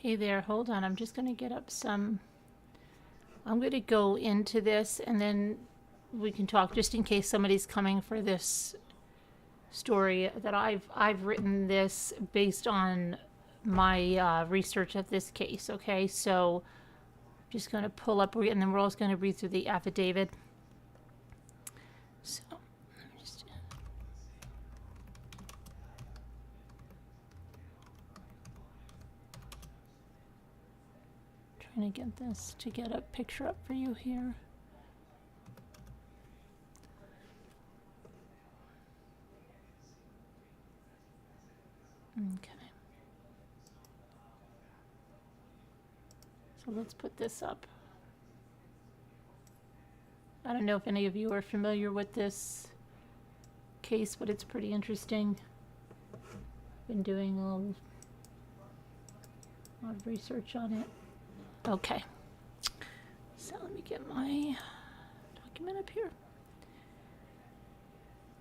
Hey there, hold on. I'm just going to get up some. I'm going to go into this and then we can talk just in case somebody's coming for this story that I've written this based on my research of this case. Okay, so just going to pull up and then we're also going to read through the affidavit. So just trying to get this to get a picture up for you here. Okay. So let's put this up. I don't know if any of you are familiar with this case, but it's pretty interesting. Been doing a lot of research on it. Okay. So let me get my document up here.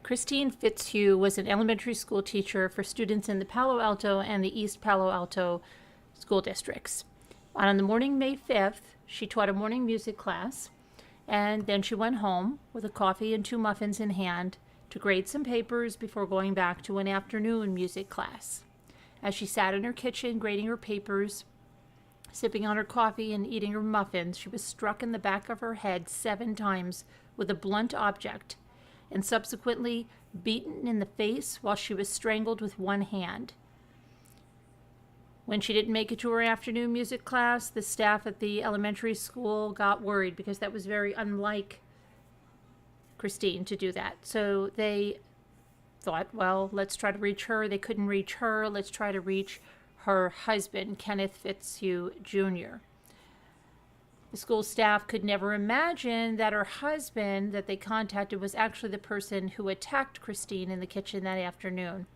Kristine Fitzhugh was an elementary school teacher for students in the Palo Alto and the East Palo Alto school districts. On the morning May 5th, she taught a morning music class, and then she went home with a coffee and 2 muffins in hand to grade some papers before going back to an afternoon music class. As she sat in her kitchen grading her papers, sipping on her coffee and eating her muffins, she was struck in the back of her head 7 times with a blunt object and subsequently beaten in the face while she was strangled with one hand. When she didn't make it to her afternoon music class, the staff at the elementary school got worried because that was very unlike Kristine to do that. So they thought, well, let's try to reach her. They couldn't reach her. Let's try to reach her husband, Kenneth Fitzhugh Jr. The school staff could never imagine that her husband that they contacted was actually the person who attacked Kristine in the kitchen that afternoon.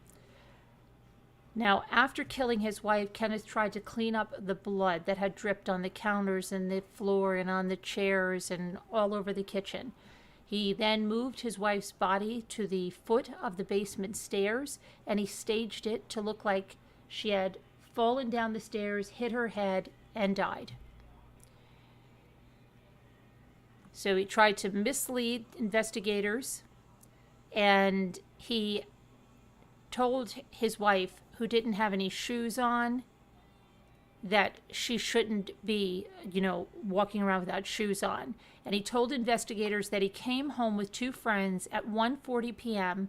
Now, after killing his wife, Kenneth tried to clean up the blood that had dripped on the counters and the floor and on the chairs and all over the kitchen. He then moved his wife's body to the foot of the basement stairs, and he staged it to look like she had fallen down the stairs, hit her head, and died. So he tried to mislead investigators, and he told his wife, who didn't have any shoes on, that she shouldn't be, walking around without shoes on. And he told investigators that he came home with 2 friends at 1:40 p.m.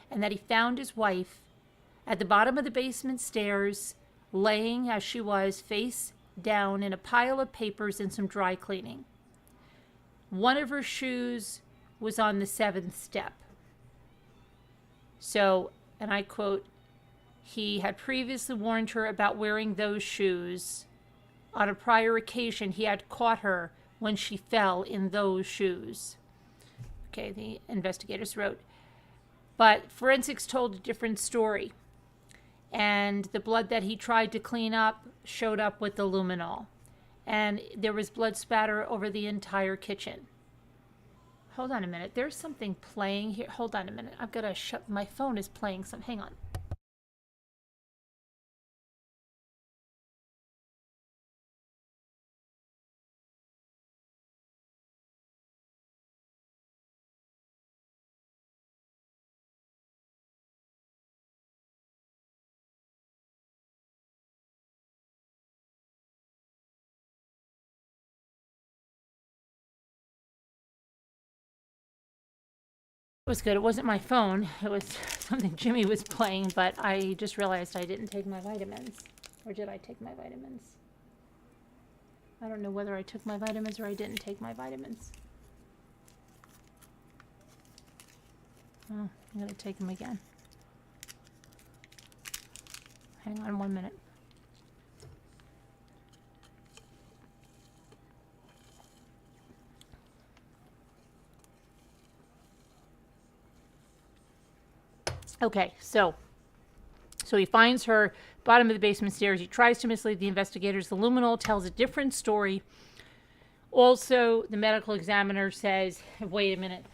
and that he found his wife at the bottom of the basement stairs, laying as she was, face down in a pile of papers and some dry cleaning. One of her shoes was on the 7th step. So, and I quote, he had previously warned her about wearing those shoes. On a prior occasion, he had caught her when she fell in those shoes. Okay, the investigators wrote. But forensics told a different story. And the blood that he tried to clean up showed up with the luminol. And there was blood spatter over the entire kitchen. Hold on a minute. There's something playing here. Hold on a minute. I've got to shut. My phone is playing some. Hang on. Was good. It wasn't my phone. It was something Jimmy was playing, but I just realized I didn't take my vitamins. Or did I take my vitamins? I don't know whether I took my vitamins or I didn't take my vitamins. Oh, I'm going to take them again. Hang on 1 minute. Okay, so he finds her bottom of the basement stairs. He tries to mislead the investigators. The luminol tells a different story. Also, the medical examiner says, wait a minute,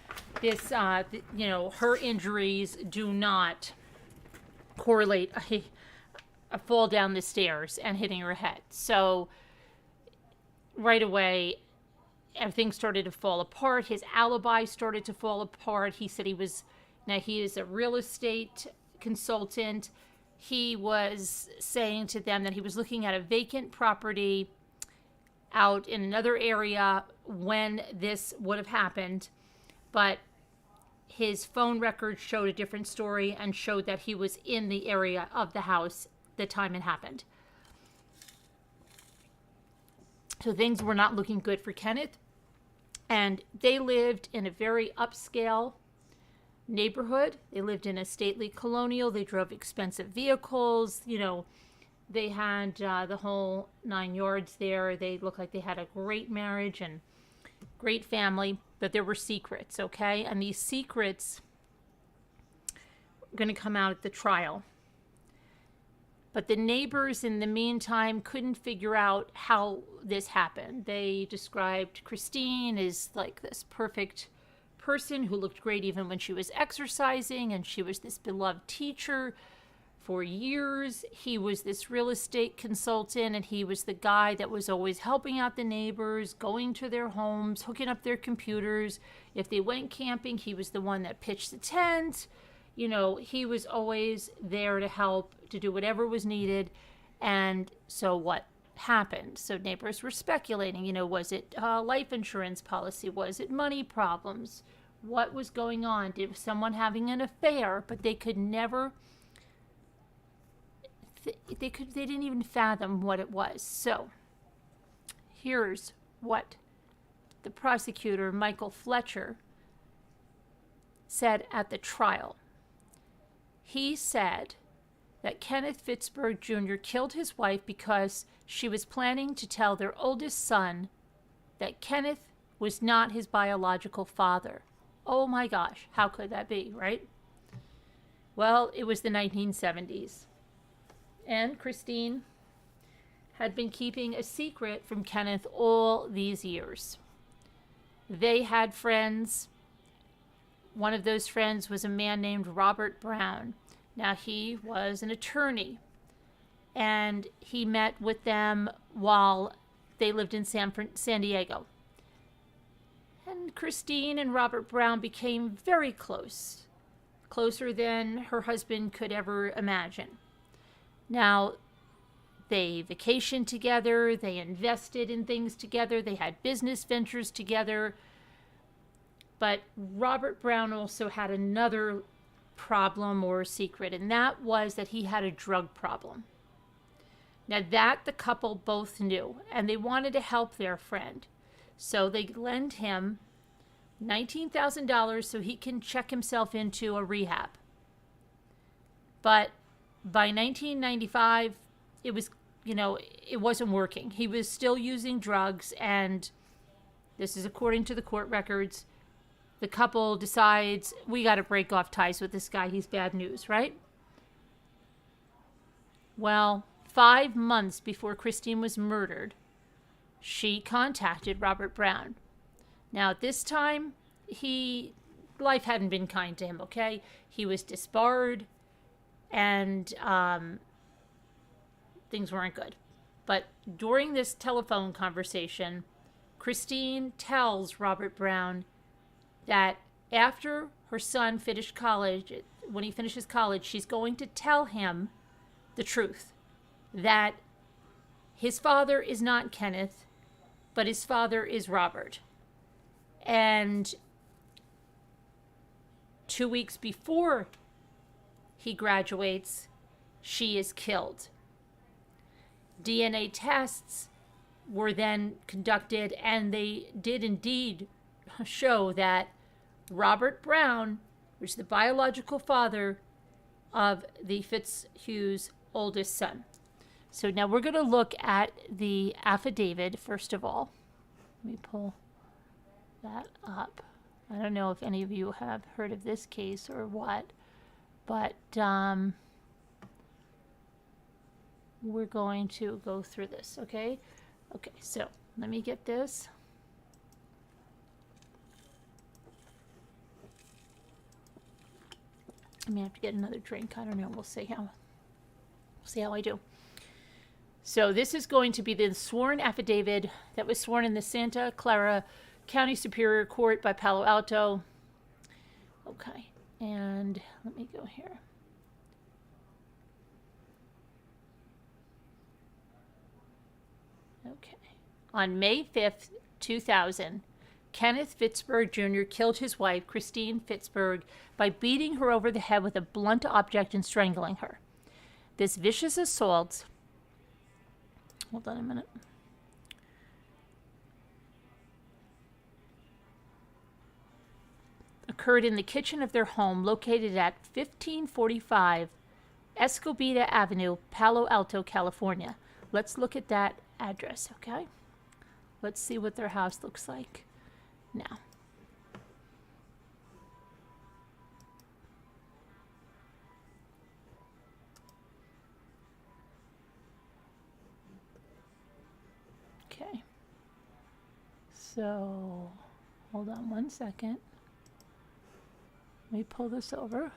this, her injuries do not correlate. fall down the stairs and hitting her head. So right away, everything started to fall apart. His alibi started to fall apart. He said he is a real estate consultant. He was saying to them that he was looking at a vacant property out in another area when this would have happened, but his phone records showed a different story and showed that he was in the area of the house the time it happened. So things were not looking good for Kenneth. And they lived in a very upscale neighborhood. They lived in a stately colonial. They drove expensive vehicles. They had the whole 9 yards there. They looked like they had a great marriage and great family. But there were secrets, okay? And these secrets are going to come out at the trial. But the neighbors, in the meantime, couldn't figure out how this happened. They described Kristine as like this perfect person who looked great even when she was exercising, and she was this beloved teacher for years. He was this real estate consultant, and he was the guy that was always helping out the neighbors, going to their homes, hooking up their computers. If they went camping, he was the one that pitched the tent. He was always there to help, to do whatever was needed. And so what happened? So neighbors were speculating, was it a life insurance policy? Was it money problems? What was going on? Did someone having an affair? But they could never, they didn't even fathom what it was. So here's what the prosecutor, Michael Fletcher, said at the trial. He said that Kenneth Fitzhugh Jr. killed his wife because she was planning to tell their oldest son that Kenneth was not his biological father. Oh my gosh, how could that be, right? Well, it was the 1970s. And Kristine had been keeping a secret from Kenneth all these years. They had friends. One of those friends was a man named Robert Brown. Now, he was an attorney, and he met with them while they lived in San Diego. And Kristine and Robert Brown became very close, closer than her husband could ever imagine. Now, they vacationed together, they invested in things together, they had business ventures together. But Robert Brown also had another problem or secret, and that was that he had a drug problem. Now that the couple both knew, and they wanted to help their friend. So they lend him $19,000 so he can check himself into a rehab. But by 1995, it wasn't working. He was still using drugs, and this is according to the court records. The couple decides, we got to break off ties with this guy. He's bad news, right? Well, 5 months before Kristine was murdered, she contacted Robert Brown. Now, at this time, life hadn't been kind to him, okay? He was disbarred, and things weren't good. But during this telephone conversation, Kristine tells Robert Brown that after her son finished college, when he finishes college, she's going to tell him the truth, that his father is not Kenneth, but his father is Robert. And 2 weeks before he graduates, she is killed. DNA tests were then conducted, and they did indeed show that Robert Brown was the biological father of the Fitzhugh's oldest son. So now we're going to look at the affidavit first of all. Let me pull that up. I don't know if any of you have heard of this case or what, but we're going to go through this, okay? Okay, so let me get this. I may have to get another drink. I don't know. We'll see how. See how I do. So this is going to be the sworn affidavit that was sworn in the Santa Clara County Superior Court by Palo Alto. Okay, and let me go here. Okay. On May 5th, 2000, Kenneth Fitzhugh Jr. killed his wife, Kristine Fitzhugh, by beating her over the head with a blunt object and strangling her. This vicious assault... Hold on a minute. Occurred in the kitchen of their home located at 1545 Escobita Avenue, Palo Alto, California. Let's look at that address, okay? Let's see what their house looks like now. Okay. So, hold on one second. Let me pull this over.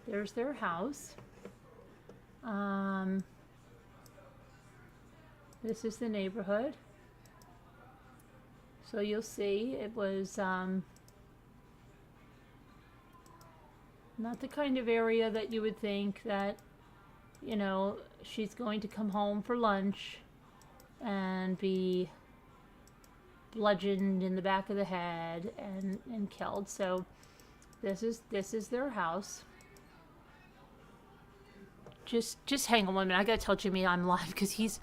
There's their house. This is the neighborhood. So you'll see it was not the kind of area that you would think that, you know, she's going to come home for lunch and be bludgeoned in the back of the head and killed. So this is their house. Just hang on 1 minute. I gotta tell Jimmy I'm live because he's...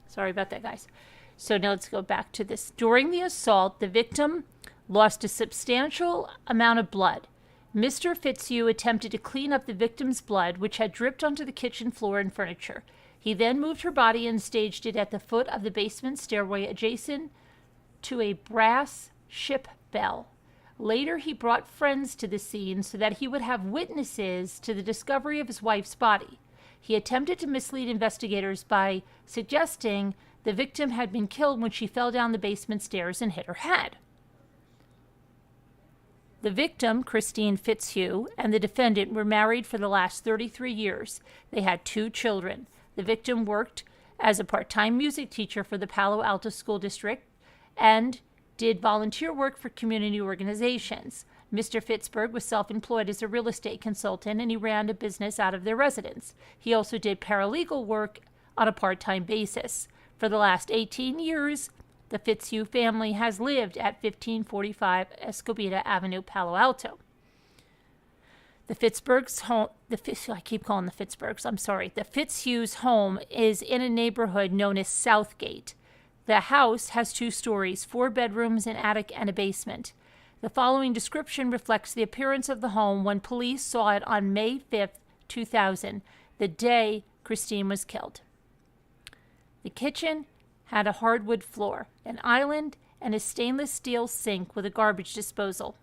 Sorry about that, guys. So now let's go back to this. During the assault, the victim lost a substantial amount of blood. Mr. Fitzhugh attempted to clean up the victim's blood, which had dripped onto the kitchen floor and furniture. He then moved her body and staged it at the foot of the basement stairway adjacent to a brass ship bell. Later, he brought friends to the scene so that he would have witnesses to the discovery of his wife's body. He attempted to mislead investigators by suggesting the victim had been killed when she fell down the basement stairs and hit her head. The victim, Kristine Fitzhugh, and the defendant were married for the last 33 years. They had 2 children. The victim worked as a part-time music teacher for the Palo Alto School District and did volunteer work for community organizations. Mr. Fitzhugh was self-employed as a real estate consultant, and he ran a business out of their residence. He also did paralegal work on a part-time basis. For the last 18 years, the Fitzhugh family has lived at 1545 Escobita Avenue, Palo Alto. The Fitzhugh's home, I keep calling the Fitzhughs, I'm sorry. The Fitzhugh's home is in a neighborhood known as Southgate. The house has 2 stories, 4 bedrooms, an attic, and a basement. The following description reflects the appearance of the home when police saw it on May 5th, 2000, the day Kristine was killed. The kitchen had a hardwood floor, an island, and a stainless steel sink with a garbage disposal.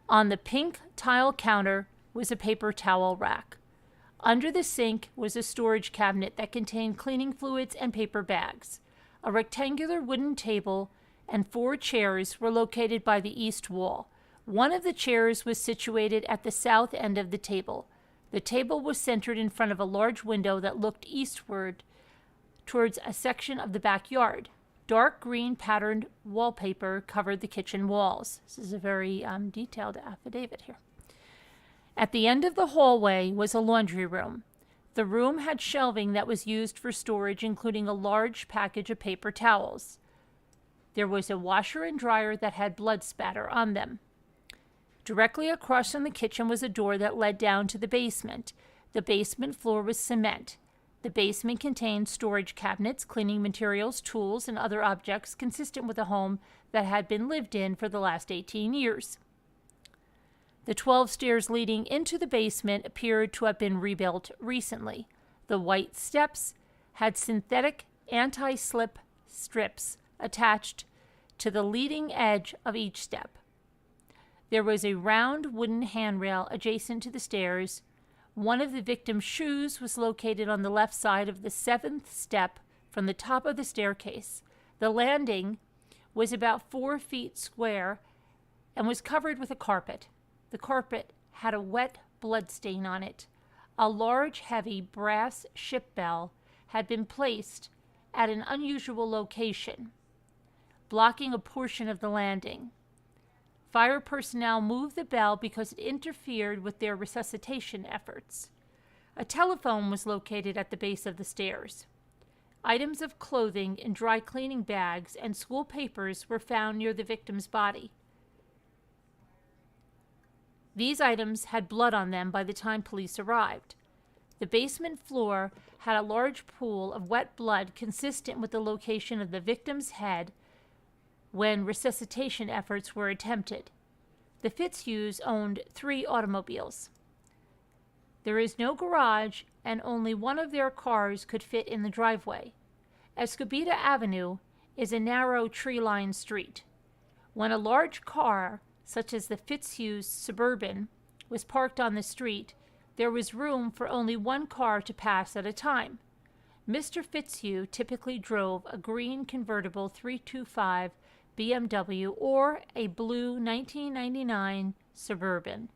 On the pink tile counter was a paper towel rack. Under the sink was a storage cabinet that contained cleaning fluids and paper bags. A rectangular wooden table and 4 chairs were located by the east wall. One of the chairs was situated at the south end of the table. The table was centered in front of a large window that looked eastward towards a section of the backyard. Dark green patterned wallpaper covered the kitchen walls. This is a very detailed affidavit here. At the end of the hallway was a laundry room. The room had shelving that was used for storage, including a large package of paper towels. There was a washer and dryer that had blood spatter on them. Directly across from the kitchen was a door that led down to the basement. The basement floor was cement. The basement contained storage cabinets, cleaning materials, tools, and other objects consistent with a home that had been lived in for the last 18 years. The 12 stairs leading into the basement appeared to have been rebuilt recently. The white steps had synthetic anti-slip strips attached to the leading edge of each step. There was a round wooden handrail adjacent to the stairs, One of the victim's shoes was located on the left side of the 7th step from the top of the staircase. The landing was about 4 feet square and was covered with a carpet. The carpet had a wet blood stain on it. A large, heavy brass ship bell had been placed at an unusual location, blocking a portion of the landing. Fire personnel moved the bell because it interfered with their resuscitation efforts. A telephone was located at the base of the stairs. Items of clothing in dry cleaning bags and school papers were found near the victim's body. These items had blood on them by the time police arrived. The basement floor had a large pool of wet blood consistent with the location of the victim's head when resuscitation efforts were attempted. The Fitzhughs owned 3 automobiles. There is no garage, and only one of their cars could fit in the driveway. Escobita Avenue is a narrow, tree-lined street. When a large car, such as the Fitzhughs' Suburban, was parked on the street, there was room for only one car to pass at a time. Mr. Fitzhugh typically drove a green convertible 325 BMW or a blue 1999 Suburban.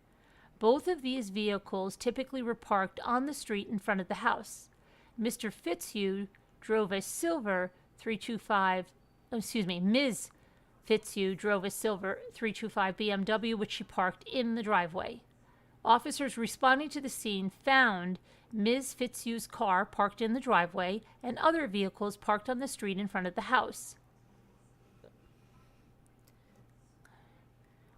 Both of these vehicles typically were parked on the street in front of the house. Mr. Fitzhugh drove a silver 325, Ms. Fitzhugh drove a silver 325 BMW, which she parked in the driveway. Officers responding to the scene found Ms. Fitzhugh's car parked in the driveway and other vehicles parked on the street in front of the house.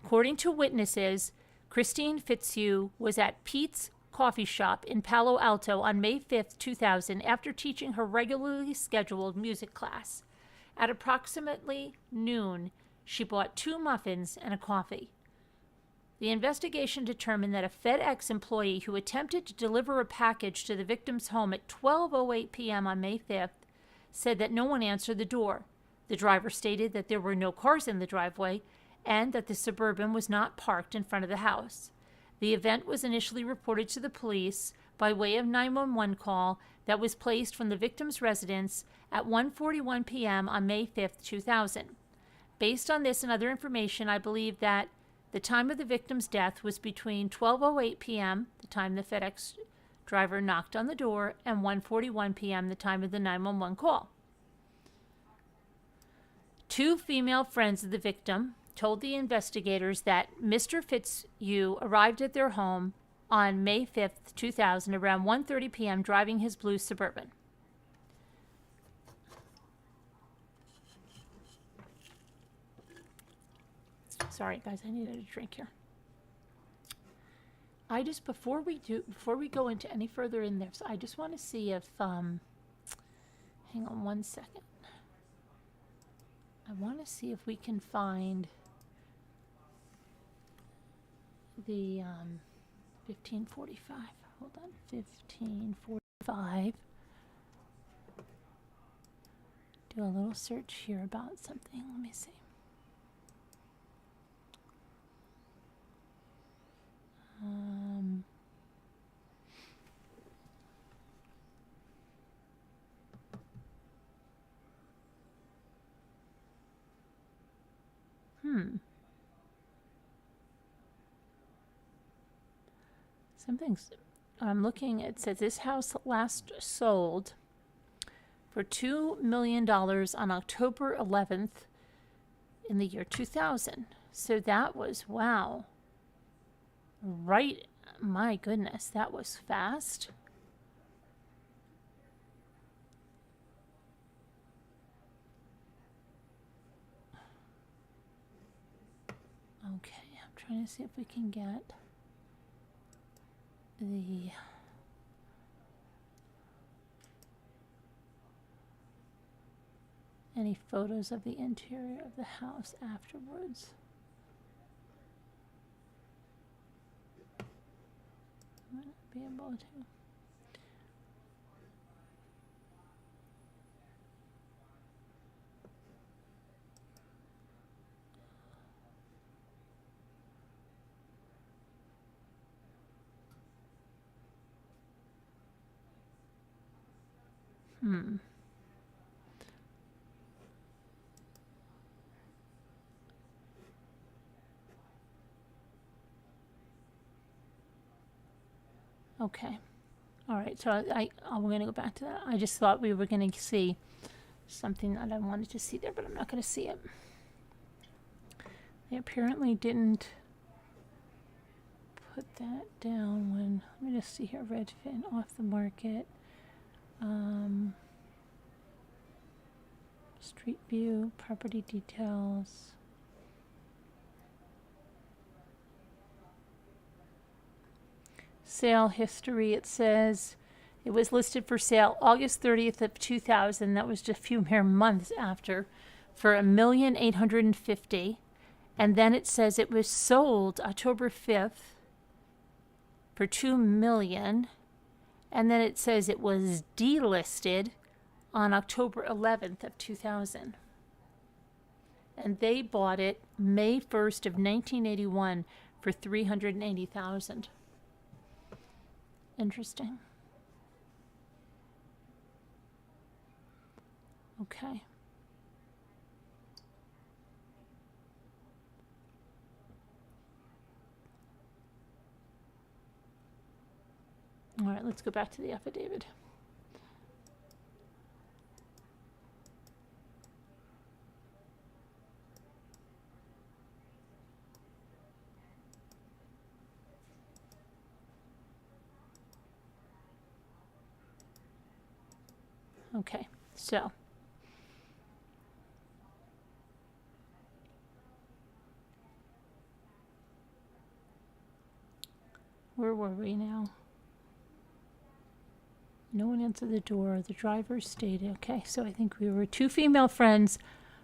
According to witnesses, Kristine Fitzhugh was at Pete's coffee shop in Palo Alto on May 5, 2000, after teaching her regularly scheduled music class. At approximately noon, she bought 2 muffins and a coffee. The investigation determined that a FedEx employee who attempted to deliver a package to the victim's home at 12:08 p.m. on May 5th said that no one answered the door. The driver stated that there were no cars in the driveway and that the Suburban was not parked in front of the house. The event was initially reported to the police by way of 911 call that was placed from the victim's residence at 1:41 p.m. on May 5th, 2000. Based on this and other information, I believe that the time of the victim's death was between 12:08 p.m., the time the FedEx driver knocked on the door, and 1:41 p.m., the time of the 911 call. 2 female friends of the victim told the investigators that Mr. Fitzhugh arrived at their home on May 5th, 2000, around 1:30 p.m., driving his blue Suburban. Sorry, guys, I needed a drink here. Before we go into any further in this, I just want to see if, hang on one second. I want to see if we can find the 1545. Hold on, 1545. Do a little search here about something. Let me see. I'm looking, it says this house last sold for $2 million on October 11th in the year 2000. So that was, wow. Right, my goodness, that was fast. Okay, I'm trying to see if we can get any photos of the interior of the house afterwards. Might not be able to. Okay. All right. So we're going to go back to that. I just thought we were going to see something that I wanted to see there, but I'm not going to see it. They apparently didn't put that down when, let me just see here, Redfin off the market. Street view, property details. Sale history, it says it was listed for sale August 30th of 2000. That was just a few mere months after, for $1,850,000. And then it says it was sold October 5th for $2 million. And then it says it was delisted on October 11th of 2000. And they bought it May 1st of 1981 for $380,000. Interesting. Okay. All right, let's go back to the affidavit. Okay, so where were we now? No one answered the door. The driver stayed. Okay, so I think we were two female friends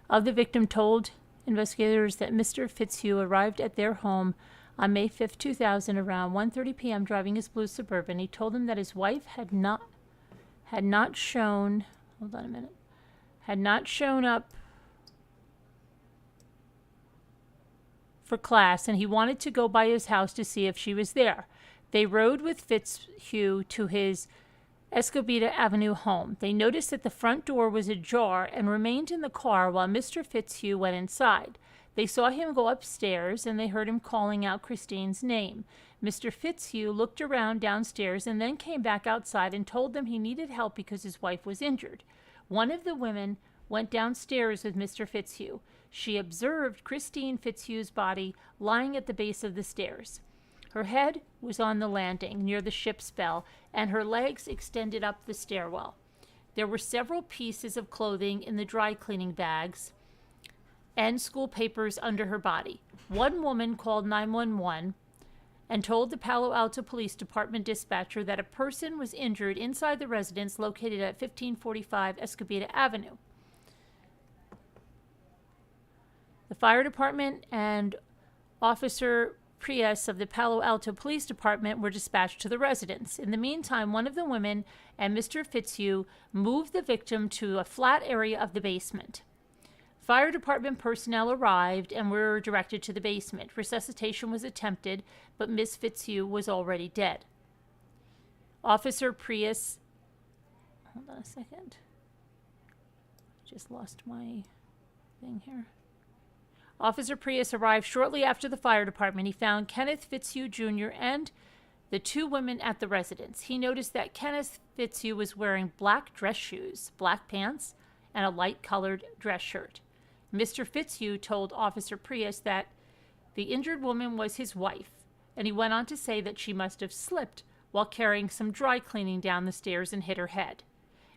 of the victim told investigators that Mr. Fitzhugh arrived at their home on May 5th, 2000 around 1:30 p.m. driving his blue Suburban. He told them that his wife had not shown, hold on a minute, had not shown up for class, and he wanted to go by his house to see if she was there. They rode with Fitzhugh to his Escobita Avenue home. They noticed that the front door was ajar and remained in the car while Mr. Fitzhugh went inside. They saw him go upstairs, and they heard him calling out Kristine's name. Mr. Fitzhugh looked around downstairs and then came back outside and told them he needed help because his wife was injured. One of the women went downstairs with Mr. Fitzhugh. She observed Kristine Fitzhugh's body lying at the base of the stairs. Her head was on the landing near the ship's bell, and her legs extended up the stairwell. There were several pieces of clothing in the dry cleaning bags and school papers under her body. One woman called 911 and told the Palo Alto Police Department dispatcher that a person was injured inside the residence located at 1545 Escobita Avenue. The fire department and Officer Prius of the Palo Alto Police Department were dispatched to the residence. In the meantime, one of the women and Mr. Fitzhugh moved the victim to a flat area of the basement. Fire department personnel arrived and were directed to the basement. Resuscitation was attempted, but Miss Fitzhugh was already dead. Officer Prius, hold on a second. Just lost my thing here. Officer Prius arrived shortly after the fire department. He found Kenneth Fitzhugh Jr. and the two women at the residence. He noticed that Kenneth Fitzhugh was wearing black dress shoes, black pants, and a light-colored dress shirt. Mr. Fitzhugh told Officer Prius that the injured woman was his wife, and he went on to say that she must have slipped while carrying some dry cleaning down the stairs and hit her head.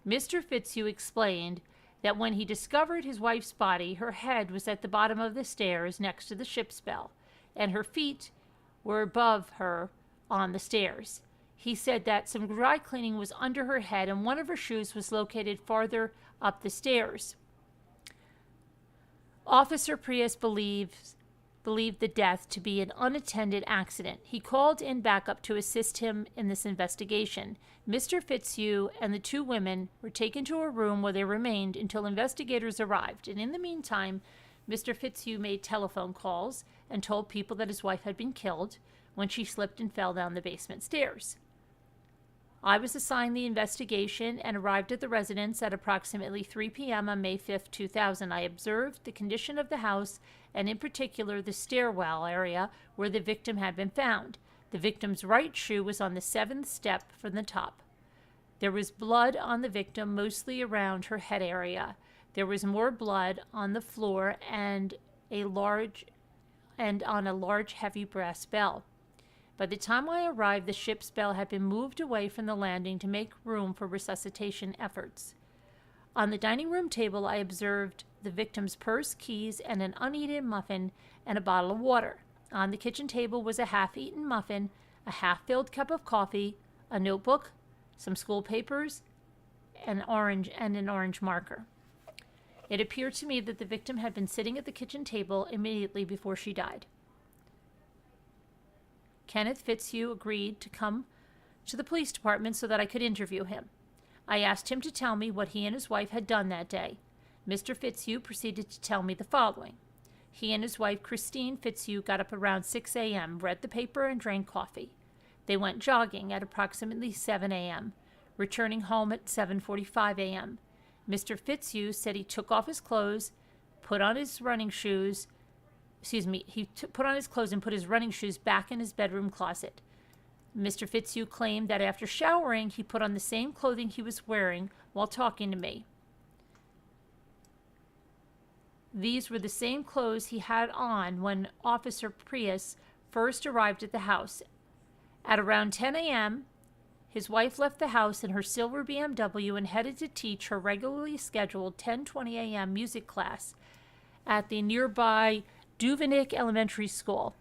Mr. Fitzhugh explained that when he discovered his wife's body, her head was at the bottom of the stairs next to the ship's bell, and her feet were above her on the stairs. He said that some dry cleaning was under her head, and one of her shoes was located farther up the stairs. Officer Prius believed the death to be an unattended accident. He called in backup to assist him in this investigation. Mr. Fitzhugh and the two women were taken to a room where they remained until investigators arrived, and in the meantime, Mr. Fitzhugh made telephone calls and told people that his wife had been killed when she slipped and fell down the basement stairs. I was assigned the investigation and arrived at the residence at approximately 3 p.m. on May 5, 2000. I observed the condition of the house and in particular the stairwell area where the victim had been found. The victim's right shoe was on the 7th step from the top. There was blood on the victim, mostly around her head area. There was more blood on the floor and on a large heavy brass bell. By the time I arrived, the ship's bell had been moved away from the landing to make room for resuscitation efforts. On the dining room table, I observed the victim's purse, keys, and an uneaten muffin and a bottle of water. On the kitchen table was a half-eaten muffin, a half-filled cup of coffee, a notebook, some school papers, an orange marker. It appeared to me that the victim had been sitting at the kitchen table immediately before she died. Kenneth Fitzhugh agreed to come to the police department so that I could interview him. I asked him to tell me what he and his wife had done that day. Mr. Fitzhugh proceeded to tell me the following. He and his wife, Kristine Fitzhugh, got up around 6 a.m., read the paper, and drank coffee. They went jogging at approximately 7 a.m., returning home at 7:45 a.m. Mr. Fitzhugh said he took off his clothes, put on his clothes and put his running shoes back in his bedroom closet. Mr. Fitzhugh claimed that after showering, he put on the same clothing he was wearing while talking to me. These were the same clothes he had on when Officer Prius first arrived at the house. At around 10 a.m., his wife left the house in her silver BMW and headed to teach her regularly scheduled 10:20 a.m. music class at the nearby Duvenick Elementary School.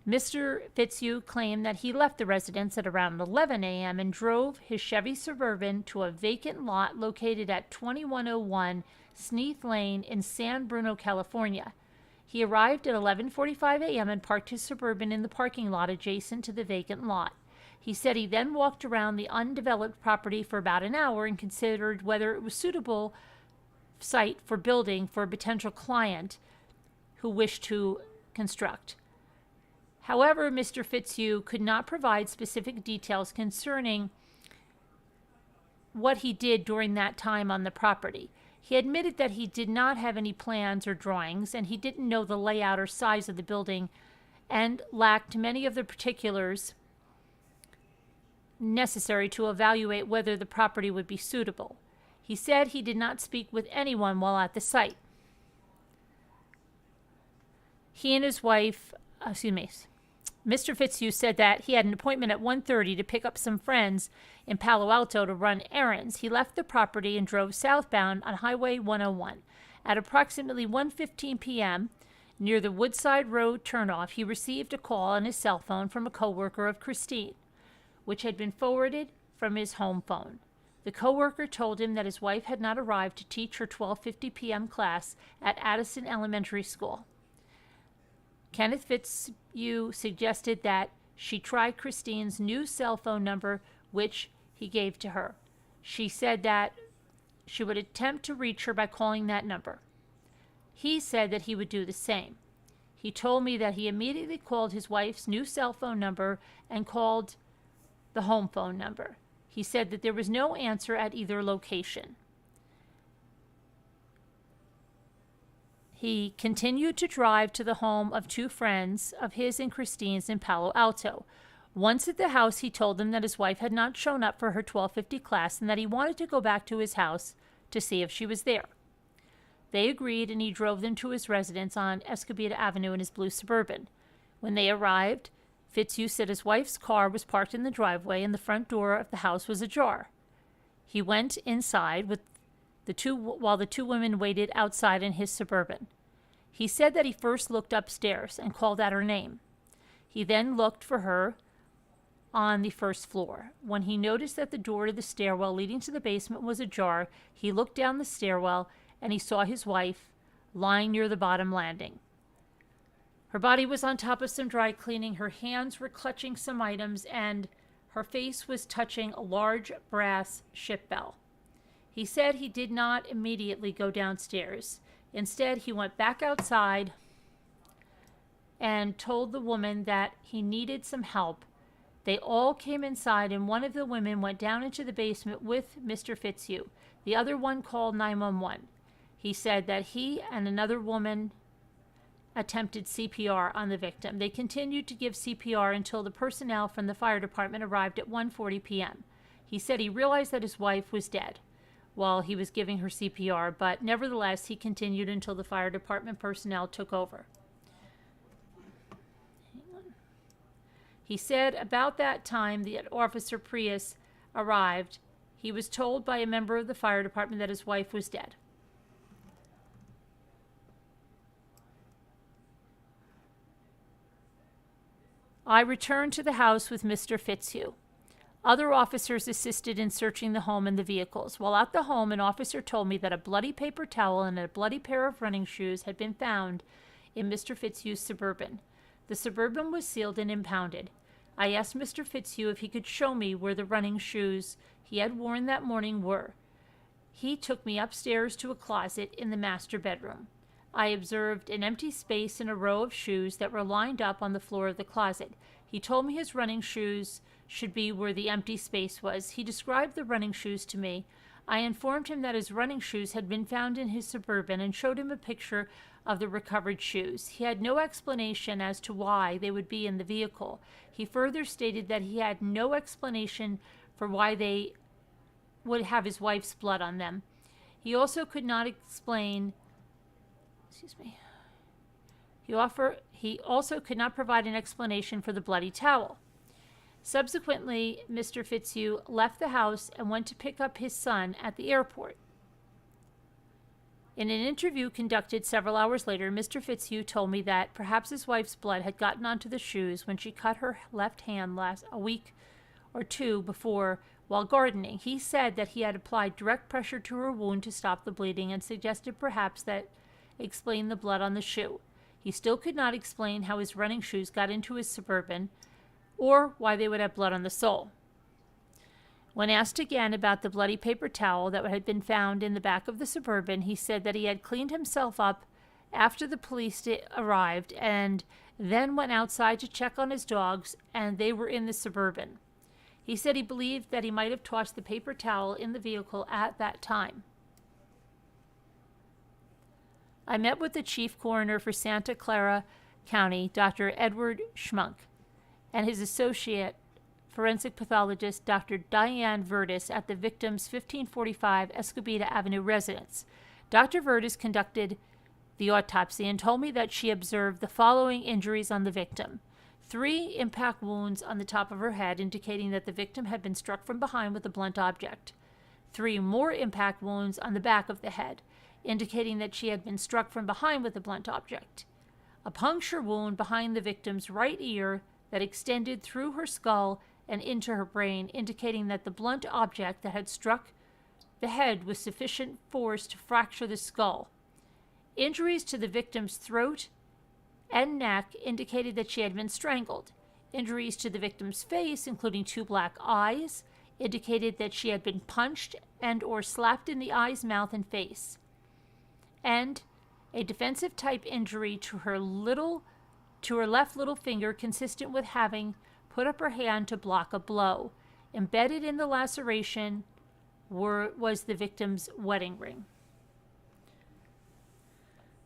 Mr. Fitzhugh claimed that he left the residence at around 11 a.m. and drove his Chevy Suburban to a vacant lot located at 2101 Sneath Lane in San Bruno, California. He arrived at 11:45 a.m. and parked his Suburban in the parking lot adjacent to the vacant lot. He said he then walked around the undeveloped property for about an hour and considered whether it was a suitable site for building for a potential client who wished to construct. However, Mr. Fitzhugh could not provide specific details concerning what he did during that time on the property. He admitted that he did not have any plans or drawings, and he didn't know the layout or size of the building, and lacked many of the particulars necessary to evaluate whether the property would be suitable. He said he did not speak with anyone while at the site. He and his wife, Mr. Fitzhugh said that he had an appointment at 1:30 to pick up some friends in Palo Alto to run errands. He left the property and drove southbound on Highway 101. At approximately 1:15 p.m., near the Woodside Road turnoff, he received a call on his cell phone from a coworker of Kristine, which had been forwarded from his home phone. The coworker told him that his wife had not arrived to teach her 12:50 p.m. class at Addison Elementary School. Kenneth Fitzhugh suggested that she try Kristine's new cell phone number, which he gave to her. She said that she would attempt to reach her by calling that number. He said that he would do the same. He told me that he immediately called his wife's new cell phone number and called the home phone number. He said that there was no answer at either location. He continued to drive to the home of two friends of his and Kristine's in Palo Alto. Once at the house, he told them that his wife had not shown up for her 12:50 class and that he wanted to go back to his house to see if she was there. They agreed, and he drove them to his residence on Escobedo Avenue in his blue Suburban. When they arrived, Fitzhugh said his wife's car was parked in the driveway and the front door of the house was ajar. He went inside while the two women waited outside in his Suburban. He said that he first looked upstairs and called out her name. He then looked for her on the first floor. When he noticed that the door to the stairwell leading to the basement was ajar, he looked down the stairwell and he saw his wife lying near the bottom landing. Her body was on top of some dry cleaning, her hands were clutching some items, and her face was touching a large brass ship bell. He said he did not immediately go downstairs. Instead, he went back outside and told the woman that he needed some help They all came inside, and one of the women went down into the basement with Mr. Fitzhugh. The other one called 911. He said that he and another woman attempted CPR on the victim. They continued to give CPR until the personnel from the fire department arrived at 1:40 p.m. He said he realized that his wife was dead while he was giving her CPR, but nevertheless, he continued until the fire department personnel took over. He said about that time that Officer Prius arrived, he was told by a member of the fire department that his wife was dead. I returned to the house with Mr. Fitzhugh. Other officers assisted in searching the home and the vehicles. While at the home, an officer told me that a bloody paper towel and a bloody pair of running shoes had been found in Mr. Fitzhugh's Suburban. The Suburban was sealed and impounded. I asked Mr. Fitzhugh if he could show me where the running shoes he had worn that morning were. He took me upstairs to a closet in the master bedroom. I observed an empty space and a row of shoes that were lined up on the floor of the closet. He told me his running shoes should be where the empty space was. He described the running shoes to me. I informed him that his running shoes had been found in his Suburban and showed him a picture of the recovered shoes. He had no explanation as to why they would be in the vehicle. He further stated that he had no explanation for why they would have his wife's blood on them. He also could not explain He also could not provide an explanation for the bloody towel. Subsequently, Mr. Fitzhugh left the house and went to pick up his son at the airport. In an interview conducted several hours later, Mr. Fitzhugh told me that perhaps his wife's blood had gotten onto the shoes when she cut her left hand a week or two before while gardening. He said that he had applied direct pressure to her wound to stop the bleeding and suggested perhaps that explained the blood on the shoe. He still could not explain how his running shoes got into his Suburban or why they would have blood on the sole. When asked again about the bloody paper towel that had been found in the back of the Suburban, he said that he had cleaned himself up after the police arrived and then went outside to check on his dogs, and they were in the Suburban. He said he believed that he might have tossed the paper towel in the vehicle at that time. I met with the chief coroner for Santa Clara County, Dr. Edward Schmunk, and his associate forensic pathologist, Dr. Diane Vertis, at the victim's 1545 Escobita Avenue residence. Dr. Vertis conducted the autopsy and told me that she observed the following injuries on the victim: 3 impact wounds on the top of her head, indicating that the victim had been struck from behind with a blunt object. 3 more impact wounds on the back of the head, indicating that she had been struck from behind with a blunt object. A puncture wound behind the victim's right ear that extended through her skull and into her brain, indicating that the blunt object that had struck the head with sufficient force to fracture the skull. Injuries to the victim's throat and neck indicated that she had been strangled. Injuries to the victim's face, including 2 black eyes, indicated that she had been punched and or slapped in the eyes, mouth, and face. And a defensive type injury to her left little finger, consistent with having put up her hand to block a blow. Embedded in the laceration was the victim's wedding ring.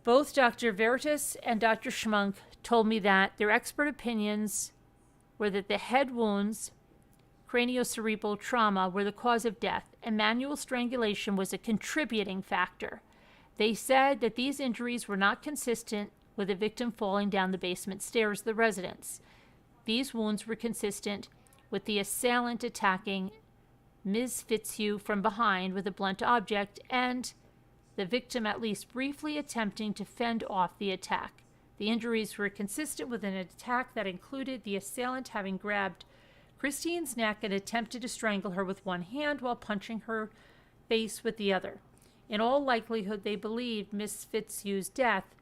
Both Dr. Vertis and Dr. Schmunk told me that their expert opinions were that the head wounds, craniocerebral trauma, were the cause of death, and manual strangulation was a contributing factor. They said that these injuries were not consistent with the victim falling down the basement stairs of the residence. These wounds were consistent with the assailant attacking Ms. Fitzhugh from behind with a blunt object and the victim at least briefly attempting to fend off the attack. The injuries were consistent with an attack that included the assailant having grabbed Kristine's neck and attempted to strangle her with one hand while punching her face with the other. In all likelihood, they believed Miss Fitzhugh's death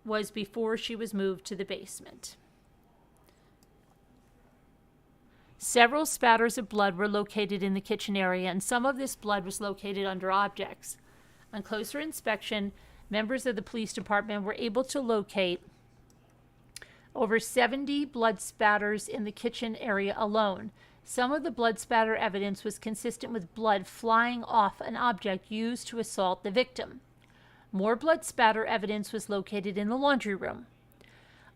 was before she was moved to the basement. Several spatters of blood were located in the kitchen area, and some of this blood was located under objects. On closer inspection, members of the police department were able to locate over 70 blood spatters in the kitchen area alone. Some of the blood spatter evidence was consistent with blood flying off an object used to assault the victim. More blood spatter evidence was located in the laundry room.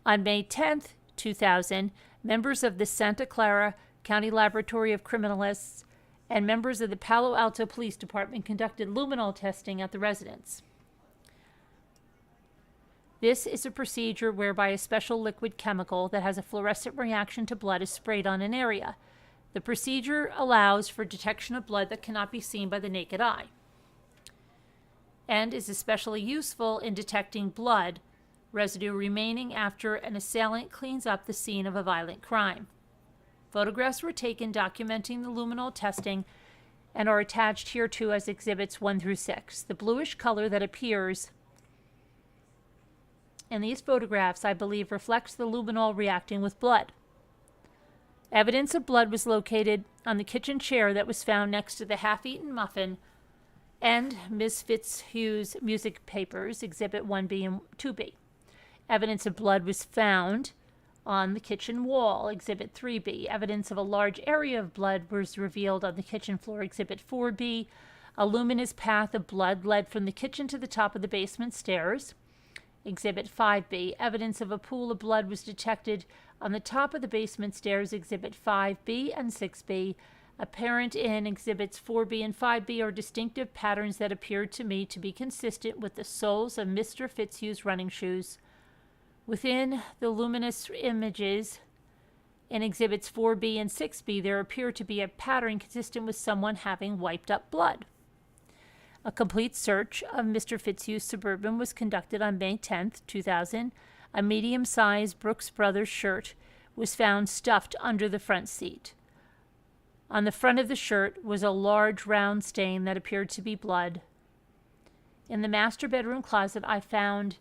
On May 10th, 2000, members of the Santa Clara County Laboratory of Criminalists and members of the Palo Alto Police Department conducted luminal testing at the residence. This is a procedure whereby a special liquid chemical that has a fluorescent reaction to blood is sprayed on an area. The procedure allows for detection of blood that cannot be seen by the naked eye, and is especially useful in detecting blood residue remaining after an assailant cleans up the scene of a violent crime. Photographs were taken documenting the luminal testing and are attached hereto as exhibits 1 through 6. The bluish color that appears in these photographs, I believe, reflects the luminol reacting with blood. Evidence of blood was located on the kitchen chair that was found next to the half-eaten muffin and Ms. Fitzhugh's music papers, Exhibit 1B and 2B. Evidence of blood was found on the kitchen wall, Exhibit 3B. Evidence of a large area of blood was revealed on the kitchen floor, Exhibit 4B. A luminous path of blood led from the kitchen to the top of the basement stairs, Exhibit 5B. Evidence of a pool of blood was detected on the top of the basement stairs, Exhibit 5B and 6B. Apparent in Exhibits 4B and 5B are distinctive patterns that appeared to me to be consistent with the soles of Mr. Fitzhugh's running shoes. Within the luminous images in Exhibits 4B and 6B, there appeared to be a pattern consistent with someone having wiped up blood. A complete search of Mr. Fitzhugh's Suburban was conducted on May 10, 2000. A medium-sized Brooks Brothers shirt was found stuffed under the front seat. On the front of the shirt was a large round stain that appeared to be blood. In the master bedroom closet, I found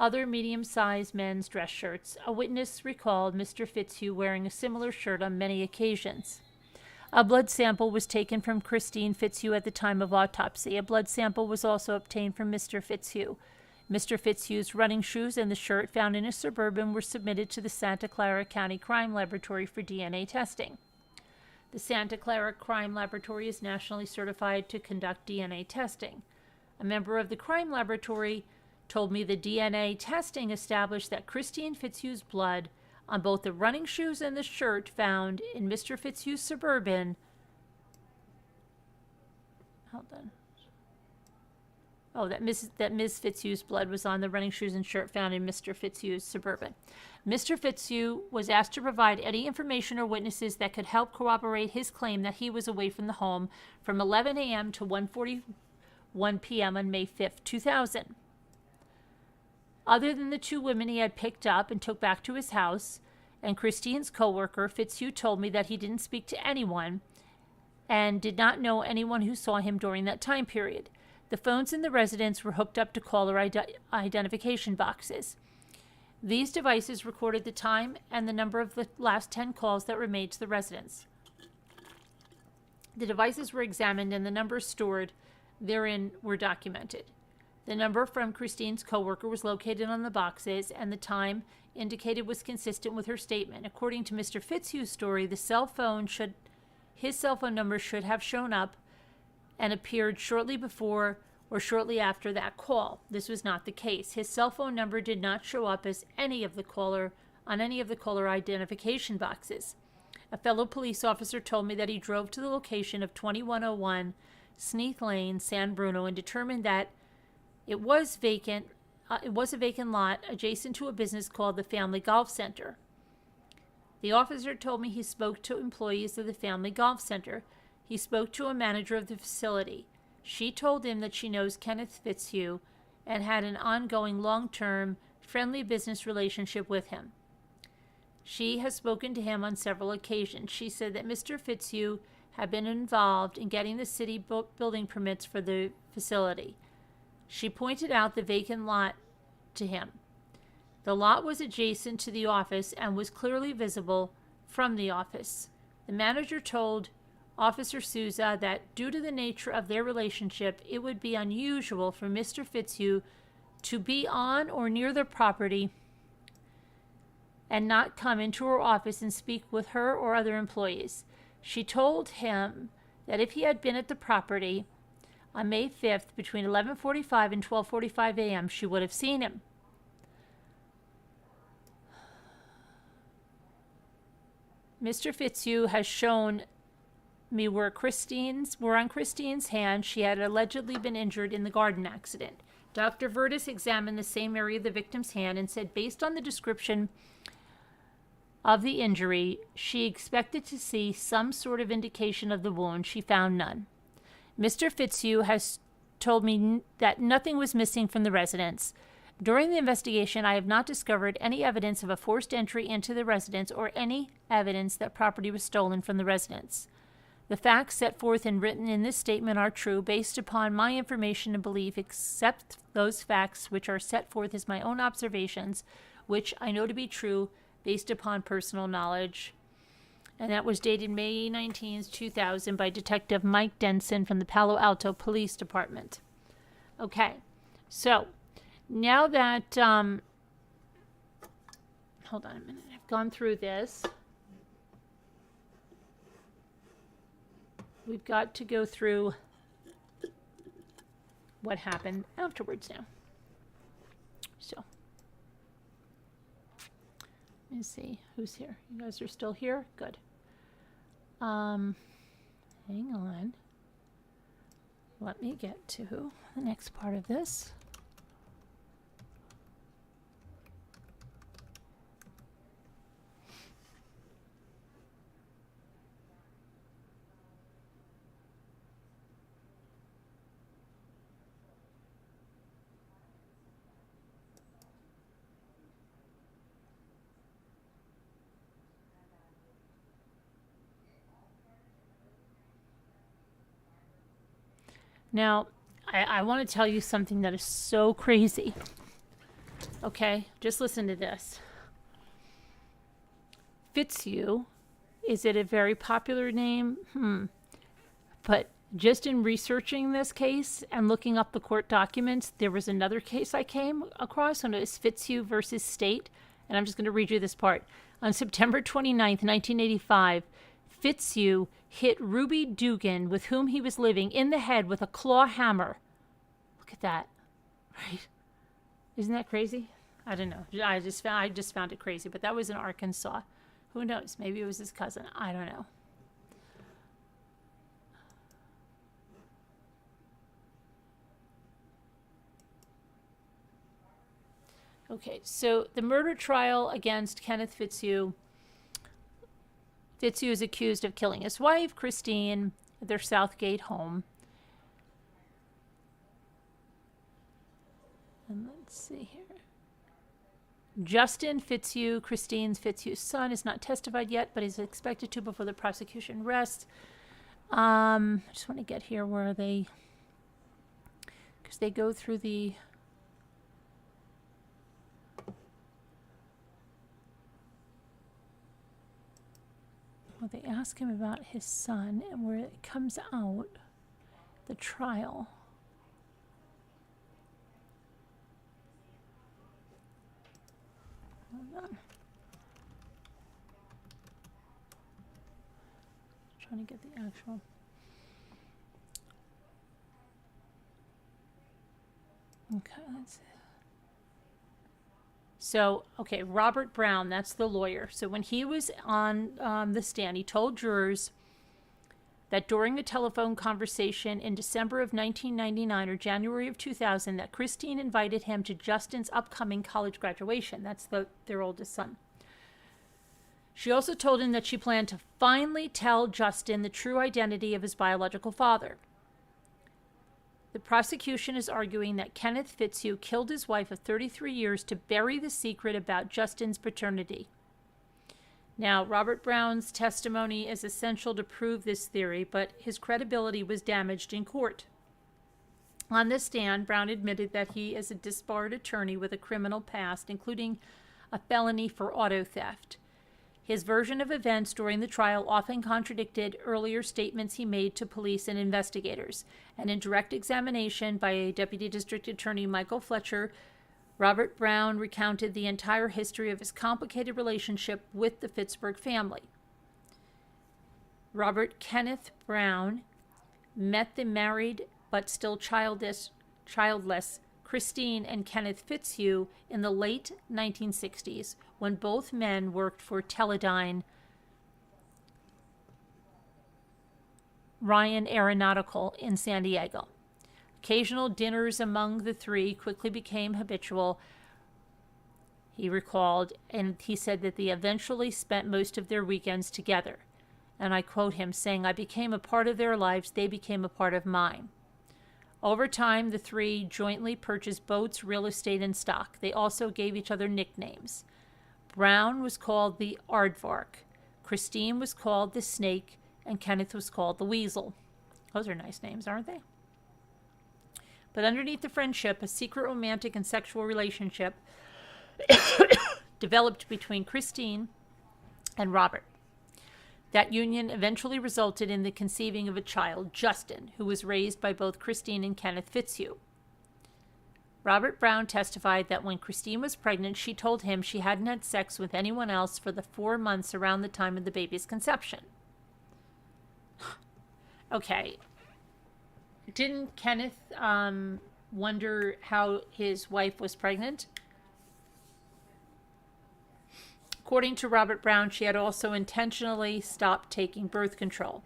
other medium-sized men's dress shirts. A witness recalled Mr. Fitzhugh wearing a similar shirt on many occasions. A blood sample was taken from Kristine Fitzhugh at the time of autopsy. A blood sample was also obtained from Mr. Fitzhugh. Mr. Fitzhugh's running shoes and the shirt found in his Suburban were submitted to the Santa Clara County Crime Laboratory for DNA testing. The Santa Clara Crime Laboratory is nationally certified to conduct DNA testing. A member of the crime laboratory told me the DNA testing established that Kristine Fitzhugh's blood on both the running shoes and the shirt found in Mr. Fitzhugh's Suburban. That Ms. Fitzhugh's blood was on the running shoes and shirt found in Mr. Fitzhugh's Suburban. Mr. Fitzhugh was asked to provide any information or witnesses that could help corroborate his claim that he was away from the home from 11 a.m. to 1:41 p.m. on May 5, 2000. Other than the two women he had picked up and took back to his house, and Kristine's co-worker, Fitzhugh told me that he didn't speak to anyone and did not know anyone who saw him during that time period. The phones in the residence were hooked up to caller identification boxes. These devices recorded the time and the number of the last 10 calls that were made to the residence. The devices were examined and the numbers stored therein were documented. The number from Kristine's coworker was located on the boxes, and the time indicated was consistent with her statement. According to Mr. Fitzhugh's story, his cell phone number should have shown up and appeared shortly before or shortly after that call. This was not the case. His cell phone number did not show up as on any of the caller identification boxes. A fellow police officer told me that he drove to the location of 2101 Sneath Lane, San Bruno, and determined that it was vacant. It was a vacant lot adjacent to a business called the Family Golf Center. The officer told me he spoke to employees of the Family Golf Center. He spoke to a manager of the facility. She told him that she knows Kenneth Fitzhugh and had an ongoing long-term, friendly business relationship with him. She has spoken to him on several occasions. She said that Mr. Fitzhugh had been involved in getting the city building permits for the facility. She pointed out the vacant lot to him. The lot was adjacent to the office and was clearly visible from the office. The manager told Officer Souza that due to the nature of their relationship, it would be unusual for Mr. Fitzhugh to be on or near the property and not come into her office and speak with her or other employees. She told him that if he had been at the property on May 5th between 11:45 and 12:45 a.m., she would have seen him. Mr. Fitzhugh has shown me where on Kristine's hand she had allegedly been injured in the garden accident. Dr. Vertis examined the same area of the victim's hand and said, based on the description of the injury, she expected to see some sort of indication of the wound. She found none. Mr. Fitzhugh has told me that nothing was missing from the residence. During the investigation, I have not discovered any evidence of a forced entry into the residence or any evidence that property was stolen from the residence. The facts set forth and written in this statement are true based upon my information and belief, except those facts which are set forth as my own observations, which I know to be true based upon personal knowledge. And that was dated May 19th, 2000 by Detective Mike Denson from the Palo Alto Police Department. Okay, so now that, hold on a minute, I've gone through this. We've got to go through what happened afterwards now. So, let me see who's here. You guys are still here? Good. Hang on. Let me get to the next part of this. Now, I want to tell you something that is so crazy. Okay, just listen to this. Fitzhugh, is it a very popular name? But just in researching this case and looking up the court documents, there was another case I came across, and it was Fitzhugh versus State. And I'm just going to read you this part. On September 29th, 1985, Fitzhugh hit Ruby Dugan, with whom he was living, in the head with a claw hammer. Look at that, right? Isn't that crazy? I don't know. I just found it crazy, but that was in Arkansas. Who knows? Maybe it was his cousin. I don't know. Okay, so the murder trial against Kenneth Fitzhugh. Fitzhugh is accused of killing his wife, Kristine, at their Southgate home. And let's see here. Justin Fitzhugh, Kristine Fitzhugh's son, is not testified yet, but is expected to before the prosecution rests. I just want to get here where they, because they go through the... Well, they ask him about his son, and where it comes out, the trial. Hold on. Trying to get the actual. Okay, let's see. So, okay, Robert Brown, that's the lawyer. So when he was on the stand, he told jurors that during a telephone conversation in December of 1999 or January of 2000, that Kristine invited him to Justin's upcoming college graduation. That's their oldest son. She also told him that she planned to finally tell Justin the true identity of his biological father. The prosecution is arguing that Kenneth Fitzhugh killed his wife of 33 years to bury the secret about Justin's paternity. Now, Robert Brown's testimony is essential to prove this theory, but his credibility was damaged in court. On the stand, Brown admitted that he is a disbarred attorney with a criminal past, including a felony for auto theft. His version of events during the trial often contradicted earlier statements he made to police and investigators. And in direct examination by Deputy District Attorney Michael Fletcher, Robert Brown recounted the entire history of his complicated relationship with the Fitzhugh family. Robert Kenneth Brown met the married but still childless Kristine and Kenneth Fitzhugh in the late 1960s when both men worked for Teledyne Ryan Aeronautical in San Diego. Occasional dinners among the three quickly became habitual, he recalled, and he said that they eventually spent most of their weekends together. And I quote him saying, "I became a part of their lives, they became a part of mine." Over time, the three jointly purchased boats, real estate, and stock. They also gave each other nicknames. Brown was called the Aardvark, Kristine was called the Snake, and Kenneth was called the Weasel. Those are nice names, aren't they? But underneath the friendship, a secret romantic and sexual relationship developed between Kristine and Robert. That union eventually resulted in the conceiving of a child, Justin, who was raised by both Kristine and Kenneth Fitzhugh. Robert Brown testified that when Kristine was pregnant, she told him she hadn't had sex with anyone else for the 4 months around the time of the baby's conception. Okay. Didn't Kenneth wonder how his wife was pregnant? According to Robert Brown, she had also intentionally stopped taking birth control.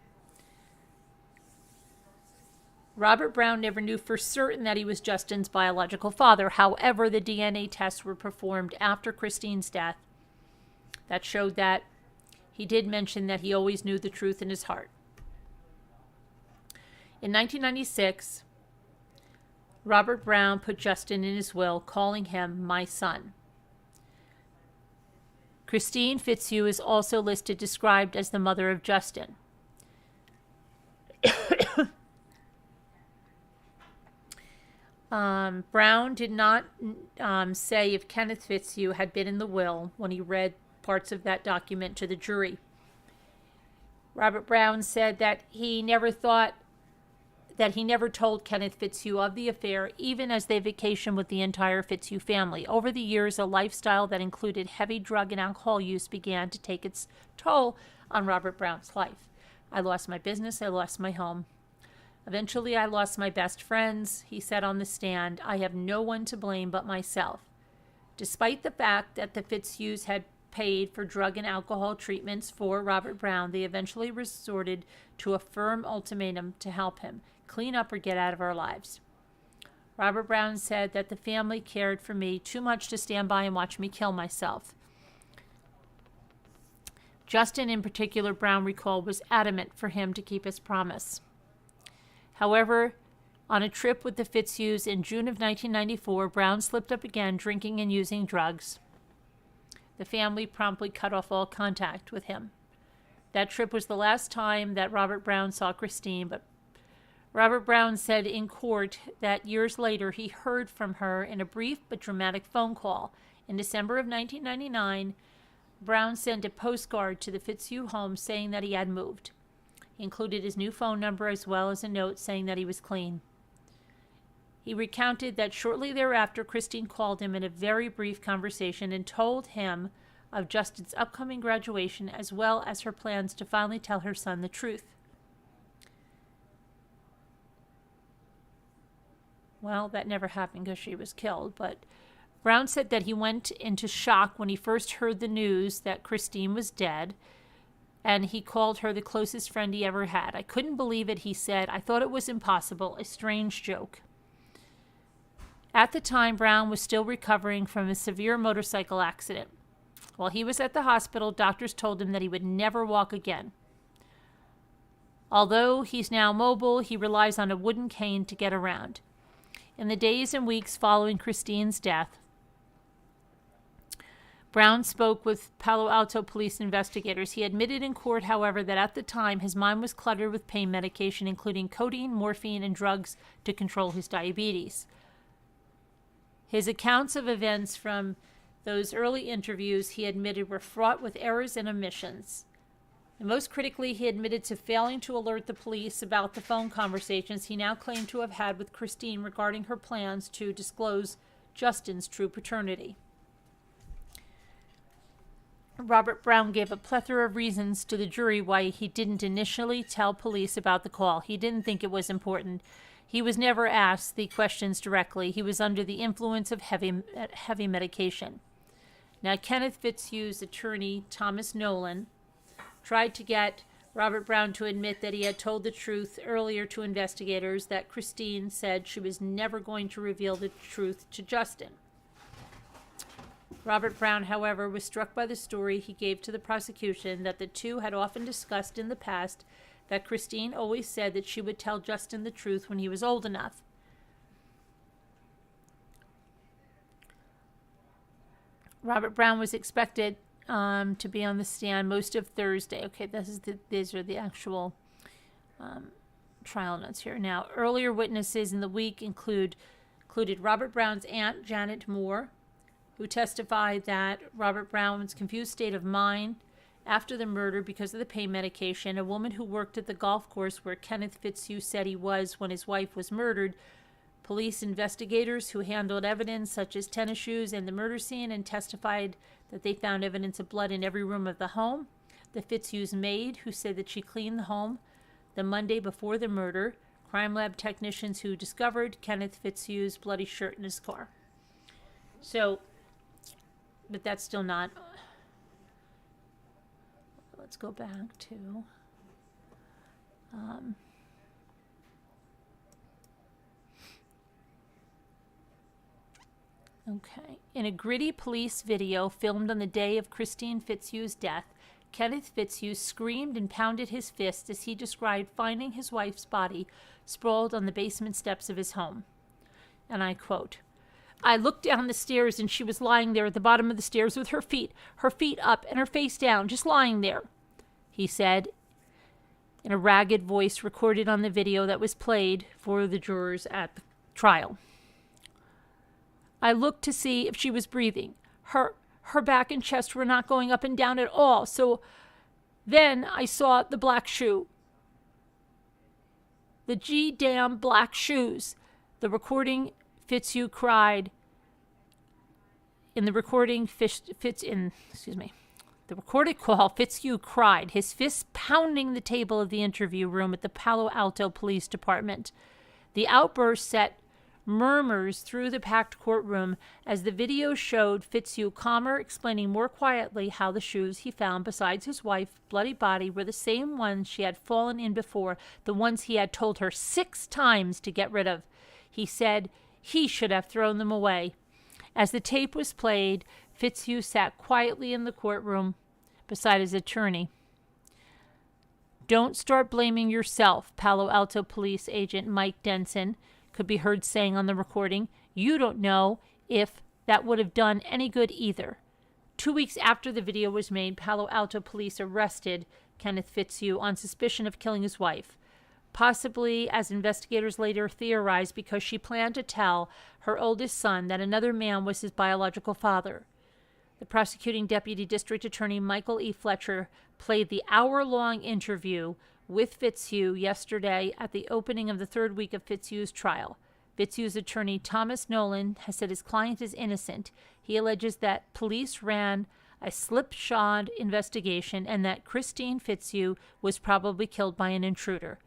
Robert Brown never knew for certain that he was Justin's biological father. However, the DNA tests were performed after Kristine's death that showed that he did mention that he always knew the truth in his heart. In 1996, Robert Brown put Justin in his will, calling him "my son." Kristine Fitzhugh is also described as the mother of Justin. Brown did not say if Kenneth Fitzhugh had been in the will when he read parts of that document to the jury. Robert Brown said that he never told Kenneth Fitzhugh of the affair, even as they vacationed with the entire Fitzhugh family. Over the years, a lifestyle that included heavy drug and alcohol use began to take its toll on Robert Brown's life. "I lost my business, I lost my home. Eventually, I lost my best friends," he said on the stand. "I have no one to blame but myself." Despite the fact that the Fitzhughs had paid for drug and alcohol treatments for Robert Brown, they eventually resorted to a firm ultimatum to help him clean up or get out of our lives. Robert Brown said that the family cared for me too much to stand by and watch me kill myself. Justin, in particular, Brown recalled, was adamant for him to keep his promise. However, on a trip with the Fitzhughs in June of 1994, Brown slipped up again, drinking and using drugs. The family promptly cut off all contact with him. That trip was the last time that Robert Brown saw Kristine, but Robert Brown said in court that years later he heard from her in a brief but dramatic phone call. In December of 1999, Brown sent a postcard to the Fitzhugh home saying that he had moved. He included his new phone number as well as a note saying that he was clean. He recounted that shortly thereafter, Kristine called him in a very brief conversation and told him of Justin's upcoming graduation as well as her plans to finally tell her son the truth. Well, that never happened because she was killed, but Brown said that he went into shock when he first heard the news that Kristine was dead, and he called her the closest friend he ever had. "I couldn't believe it," he said. "I thought it was impossible, a strange joke." At the time, Brown was still recovering from a severe motorcycle accident. While he was at the hospital, doctors told him that he would never walk again. Although he's now mobile, he relies on a wooden cane to get around. In the days and weeks following Kristine's death, Brown spoke with Palo Alto police investigators. He admitted in court, however, that at the time his mind was cluttered with pain medication, including codeine, morphine, and drugs to control his diabetes. His accounts of events from those early interviews, he admitted, were fraught with errors and omissions. And most critically, he admitted to failing to alert the police about the phone conversations he now claimed to have had with Kristine regarding her plans to disclose Justin's true paternity. Robert Brown gave a plethora of reasons to the jury why he didn't initially tell police about the call. He didn't think it was important. He was never asked the questions directly. He was under the influence of heavy medication. Now, Kenneth Fitzhugh's attorney, Thomas Nolan, tried to get Robert Brown to admit that he had told the truth earlier to investigators, that Kristine said she was never going to reveal the truth to Justin. Robert Brown, however, was struck by the story he gave to the prosecution that the two had often discussed in the past, that Kristine always said that she would tell Justin the truth when he was old enough. Robert Brown was expected to be on the stand most of Thursday. Okay, these are the actual trial notes here. Now, earlier witnesses in the week included Robert Brown's aunt, Janet Moore, who testified that Robert Brown's confused state of mind after the murder because of the pain medication, a woman who worked at the golf course where Kenneth Fitzhugh said he was when his wife was murdered, police investigators who handled evidence such as tennis shoes and the murder scene and testified that they found evidence of blood in every room of the home, the Fitzhugh's maid who said that she cleaned the home the Monday before the murder, crime lab technicians who discovered Kenneth Fitzhugh's bloody shirt in his car. So, but that's still not... Let's go back to... Okay. In a gritty police video filmed on the day of Kristine Fitzhugh's death, Kenneth Fitzhugh screamed and pounded his fist as he described finding his wife's body sprawled on the basement steps of his home. And I quote, "I looked down the stairs and she was lying there at the bottom of the stairs with her feet up and her face down, just lying there," he said in a ragged voice recorded on the video that was played for the jurors at the trial. "I looked to see if she was breathing. Her back and chest were not going up and down at all. So then I saw the black shoe. The G-damn black shoes." The recording, Fitzhugh cried. In the recording, the recorded call, Fitzhugh cried, his fists pounding the table of the interview room at the Palo Alto Police Department. The outburst set murmurs through the packed courtroom as the video showed Fitzhugh calmer, explaining more quietly how the shoes he found besides his wife's bloody body were the same ones she had fallen in before, the ones he had told her 6 times to get rid of. He said he should have thrown them away. As the tape was played, Fitzhugh sat quietly in the courtroom beside his attorney. "Don't start blaming yourself," Palo Alto Police Agent Mike Denson could be heard saying on the recording. "You don't know if that would have done any good either." 2 weeks after the video was made, Palo Alto police arrested Kenneth Fitzhugh on suspicion of killing his wife, possibly, as investigators later theorized, because she planned to tell her oldest son that another man was his biological father. The prosecuting deputy district attorney Michael E. Fletcher played the hour-long interview with Fitzhugh yesterday at the opening of the 3rd week of Fitzhugh's trial. Fitzhugh's attorney Thomas Nolan has said his client is innocent. He alleges that police ran a slipshod investigation and that Kristine Fitzhugh was probably killed by an intruder.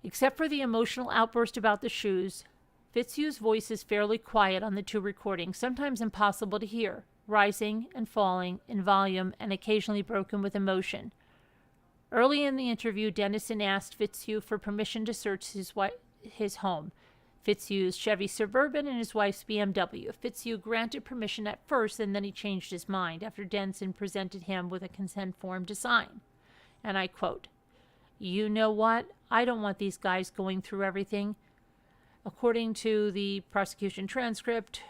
Except for the emotional outburst about the shoes, Fitzhugh's voice is fairly quiet on the 2 recordings, sometimes impossible to hear, rising and falling in volume and occasionally broken with emotion. Early in the interview, Dennison asked Fitzhugh for permission to search his home, Fitzhugh's Chevy Suburban and his wife's BMW. Fitzhugh granted permission at first, and then he changed his mind after Denson presented him with a consent form to sign. And I quote, "You know what? I don't want these guys going through everything." According to the prosecution transcript,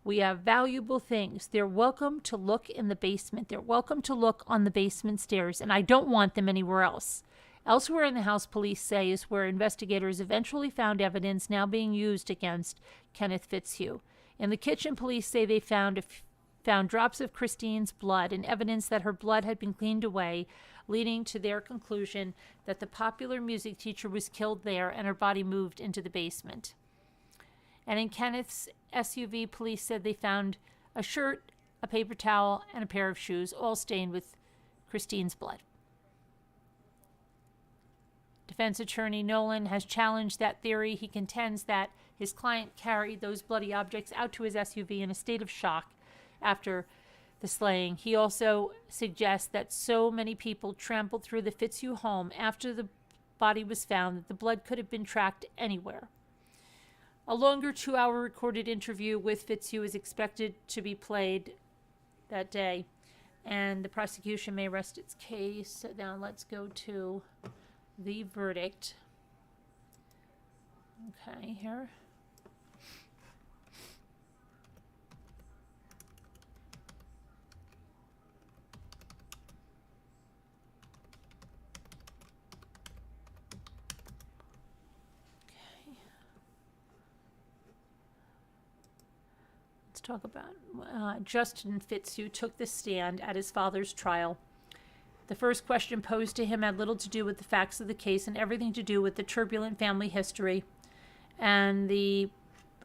"We have valuable things. They're welcome to look in the basement. They're welcome to look on the basement stairs, and I don't want them anywhere else." Elsewhere in the house, police say, is where investigators eventually found evidence now being used against Kenneth Fitzhugh. In the kitchen, police say they found drops of Kristine's blood and evidence that her blood had been cleaned away, leading to their conclusion that the popular music teacher was killed there and her body moved into the basement. And in Kenneth's SUV, police said they found a shirt, a paper towel, and a pair of shoes, all stained with Kristine's blood. Defense attorney Nolan has challenged that theory. He contends that his client carried those bloody objects out to his SUV in a state of shock after the slaying. He also suggests that so many people trampled through the Fitzhugh home after the body was found that the blood could have been tracked anywhere. A longer 2-hour recorded interview with Fitzhugh is expected to be played that day, and the prosecution may rest its case. So now let's go to the verdict. Okay, here. Talk about Justin Fitzhugh took the stand at his father's trial. The first question posed to him had little to do with the facts of the case and everything to do with the turbulent family history. And the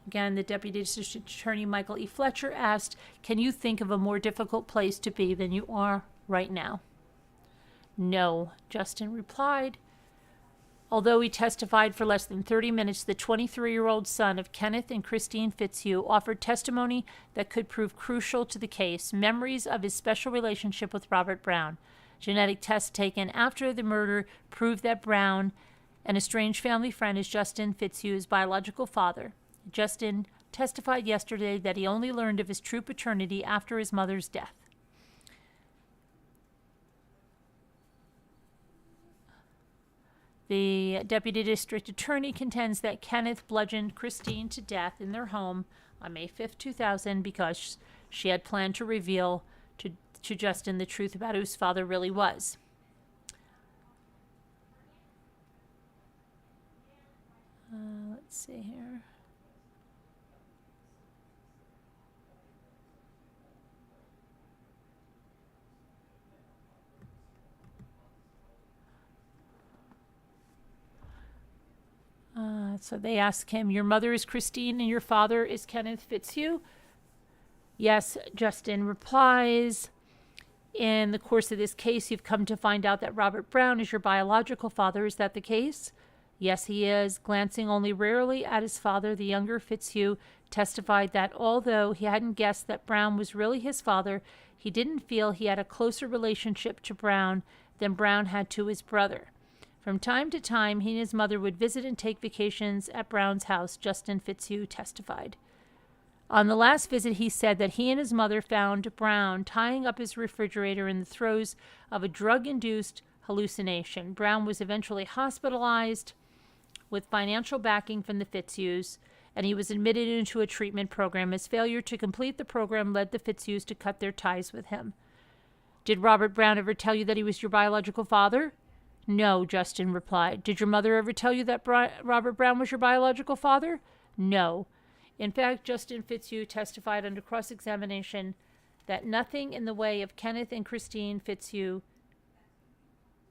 Deputy District Attorney Michael E. Fletcher asked, "Can you think of a more difficult place to be than you are right now?" "No," Justin replied. Although he testified for less than 30 minutes, the 23-year-old son of Kenneth and Kristine Fitzhugh offered testimony that could prove crucial to the case, memories of his special relationship with Robert Brown. Genetic tests taken after the murder proved that Brown, an estranged family friend, is Justin Fitzhugh's biological father. Justin testified yesterday that he only learned of his true paternity after his mother's death. The Deputy District Attorney contends that Kenneth bludgeoned Kristine to death in their home on May 5, 2000 because she had planned to reveal to Justin the truth about who his father really was. Let's see here. So they ask him, "Your mother is Kristine and your father is Kenneth Fitzhugh?" "Yes," Justin replies. "In the course of this case, you've come to find out that Robert Brown is your biological father. Is that the case?" "Yes, he is." Glancing only rarely at his father, the younger Fitzhugh testified that although he hadn't guessed that Brown was really his father, he didn't feel he had a closer relationship to Brown than Brown had to his brother. From time to time, he and his mother would visit and take vacations at Brown's house, Justin Fitzhugh testified. On the last visit, he said that he and his mother found Brown tying up his refrigerator in the throes of a drug-induced hallucination. Brown was eventually hospitalized with financial backing from the Fitzhughs, and he was admitted into a treatment program. His failure to complete the program led the Fitzhughs to cut their ties with him. "Did Robert Brown ever tell you that he was your biological father?" "No," Justin replied. "Did your mother ever tell you that Robert Brown was your biological father?" "No." In fact, Justin Fitzhugh testified under cross-examination that nothing in the way of Kenneth and Kristine Fitzhugh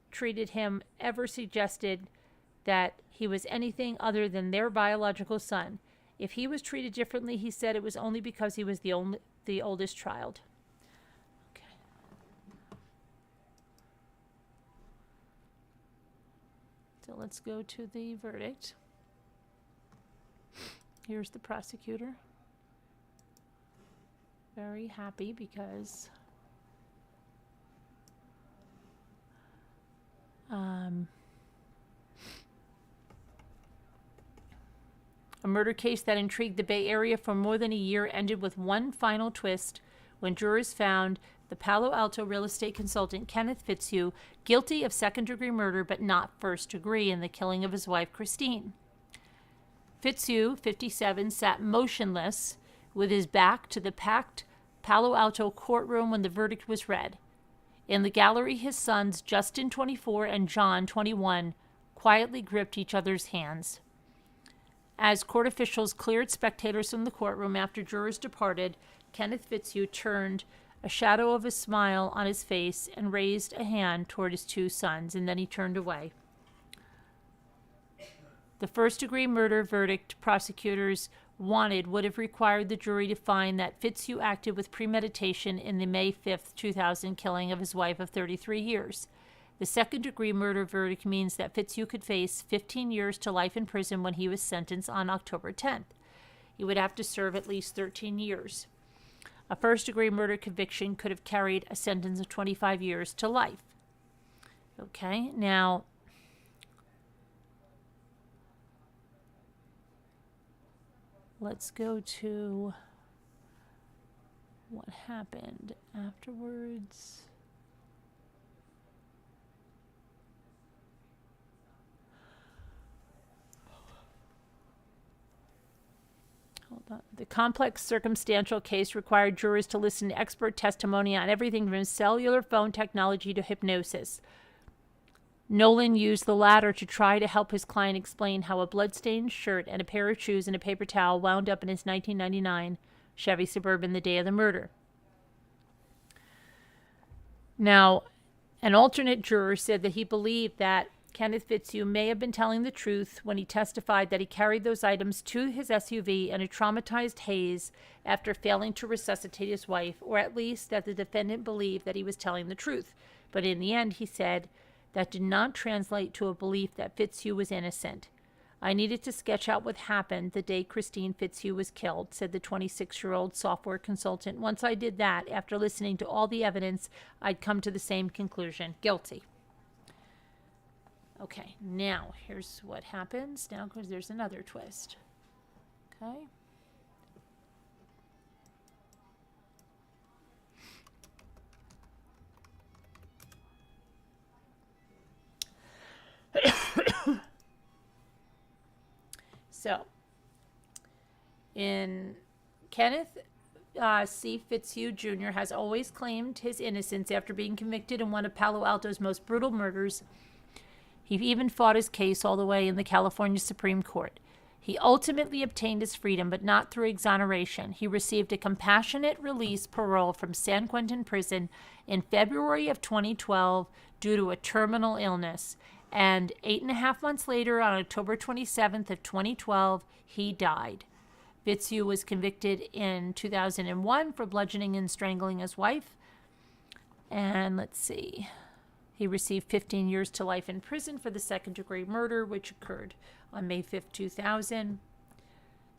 treated him ever suggested that he was anything other than their biological son. If he was treated differently, he said it was only because he was the oldest child. So let's go to the verdict. Here's the prosecutor. Very happy because a murder case that intrigued the Bay Area for more than a year ended with one final twist when jurors found the Palo Alto real estate consultant Kenneth Fitzhugh guilty of second-degree murder but not first-degree in the killing of his wife, Kristine. Fitzhugh, 57, sat motionless with his back to the packed Palo Alto courtroom when the verdict was read. In the gallery, his sons, Justin, 24, and John, 21, quietly gripped each other's hands. As court officials cleared spectators from the courtroom after jurors departed, Kenneth Fitzhugh turned a shadow of a smile on his face and raised a hand toward his two sons, and then he turned away. The first-degree murder verdict prosecutors wanted would have required the jury to find that Fitzhugh acted with premeditation in the May 5th, 2000 killing of his wife of 33 years. The second-degree murder verdict means that Fitzhugh could face 15 years to life in prison when he was sentenced on October 10th. He would have to serve at least 13 years. A first-degree murder conviction could have carried a sentence of 25 years to life. Okay, now, let's go to what happened afterwards. Hold on. The complex circumstantial case required jurors to listen to expert testimony on everything from cellular phone technology to hypnosis. Nolan used the latter to try to help his client explain how a bloodstained shirt and a pair of shoes and a paper towel wound up in his 1999 Chevy Suburban the day of the murder. Now, an alternate juror said that he believed that Kenneth Fitzhugh may have been telling the truth when he testified that he carried those items to his SUV in a traumatized haze after failing to resuscitate his wife, or at least that the defendant believed that he was telling the truth. But in the end, he said, that did not translate to a belief that Fitzhugh was innocent. I needed to sketch out what happened the day Kristine Fitzhugh was killed, said the 26-year-old software consultant. Once I did that, after listening to all the evidence, I'd come to the same conclusion. Guilty. Okay, now here's what happens. Now, because there's another twist. Okay. So, Kenneth C. Fitzhugh Jr. has always claimed his innocence after being convicted in one of Palo Alto's most brutal murders. He even fought his case all the way in the California Supreme Court. He ultimately obtained his freedom, but not through exoneration. He received a compassionate release parole from San Quentin Prison in February of 2012 due to a terminal illness. And 8.5 months later, on October 27th of 2012, he died. Fitzhugh was convicted in 2001 for bludgeoning and strangling his wife. And let's see. He received 15 years to life in prison for the second-degree murder, which occurred on May 5th, 2000.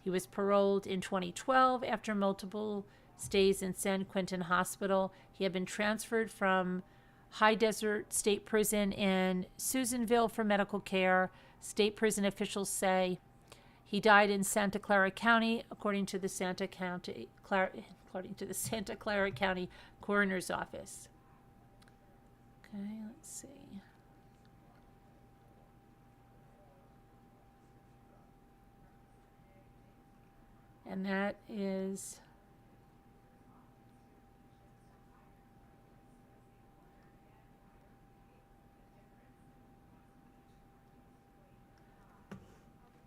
He was paroled in 2012 after multiple stays in San Quentin Hospital. He had been transferred from High Desert State Prison in Susanville for medical care. State prison officials say he died in Santa Clara County, according to the Santa Clara County Coroner's Office. Okay, let's see. And that is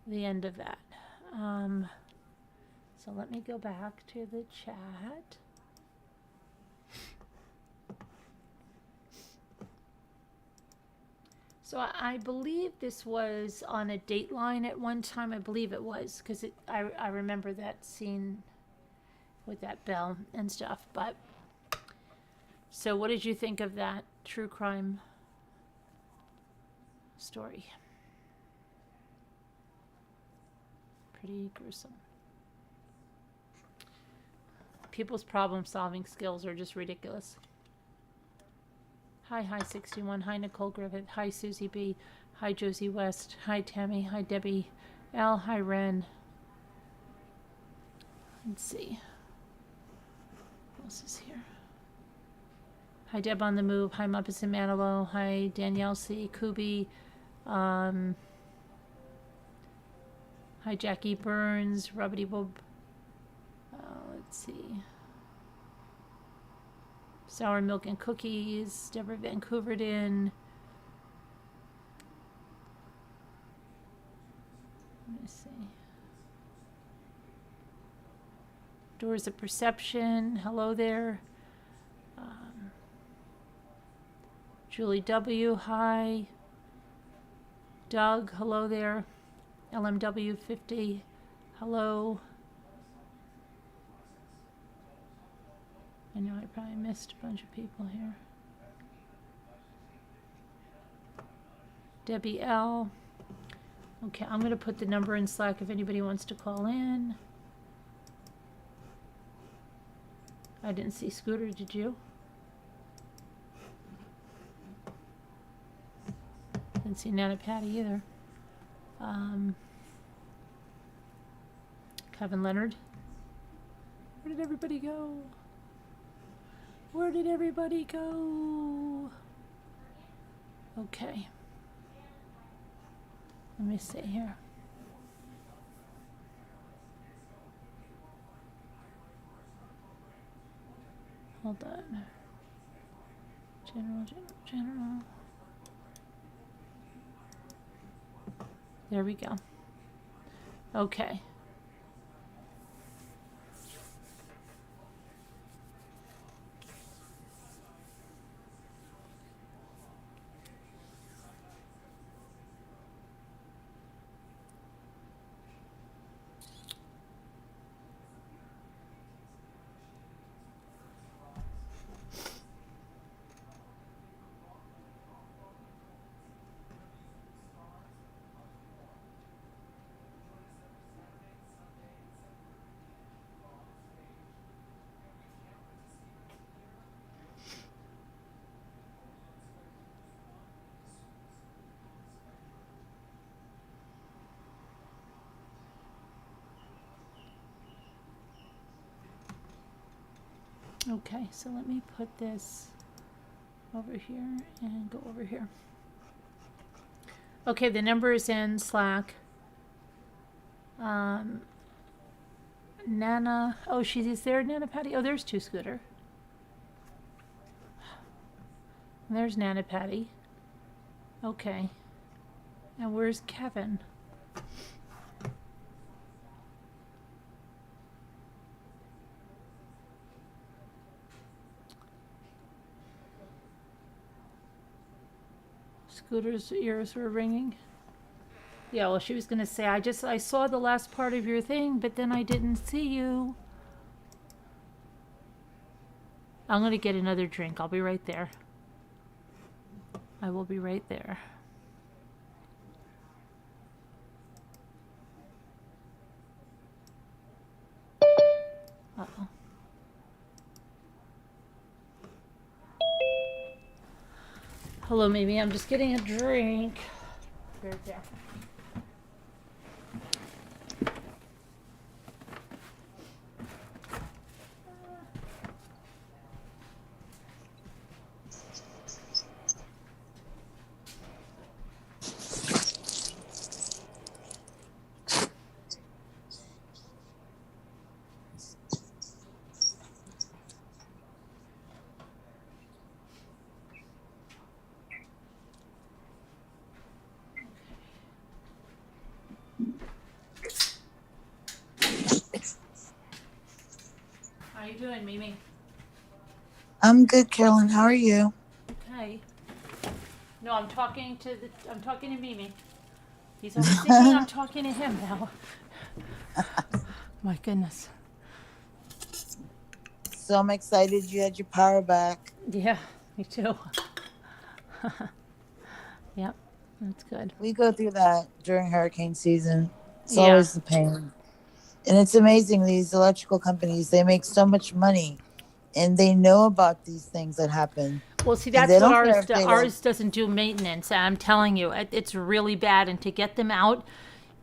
the end of that. So let me go back to the chat. So I believe this was on a Dateline at one time. I believe it was, because I remember that scene with that bell and stuff. But so what did you think of that true crime story? Pretty gruesome. People's problem-solving skills are just ridiculous. Hi 61. Hi, Nicole Griffith. Hi, Susie B. Hi, Josie West. Hi, Tammy. Hi, Debbie. Al. Hi, Ren. Let's see. Who else is here? Hi, Deb on the Move. Hi, Muppets and Manilow. Hi, Danielle C. Kubi. Hi, Jackie Burns. Rubbity Boob. Let's see. Sour Milk and Cookies, Deborah Vancouverden. Let me see. Doors of Perception, hello there. Julie W, hi. Doug, hello there. LMW 50, hello. I know I probably missed a bunch of people here. Debbie L. Okay, I'm going to put the number in Slack if anybody wants to call in. I didn't see Scooter, did you? Didn't see Nana Patty either. Kevin Leonard. Where did everybody go? Where did everybody go? Okay. Let me see here. Hold on. General. There we go. Okay. Okay, so let me put this over here and go over here. Okay, the number is in Slack. Nana, oh, she's there, Nana Patty. Oh, there's 2 Scooter. And there's Nana Patty. Okay. And where's Kevin? Scooter's ears were ringing. Yeah, well, she was going to say, I saw the last part of your thing, but then I didn't see you. I'm going to get another drink. I'll be right there. I will be right there. Uh-oh. Hello, Mimi. I'm just getting a drink. Right there. How you doing, Mimi? I'm good, Carolyn. How are you? Okay. No, I'm talking to Mimi. He's always thinking I'm talking to him now. My goodness. So I'm excited you had your power back. Yeah, me too. Yep, that's good. We go through that during hurricane season. It's Yeah. always the pain. And it's amazing, these electrical companies, they make so much money and they know about these things that happen. Well, see, And that's they what don't care if they ours doesn't do maintenance. I'm telling you, it's really bad. And to get them out,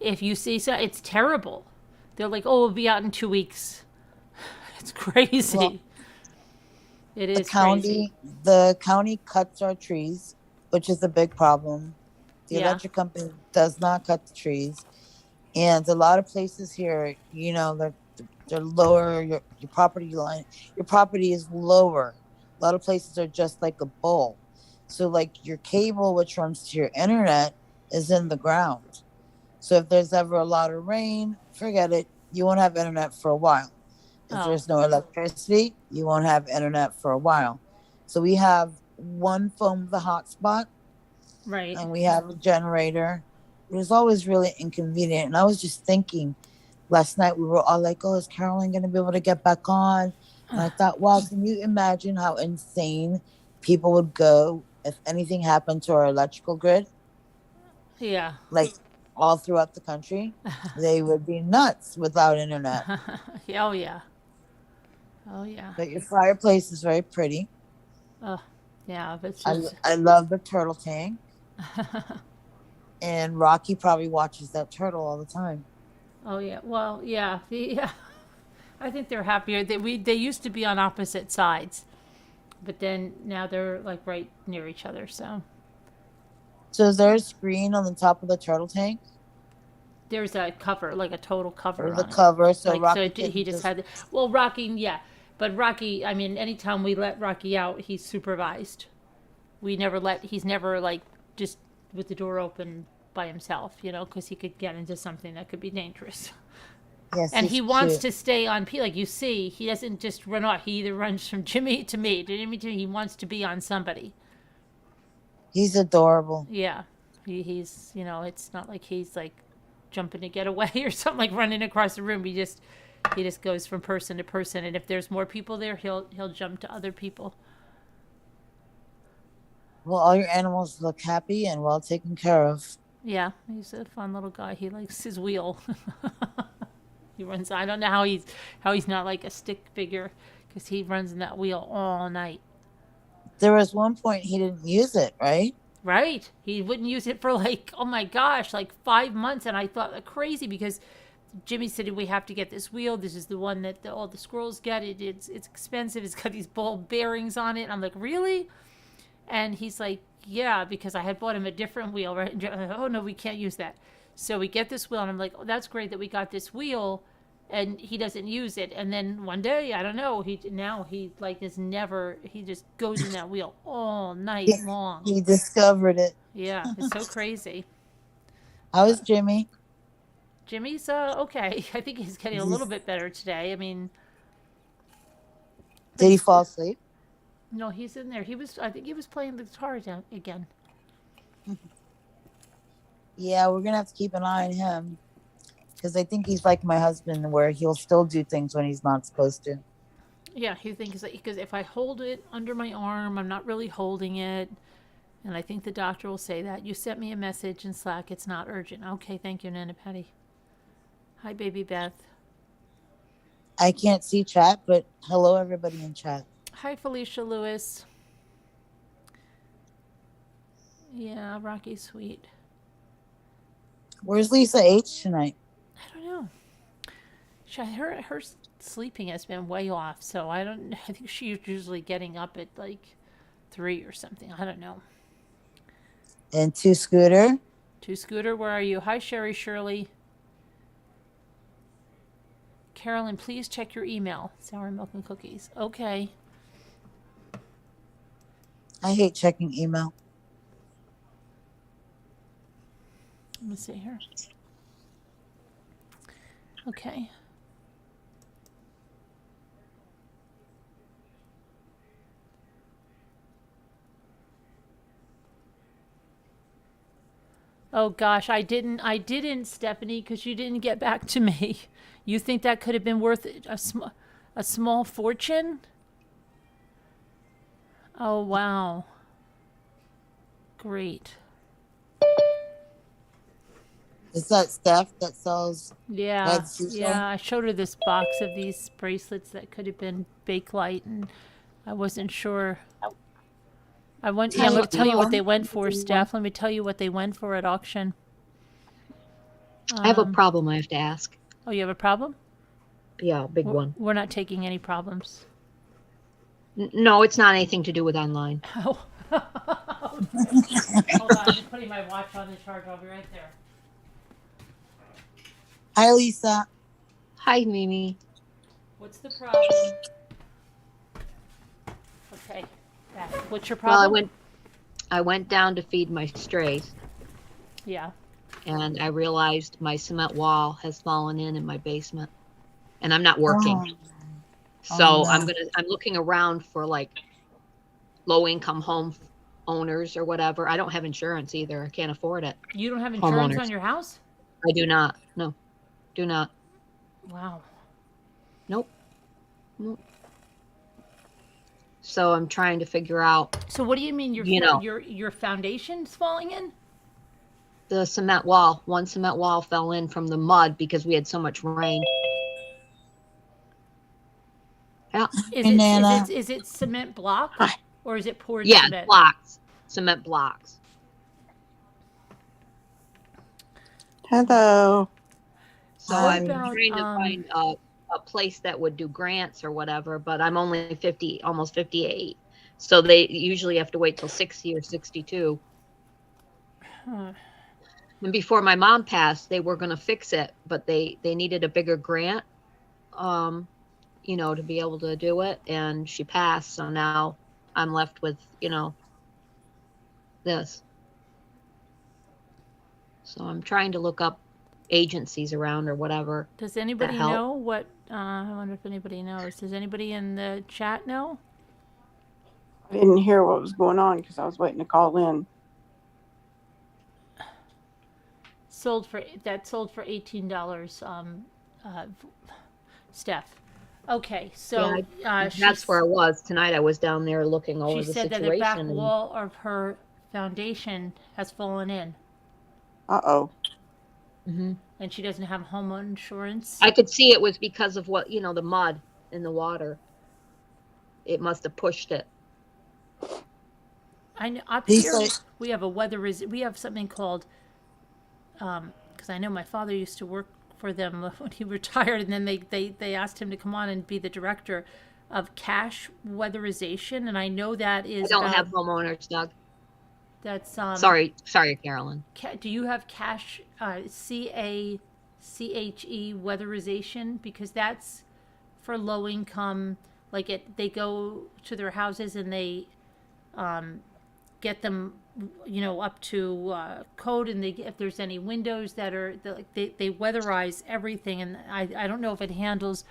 if you see so, it's terrible. They're like, "Oh, we'll be out in 2 weeks." It's crazy. Well, It is crazy. The county cuts our trees, which is a big problem. The Yeah. electric company does not cut the trees. And a lot of places here, you know, they're lower your property line. Your property is lower. A lot of places are just like a bowl. So like your cable, which runs to your internet, is in the ground. So if there's ever a lot of rain, forget it. You won't have internet for a while. If Oh. there's no electricity, you won't have internet for a while. So we have one phone with a hotspot, Right. and we have a generator. It was always really inconvenient. And I was just thinking last night, we were all like, oh, is Caroline going to be able to get back on? And I thought, wow, can you imagine how insane people would go if anything happened to our electrical grid? Yeah. Like all throughout the country, they would be nuts without internet. Yeah, oh yeah. Oh yeah. But your fireplace is very pretty. Oh yeah, but it's I, just I love the turtle tank. And Rocky probably watches that turtle all the time. oh yeah. Well, yeah. Yeah. I think they're happier. They used to be on opposite sides, but then now they're like right near each other. So So is there a screen on the top of the turtle tank? there's a cover, like a total cover There's a on it. cover, so Like so, Rocky he can just just. had. Well, Rocky, yeah, but Rocky. I mean, anytime we let Rocky out, he's supervised. We never let. He's never like just with the door open by himself, because he could get into something that could be dangerous. Yes, And he's he wants cute. to stay on P. Like you see, he doesn't just run off. He either runs from Jimmy to me, to Jimmy to me. He wants to be on somebody. He's adorable. Yeah, he's it's not like he's like jumping to get away or something, like running across the room. He just goes from person to person, and if there's more people there, he'll jump to other people. Well, all your animals look happy and well taken care of. Yeah, he's a fun little guy. He likes his wheel. He runs. I don't know how he's not like a stick figure, because he runs in that wheel all night. There was one point he didn't use it, right? Right. He wouldn't use it for like, oh my gosh, like 5 months. And I thought crazy, because Jimmy said, we have to get this wheel. This is the one that all the squirrels get. It's expensive. It's got these ball bearings on it. And I'm like, really? And he's like, yeah, because I had bought him a different wheel, right? And I'm like, oh no, we can't use that. So we get this wheel, and I'm like, oh, that's great that we got this wheel, and he doesn't use it. And then one day, I don't know, he like is never. He just goes in that wheel all night He, long. he discovered it. Yeah, it's so crazy. How is Jimmy? Jimmy's okay. I think he's getting a little bit better today. I mean, Did he fall asleep? no, he's in there. I think he was playing the guitar again. Yeah, we're gonna have to keep an eye on him because I think he's like my husband, where he'll still do things when he's not supposed to. Yeah, he thinks that because if I hold it under my arm, I'm not really holding it. And I think the doctor will say that. You sent me a message in Slack. It's not urgent. Okay, thank you, Nana Patty. Hi, baby Beth. I can't see chat, but hello, everybody in chat. Hi, Felicia Lewis. Yeah, Rocky's sweet. Where's Lisa H tonight? I don't know. Her sleeping has been way off, so I think she's usually getting up at like 3 or something. I don't know. And Two Scooter. Two Scooter, where are you? Hi, Sherry Shirley. Carolyn, please check your email. Sour milk and cookies. Okay. I hate checking email. Let me see here. Okay. Oh gosh, I didn't, Stephanie, because you didn't get back to me. You think that could have been worth a small fortune? Oh wow. Great. Is that Steph that sells Yeah, red seashell? yeah. I showed her this box of these bracelets that could have been Bakelite, and I wasn't sure. Yeah, I'm going to tell you what they went for, Steph. Let me tell you what they went for at auction. I have a problem I have to ask. Oh, you have a problem? Yeah, big one. We're not taking any problems. No, it's not anything to do with online. Oh. Hold on, I'm just putting my watch on the charge. I'll be right there. Hi, Lisa. Hi, Mimi. What's the problem? Okay. What's your problem? Well, I went down to feed my strays, Yeah. and I realized my cement wall has fallen in my basement, and I'm not working. So Oh, no. I'm looking around for like low-income home owners or whatever. I don't have insurance either. I can't afford it. You don't have insurance Homeowners. on your house? I do not. No, do not. Wow. Nope. Nope. So I'm trying to figure out, So what do you mean You know. your foundation's falling in? the cement wall. One cement wall fell in from the mud because we had so much rain. Yeah. Nana. Is it cement block Hi. or is it poured Yeah, cement? blocks. Cement blocks. Hello. So What I'm about, trying to find a place that would do grants or whatever, but I'm only 50, almost 58. So they usually have to wait till 60 or 62. Huh. And before my mom passed, they were going to fix it, but they needed a bigger grant, to be able to do it. And she passed. So now I'm left with, this. So I'm trying to look up agencies around or whatever. Does anybody help. know what? I wonder if anybody knows. Does anybody in the chat know? I didn't hear what was going on because I was waiting to call in. Sold for $18. Steph. Okay, so That's where I was tonight. I was down there looking over she the said that situation. the back and- wall of her foundation has fallen in, Uh-oh. Mhm. and she doesn't have home insurance. I could see it was because of what, the mud in the water. It must have pushed it. I know up Lisa- here we have we have something called because I know my father used to work for them when he retired, and then they asked him to come on and be the director of cash weatherization, and I know that I is don't about, have homeowners, Doug. that's Sorry, Carolyn. do you have cash CACHE weatherization, because that's for low income, like they go to their houses and they get them up to code, and if there's any windows that are they weatherize everything, and I don't know if it handles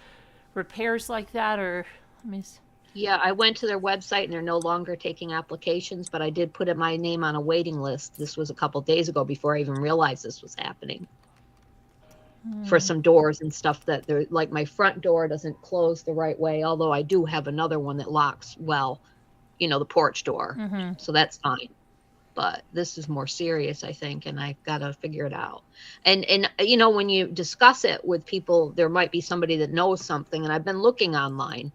repairs like that, or let me see. Yeah, I went to their website and they're no longer taking applications, but I did put my name on a waiting list. This was a couple days ago before I even realized this was happening. For some doors and stuff that they're like, my front door doesn't close the right way, although I do have another one that locks well, the porch door. Mm-hmm. So that's fine. But this is more serious, I think, and I got to figure it out. And when you discuss it with people, there might be somebody that knows something, and I've been looking online.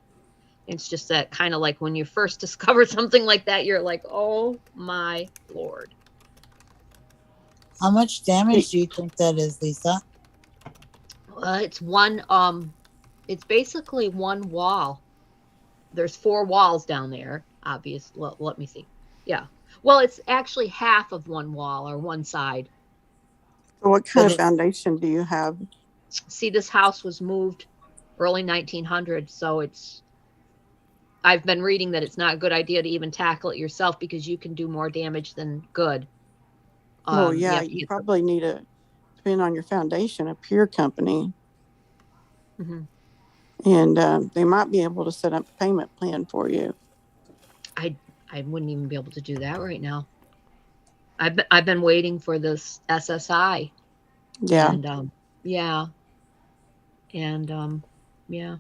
It's just that kind of like when you first discover something like that, you're like, oh my Lord. How much damage do you think that is, Lisa? It's basically one wall. There's 4 walls down there, obviously. Well, let me see. Yeah. Well, it's actually half of one wall or one side. So what kind But of foundation do you have? See, this house was moved early 1900s, so I've been reading that it's not a good idea to even tackle it yourself because you can do more damage than good. Well, You yeah, have to you get- probably need depending on your foundation, a peer company. Mhm. And they might be able to set up a payment plan for you. I wouldn't even be able to do that right now. I've been waiting for this SSI. Yeah. And yeah. And yeah,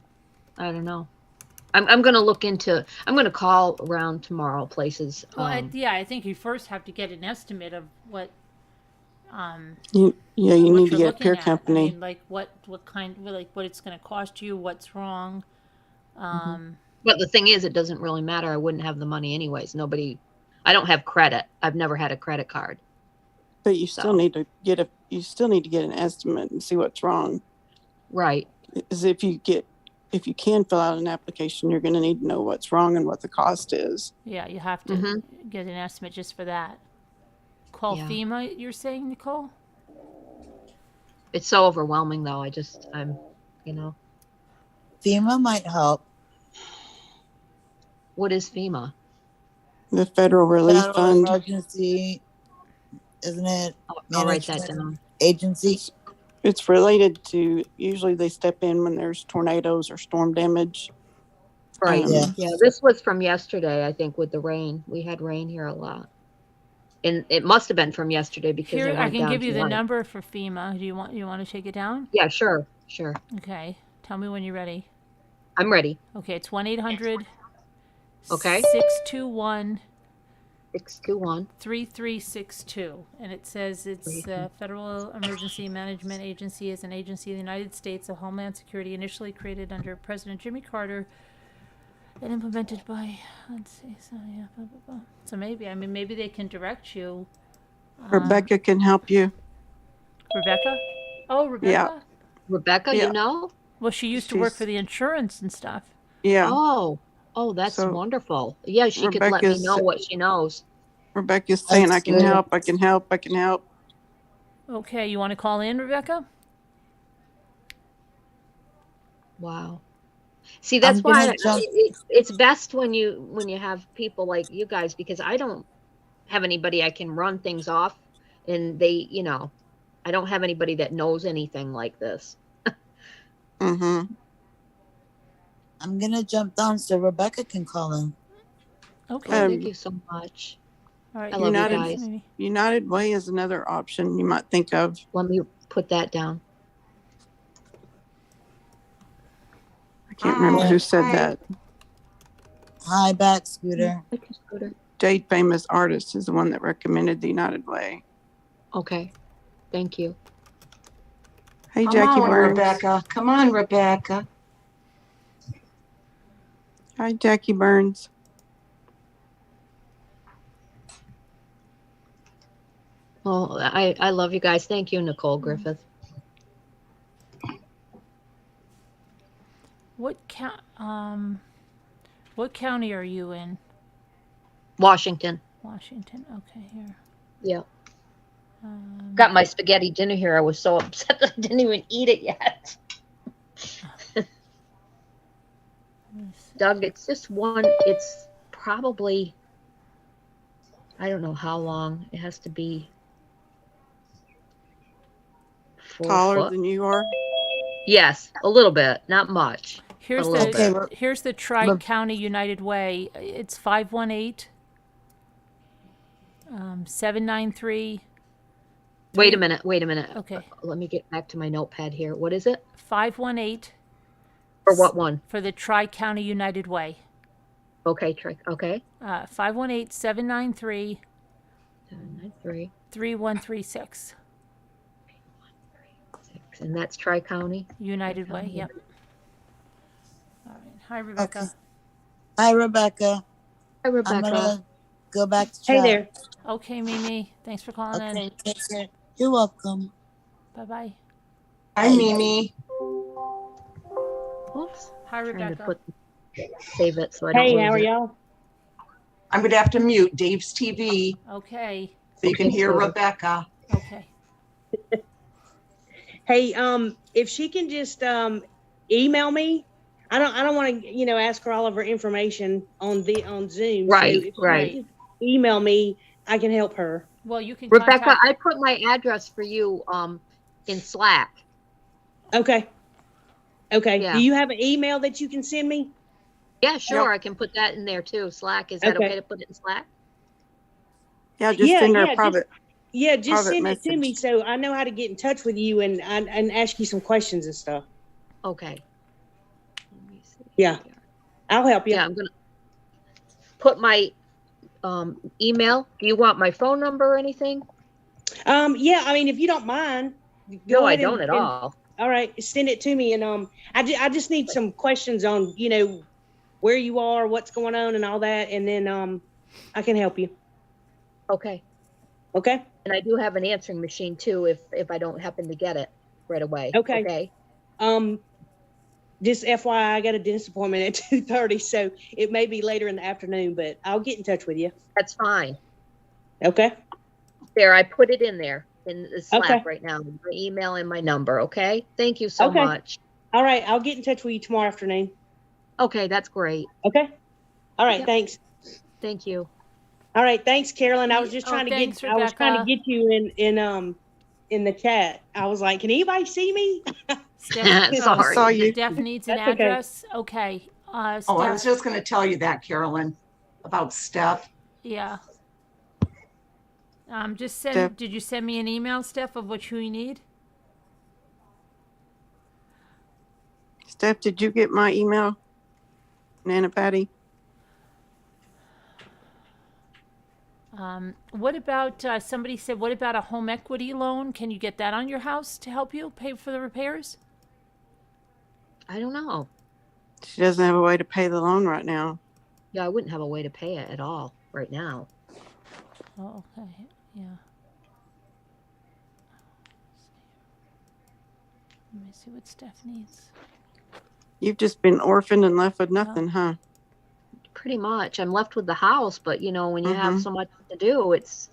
I don't know. I'm going to call around tomorrow places. Well, I think you first have to get an estimate of what You what need to you're get a looking peer at. company. I mean, like what kind, like what it's going to cost you, what's wrong. But the thing is, it doesn't really matter. I wouldn't have the money anyways. I don't have credit. I've never had a credit card. But you still So. need to get an estimate and see what's wrong. Right. Because if you can fill out an application, you're going to need to know what's wrong and what the cost is. Yeah, you have to get an estimate just for that. Call Yeah. FEMA, you're saying, Nicole? It's so overwhelming though. I'm. FEMA might help. What is FEMA? The Federal Relief Federal Fund. Emergency, isn't it? I'll write that Management down. Agency. It's related to, usually they step in when there's tornadoes or storm damage. Right. Yeah. Yeah. This was from yesterday, I think, with the rain. We had rain here a lot. And it must have been from yesterday because Here, I went can down give you the tonight. number for FEMA. Do you want to take it down? Yeah, sure. Okay. Tell me when you're ready. I'm ready. Okay, it's 1-800 Okay. 621 621. 3362, and it says it's Federal Emergency Management Agency is an agency of the United States of Homeland Security initially created under President Jimmy Carter and implemented by, let's see, so yeah, blah, blah, blah. So maybe they can direct you. Rebecca can help you. Rebecca? Oh, Rebecca? Yeah. Rebecca, Yeah. you know? Well, she used to work for the insurance and stuff. Yeah. Oh, that's So, wonderful. Yeah, she could let me know what she knows. Rebecca's saying, That's I can good. help, I can help, I can help. Okay, you want to call in, Rebecca? Wow. See, that's I'm gonna why jump- it's best when you have people like you guys, because I don't have anybody I can run things off, and they, I don't have anybody that knows anything like this. Mm-hmm. I'm gonna jump down so Rebecca can call in. Okay. Thank you so much. All right. I love you United- guys. Maybe. United Way is another option you might think of. Let me put that down. I can't remember who said Hi. that. Hi, back Scooter. Jade Famous Artist is the one that recommended the United Way. Okay. Thank you. Hey, Come Jackie on, Burns. Rebecca. Come on, Rebecca. Hi, Jackie Burns. Well, I love you guys. Thank you, Nicole Griffith. What county are you in? Washington. Washington. Okay, here. Yeah. Got my spaghetti dinner here. I was so upset that I didn't even eat it yet. Doug, it's just one. It's probably, I don't know how long. It has to be 4 Taller foot. than you are. Yes, a little bit, not much. Here's A little the bit. here's the Tri-County United Way. It's 518 793. Wait a minute. Okay. Let me get back to my notepad here. What is it? 518 For what one? for the Tri-County United Way. Okay, okay. 518 793 793. 3136. And that's Tri-County? United Way. Yep. All right. Hi, Rebecca. Okay. Hi, Rebecca. Hi, I'm Rebecca. gonna go back to Hey chat. there. Okay, Mimi. Thanks for calling Okay, in. take care. You're welcome. Bye-bye. Hi, Mimi. Oops. Hi, Trying to Rebecca. save it so I don't Hey, lose how are it. y'all? I'm going to have to mute Dave's TV Okay. so you can Okay, hear Scooter. Rebecca. Okay. Hey, if she can just email me, I don't want to, ask her all of her information on Zoom. Right, so if she right. can email me, I can help her. Well, you can Rebecca, contact. I put my address for you in Slack. Okay. Okay. Yeah. Do you have an email that you can send me? Yeah, sure. I can put that in there too. Slack. Is that Okay. okay to put it in Slack? Yeah, just send her a just- private. Yeah, just Private send it to me message. so I know how to get in touch with you and ask you some questions and stuff. Okay. Let me see. Yeah. I'll help you. Yeah, I'm gonna put my email. Do you want my phone number or anything? Yeah, I mean, if you don't mind. No, I ahead don't at and- all. All right, send it to me, and I just need some questions on where you are, what's going on, and all that, and then I can help you. Okay. Okay. And I do have an answering machine too if I don't happen to get it right away. Okay. Okay. Just FYI, I got a dentist appointment at 2:30, so it may be later in the afternoon, but I'll get in touch with you. That's fine. Okay. There, I put it in there in the Slack Okay. right now. My email and my number. Okay. Thank you so Okay. much. All right, I'll get in touch with you tomorrow afternoon. Okay, that's great. Okay. All right. Yep. Thanks. Thank you. All right. Thanks, Carolyn. I was just trying thanks, to Rebecca. get you in the chat. I was like, can anybody see me? Steph, Sorry. Saw you. Steph needs an That's okay. address. Okay. Oh, I Steph, was just going to tell you that, Carolyn, about Steph. yeah. Just send. Steph. Did you send me an email, Steph, of what you need? Steph, did you get my email? Nana Patty? What about, somebody said, what about a home equity loan? Can you get that on your house to help you pay for the repairs? I don't know. She doesn't have a way to pay the loan right now. Yeah, I wouldn't have a way to pay it at all right now. Oh, okay, yeah. Let me see what Steph needs. You've just been orphaned and left with nothing, huh? Pretty much. I'm left with the house, but when you have Mhm. so much to do, it's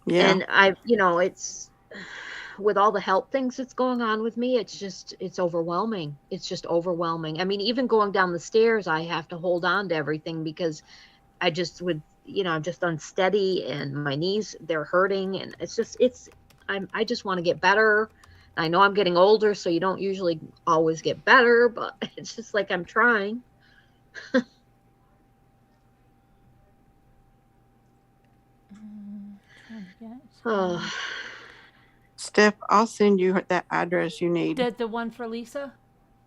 Yeah. and it's with all the health things that's going on with me, it's overwhelming. It's just overwhelming. I mean, even going down the stairs, I have to hold on to everything because I just would, I'm just unsteady and my knees, they're hurting. And I just want to get better. I know I'm getting older, so you don't usually always get better, but it's just like I'm trying. Oh, Steph, I'll send you that address you need. The one for Lisa?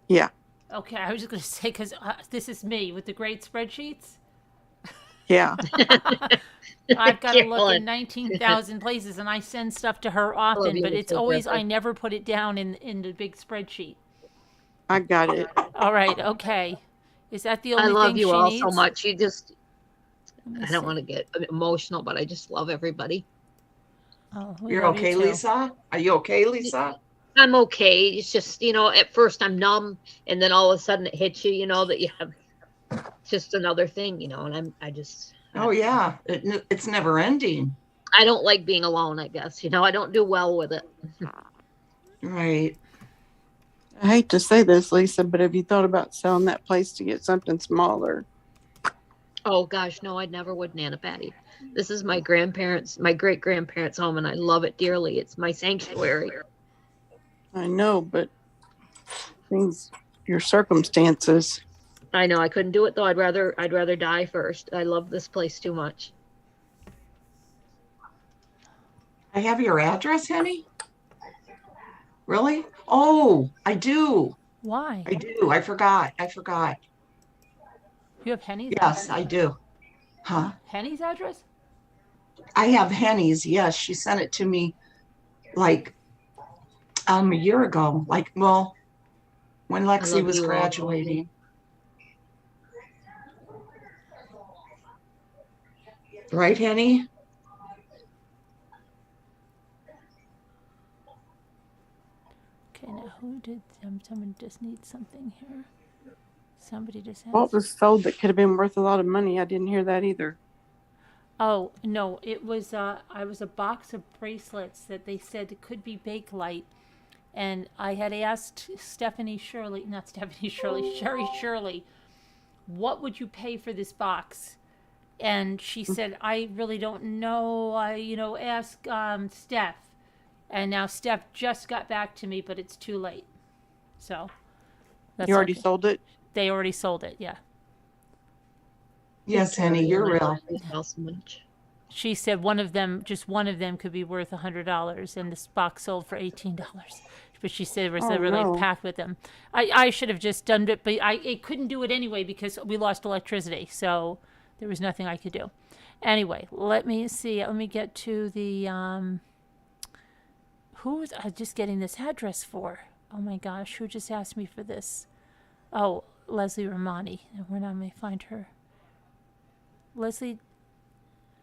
Yeah. Okay, I was just going to say, because this is me with the great spreadsheets. Yeah. I've got to look Carolyn. in 19,000 places, and I send stuff to her love often, you, but Miss it's always, Griffith. I never put it down in the big spreadsheet. I got it. All right, okay. Is that the I only love thing you she all needs? so much. Let me I don't see. want to get emotional, but I just love everybody. Oh, we You're love you okay, too. Lisa? Are you okay, Lisa? I'm okay. It's just, at first I'm numb, and then all of a sudden it hits you, that you have just another thing, and Oh yeah, it's never ending. I don't like being alone, I guess. I don't do well with it. Right. I hate to say this, Lisa, but have you thought about selling that place to get something smaller? Oh gosh, no, I never would, Nana Patty. This is my great grandparents' home, and I love it dearly. It's my sanctuary. I know, but your circumstances. I know I couldn't do it though. I'd rather die first. I love this place too much. I have your address, Henny? Really? Oh, I do. Why? I do. I forgot. You have Henny's Yes, address? I do. Huh? Henny's address? I have Henny's. Yes, she sent it to me like a year ago. When Lexi love was you all. graduating. Right, Henny? Okay, now who did someone just needs something here? Somebody just has. What was sold that could have been worth a lot of money? I didn't hear that either. Oh, no, it was I was a box of bracelets that they said it could be Bakelite. And I had asked Sherry Shirley, what would you pay for this box? And she said, I really don't know. Ask Steph. And now Steph just got back to me, but it's too late. So that's You already okay. sold it? They already sold it, yeah. Yes, Henny, you're I real. love you all so much. She said just one of them could be worth $100, and this box sold for $18. But she said it was Oh, really no. packed with them. I should have just done it, but I couldn't do it anyway because we lost electricity, so there was nothing I could do. Anyway, let me see. Let me get to the who was I just getting this address for? Oh my gosh, who just asked me for this? Oh, Leslie Romani. And where now may I find her? Leslie,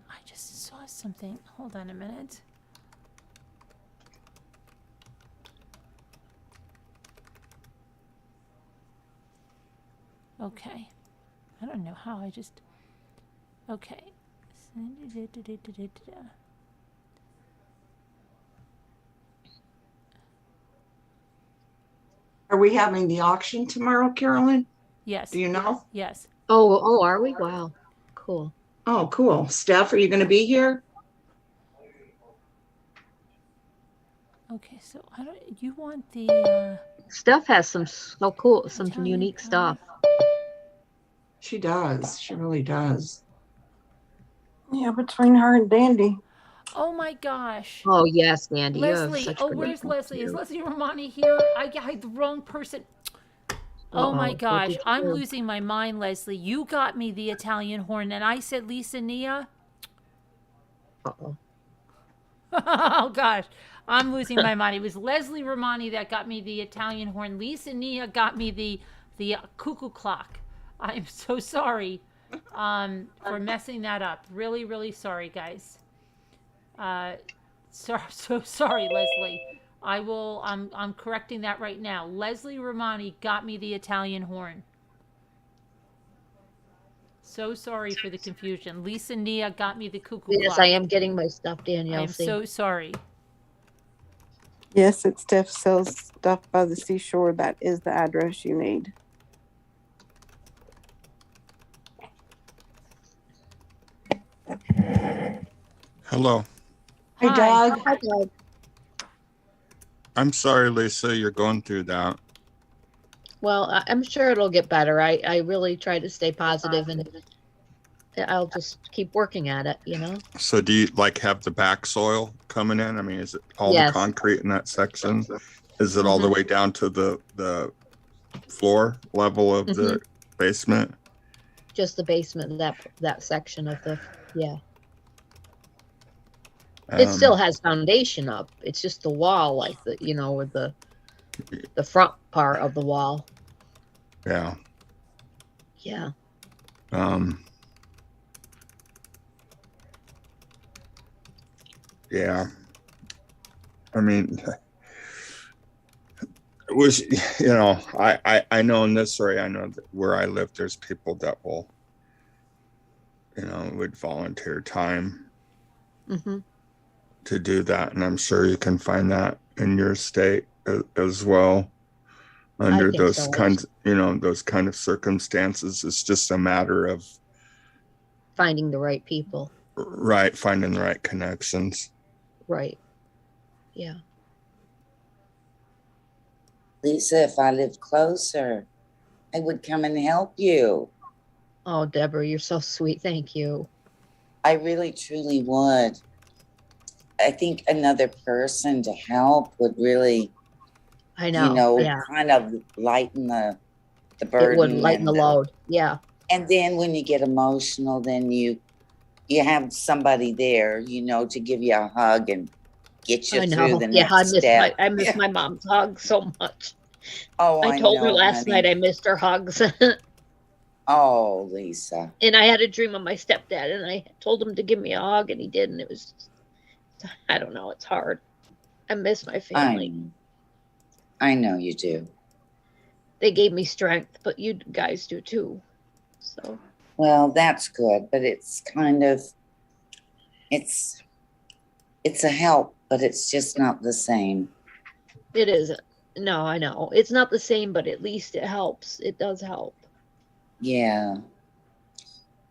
I just saw something. Hold on a minute. Okay. I don't know how. Okay. Are we having the auction tomorrow, Carolyn? Yes. Do you know? Yes. Oh, are we? Wow. Cool. Oh, cool. Steph, are you going to be here? Okay, so you want the Steph has some Italian unique pie? stuff. She does. She really does. Yeah, between her and Dandy. Oh my gosh. Oh yes, Andy. You have Leslie. such Oh, good where's ones, Leslie? Is too. Leslie Romani here? I had the wrong person. Oh my Uh-oh, what gosh. did you I'm do? losing my mind, Leslie. You got me the Italian horn, and I said Lisa Nia. Uh-oh. Oh gosh, I'm losing my mind. It was Leslie Romani that got me the Italian horn. Lisa Nia got me the cuckoo clock. I'm so sorry for messing that up. Really, really sorry, guys. So sorry, Leslie. I will. I'm correcting that right now. Leslie Romani got me the Italian horn. So sorry for the confusion. Lisa Nia got me the cuckoo Yes, clock. I am getting my stuff, I Danielle. am so sorry. Yes, it's Steph sells stuff by the seashore. That is the address you need. Hello. Hey, Hi. Doug. Hi, Doug. I'm sorry, Lisa, you're going through that. Well, I'm sure it'll get better. I really try to stay positive, and I'll just keep working at it, you know? So do you have the back soil coming in? I mean, is it all Yes. the concrete in that section? Is it all the way down to the floor level of the basement? Just the basement, that section of the, yeah. It still has foundation up. It's just the wall, like with the front part of the wall. Yeah. Yeah. Yeah. I mean, it was, I know in this area, I know that where I live, there's people that will, would volunteer time Mm-hmm. to do that. And I'm sure you can find that in your state as well. Under think those so. kinds, those kind of circumstances, it's just a matter of Finding the right people. finding the right connections. Right. Yeah. Lisa, if I lived closer, I would come and help you. Oh, Deborah, you're so sweet. Thank you. I really, truly would. I think another person to help would really, I know. Yeah. kind of lighten the It burden. would lighten the load. Yeah. And then when you get emotional, then you have somebody there, to give you a hug and get you I through know. the Yeah, next step. I miss my mom's hug so much. Oh, I told her know, last honey. night I missed her hugs. Oh, Lisa. And I had a dream of my stepdad, and I told him to give me a hug, and he did, and it was, I don't know, it's hard. I miss my family. I know you do. They gave me strength, but you guys do too. So. Well, that's good, but it's kind of, it's a help, but it's just not the same. It isn't. No, I know. It's not the same, but at least it helps. It does help. Yeah.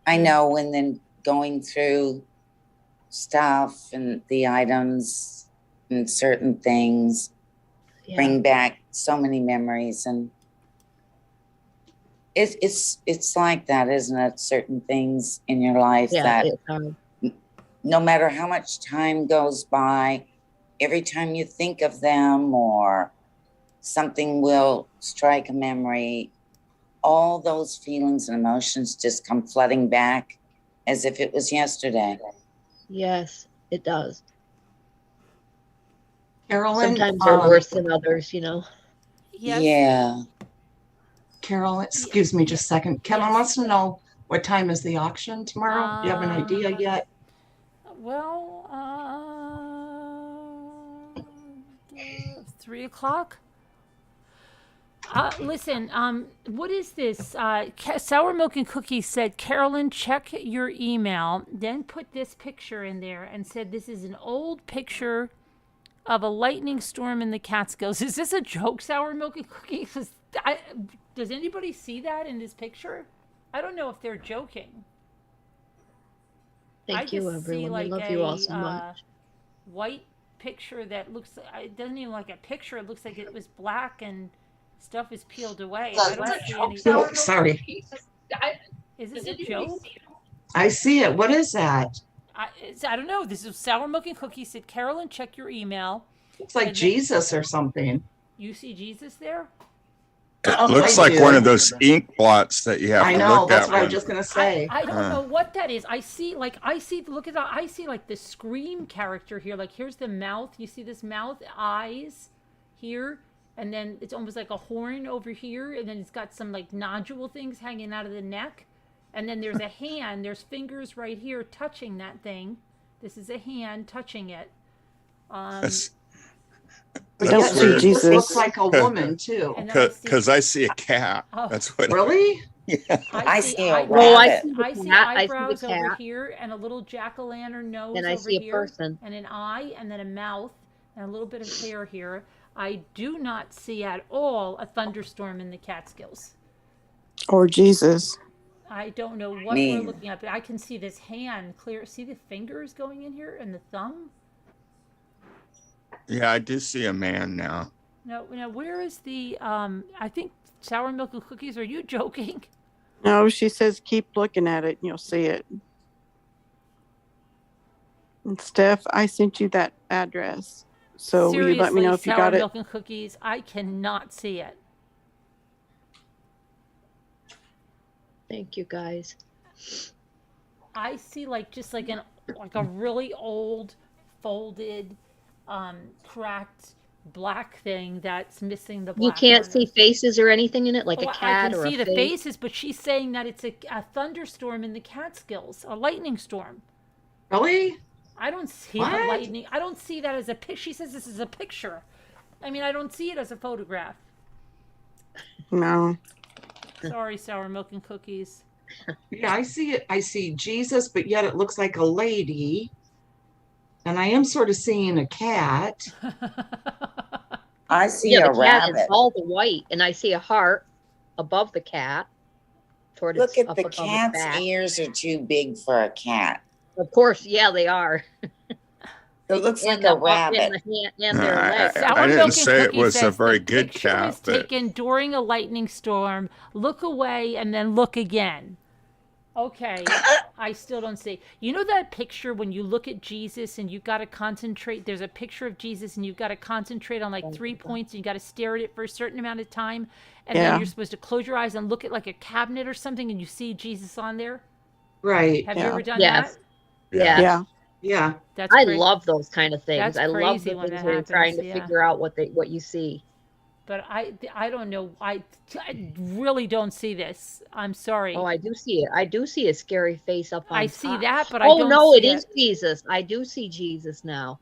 I know when then going through stuff and the items and certain things bring back so many memories, and it's like that, isn't it? Certain things in your life that it's hard. No matter how much time goes by, every time you think of them or something will strike a memory, all those feelings and emotions just come flooding back as if it was yesterday. Yes, it does. Carolyn. Sometimes they're worse than others, Yes. Yeah. Carolyn, excuse me just a second. Kevin wants to know, what time is the auction tomorrow? Do you have an idea yet? Well, 3 o'clock. Listen, what is this? Sour Milk and Cookies said, Carolyn, check your email, then put this picture in there and said this is an old picture of a lightning storm in the Catskills. Is this a joke, Sour Milk and Cookies? Does anybody see that in this picture? I don't know if they're joking. Thank you, everyone. I love you all so much. White picture that looks, it doesn't even look like a picture. It looks like it was black and stuff is peeled away. I don't see any. Oh, sorry. Is this a joke? I see it. What is that? I don't know. This is Sour Milk and Cookies said, Carolyn, check your email. It's like Jesus or something. You see Jesus there? Oh, Looks I like do. one of those ink blots that you have I to know, look that's at what I was when- just gonna say. I don't Huh. know what that is. I see look at that. I see like the Scream character here. Like here's the mouth. You see this mouth, eyes here, and then it's almost like a horn over here, and then it's got some like nodule things hanging out of the neck. And then there's a hand, there's fingers right here touching that thing. This is a hand touching it. That's But Don't yet see weird. Jesus Jesus. looks like a woman too. And then I see, because I see a cat. Oh. That's what. Really? I see a eyebrows. Oh, I rabbit. see the I see cat. I see eyebrows the over cat. here, and a little jack-o'-lantern nose And I over see a here, person. and an eye, and then a mouth, and a little bit of hair here. I do not see at all a thunderstorm in the Catskills. Or Jesus. I don't know what Me. we're looking at, but I can see this hand clear. See the fingers going in here and the thumb? Yeah, I do see a man now. No, where is the, I think sour milk and cookies, are you joking? No, she says keep looking at it and you'll see it. And Steph, I sent you that address. So will you let me know if you Sour got it? milk and cookies, I cannot see it. Thank you, guys. I see like just like a really old, folded, cracked black thing that's missing the You black. can't on see it. faces or anything in it, like Oh, a I cat can or see a the face. faces, but she's saying that it's a thunderstorm in the Catskills, a lightning storm. Really? I don't see What? the lightning. I don't see that as a picture. She says this is a picture. I mean, I don't see it as a photograph. No. Sorry, sour milk and cookies. Yeah, I see it. I see Jesus, but yet it looks like a lady. And I am sort of seeing a cat. I see Yeah, a the cat is rabbit. all the white, and I see a heart above the cat. Toward Look its, at up the above its cat's back. ears are too big for a cat. Of course, yeah, they are. It looks like And a the- rabbit. And, the hand, and their legs. I Sour didn't milk and say it cookies was a says very the good picture cat, was but taken during a lightning storm. Look away and then look again. Okay, I still don't see. You know that picture when you look at Jesus and you got to concentrate? There's a picture of Jesus and you've got to concentrate on like 3 points and you got to stare at it for a certain amount of time. And Yeah. then you're supposed to close your eyes and look at like a cabinet or something and you see Jesus on there. Right. Have you Yeah. ever done Yes. that? Yeah. Yeah. Yeah. That's I cra- love those kind of things. That's I love crazy the when things that where you're trying happens, to yeah. figure out what you see. But I don't know. I really don't see this. I'm sorry. Oh, I do see it. I do see a scary face up on I top. see that, but I Oh don't no, see it is Jesus. I do see Jesus now.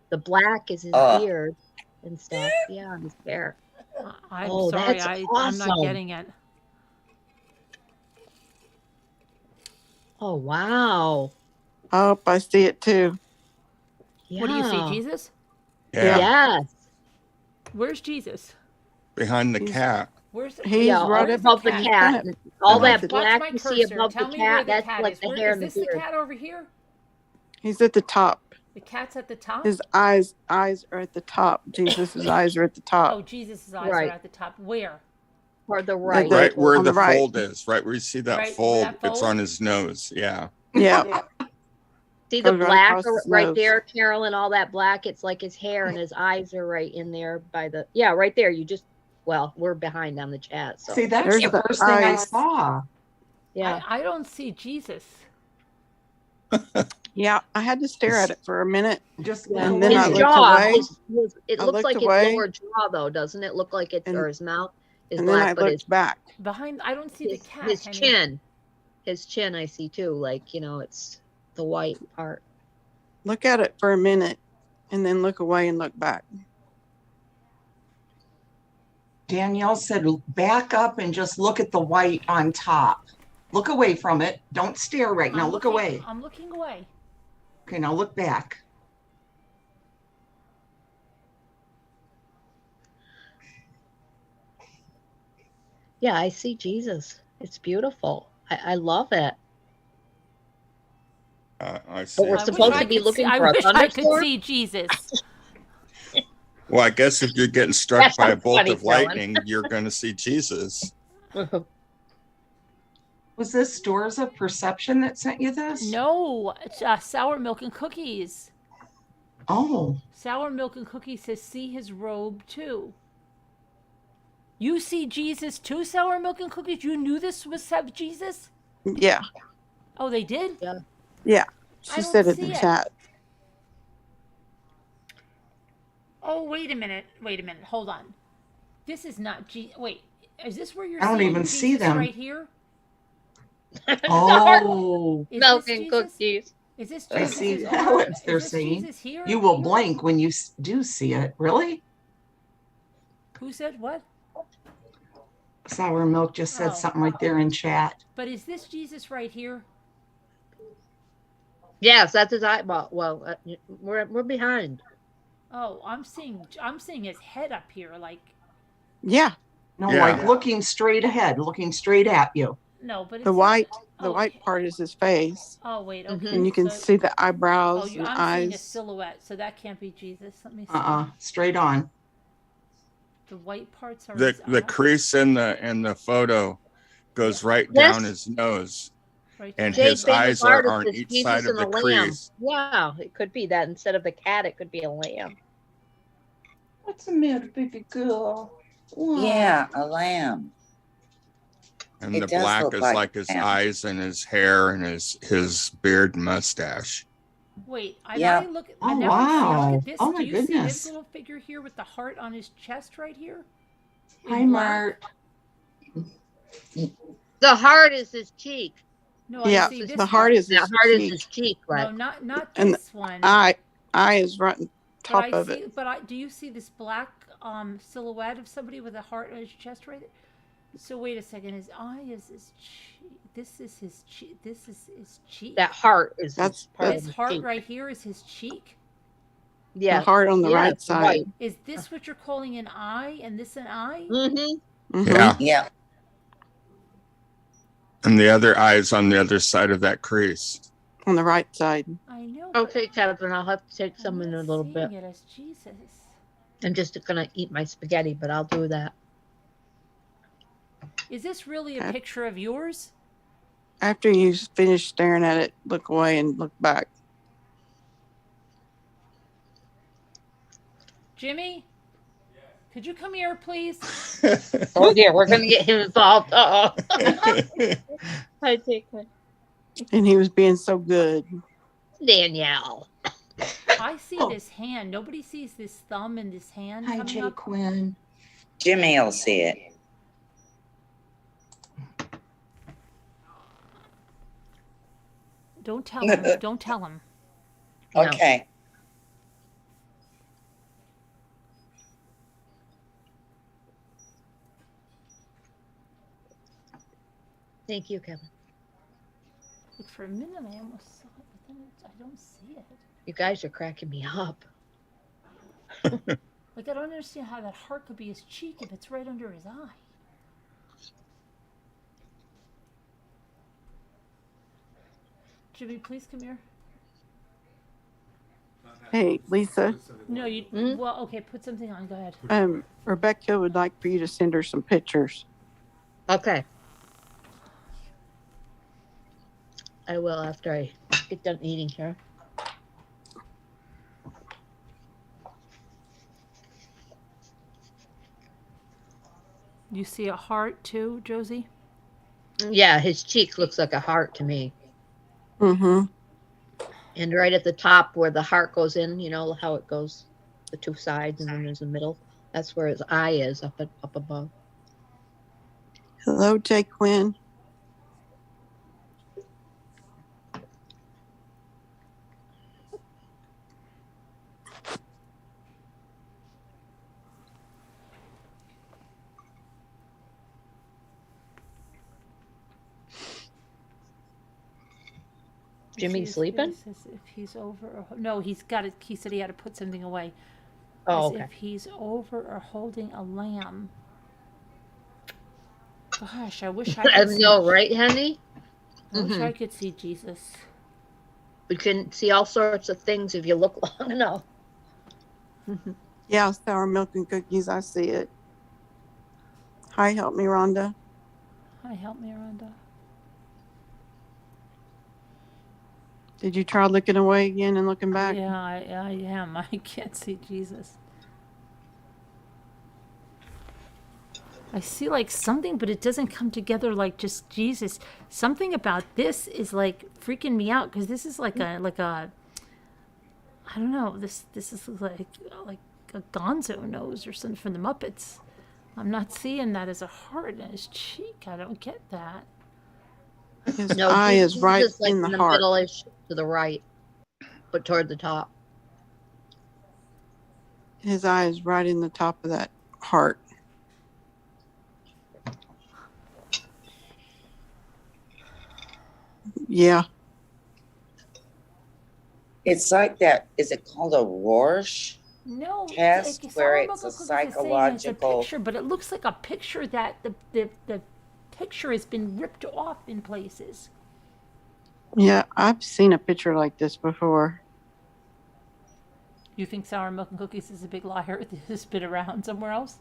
The black is his beard and stuff. Yeah, on his hair. I'm Oh, sorry. that's I'm not awesome. getting it. Oh wow. Oh, I see it too. Yeah. What do you see, Jesus? yeah, Yes. Where's Jesus? behind the He's- cat. Where's He's Yeah, right all up above the cat? cat. And all Watch that it. Watch black my you see cursor. above Tell the me where cat, the that's cat like is. the Where hair is and the this the beard. cat over here? He's at the top. The cat's at the top. His eyes are at the top. Jesus' eyes are at the Oh, top. Jesus' eyes Right. are at the top. Where? Or the right. the- Right where on the the right. fold is, right where you see that Right where fold, that it's fold? on his nose. Yeah. Yeah. See the Goes right black across his right nose. there, Carolyn, all that black, it's like his hair and his eyes are right in there by the, yeah, right there. Well, we're behind on the chat. So, See, that's There's the the first thing I eyes. saw. yeah. I don't see Jesus. Yeah. I had to stare at it for a minute. Just Yeah. And then I His looked jaw, away. it I looks looked like away. his lower jaw, though, doesn't it? Look like it's, And- or his mouth is And then I black, but looked back. Behind, I don't see the cat. his Henny. chin. His chin, I see too. Like, it's the white part. Look at it for a minute and then look away and look back. Danielle said, back up and just look at the white on top. Look away from it. Don't stare right now. I'm Look looking- away. I'm looking away. Okay, now look back. Yeah, I see Jesus. It's beautiful. I love it. I see. we're I supposed wish to I be could looking see, for a I wish I could thunderstorm? see Jesus. Well, I guess if you're getting struck That by a sounds bolt funny, of Carolyn. lightning, you're going to see Jesus. Was this Doors of Perception that sent you this? No, it's, sour milk and cookies. Oh, Sour milk and cookies says see his robe too. You see Jesus too, sour milk and cookies? You knew this was Jesus? Yeah. Oh, they did? Yeah. I She don't said in see the it. chat. Oh, wait a minute. Hold on. This is not Wait, is this where you're I don't seeing even Jesus see them. right here? Oh, Is Milk this and Jesus? cookies. Is this I Jesus? see what they're Is this saying. Jesus here? You will Here? blank when you do see it. Really? Who said what? Sour Milk just said Oh. something right there in chat. But is this Jesus right here? Yes, that's his eyeball. Well, we're behind. Oh, I'm seeing his head up here. Like, Yeah. No, Yeah. like looking straight ahead, looking straight at you. no, but it's The white oh, part is his face. Oh, wait. Mhm. Okay. And you can so, see the Oh, eyebrows and I'm seeing a eyes. silhouette, so that can't be Jesus. Let me see. Straight on. The white parts are The his eyes. crease in the photo goes right Yes. down his nose, Right and there. his eyes are on is each Jesus side of and the a lamb. crease. Yeah, it could be that instead of the cat, it could be a lamb. What's the matter, baby girl? Yeah, a lamb. And It the does black look is like like his lamb. eyes and his hair and his beard and mustache. Wait, Yeah. I look. Oh, now I see, wow. look at this. Oh, my Do you see goodness. this little figure here with the heart on his chest right here? In Hi, black? Mart. The heart is his cheek. No, Yeah, I see this the heart one. is The his heart is cheek. his cheek, No, right? not And this one. Eye is right on But top I of see. it. But do you see this black silhouette of somebody with a heart on his chest right there? So wait a second. His eye is his cheek. This is his cheek. This is his cheek. That heart is That's- his part This of his heart cheek. right here is his cheek. Yeah. The heart on the Yeah, right it's side. white. Is this what you're calling an eye, and this an eye? Mm-hmm. Mhm. Yeah. Yeah. And the other eye is on the other side of that crease. On the right side. I know. but Okay, Kevin, I'll have to take I'm some in not a little seeing bit. it as Jesus. I'm just gonna eat my spaghetti, but I'll do that. Is this really a Okay. picture of yours? After you finish staring at it, look away and look back. Jimmy? Could you come here, please? Oh dear, we're gonna get him involved. Uh oh. I take it. And he was being so good. Danielle. I see Oh. this hand. Nobody sees this thumb and this hand Hi, coming Jay up. Quinn. Jimmy will see it. Don't tell him. Don't tell him. No. Okay. Thank you, Kevin. Like for a minute, I almost saw it, but then I don't see it. You guys are cracking me up. Like I don't understand how that heart could be his cheek if it's right under his eye. Jimmy, please come here. Hey, Lisa, No, you. Hmm? Well, okay. Put something on. Go ahead. Rebecca would like for you to send her some pictures. Okay. I will after I get done eating here. You see a heart too, Josie? Yeah, his cheek looks like a heart to me. Mm-hmm. And right at the top where the heart goes in, you know how it goes, the two sides, and then there's the middle. That's where his eye is up above. Hello, Jay Quinn. Jimmy She sleeping? says if he's over or no, he's got it. He said he had to put something away. Oh, As okay. if he's over or holding a lamb. Gosh, I wish I I could see. know, right, honey? I wish Mhm. I could see Jesus. You can see all sorts of things if you look long enough. Yeah, sour milk and cookies. I see it. Hi, help me, Rhonda. Hi, help me, Rhonda. Did you try looking away again and looking back? Yeah, I am. I can't see Jesus. I see like something, but it doesn't come together like just Jesus. Something about this is like freaking me out because this is like a I don't know. This is like a Gonzo nose or something from the Muppets. I'm not seeing that as a heart in his cheek. I don't get that. His No, eye Jesus is right just, like, in the the heart. middle-ish to the right, but toward the top. His eye is right in the top of that heart. Yeah. It's like that. Is it called a Rorsch? No, Test like, where Sour it's a Milk Cookies is saying it's a psychological- picture, but it looks like a picture that the picture has been ripped off in places. Yeah, I've seen a picture like this before. You think Sour Milk and Cookies is a big liar? This has been around somewhere else?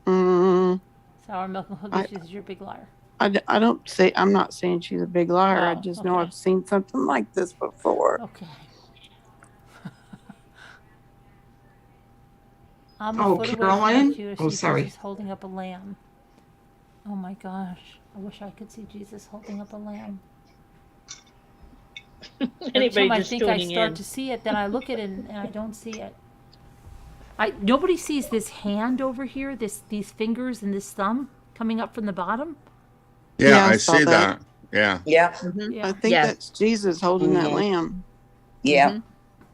Mm, Sour Milk and Cookies is your big liar. I don't say, I'm not saying she's a big liar. I Oh, just know okay. I've seen something like this before. Okay. I'm Oh, a foot away from Caroline? the computer, Oh, see sorry. Jesus holding up a lamb. Oh my gosh. I wish I could see Jesus holding up a lamb. Every Anybody time I just think I tuning start in. to see it, then I look at it and I don't see it. Nobody sees this hand over here, these fingers and this thumb coming up from the bottom. Yeah, Yeah, I I saw see that. that. Yeah. Yeah, Mhm. Yeah. I think Yes. that's Jesus holding that Mhm. lamb. yeah. Mhm.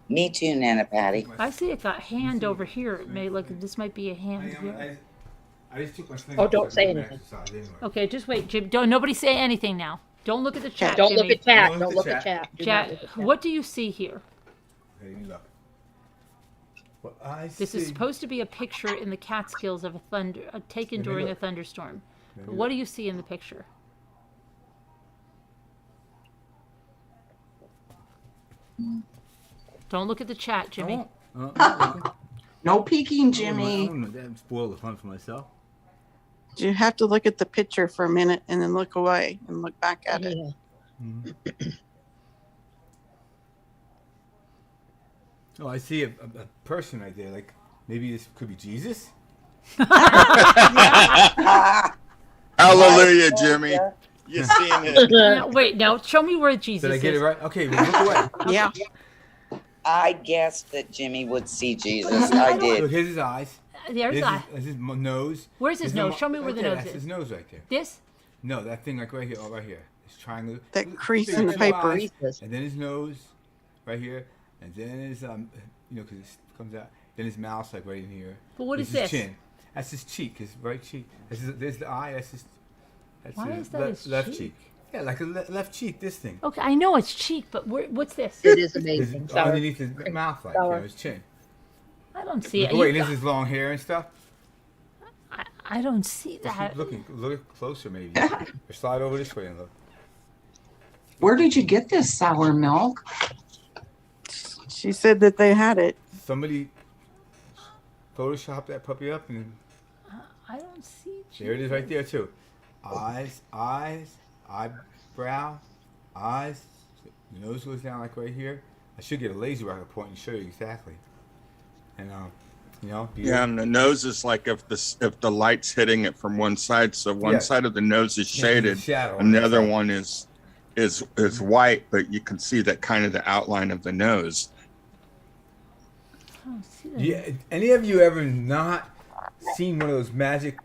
Me too, Nana Patty. I see it got hand over here. It may look this might be a hand here. I just took my thing Oh, off don't so I say could anything. exercise anyway. Okay, just wait, Jim. Don't nobody say anything now. Don't look at the chat. Don't look Jimmy. at chat. Don't Don't look look at at chat. Do not Chat. look at chat. What do you see here? Okay, let me look. What I This see. is supposed to be a picture in the Catskills of taken Let me during a look. thunderstorm. Let But me what look. do you see in the picture? Don't look at the chat, Jimmy. No peeking, I Jimmy. don't know. That spoiled the fun for myself. You have to look at the picture for a minute and then look away and look back at it. Yeah. Oh, I see a person right there. Like maybe this could be Jesus. Hallelujah, Jimmy. You seen it? No, wait, now show me where Jesus Did I get is. it right? Okay, well, look away. Yeah. I guessed that Jimmy would see Jesus. I I don't- did. Look, here's his eyes. There's Here's eye. his nose. Where's his Here's nose? Show me where right the there, nose that's is. his nose right there. This? No, that thing like right here. Oh, right here. It's triangle. That Look, crease see in the two paper. eyes, Jesus. and then his nose, right here, and then his because it comes out. Then his mouth like right in here. But what This is his this? Chin. That's his cheek. His right cheek. There's the eye. That's his. That's Why his is that his left cheek? cheek. Yeah, like a left cheek. This thing. Okay, I know it's cheek, but what's this? It is His, amazing. Sour. underneath his mouth, like Sour. his chin. I don't see it. Look away. You- This is long hair and stuff. I don't see Keep that. looking. Look closer, maybe. Or slide over this way and look. Where did you get this sour milk? She said that they had it. Somebody Photoshop that puppy up, and I don't see there it is right there too. Eyes, eyebrow, eyes. The nose goes down like right here. I should get a laser I can point and show you exactly. And Yeah, and the nose is like if the light's hitting it from one side, so one Yeah. side of the nose is shaded, shadow, and the other one is white, but you can see that kind of the outline of the nose. I don't see that. Yeah, any of you ever not seen one of those magic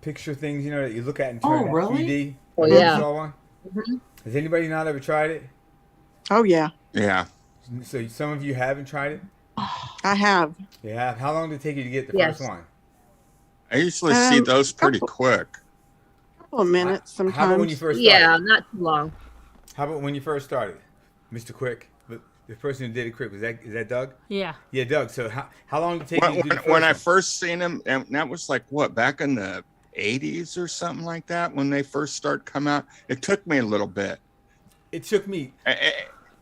picture things, that you look at and turn Oh, it really? 3D? Oh, You yeah. saw one? Mhm. Has anybody not ever tried it? Oh, yeah. Yeah, So some of you haven't tried it? I have. You have. How long did it take you to get the Yes. first one? I usually see those pretty quick. A couple of minutes How about when you sometimes. first started? Yeah, not too long. How about when you first started, Mr. Quick? The person who did it quick is that Doug? Yeah. Yeah, Doug. So how long did it take you to do the first When I one? first seen them, and that was like what, back in the 80s or something like that, when they first start come out. It took me a little bit. It took me.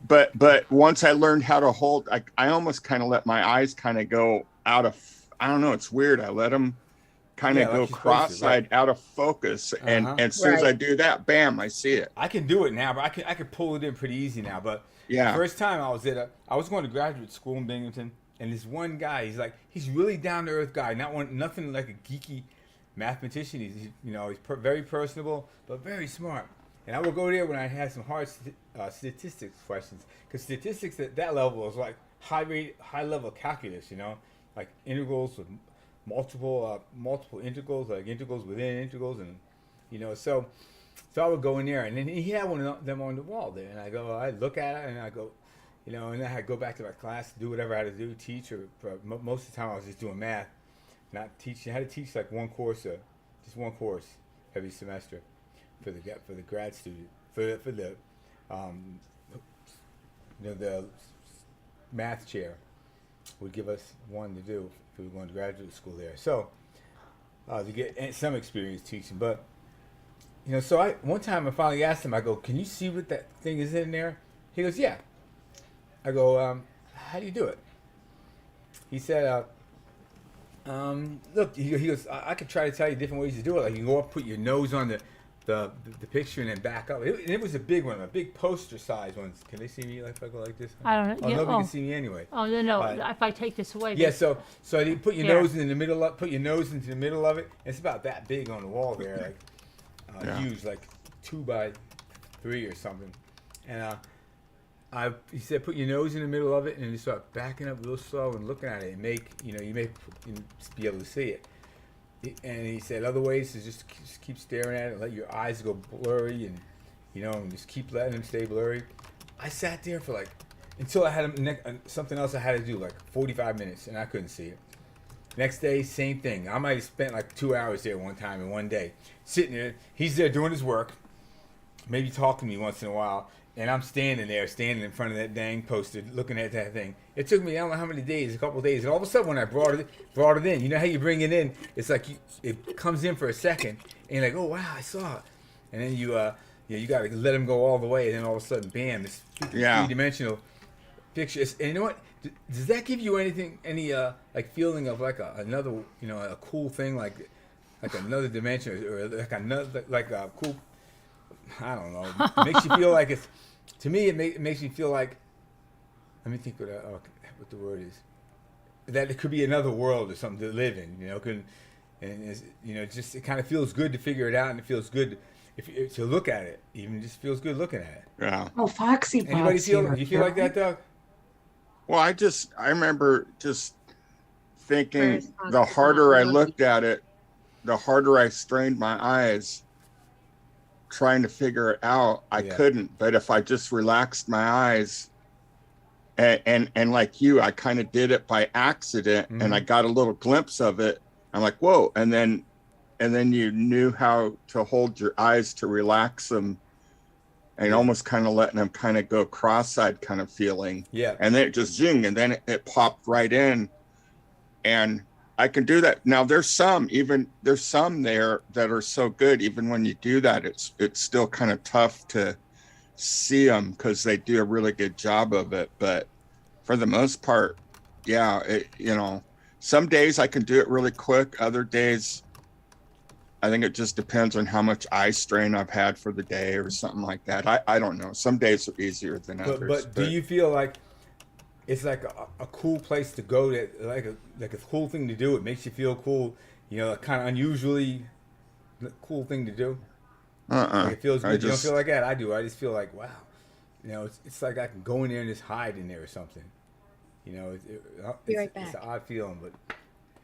But once I learned how to hold, I almost kind of let my eyes kind of go out of, I don't know, it's weird. I let them kind of Yeah, like go you're supposed to, cross-eyed out of focus. And Uh-huh. as soon as I Right. do that, bam, I see it. I can do it now, but I can pull it in pretty easy now. But Yeah. first time I was I was going to graduate school in Binghamton, and this one guy, he's really down to earth guy, nothing like a geeky, mathematician. He's very personable, but very smart. And I will go there when I have some hard statistics questions, because statistics at that level is like high level calculus, like integrals with multiple integrals, like integrals within integrals, and so I would go in there, and then he had one of them on the wall there, and I look at it, and I go, and then I go back to my class, do whatever I had to do, teach, or most of the time I was just doing math, not teaching. I had to teach like just one course every semester for the grad student, for the the math chair would give us one to do if we were going to graduate school there. So to get some experience teaching, but so one time I finally asked him, I go, "Can you see what that thing is in there?" He goes, "Yeah." I go, "How do you do it?" He said, "Look," he goes, I could try to tell you different ways to do it. Like, you can go up, put your nose on the picture, and then back up. It was a big one, a big poster size one. Can they see me if I go like this? I don't know. Oh, Yeah, nobody can see me anyway. Oh, no. If I take this away. Yeah, so you put your Here. nose in the middle. Put your nose into the middle of it. It's about that big on the wall there, like huge, like 2 by 3 or something. And he said, put your nose in the middle of it, and then you start backing up real slow and looking at it, and you may be able to see it. And he said other ways is just keep staring at it, and let your eyes go blurry, and and just keep letting them stay blurry. I sat there for until I had something else I had to do, like 45 minutes, and I couldn't see it. Next day, same thing. I might have spent like 2 hours there one time in one day, sitting there. He's there doing his work, maybe talking to me once in a while, and I'm standing in front of that dang poster, looking at that thing. It took me, I don't know how many days, a couple of days, and all of a sudden when I brought it in, you know how you bring it in? It's like it comes in for a second, and you're like, oh wow, I saw it, and then you got to let him go all the way, and then all of a sudden, bam, this three-dimensional picture. And you know what? Does that give you any feeling of like another, a cool thing, like another dimension, or like another, like a cool, I don't know. It makes you feel like it's, to me, it makes me feel like, let me think what the word is, that it could be another world or something to live in, just it kind of feels good to figure it out, and it feels good to look at it. Even just feels good looking at it. Yeah. Oh, Foxy Bob's Anybody feel? here, Do you feel like that, Doug? Well, I remember just thinking the harder I looked at it, the harder I strained my eyes trying to figure it out. I couldn't. But if I just relaxed my eyes and like you, I kind of did it by accident, and I got a little glimpse of it. I'm like, whoa. And then you knew how to hold your eyes to relax them, and almost kind of letting them kind of go cross-eyed kind of feeling. Yeah. And then it just zing, and then it popped right in. And I can do that. Now there's some there that are so good. Even when you do that, it's still kind of tough to see them because they do a really good job of it. But for the most part, some days I can do it really quick. Other days, I think it just depends on how much eye strain I've had for the day or something like that. I don't know. Some days are easier than others. But do you feel like it's like a cool place to go, like a cool thing to do? It makes you feel cool, kind of unusually cool thing to do? Like it feels good. You don't feel like that? I do. I just feel like, wow. It's like I can go in there and just hide in there or something. Be right back. It's an odd feeling,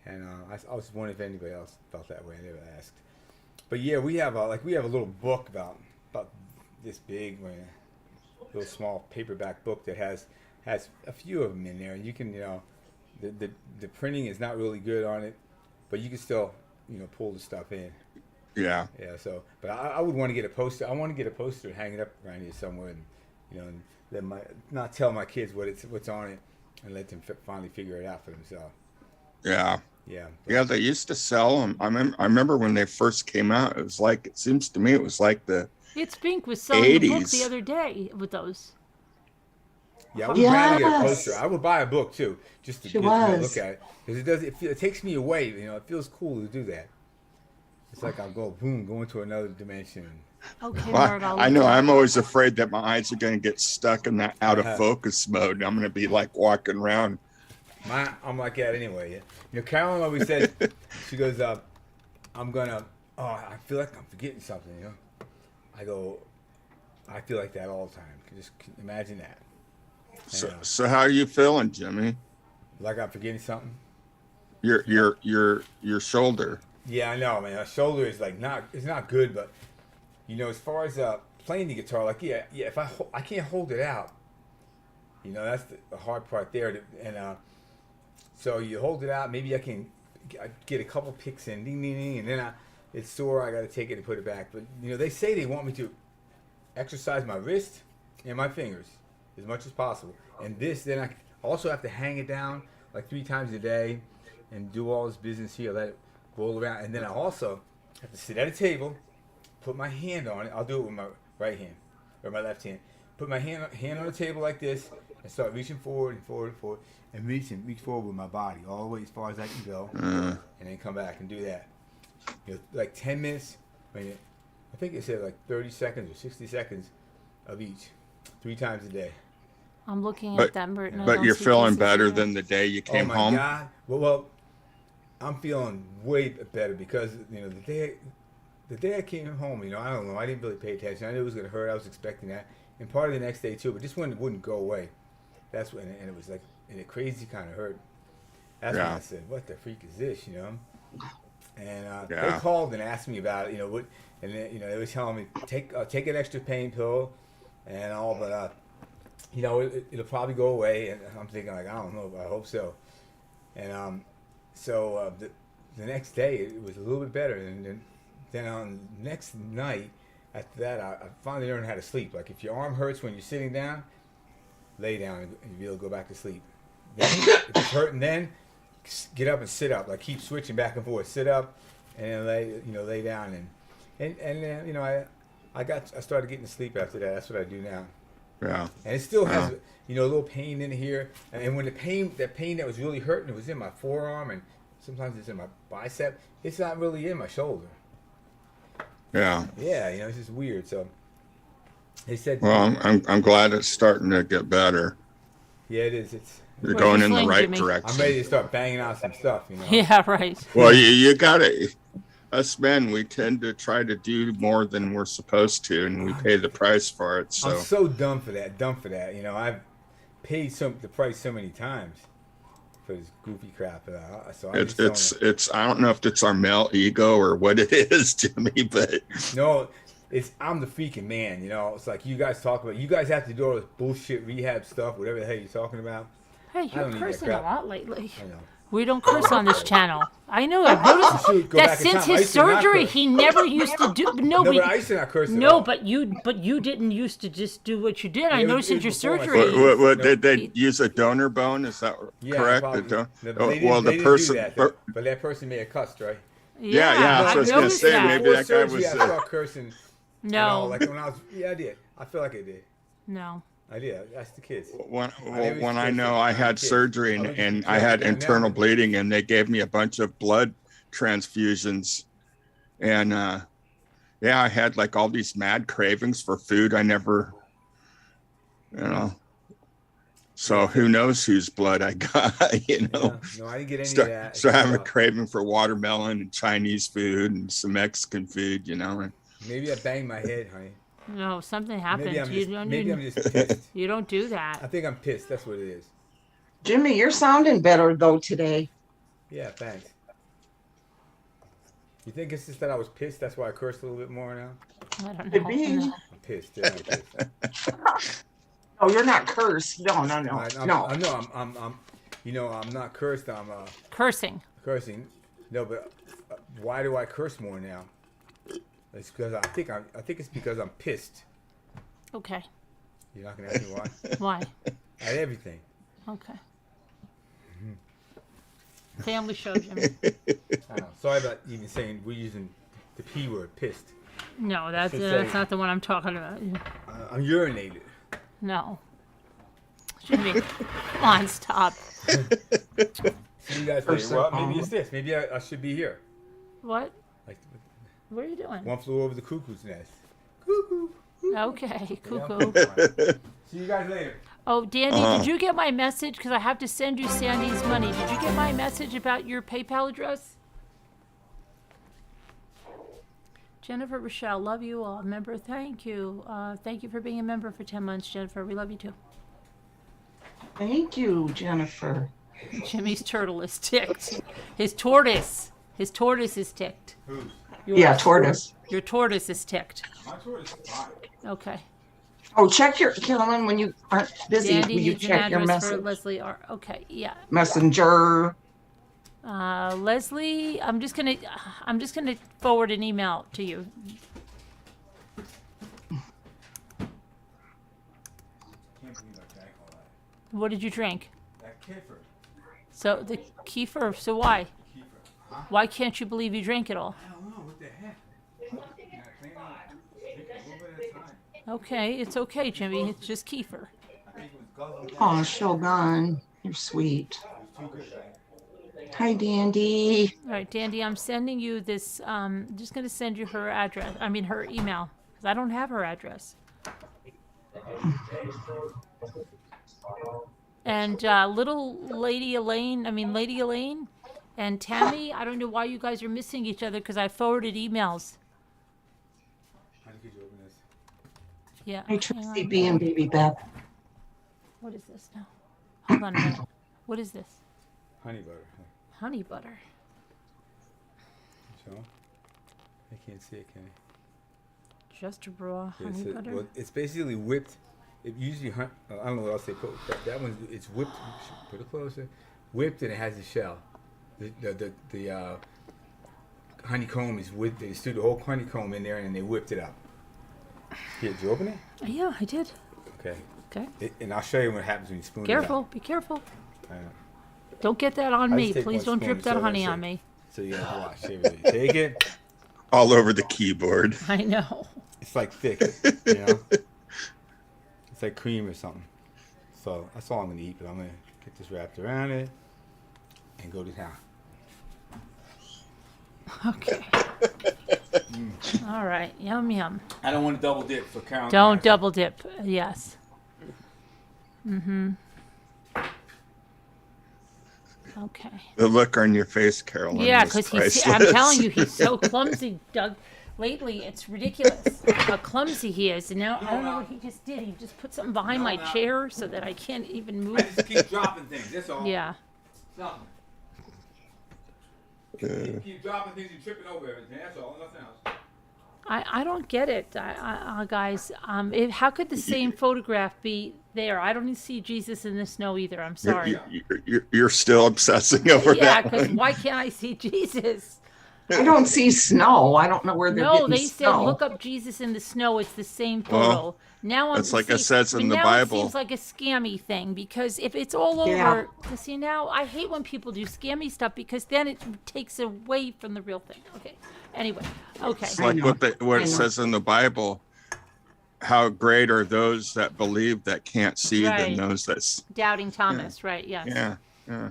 I was wondering if anybody else felt that way. I never asked. But yeah, we have a little book about this big, little small paperback book that has a few of them in there, and you can the printing is not really good on it, but you can still pull the stuff in. Yeah. So, but I would want to get a poster. I want to get a poster and hang it up around here somewhere, and and not tell my kids what's on it, and let them finally figure it out for themselves. Yeah. They used to sell them. I remember when they first came out. It seems to me it was like the It's Pink was selling a book the other day with those. Yeah, I would rather get a poster. I would buy a book too, just to look at it, because it takes me away. It feels cool to do that. It's like I'll go into another dimension. Okay, well, I know. I'm always afraid that my eyes are going to get stuck in that out of focus mode. I'm going to be like walking around. I'm like that anyway. Carolyn always said, she goes, I'm gonna. Oh, I feel like I'm forgetting something. You know, I go. I feel like that all the time. Just imagine that. So how are you feeling, Jimmy? Like I'm forgetting something. Your shoulder. Yeah, I know, man. My shoulder is like it's not good, but you know, as far as playing the guitar, like yeah, if I can't hold it out, you know, that's the hard part there. And so you hold it out. Maybe I get a couple picks in, ding ding ding, and then it's sore. I got to take it and put it back. But you know, they say they want me to exercise my wrist and my fingers as much as possible. And then I also have to hang it down like 3 times a day and do all this business here, let it roll around. And then I also have to sit at a table, put my hand on it. I'll do it with my right hand or my left hand. Put my hand on the table like this and start reaching forward and forward and forward and reach forward with my body all the way as far as I can go, and then come back and do that. You know, like 10 minutes. I think it said like 30 seconds or 60 seconds of each, 3 times a day. I'm looking at that. But you're feeling better than the day you came home? Oh my God. Well, I'm feeling way better because, you know, the day I came home, you know, I don't know, I didn't really pay attention. I knew it was going to hurt. I was expecting that. And part of the next day too, but this one wouldn't go away. That's when, and it was like, and it crazy kind of hurt. That's when I said, what the freak is this, you know? And they called and asked me about it, you know, and then, you know, they were telling me, take an extra pain pill and all, but, you know, it'll probably go away. And I'm thinking, like, I don't know, but I hope so. And so the next day, it was a little bit better. And then on the next night, after that, I finally learned how to sleep. Like, if your arm hurts when you're sitting down, lay down and you'll be able to go back to sleep. If it's hurting then, get up and sit up. Like, keep switching back and forth. Sit up and then lay down. And you know, I started getting to sleep after that. That's what I do now. Yeah. And it still has, you know, a little pain in here. And when that pain that was really hurting, it was in my forearm and sometimes it's in my bicep. It's not really in my shoulder. Yeah. Yeah, you know, it's just weird. So they said. Well, I'm glad it's starting to get better. Yeah, it is. You're going in the right Jimmy? direction. I'm ready to start banging out some stuff, you know. Yeah, right. Well, you gotta. Us men, we tend to try to do more than we're supposed to, and we pay the price for it. So I'm so dumb for that. You know, I've paid the price so many times for this goofy crap. So it's I don't know if it's our male ego or what it is, Jimmy, but no, I'm the freaking man. You know, it's like you guys talk about. You guys have to do all this bullshit rehab stuff, whatever the hell you're talking about. Hey, you're cursing a lot lately. I know. We don't curse on this channel. I know. I've noticed that since his surgery, he never used to do. No, but I used to not curse. No, but you didn't used to just do what you did. I noticed since your surgery. What did they use a donor bone? Is that correct? Well, the person, but that person may have cussed, right? Yeah. That's what I was gonna say. Maybe that guy was. I started cursing. No. You know, like when I was. Yeah, I did. I feel like I did. No. I did. That's the kids. When I know I had surgery and I had internal bleeding, and they gave me a bunch of blood transfusions, and I had like all these mad cravings for food. I never, you know. So who knows whose blood I got? You know. No, I didn't get any of that. So I have a craving for watermelon and Chinese food and some Mexican food. You know. Maybe I banged my head, honey. No, something happened. Maybe I'm just pissed. You don't do that. I think I'm pissed. That's what it is. Jimmy, you're sounding better though today. Yeah, thanks. You think it's just that I was pissed? That's why I cursed a little bit more now? I don't Could know. be. No. I'm pissed. Yeah, I'm pissed. No, you're not cursed. No. I'm you know, I'm not cursed. I'm Cursing. cursing. No, but why do I curse more now? It's because I think it's because I'm pissed. Okay. You're not gonna ask me why? Why? At everything. Okay. Family show, Jimmy. I know. Sorry about even saying we're using the P word, pissed. No, that's not the one I'm talking about. I'm urinated. No. Jimmy, come on, stop. See you guys later. Well, maybe it's this. Maybe I should be here. What? Like, What are you doing? one flew over the cuckoo's nest. Cuckoo. Okay, cuckoo. See you guys later. Oh, Danny, did you get my message? Because I have to send you Sandy's money. Did you get my message about your PayPal address? Jennifer Rochelle, love you all. Member, thank you. Thank you for being a member for 10 months, Jennifer. We love you too. Thank you, Jennifer. Jimmy's turtle is ticked. His tortoise is ticked. Who's? Yeah, tortoise. Your tortoise is ticked. My tortoise is fine. Okay. Oh, check your, Carolyn, when you aren't busy, Dandy will you needs an check your address for message? Leslie R. Okay, yeah. Messenger. Leslie, I'm just gonna forward an email to you. Can't believe I drank all that. What did you drink? That kefir. So the kefir. So why? Kefir. Huh? Why can't you believe you drank it all? I don't know. What the heck? Yeah, clean up. Drink a little bit at a time. Okay, it's okay, Jimmy. It's just kefir. I think it was guzzled down. Oh, Shogun, you're sweet. It was too good, right? Hi, Dandy. All right, Dandy, I'm sending you this. I'm just gonna send you her address. I mean, her email, because I don't have her address. And Lady Elaine and Tammy, I don't know why you guys are missing each other because I forwarded emails. How could you open this? Yeah. Hi, hang Tracy on. B and Baby Beth. What is this now? Hold on a minute. What is this? Honey butter. Honey butter. So, I can't see it, can I? Just raw Yeah, honey so- butter. well, it's basically whipped. It usually, I don't know what else they put. That one, it's whipped. Put it closer. Whipped, and it has the shell. The honeycomb is whipped. They threw the whole honeycomb in there, and they whipped it up. Here, did you open it? Yeah, I did. Okay. Okay. And I'll show you what happens when you spoon Careful. Be careful. it up. I know. Don't get that on I me. just take Please one don't drip spoon, that so honey that's on it. me. So you gotta watch. Here we go. Take it. All over the keyboard. I know. It's like thick, you know. It's like cream or something. So that's all I'm gonna eat. But I'm gonna get this wrapped around it and go to town. Okay. All right. Yum, yum. I don't want to double dip for Carol. Don't double dip. Yes. Mm-hmm. Okay. The look on your face, Carolyn. Yeah, was because I'm priceless. telling you, he's so clumsy, Doug. Lately, it's ridiculous how clumsy he is. And now, I don't know what he just did. He just put something behind my chair so that I can't even I move. just keep dropping things. That's all. Yeah. Something. Keep dropping things and tripping over everything. That's all. Nothing else. I don't get it, guys. How could the same photograph be there? I don't even see Jesus in the snow either. I'm sorry. You're still obsessing over Yeah, that because one. why can't I see Jesus? I don't see snow. I don't know where they're No, getting they said snow. look up Jesus in the snow. It's the same photo. Well, now I'm that's like it see, says in but the now Bible. It seems like a scammy thing because if it's all Yeah. over, see now I hate when people do scammy stuff because then it takes away from the real thing. Okay. Anyway. Okay. It's like know. what I it know. says in the Bible. How great are those that believe that can't see Right. than those that. Doubting Thomas, right? Yes. Yeah. Yeah.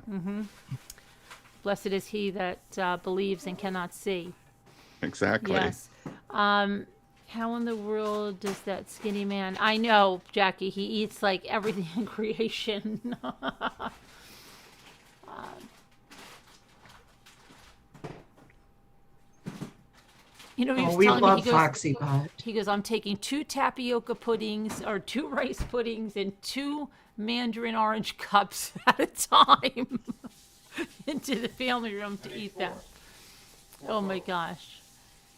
Blessed is he that believes and cannot see. Exactly. Yes. How in the world does that skinny man? I know, Jackie. He eats like everything in creation. You know, he was Oh, we telling me, love he goes, Foxy Bot. he goes, I'm taking 2 tapioca puddings or 2 rice puddings and 2 mandarin orange cups at a time into the family room to eat that. Oh my gosh.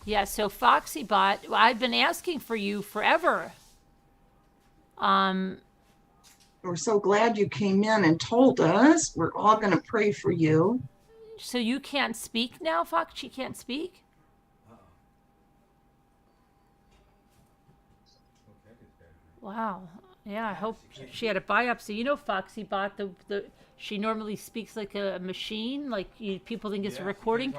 Yeah, so Foxy Bot, I've been asking for you forever. We're so glad you came in and told us. We're all going to pray for you. So you can't speak now, Fox? She can't speak? Wow. Yeah, I hope she had a biopsy. You know, Foxy Bot, she normally speaks like a machine, like people think it's a recording.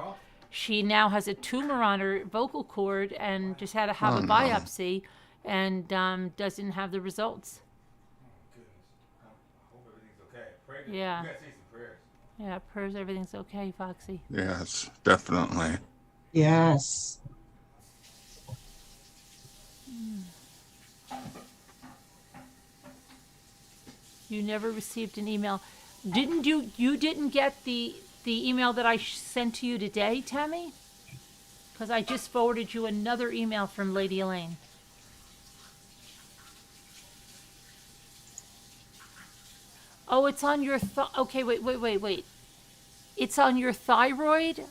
She now has a tumor on her vocal cord and just had to have a biopsy and doesn't have the results. Hope everything's okay. Pray. Yeah. You gotta say some prayers. Yeah, prayers everything's okay, Foxy. Yes, definitely. Yes. You never received an email. Didn't you didn't get the email that I sent to you today, Tammy? because I just forwarded you another email from Lady Elaine. Oh, it's on your okay, wait. It's on your thyroid?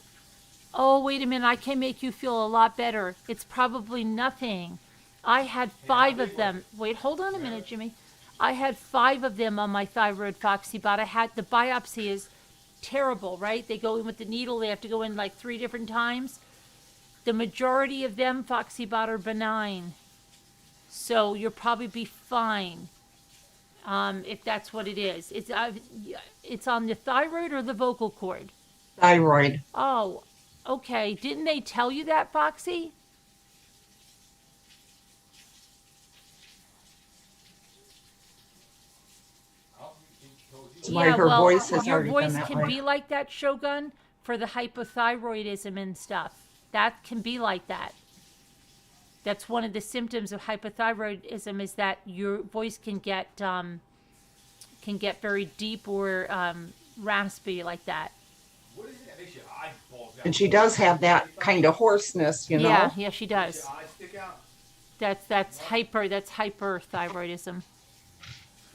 Oh, wait a minute. I can make you feel a lot better. It's probably nothing. I had 5 of them. Wait, hold on a minute, Jimmy. I had 5 of them on my thyroid, Foxy, but I had the biopsy is terrible, right? They go in with the needle. They have to go in like 3 different times. The majority of them, Foxy Bot, are benign. So you'll probably be fine. If that's what it is. It's on the thyroid or the vocal cord? Thyroid. Oh, okay. Didn't they tell you that, Foxy? That's why her voice has your already voice been that can way. be like that, Shogun, for the hypothyroidism and stuff. That can be like that. That's one of the symptoms of hypothyroidism is that your voice can get very deep or raspy like that. What is it that makes your eyes bulge out? And she does have that kind of hoarseness, you know. Yeah, she does. Your eyes stick out? That's hyperthyroidism.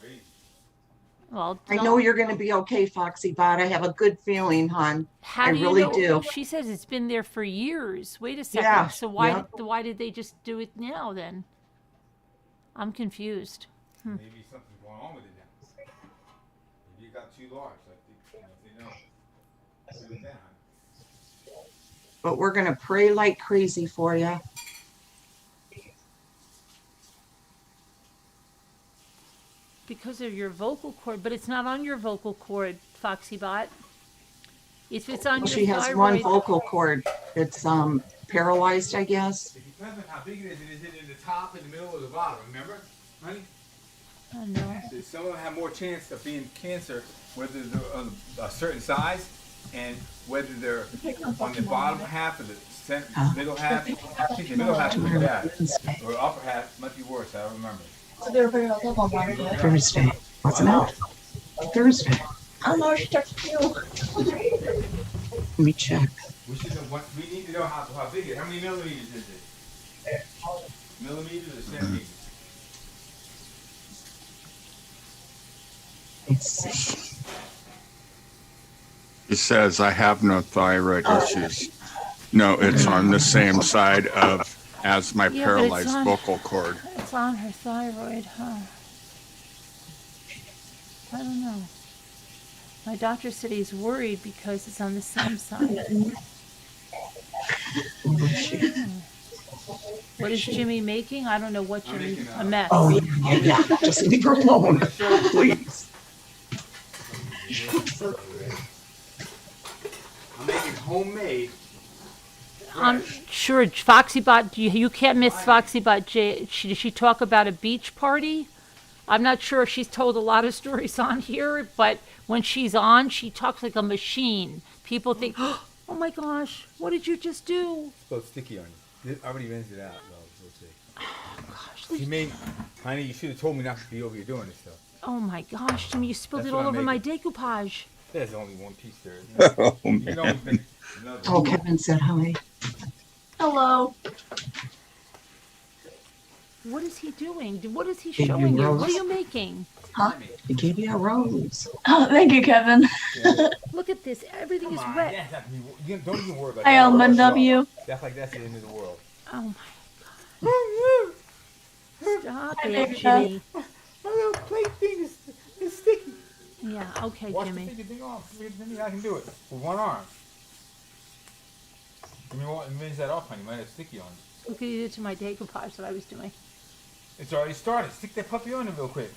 Crazy. Well, I know you're going to be okay, Foxy Bot. I have a good feeling, hon. How I do you really know? do. She says it's been there for years. Wait a second. Yeah, So why yeah. why did they just do it now then? I'm confused. Maybe something's going on with it now. Maybe it got too large. Like they know. Do it down. But we're going to pray like crazy for you. Because of your vocal cord, but it's not on your vocal cord, Foxy Bot. If it's on your She has thyroid, one vocal cord. It's paralyzed, I guess. It depends on how big it is. Is it in the top, in the middle, or the bottom? Remember, honey? I know. Some of them have more chance of being cancer, whether they're of a certain size, and whether they're on the bottom half or the middle half. I think the middle half is pretty bad, or the upper half might be worse. I don't remember. Thursday. Wasn't it? Thursday. Let me check. We need to know how big it is. How many millimeters is it? Millimeters or centimeters? Let's see. He says, I have no thyroid issues. No, it's on the same side as my Yeah, but it's paralyzed on- vocal cord. It's on her thyroid, huh? I don't know. My doctor said he's worried because it's on the same side. What is Jimmy making? I don't know what Jimmy. making A mess. Oh, yeah. Just leave her alone, please. I'm making homemade. I'm sure FoxyBot, you can't miss FoxyBot. Did she talk about a beach party? I'm not sure if she's told a lot of stories on here, but when she's on, she talks like a machine. People think, oh my gosh, what did you just do? It's so sticky on you. I already rinsed it out, though. We'll see. Oh gosh. Honey, you should have told me not to be over here doing this stuff. Oh my gosh, Jimmy, you spilled That's it all what I'm over my making. decoupage. There's only one piece there. Oh, You can always make another. Oh, Kevin said hi. Hello. What is he doing? What is he Gave you showing you? rose. What are you making? He gave you a rose. Oh, thank you, Kevin. Look at this. Everything Come is on, wet. that's not me. You don't even worry about Hi, that. Almond W. That's like that's the end of the world. Oh my Stop Hi, it, baby. Jimmy. My little plate thing is sticky. Yeah, okay, Watch Jimmy. the sticky thing off. Maybe I can do it with one arm. Let me rinse that off, honey. Might have sticky on it. Look at you to my decoupage that I was doing. It's already started. Stick that puppy on it real quick.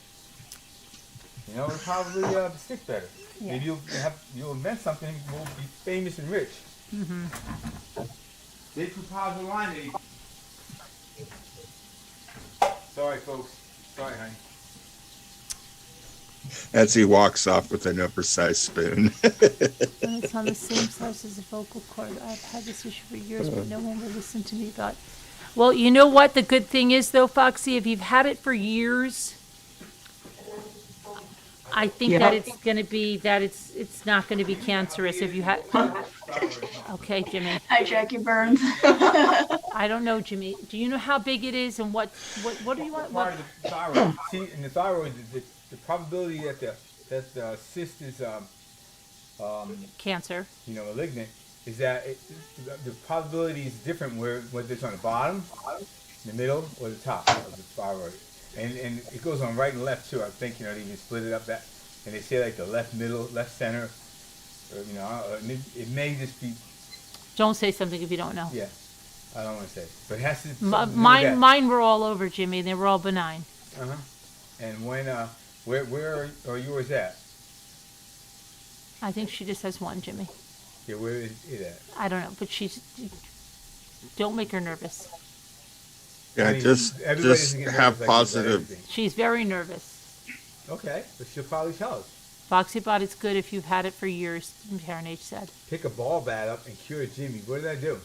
You know, it'll probably stick better. Yeah. Maybe you'll invent something. We'll be famous and rich. Mm-hmm. Decoupage line. Sorry, folks. Sorry, honey. As he walks off with an oversized spoon. And it's on the same size as the vocal cord. I've had this issue for years, but no one will listen to me about. Well, you know what? The good thing is, though, Foxy, if you've had it for years, I think Yep. that it's going to be that it's not going to be cancerous if you have. Okay, Jimmy. Hi, Jackie Burns. I don't know, Jimmy. Do you know how big it is and what do you want? Part What, of the thyroid. See, in the thyroid, the probability that the cyst is cancer. malignant is that the probability is different whether it's on the bottom, the middle, or the top of the thyroid. And it goes on right and left too. I think they even split it up that, and they say like the left middle, left center, or, it may just be. Don't say something if you don't know. Yeah, I don't want to say, but it has to. Mine were all over, Jimmy. They were all benign. And when where are yours at? I think she just has one, Jimmy. Yeah, where is it at? I don't know, but don't make her nervous. Yeah, just have positive. She's very nervous. Okay, but she'll probably tell us. Foxybot is good if you've had it for years, Karen H. said. Pick a ball bat up and cure Jimmy. What did I do?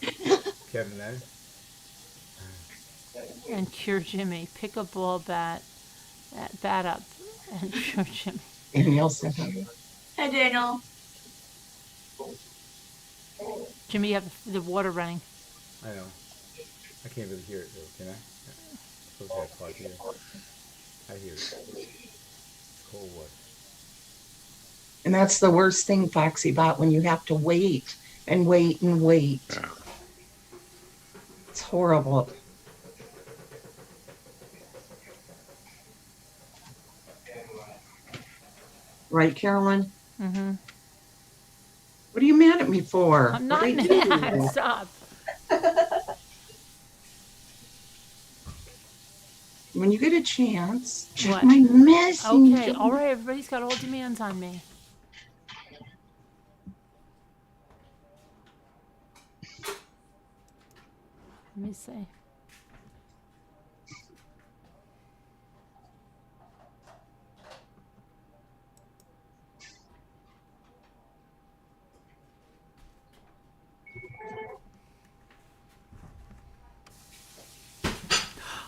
Kevin Leonard. And cure Jimmy. Pick a ball bat up and cure Jimmy. Danielle said Hi, Daniel. Jimmy, you have the water running. I know. I can't really hear it though, can I? I'm supposed to have part here. I hear it. It's cold water. And that's the worst thing, Foxybot, when you have to wait and wait and wait. Yeah. It's horrible. Right, Carolyn? Mm-hmm. What are you mad at me for? I'm What not did I do? mad. Stop. When you get a chance, check What? my messenger. Okay, all right. Everybody's got all demands on me. Let me see.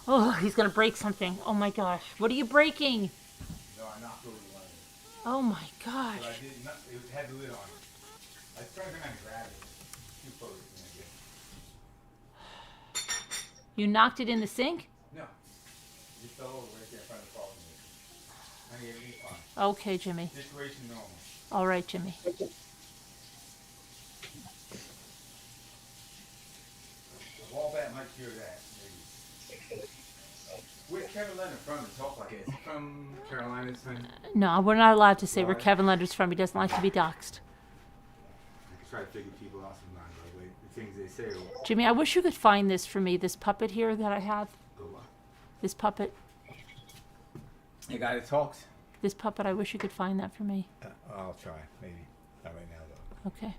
Oh, he's gonna break something. Oh my gosh. What are you breaking? No, I knocked over one of it. Oh my gosh. But I did not, it had the lid on it. I tried to grab it. Too close, I guess. You knocked it in the sink? No. It just fell over right there in front of the coffee maker. I gave it fine. Okay, Jimmy. Situation normal. All right, Jimmy. The ball bat might cure that, maybe. Where's Kevin Leonard from? To talk like it. From Carolina, son? No, we're not allowed to say where Kevin Leonard's from. He doesn't like to be doxxed. I can try to figure people out sometimes, like the things they say. Jimmy, I wish you could find this for me, this puppet here that I have. Go what? This puppet. The guy that talks? This puppet, I wish you could find that for me. I'll try, maybe. Not right now, though. Okay.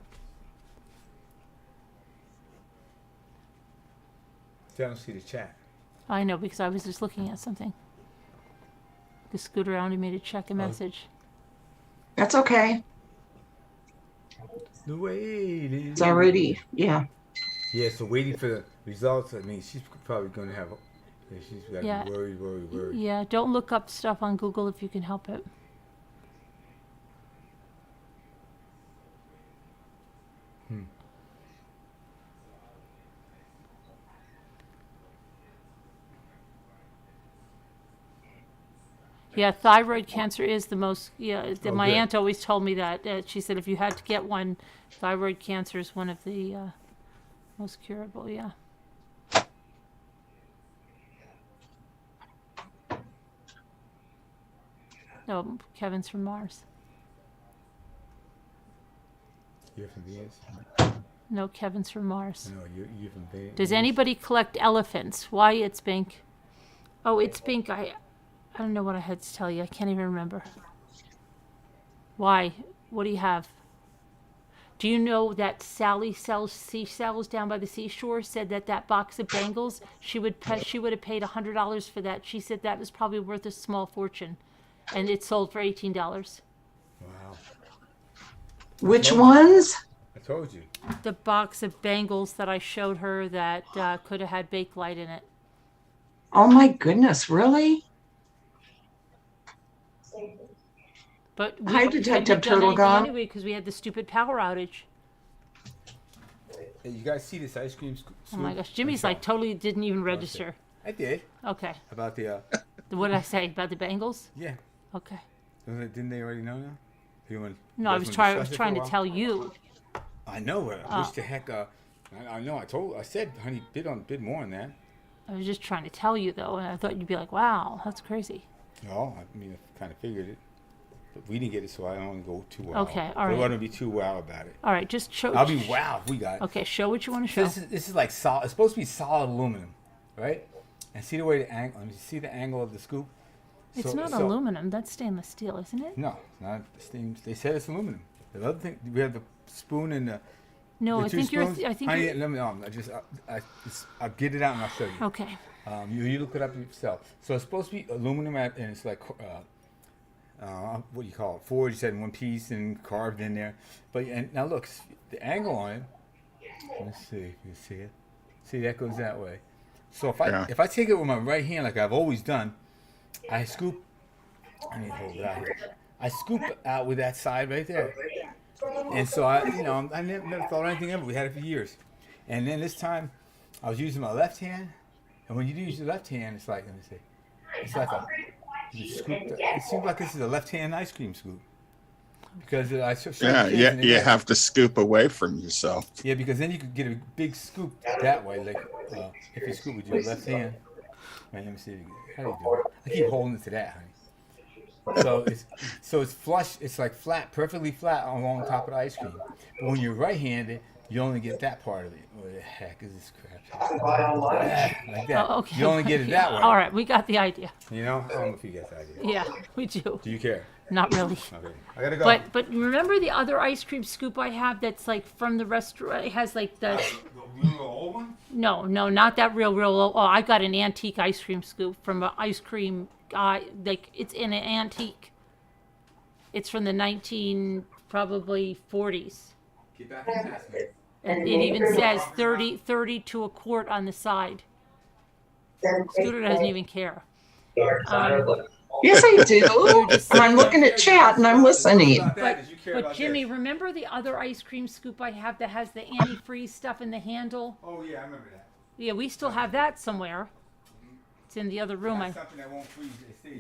See, I don't see the chat. I know, because I was just looking at something. The scooter only made me to check a message. That's okay. The wait. It's already, yeah. Yeah, so waiting for the results. I mean, she's probably going to have. Yeah, she's got to be worried. Yeah, don't look up stuff on Google if you can help it. Yeah, thyroid cancer is the most, my aunt always told me that. She said if you had to get one, thyroid cancer is one of the most curable, yeah. No, Kevin's from Mars. You're from Venus? No, Kevin's from Mars. No, you're from Venus. Does anybody collect elephants? Why, it's Bink. Oh, it's Bink. I don't know what I had to tell you. I can't even remember. Why? What do you have? Do you know that Sally sells seashells down by the seashore? Said that box of bangles, she would have paid $100 for that. She said that was probably worth a small fortune, and it sold for $18. Wow. Which ones? I told you. The box of bangles that I showed her that could have had Bakelite in it. Oh my goodness, really? But we Hi, couldn't Detective have done anything Turtlegon. anyway because we had the stupid power outage. Hey, you guys see this ice cream scoop? Oh my gosh, Jimmy's like totally didn't even register. I did. Okay. About the, What did I say about the Bengals? yeah. Okay. Didn't they already know now? You want, No, I was trying to tell you. I know. I wish the heck. I know. I said, honey, bid more on that. I was just trying to tell you though, and I thought you'd be like, "Wow, that's crazy." No, I mean, I kind of figured it, but we didn't get it, so I don't want to go too wow. Okay, all I right. don't want to be too wow about it. All right, just show. I'll be wow if we got it. Okay, show what you want to show. This is like solid. It's supposed to be solid aluminum, right? And see the way the angle. Let me see the angle of the scoop. It's not aluminum. That's stainless steel, isn't it? No, it's not. They said it's aluminum. The other thing, we have the spoon and the. No, the I two think spoons. you're. I think Honey, you're. let me. I'll get it out and I'll show you. Okay. You look it up yourself. So it's supposed to be aluminum, and it's like what do you call it? Forged in one piece and carved in there. But now look, the angle on it. Let's see. You see it? See, that goes that way. So if I take it with my right hand, like I've always done, I scoop. Let me hold it out here. I scoop out with that side right there. And so I never thought anything of it. We had it for years. And then this time, I was using my left hand. And when you use your left hand, it's like, let me see. It's like you scoop. It seems like this is a left-hand ice cream scoop. Because you have to scoop away from yourself. Yeah, because then you could get a big scoop that way, like if you scoop with your left hand. Wait, let me see. How do you do it? I keep holding it to that, honey. So it's flush. It's like flat, perfectly flat along top of the ice cream. But when you're right-handed, you only get that part of it. What the heck is this crap? Like that. Oh, okay. You only get it that way. All right, we got the idea. You know? I don't know if you get the idea. Yeah, we do. Do you care? Not really. Okay. I gotta go. But remember the other ice cream scoop I have that's like from the restaurant? It has like the real old one? No, not that real old. Oh, I got an antique ice cream scoop from an ice cream guy. Like it's in an antique. It's from the probably 40s. Get back and pass me. And it even says 30 to a quart on the side. Scooter doesn't even care. Yes, I do. And I'm looking at chat and I'm listening. But Jimmy, remember the other ice cream scoop I have that has the antifreeze stuff in the handle? Oh yeah, I remember that. Yeah, we still have that somewhere. It's in the other room. That's something that won't freeze.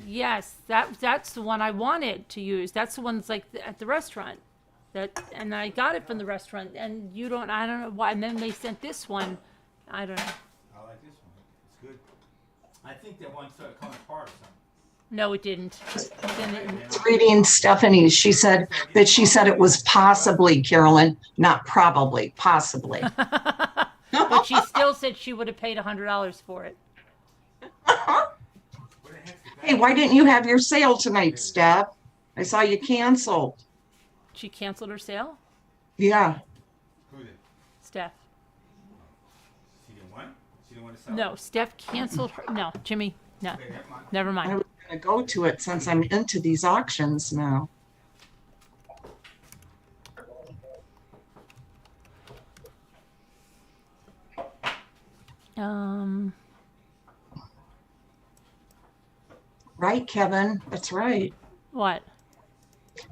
Yes, that's the one I wanted to use. That's the one that's like at the restaurant. And I got it from the restaurant, and I don't know why. And then they sent this one. I don't know. I like this one. It's good. I think that one started coming apart or something. No, it didn't. Reading Stephanie, she said it was possibly, Carolyn, not probably, possibly. But she still said she would have paid $100 for it. Hey, why didn't you have your sale tonight, Steph? I saw you canceled. She canceled her sale? Yeah. Who did? Steph. She didn't want? She didn't want to sell? No, Steph canceled her. No, Jimmy, no. Okay, never I mind. was going to go to it since I'm into these auctions now. Right, Kevin. That's right. What?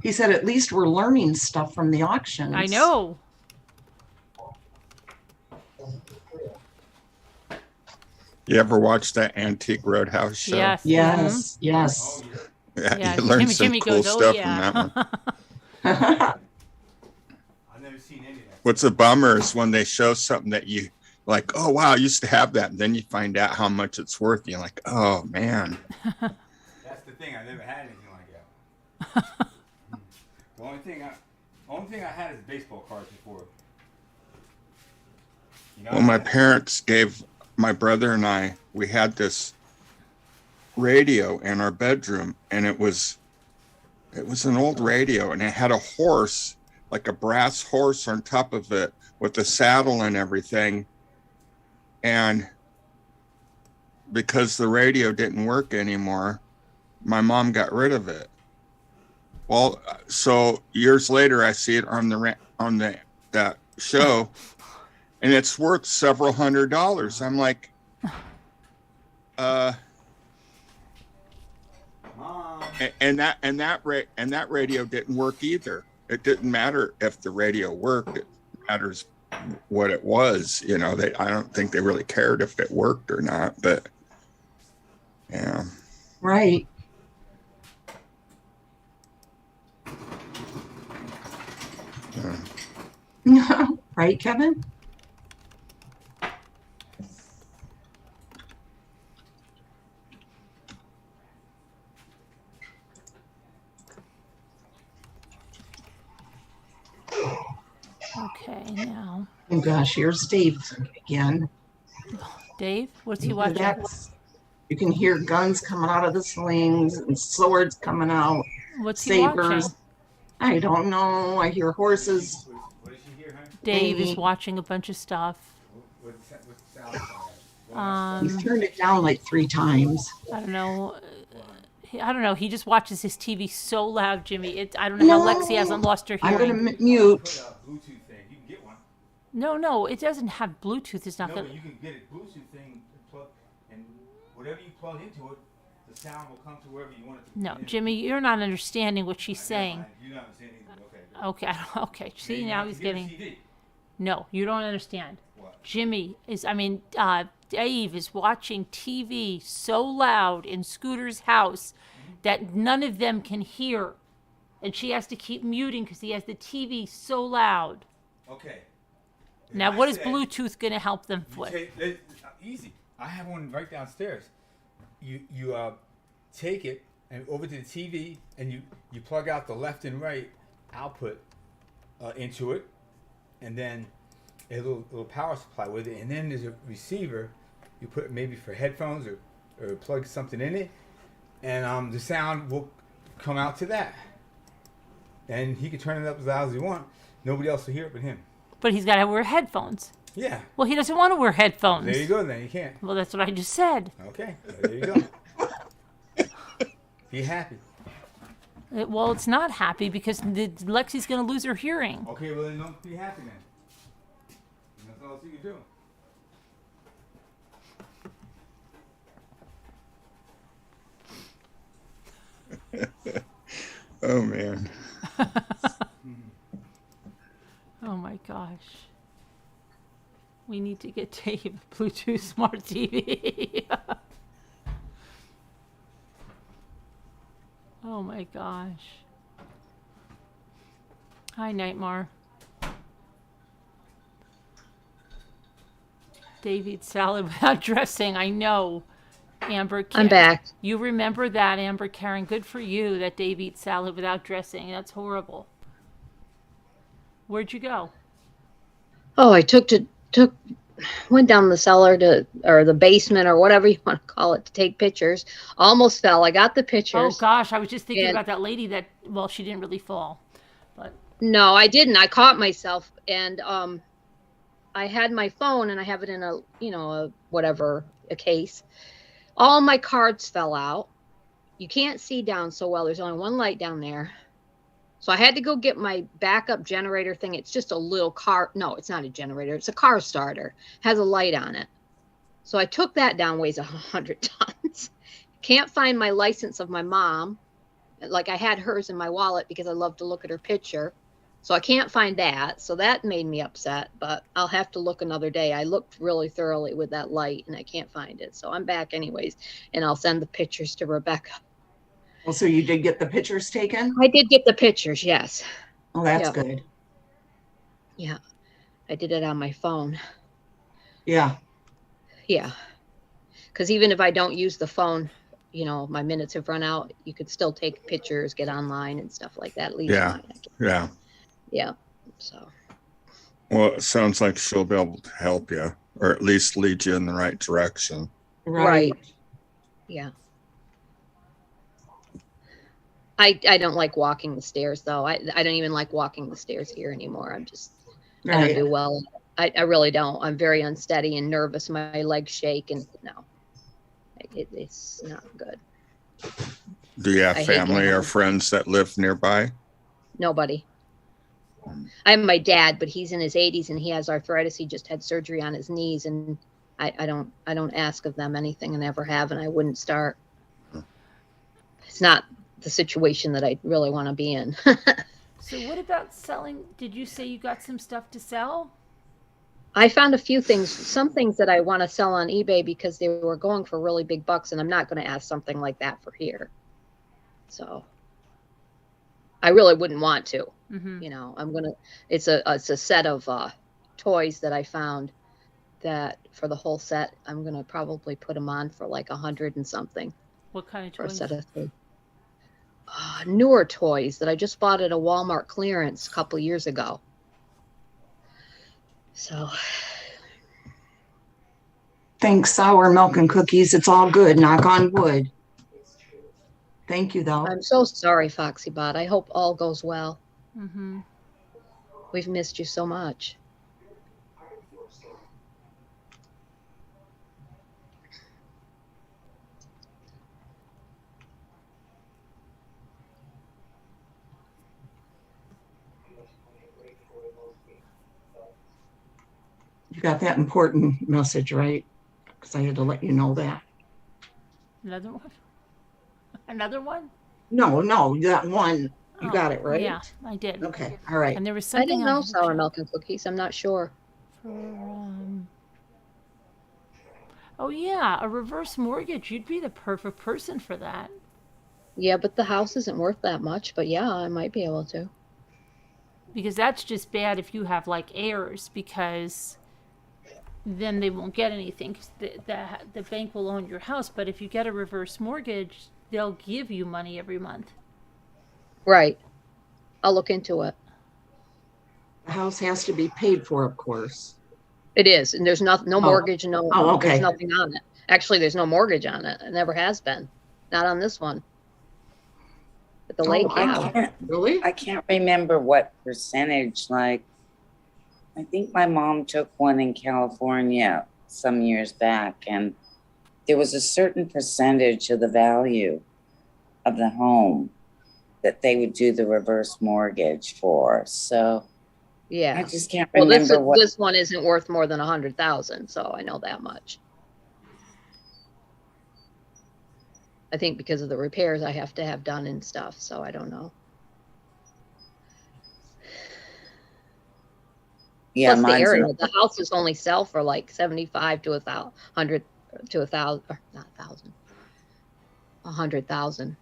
He said at least we're learning stuff from the auctions. I know. You ever watch that Antique Roadhouse show? Yes. Yes. Yes. Yeah, you learn some cool stuff from that one. I've never seen any of that. What's a bummer is when they show something that you like, oh wow, I used to have that, and then you find out how much it's worth. You're like, oh man. That's the thing. I never had anything like that. The only thing I had is baseball cards before. You know, Well, my parents gave my brother and I, we had this radio in our bedroom, and it was an old radio, and it had a horse, like a brass horse on top of it with a saddle and everything. And because the radio didn't work anymore, my mom got rid of it. Well, so years later, I see it on that show, and it's worth several $100s. I'm like, And that radio didn't work either. It didn't matter if the radio worked. It matters what it was. You know, I don't think they really cared if it worked or not. But yeah, Right. Right, Kevin? Okay, now. Oh gosh, here's Dave again. Dave, what's he watching? You can hear guns coming out of the slings and swords coming out. What's he watching? Sabers. I don't know. I hear horses. What does she hear, honey? Dave is watching a bunch of stuff. What's the sound? He's turned it down like 3 times. I don't know. I don't know. He just watches his TV so loud, Jimmy. I don't know how Lexi hasn't lost her hearing. I'm going to mute. Bluetooth thing. You can get one. No, it doesn't have Bluetooth. It's not No, going but you can get a Bluetooth thing and whatever you plug into it, the sound will come to wherever you want it to. No, Jimmy, you're not understanding what she's saying. You're not understanding. Okay. Okay. See, Maybe now you he's can get a getting. TV. No, you don't understand. What? Jimmy Dave is watching TV so loud in Scooter's house that none of them can hear. And she has to keep muting because he has the TV so loud. Okay. Now, what is Bluetooth going to help them with? Easy. I have one right downstairs. You take it and over to the TV and you plug out the left and right output into it, and then a little power supply with it, and then there's a receiver you put maybe for headphones or plug something in it, and the sound will come out to that, and he can turn it up as loud as he wants. Nobody else will hear it but him. But he's got to wear headphones. Yeah. Well, he doesn't want to wear headphones. There you go. Then you can't. Well, that's what I just said. Okay. There you go. Be happy. Well, it's not happy because Lexi's going to lose her hearing. Okay, well then don't be happy then. That's all you can do. Oh man. Oh my gosh. We need to get Dave a Bluetooth smart TV. Oh my gosh. Hi, Nightmare. Dave eats salad without dressing. I know. Amber Karen. I'm back. You remember that, Amber Karen. Good for you that Dave eats salad without dressing. That's horrible. Where'd you go? Oh, I went down the cellar or the basement or whatever you want to call it to take pictures. Almost fell. I got the pictures. Oh gosh, I was just thinking about that lady that, well, she didn't really fall, but. No, I didn't. I caught myself, and I had my phone and I have it in a case. All my cards fell out. You can't see down so well. There's only one light down there. So I had to go get my backup generator thing. It's just a little car. No, it's not a generator. It's a car starter. Has a light on it. So I took that down, weighs 100 tons. Can't find my license of my mom. Like I had hers in my wallet because I love to look at her picture. So I can't find that. So that made me upset, but I'll have to look another day. I looked really thoroughly with that light and I can't find it. So I'm back anyways, and I'll send the pictures to Rebecca. Well, so you did get the pictures taken? I did get the pictures, yes. Oh, that's good. Yeah. I did it on my phone. Yeah. Yeah. Because even if I don't use the phone, my minutes have run out, you could still take pictures, get online and stuff like that. At least yeah. Yeah. Yeah. So. Well, it sounds like she'll be able to help you, or at least lead you in the right direction. Right. Yeah. I don't like walking the stairs though. I don't even like walking the stairs here anymore. I don't do well. I really don't. I'm very unsteady and nervous. My legs shake and no, it's not good. Do you have family or friends that live nearby? Nobody. I have my dad, but he's in his 80s and he has arthritis. He just had surgery on his knees, and I don't ask of them anything, and never have, and I wouldn't start. it's not the situation that I really want to be in. So what about selling? Did you say you got some stuff to sell? I found a few things, some things that I want to sell on eBay because they were going for really big bucks, and I'm not going to ask something like that for here. So I really wouldn't want to. Mm-hmm. You know, it's a set of toys that I found that for the whole set, I'm going to probably put them on for like 100 and something. What kind of for a toys? set of three. Newer toys that I just bought at a Walmart clearance a couple years ago. So Thanks, sour milk and cookies. It's all good. Knock on wood. Thank you, though. I'm so sorry, Foxybot. I hope all goes well. Mm-hmm. We've missed you so much. You got that important message, right? Because I had to let you know that. Another one? Another one? No, that one. You got it, right? Yeah, I did. Okay, all right. And there was I something didn't know else sour milk and cookies. I'm not sure. Oh yeah, a reverse mortgage. You'd be the perfect person for that. Yeah, but the house isn't worth that much. But yeah, I might be able to. Because that's just bad if you have like heirs, because then they won't get anything. 'Cause the bank will own your house, but if you get a reverse mortgage, they'll give you money every month. Right. I'll look into it. The house has to be paid for, of course. It is, and there's no mortgage, no. Oh, okay. There's nothing on it. Actually, there's no mortgage on it. It never has been. Not on this one. But the lake, yeah. Really? I can't remember what percentage. Like, I think my mom took one in California some years back, and there was a certain percentage of the value of the home that they would do the reverse mortgage for. So Yeah. I just can't remember what. This one isn't worth more than 100,000, so I know that much. I think because of the repairs I have to have done and stuff, so I don't know. Yeah, Plus the mine's area, the houses only sell for like 75 to 100 to 1,000, or not 1,000, 100,000.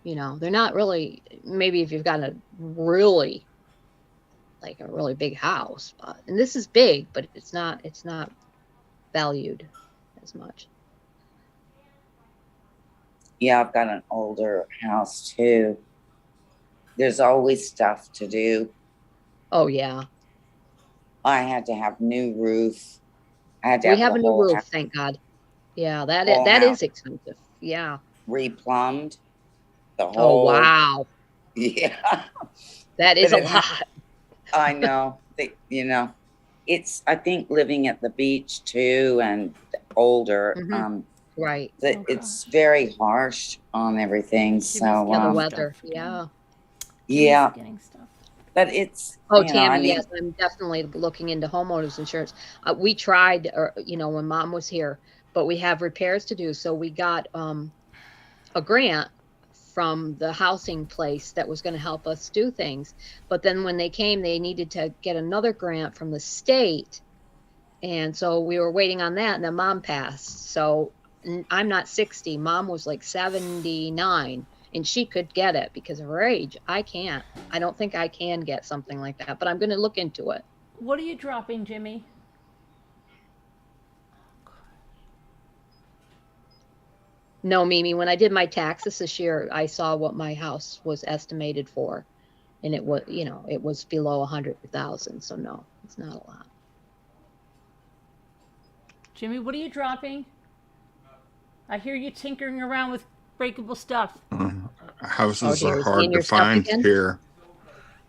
You know, they're not really. Maybe if you've got a really big house, and this is big, but it's not valued as much. Yeah, I've got an older house too. There's always stuff to do. Oh yeah. I had to have new roof. I had to We have have the a new whole roof, house thank God. Yeah, that Whole is expensive. Yeah. replumbed. The Oh whole wow, yeah. that is But a it lot. I know. It's I think living at the beach too and older. Mhm. Right. Oh, It's very harsh on everything. So Yeah, the weather. Yeah. yeah, Getting stuff. but it's Oh, you know, Tammy, I mean, yes, I'm definitely looking into homeowners insurance. We tried, when Mom was here, but we have repairs to do. So we got a grant from the housing place that was going to help us do things. But then when they came, they needed to get another grant from the state. And so we were waiting on that, and then Mom passed. So I'm not 60. Mom was like 79. And she could get it because of her age. I can't. I don't think I can get something like that, but I'm going to look into it. What are you dropping, Jimmy? No, Mimi, when I did my taxes this year, I saw what my house was estimated for. And it was, it was below 100,000. So no, it's not a lot. Jimmy, what are you dropping? I hear you tinkering around with breakable stuff. Houses dear, are is he hard in to your stuff find again? here,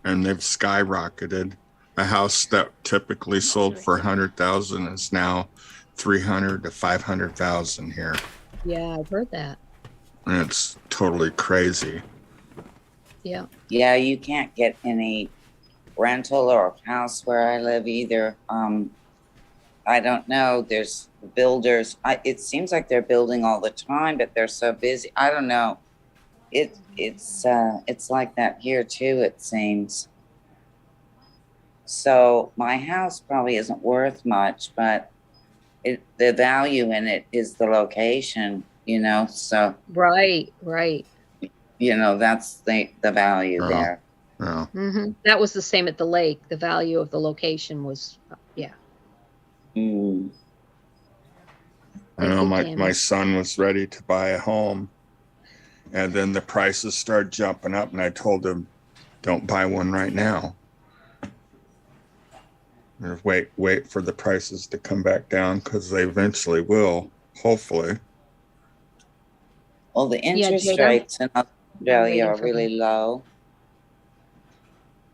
and they've skyrocketed. A house that typically sold for 100,000 is now 300 to 500,000 here. Yeah, I've heard that. And it's totally crazy. Yeah. yeah, you can't get any rental or house where I live either. I don't know. There's builders. It seems like they're building all the time, but they're so busy. I don't know. it's like that here too, it seems. So my house probably isn't worth much, but the value in it is the location, so Right. that's the value there. Yeah. That was the same at the lake. The value of the location was, Mm. I know my son was ready to buy a home, and then the prices started jumping up, and I told him, don't buy one right now. Wait for the prices to come back down, because they eventually will, hopefully. Well, the interest Jada? rates in Australia waiting are for really low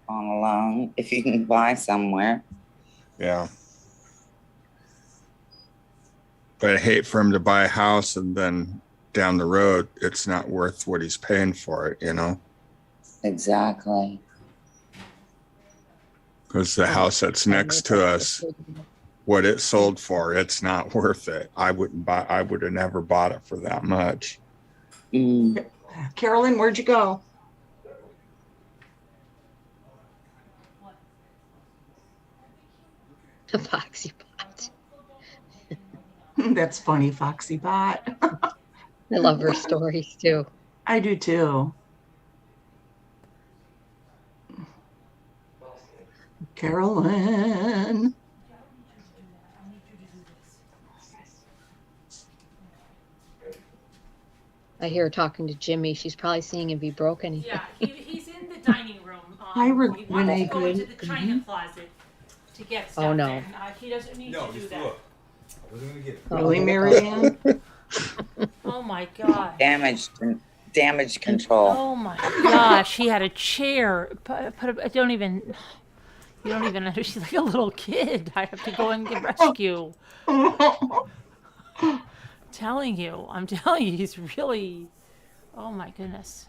on a loan if you can buy somewhere. Yeah. But I hate for him to buy a house and then down the road, it's not worth what he's paying for it, Exactly. Because the house that's next to us, what it sold for, it's not worth it. I would have never bought it for that much. Mm. Carolyn, where'd you go? The Foxy Pot. That's funny, Foxy Bot. I love her stories too. I do too. Carolyn. I hear her talking to Jimmy. She's probably seeing if he broke anything. Yeah, he's in the dining room. Hi, He Renee. wants to go into the Good. china closet to get stuff. Oh, no. And, he doesn't need to do just that. look. I wasn't gonna get it. Really, Marianne? Oh my god. Damage control. Oh my gosh, he had a chair. You don't even know. She's like a little kid. I have to go and get rescue. I'm telling you, he's really. Oh my goodness.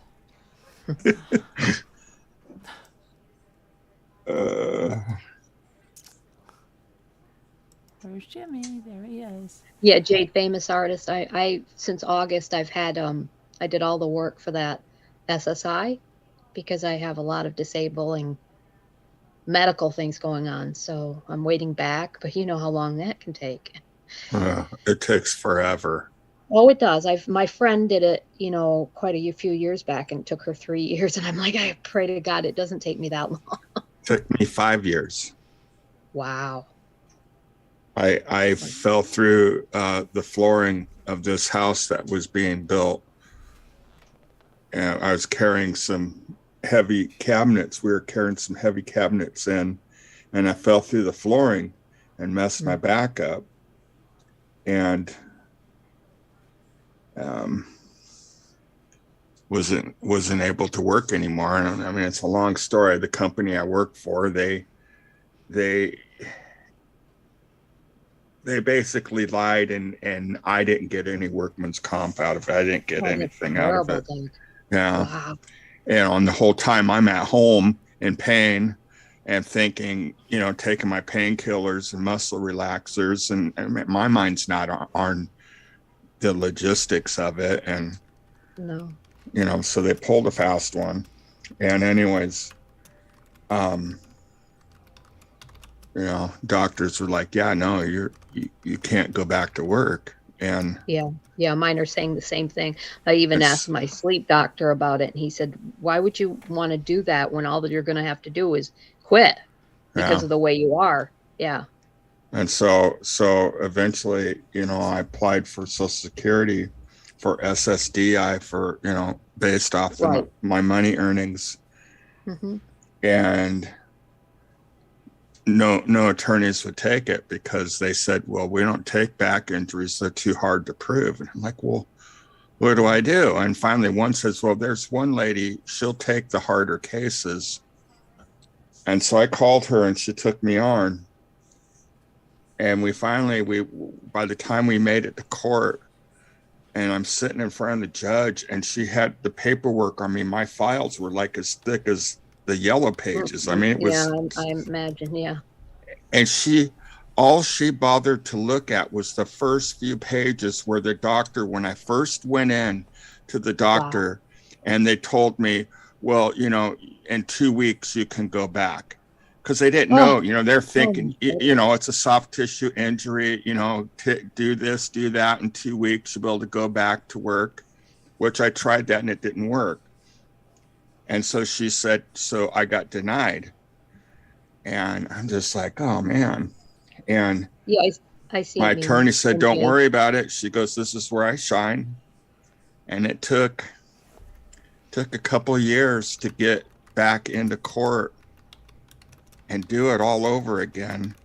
Where's Jimmy? There he is. Yeah, Jade, famous artist. I since August I've had I did all the work for that SSI because I have a lot of disabling medical things going on. So I'm waiting back, but you know how long that can take. It takes forever. Oh, it does. My friend did it, quite a few years back, and it took her 3 years. And I'm like, I pray to God it doesn't take me that long. Took me 5 years. Wow. I fell through the flooring of this house that was being built, and I was carrying some heavy cabinets. We were carrying some heavy cabinets in, and I fell through the flooring and messed my back up, and wasn't able to work anymore. And I mean, it's a long story. The company I work for, they basically lied, and I didn't get any workman's comp out of it. I didn't get anything out of it. Yeah. Wow. And on the whole time I'm at home in pain and thinking, taking my painkillers and muscle relaxers, and my mind's not on the logistics of it. And, No. So they pulled a fast one. And anyways, doctors were like, yeah, no, you can't go back to work. And Yeah, mine are saying the same thing. I even asked my sleep doctor about it, and he said, why would you want to do that when all that you're going to have to do is quit because of the way you are? Yeah. And so eventually, I applied for Social Security for SSDI for, based off my money earnings. Mm-hmm. And no attorneys would take it because they said, well, we don't take back injuries. They're too hard to prove. And I'm like, well, what do I do? And finally one says, well, there's one lady, she'll take the harder cases. And so I called her and she took me on. And by the time we made it to court, and I'm sitting in front of the judge, and she had the paperwork. I mean, my files were like as thick as the yellow pages. I mean, it was. Yeah, I imagine. Yeah. And all she bothered to look at was the first few pages where the doctor, when I first went in to the doctor, And they told me, well, in 2 weeks you can go back. Because they didn't know, they're thinking, it's a soft tissue injury, do this, do that. In 2 weeks, you'll be able to go back to work, which I tried that and it didn't work. And so she said, so I got denied. And I'm just like, oh, man. And Yeah, I see. my what you mean. attorney said, don't Okay. worry about it. She goes, this is where I shine. And it took a couple of years to get back into court and do it all over again.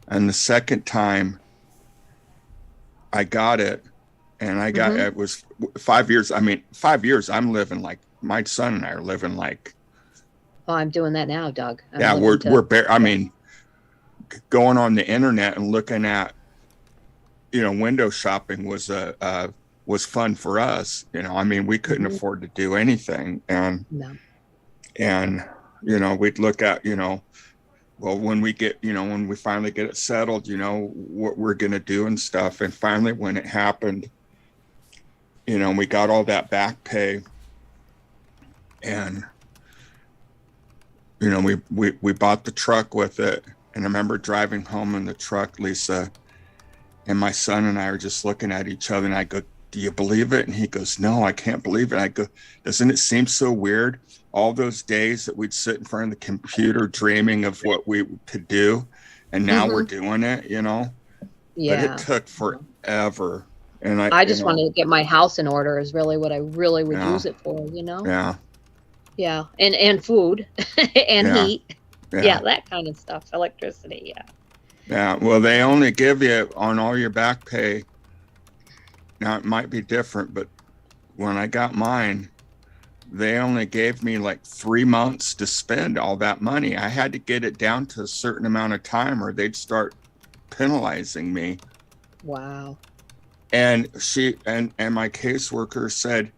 And the second time I got it, and I got it was 5 years. I mean, 5 years, I'm living like, my son and I are living like, Oh, I'm doing that now, Doug. I'm yeah, looking I mean, going on the internet and looking at, window shopping was was fun for us. I mean, we couldn't afford to do anything. And, No. and, we'd look at, well, when we get, when we finally get it settled, what we're going to do and stuff. And finally, when it happened, we got all that back pay, and, we bought the truck with it. And I remember driving home in the truck, Lisa, and my son and I are just looking at each other, and I go, do you believe it? And he goes, no, I can't believe it. I go, doesn't it seem so weird? All those days that we'd sit in front of the computer dreaming of what we could do, and now we're doing it, Yeah. But it took forever. And I just wanted to get my house in order is really what I really would Yeah. use it for, Yeah. Yeah. And food and Yeah. heat. Yeah. Yeah, that kind of stuff. Electricity, yeah. Yeah. Well, they only give you on all your back pay. Now it might be different, but when I got mine, they only gave me like 3 months to spend all that money. I had to get it down to a certain amount of time or they'd start penalizing me. Wow. And my caseworker said,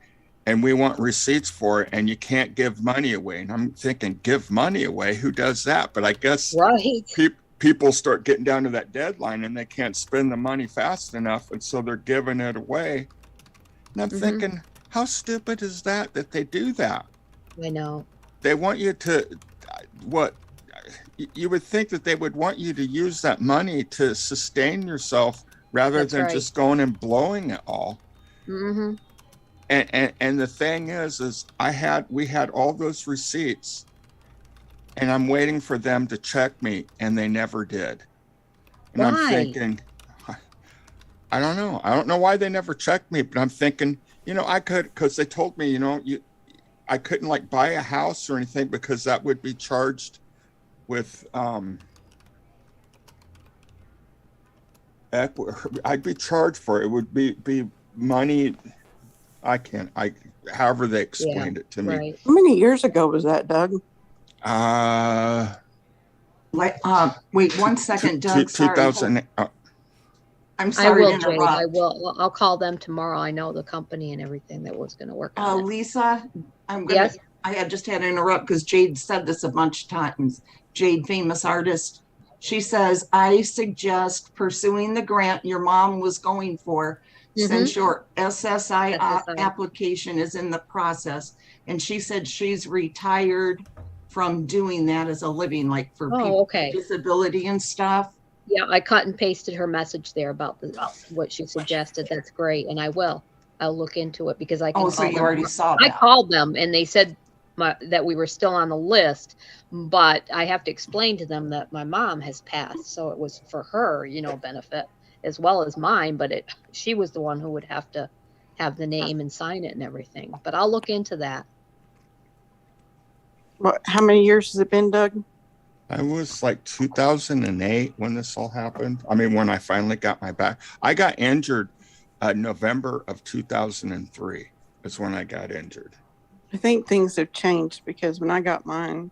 and we want receipts for it, and you can't give money away. And I'm thinking, give money away? Who does that? But I guess Right. people start getting down to that deadline and they can't spend the money fast enough. And so they're giving it away. And I'm thinking, how stupid is that they do that? I know. They want you to, what? You would think that they would want you to use that money to sustain yourself rather That's than right. just going and blowing it all. Mm-hmm. And the thing is we had all those receipts, and I'm waiting for them to check me, and they never did. And Why? I'm thinking, I don't know. I don't know why they never checked me, but I'm thinking, I could, because they told me, I couldn't like buy a house or anything because that would be charged with I'd be charged for it. It would be money. However they explained it to me. Right. How many years ago was that, Doug? Wait 1 second, Doug. Sorry. 2000. I'm I sorry will, to Jade. interrupt. I will. I'll call them tomorrow. I know the company and everything that was going to work on it. Lisa, Yes? I had just had to interrupt because Jade said this a bunch of times. Jade, famous artist. She says, I suggest pursuing the grant your mom was going for since your SSI application is in the process. And she said she's retired from doing that as a living, like for people okay. with disability and stuff. Yeah, I cut and pasted her message there about what she suggested. That's great. And I'll look into it because I can Oh, call so you them. already saw I that. called them and they said that we were still on the list, but I have to explain to them that my mom has passed. So it was for her, benefit as well as mine, but she was the one who would have to have the name and sign it and everything. But I'll look into that. How many years has it been, Doug? I was like 2008 when this all happened. I mean, when I finally got my back. I got injured November of 2003 is when I got injured. I think things have changed because when I got mine,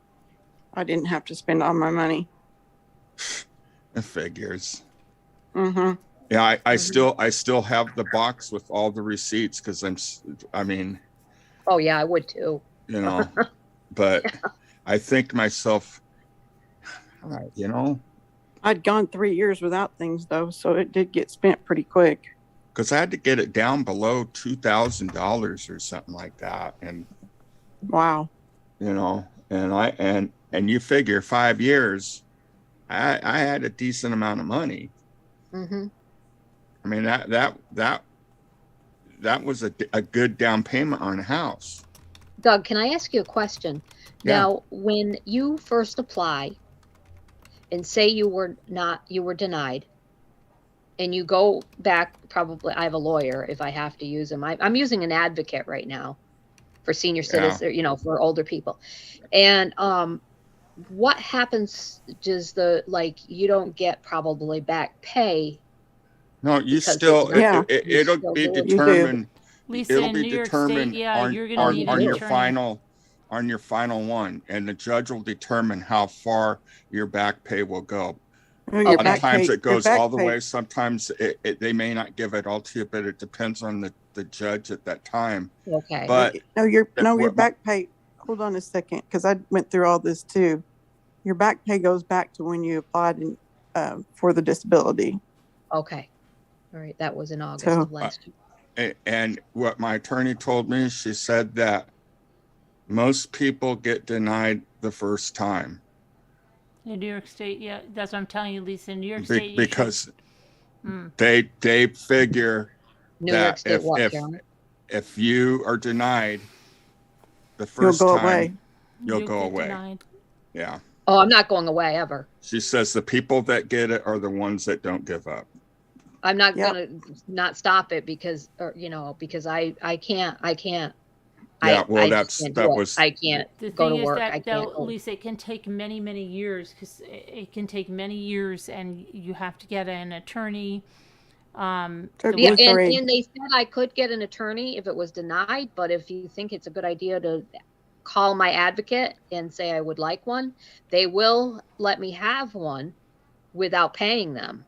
I didn't have to spend all my money. It figures. Mm-hmm. Yeah, I still have the box with all the receipts because Oh yeah, I would too. But I think to myself, I'd gone 3 years without things though, so it did get spent pretty quick. because I had to get it down below $2,000 or something like that. And, Wow. you know, and you figure 5 years, I had a decent amount of money. Mm-hmm. I mean, that was a good down payment on a house. Doug, can I ask you a question? Yeah. Now, when you first apply and say you were denied, and you go back, probably, I have a lawyer if I have to use him. I'm using an advocate right now for senior citizens, you know, for older people. And what happens? Does you don't get probably back pay? No, you Because still, it's not- it'll still be do it. determined. Lisa, It'll in be New York determined State, yeah, on, you're gonna need on an your attorney. on your final one, and the judge will determine how far your back pay will go. Well, your Okay. back Sometimes pay- it goes your back all the pay- way. Sometimes they may not give it all to you, but it depends on the judge at that time. Okay. But your what- back pay. Hold on a second, because I went through all this too. Your back pay goes back to when you applied for the disability. Okay. All right. That was in August So- of last year. And what my attorney told me, she said that most people get denied the first time In New York State, yeah, that's what I'm telling you, Lisa. In New York State, you because Mm. they figure New that York State, what, Karen? if you are denied the You'll first go time, away. you'll you go get away. denied. Yeah. Oh, I'm not going away ever. She says the people that get it are the ones that don't give up. I'm not Yep. gonna not stop it because, because I can't. Yeah, well, I just can't do it. I can't The go to thing is work. that, I can't though, go. Lisa, it can take many, many years because it can take many years, and you have to get an attorney. Took the Yeah, me work- three. and they said I could get an attorney if it was denied, but if you think it's a good idea to call my advocate and say I would like one, they will let me have one without paying them.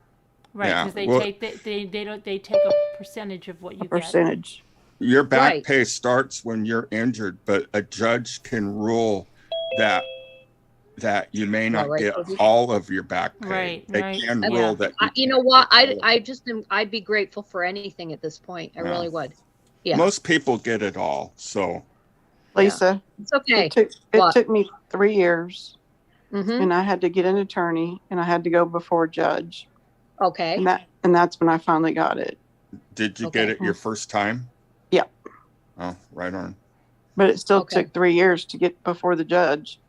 Right, Yeah, because they well- take they take a percentage of what you get. Percentage. Your back Right. pay starts when you're injured, but a judge can rule that you may not right, get so we- all of your back pay. Right, They right. can Yeah. rule that. You know can't what? get all of it. I'd be grateful for anything at this point. I Yeah. really would. Yeah, Most people get it all. So Lisa, it's okay. it What? took me 3 years, Hmm. and I had to get an attorney, and I had to go before a judge, Okay. and that's when I finally got it. did you Okay. get it your first time? Yeah. Oh, right on. But it still Okay. took 3 years to get before the judge.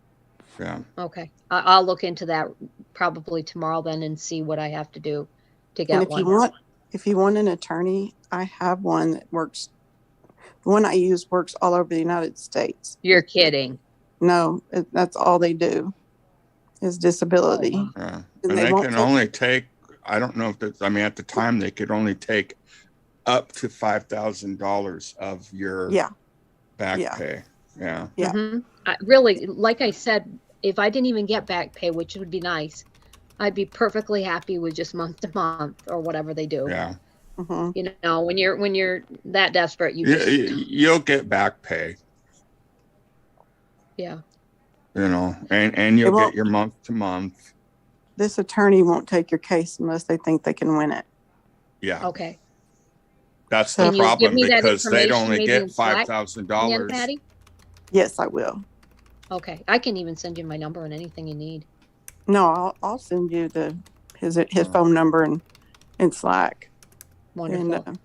Yeah. Okay. I'll look into that probably tomorrow then and see what I have to do to And get if you want an attorney, I have one that works. The one I use works all over the United States. You're kidding. No, that's all they do is disability. Oh, wow. Yeah. And And they they won't can take- only take, I don't know if that's, I mean, at the time they could only take up to $5,000 of your Yeah. back Yeah. pay. Yeah. Yeah. Mhm. Really, like I said, if I didn't even get back pay, which would be nice, I'd be perfectly happy with just month to month or whatever they do. Yeah. Mhm. You know, when you're that desperate, You'll get back pay, yeah. and you'll won't- get your month to month. This attorney won't take your case unless they think they can win it. Yeah. Okay. That's Can the you give problem me that because they'd information only maybe get in Slack? Again, $5,000. Patty? Yes, I will. Okay. I can even send you my number and anything you need. No, I'll send you his Oh. phone number and Slack. Wonderful. And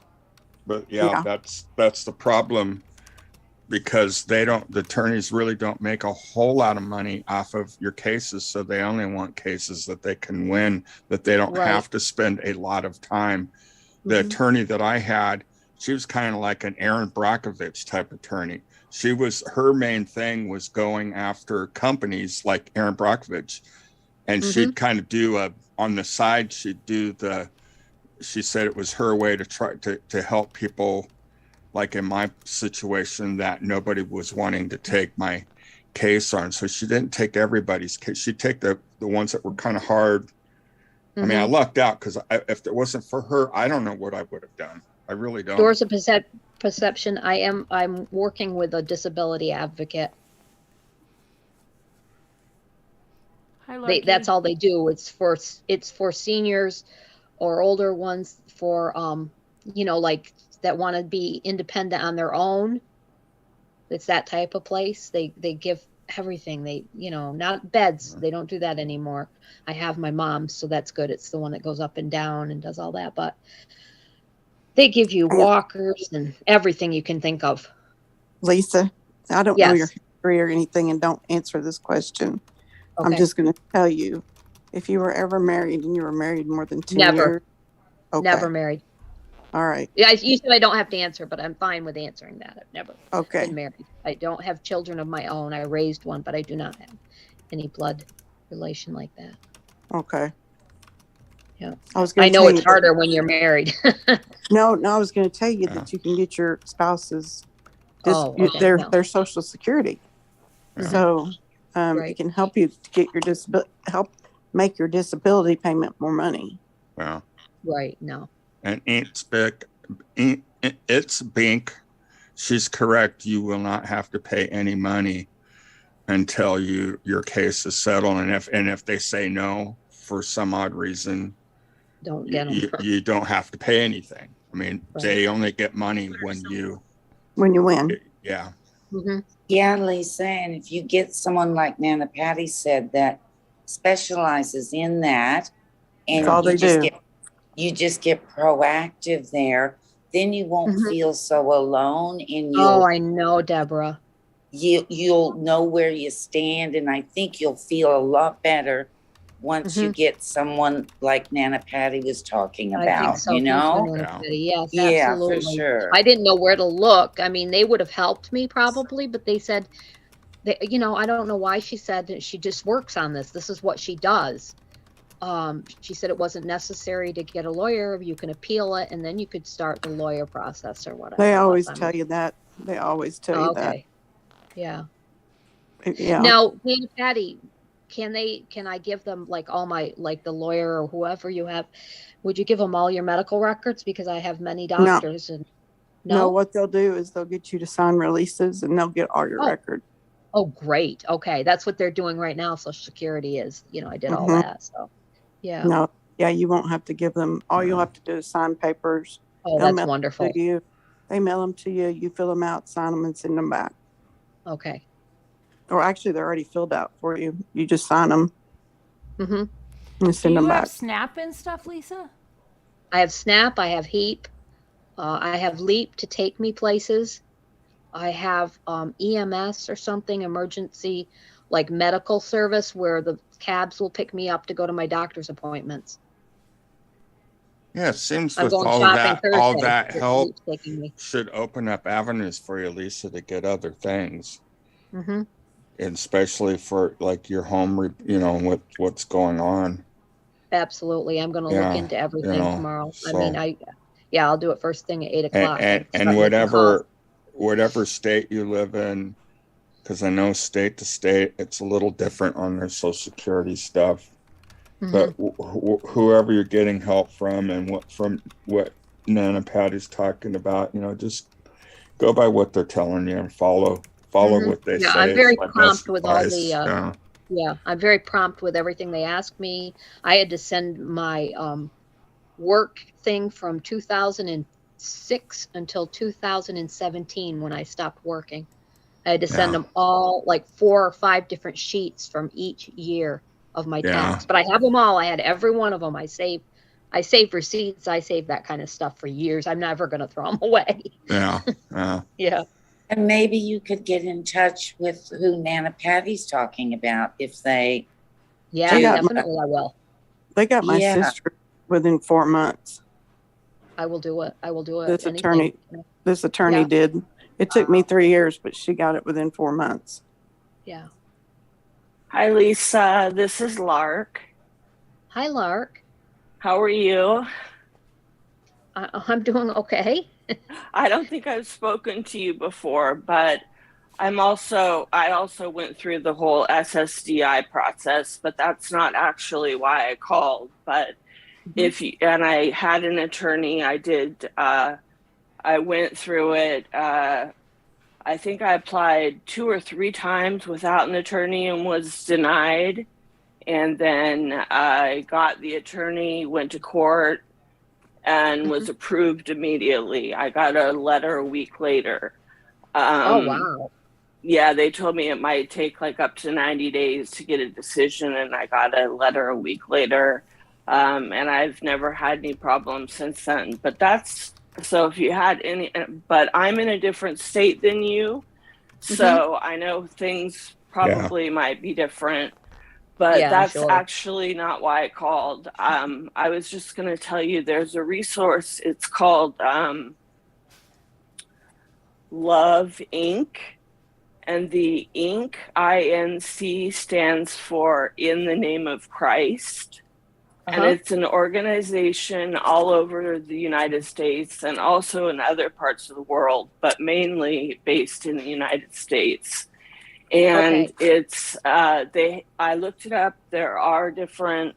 But yeah, Yeah. that's the problem because the attorneys really don't make a whole lot of money off of your cases. So they only want cases that they can win, that they don't Right. have to spend a lot of time. The Mhm. attorney that I had, she was kind of like an Aaron Brockovich type attorney. Her main thing was going after companies like Aaron Brockovich. And she'd kind of do on the side, she said it was her way to try to help people like in my situation that nobody was wanting to take my case on. So she didn't take everybody's case. She'd take the ones that were kind of hard. I mean, I lucked out because if it wasn't for her, I don't know what I would have done. I really don't. Doors of perception. I'm working with a disability advocate. Hi, Larky. That's all they do. It's for seniors or older ones for like that want to be independent on their own. It's that type of place. They give everything. They, not beds. They don't do that anymore. I have my mom's, so that's good. It's the one that goes up and down and does all that. But they give you walkers and everything you can think of. Lisa, I don't know your Yes. history or anything, and don't answer this question. I'm Okay. just going to tell you, if you were ever married and you were married more than 2 Never. years. Okay. Never married. All right. Yeah, you said I don't have to answer, but I'm fine with answering that. I've never Okay. been married. I don't have children of my own. I raised one, but I do not have any blood relation like that. Okay. Yeah. I was going I to know tell it's you that- harder when you're married. No, I was going to tell you that you can get your spouse's their Social Security. Yeah. So it Right. can help you to get your help make your disability payment more money. Well, Right. No. and it's Bink. She's correct. You will not have to pay any money until your case is settled. And if they say no for some odd reason, Don't get them. you don't have to pay anything. I mean, Right. they only get money when you win. Yeah. Mm-hmm. Yeah, Lisa, and if you get someone like Nana Patty said that specializes in that, and That's all they do. You just get proactive there, then you won't Mhm. feel so alone, and Oh, I know, Deborah. you'll know where you stand, and I think you'll feel a lot better once you get someone like Nana Patty was talking I about, think so. you Thank know? Nana Yeah. Patty. Yes, Yeah, absolutely. for sure. I didn't know where to look. I mean, they would have helped me probably, but they said, I don't know why she said that she just works on this. This is what she does. She said it wasn't necessary to get a lawyer. You can appeal it, and then you could start the lawyer process or whatever. They always But I'm- tell you that. They always tell you Okay. Yeah. that. Yeah. Now, Nana Patty, can I give them like all my, like the lawyer or whoever you have, would you give them all your medical records? Because I have many doctors and No, what they'll do is they'll get you to sign releases and they'll get all your records. Oh, great. Okay. That's what they're doing right now. Social Security is, I did all Mhm. that. So yeah. No, yeah, you won't have to give them. All you'll have to do is sign papers. Oh, They'll that's mail them wonderful. to you. They mail them to you. You fill them out, sign them, and send them back. Okay. Or actually, they're already filled out for you. You just sign them Mm-hmm. and Do send you them have back. Snap and stuff, Lisa? I have Snap. I have Heap. I have Leap to take me places. I have EMS or something, emergency, like medical service, where the cabs will pick me up to go to my doctor's appointments. Yeah, it seems I'm with going all shopping that Thursday. help Leap's taking me. should open up avenues for you, Lisa, to get other things. Mm-hmm. And especially for like your home, what's going on. Absolutely. I'm going to look into everything tomorrow. I mean, I'll do it first thing at 8 o'clock. And whatever state you live in, because I know state to state, it's a little different on their Social Security stuff. But whoever you're getting help from and what Nana Patty's talking about, just go by what they're telling you and follow what they say. I'm very It's my prompt best with all advice. the I'm very prompt with everything they ask me. I had to send my work thing from 2006 until 2017 when I stopped working. I had to send them all like 4 or 5 different sheets from each year of my tax, but I have them all. I had every one of them. I saved receipts. I saved that kind of stuff for years. I'm never going to throw them away. Yeah. Yeah. And maybe you could get in touch with who Nana Patty's talking about if they. Yeah, definitely I will. They got my sister within 4 months. I will do it. I will do it. This attorney did. It took me 3 years, but she got it within 4 months. Yeah. Hi, Lisa. This is Lark. Hi, Lark. How are you? I'm doing okay. I don't think I've spoken to you before, but I also went through the whole SSDI process, but that's not actually why I called. But and I had an attorney. I went through it. I think I applied 2 or 3 times without an attorney and was denied. And then I got the attorney, went to court, and was approved immediately. I got a letter a week later. Oh, wow. Yeah, they told me it might take like up to 90 days to get a decision, and I got a letter a week later. And I've never had any problems since then. But that's, so if you had any, but I'm in a different state than you. So I know things probably might be different, but that's actually not why I called. I was just going to tell you there's a resource. It's called Love Inc. And the Inc., INC, stands for In the Name of Christ. And it's an organization all over the United States and also in other parts of the world, but mainly based in the United States. And it's, I looked it up. There are different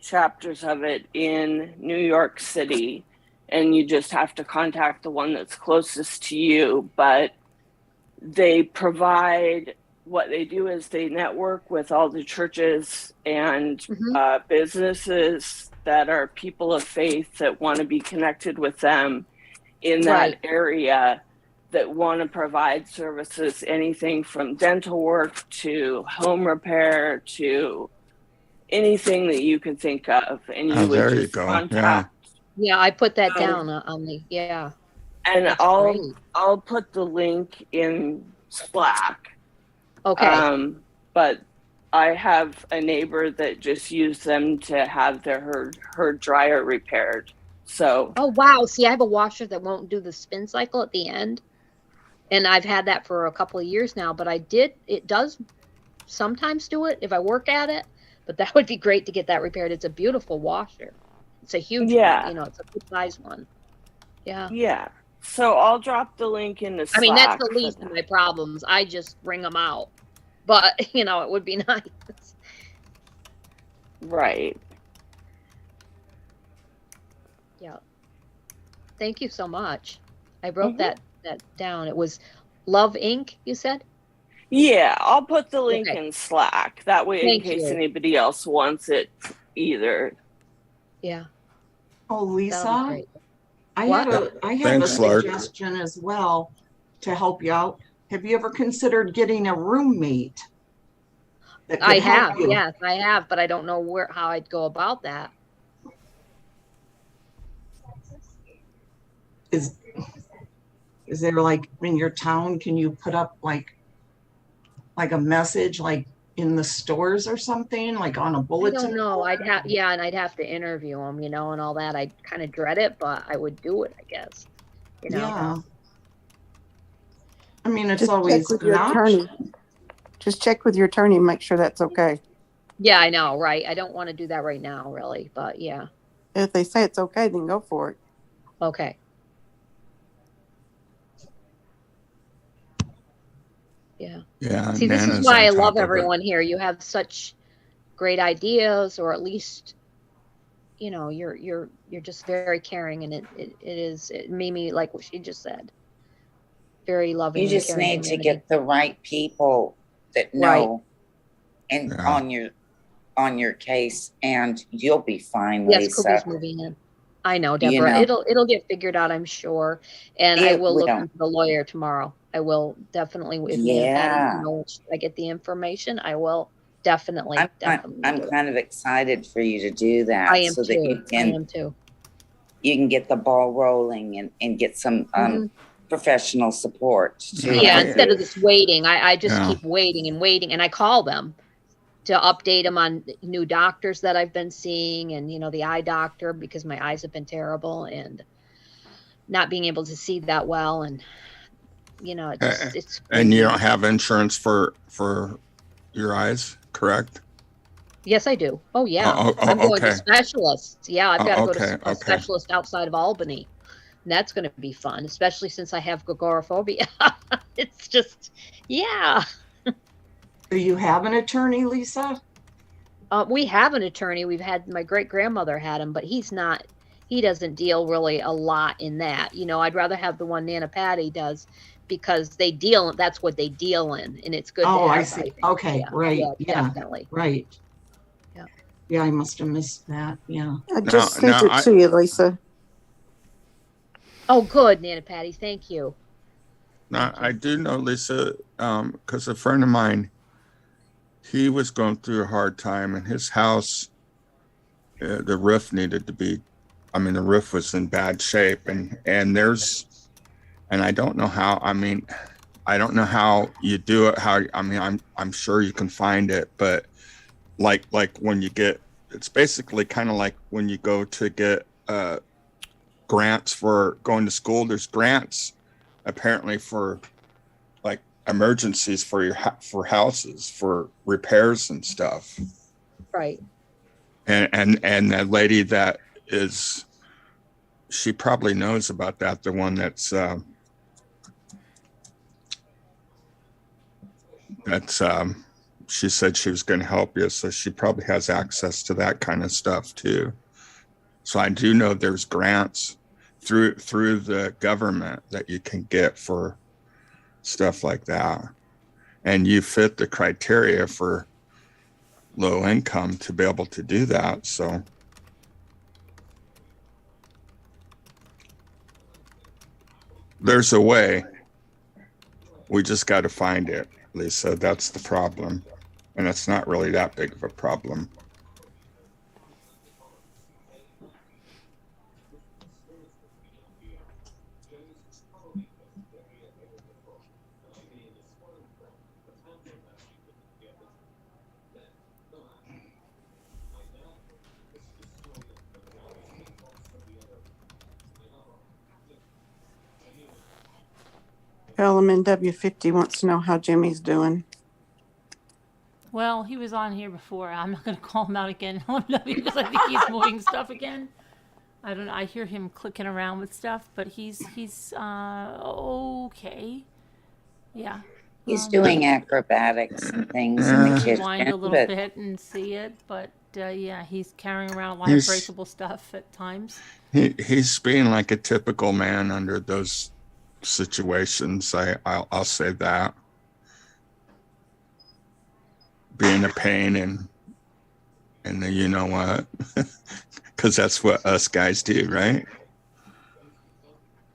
chapters of it in New York City, and you just have to contact the one that's closest to you. But they provide, what they do is they network with all the churches and businesses that are people of faith that want to be connected with them in that area, that want to provide services, anything from dental work to home repair to anything that you can think of. And you would just contact. Yeah, I put that down on the, And I'll put the link in Slack. Okay. But I have a neighbor that just used them to have her dryer repaired. So. Oh, wow. See, I have a washer that won't do the spin cycle at the end. And I've had that for a couple of years now, but it does sometimes do it if I work at it, but that would be great to get that repaired. It's a beautiful washer. It's a huge one, it's a good size one. Yeah. Yeah. So I'll drop the link in the Slack. I mean, that's the least of my problems. I just bring them out. But, it would be nice. Right. Yeah. Thank you so much. I wrote that down. It was Love Inc., you said? Yeah, I'll put the link in Slack. That way, in case anybody else wants it either. Yeah. Oh, Lisa, I have Thanks, a suggestion as well to help you out. Have you ever considered getting a roommate? I have, yes, I have, but I don't know how I'd go about that. Is there, like, in your town, can you put up like a message like in the stores or something, like on a bulletin? I don't know. I'd have to interview them, and all that. I kind of dread it, but I would do it, I guess. Yeah. I mean, it's Just always check with your attorney. Just check with your attorney and make sure that's okay. Yeah, I know, right? I don't want to do that right now, really, but yeah. If they say it's okay, then go for it. Okay. Yeah. Yeah. See, this is why I love everyone here. You have such great ideas, or at least, you're just very caring, and it made me like what she just said. Very loving. You just need to get the right people that know and on your case, and you'll be fine, Lisa. Yes, Kobe's moving in. I know, Deborah. It'll get figured out, I'm sure. And I will look into the lawyer tomorrow. I will definitely. If I get the information, I will definitely. I'm kind of excited for you to do that. I am so too. That you can, I am too. You can get the ball rolling and get some professional support. Yeah, instead of just waiting, I just keep waiting, and I call them to update them on new doctors that I've been seeing, and the eye doctor, because my eyes have been terrible and not being able to see that well, and it's and you don't have insurance for your eyes, correct? Yes, I do. Oh yeah. I'm going to specialists. Yeah, I've got to go to a specialist outside of Albany. And that's going to be fun, especially since I have agoraphobia. It's just, yeah. Do you have an attorney, Lisa? We have an attorney. My great grandmother had him, but he doesn't deal really a lot in that. I'd rather have the one Nana Patty does, because that's what they deal in, and it's good. Oh, I see. Okay, right. Yeah, definitely. Right. Yeah. Yeah, I must have missed that. Yeah. I just sent it to you, Lisa. Oh, good, Nana Patty. Thank you. Now, I do know, Lisa, because a friend of mine, he was going through a hard time, and his house, the roof needed to be, I mean, the roof was in bad shape, and I don't know how, I don't know how you do it, I'm sure you can find it, but like when you get, it's basically kind of like when you go to get grants for going to school, there's grants apparently for like emergencies for for houses, for repairs and stuff. Right. And that lady that is, she probably knows about that, the one that's she said she was going to help you, so she probably has access to that kind of stuff too. So I do know there's grants through the government that you can get for stuff like that, and you fit the criteria for low income to be able to do that. So there's a way. We just got to find it, Lisa. That's the problem, and it's not really that big of a problem. Element W50 wants to know how Jimmy's doing. Well, he was on here before. I'm not going to call him out again because I think he's moving stuff again. I don't know. I hear him clicking around with stuff, but he's okay. Yeah. He's doing acrobatics and things in the kitchen. Wind a little bit and see it, but yeah, he's carrying around a lot of breakable stuff at times. He's being like a typical man under those situations. I'll say that. Being a pain and then you know what? Because that's what us guys do, right?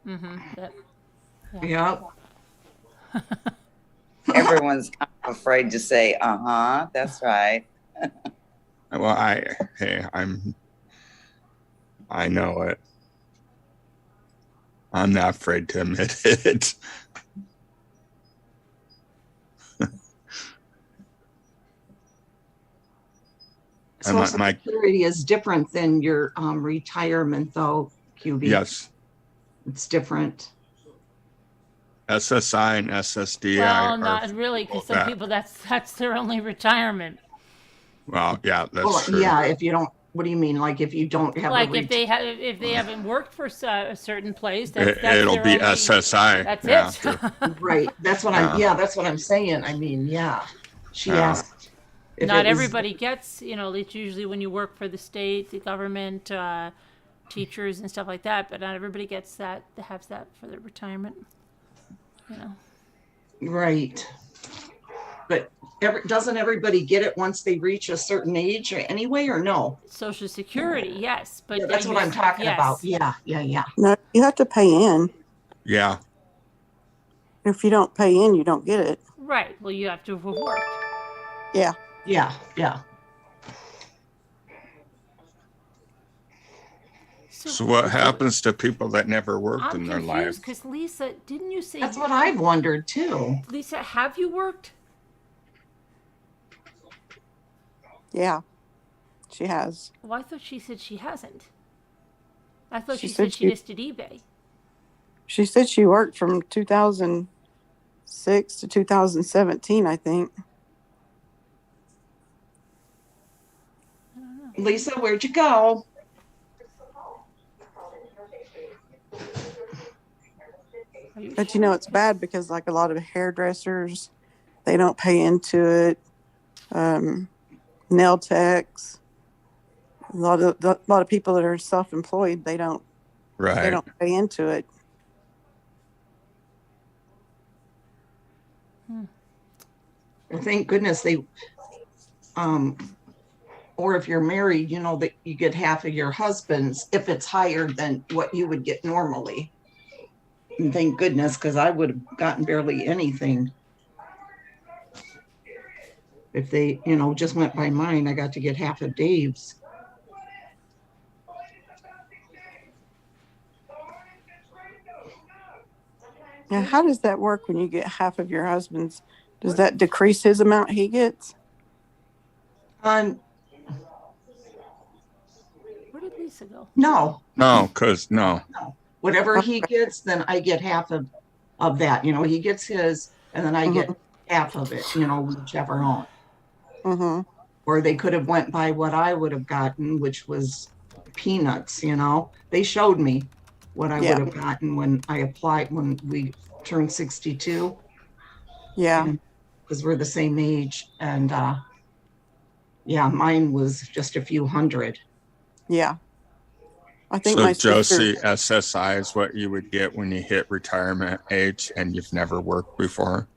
Mm-hmm. Yep. Everyone's kind of afraid to say, that's right. Well, I know it. I'm not afraid to admit it. Social Security is different than your retirement, though, QB. Yes. It's different. SSI and SSDI. Well, not really, because some people that's their only retirement. Well, yeah, that's true. Yeah, if you don't. What do you mean? Like if you don't have if they haven't worked for a certain place, that's it'll be only, SSI. That's it. Right. That's what I'm. Yeah, that's what I'm saying. I mean, yeah. She asked. Not everybody gets. It's usually when you work for the state, the government, teachers and stuff like that. But not everybody gets that. Has that for their retirement. Right. But doesn't everybody get it once they reach a certain age anyway, or no? Social Security, yes. But yeah, that's what I'm talking about. Yeah. No, you have to pay in. Yeah. If you don't pay in, you don't get it. Right. Well, you have to have worked. Yeah. Yeah. So what happens to people that never worked in their life? Because Lisa, didn't you say? That's what I've wondered too. Lisa, have you worked? Yeah, she has. Well, I thought she said she hasn't. I thought she said she just did eBay. She said she worked from 2006 to 2017, I think. I don't know. Lisa, where'd you go? But it's bad because like a lot of hairdressers, they don't pay into it. Nail techs, a lot of people that are self-employed, they don't pay into it. Well, thank goodness they or if you're married, you know that you get half of your husband's if it's higher than what you would get normally. And thank goodness, because I would have gotten barely anything. If they, you know, just went by mine, I got to get half of Dave's. Now, how does that work when you get half of your husband's? Does that decrease his amount he gets? Where did Lisa go? No. No, because no. Whatever he gets, then I get half of that. You know, he gets his, and then I get half of it, you know, whichever on. Mm-hmm. Or they could have went by what I would have gotten, which was peanuts, you know. They showed me what I would have gotten when I applied, when we turned 62. Yeah. Because we're the same age. And yeah, mine was just a few hundred. Yeah. I think So my Josie, sister, SSI is what you would get when you hit retirement age and you've never worked before.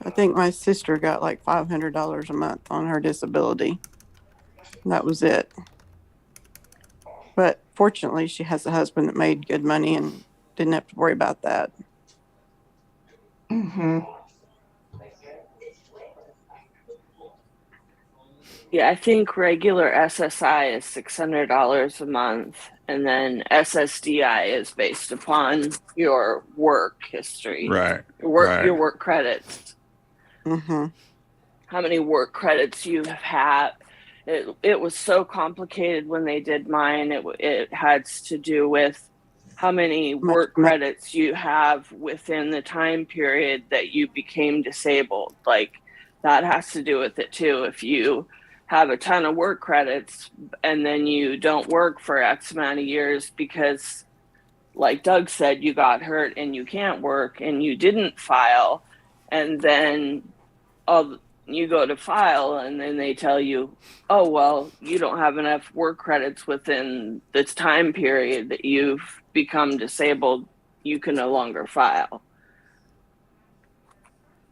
I think my sister got like $500 a month on her disability. And that was it. But fortunately, she has a husband that made good money and didn't have to worry about that. Mm-hmm. Yeah, I think regular SSI is $600 a month, and then SSDI is based upon your work history, Right. your work credits. Mm-hmm. How many work credits you have had. It was so complicated when they did mine. It had to do with how many work credits you have within the time period that you became disabled. Like, that has to do with it too. If you have a ton of work credits and then you don't work for X amount of years because, like Doug said, you got hurt and you can't work and you didn't file, and then you go to file and then they tell you, oh, well, you don't have enough work credits within this time period that you've become disabled, you can no longer file.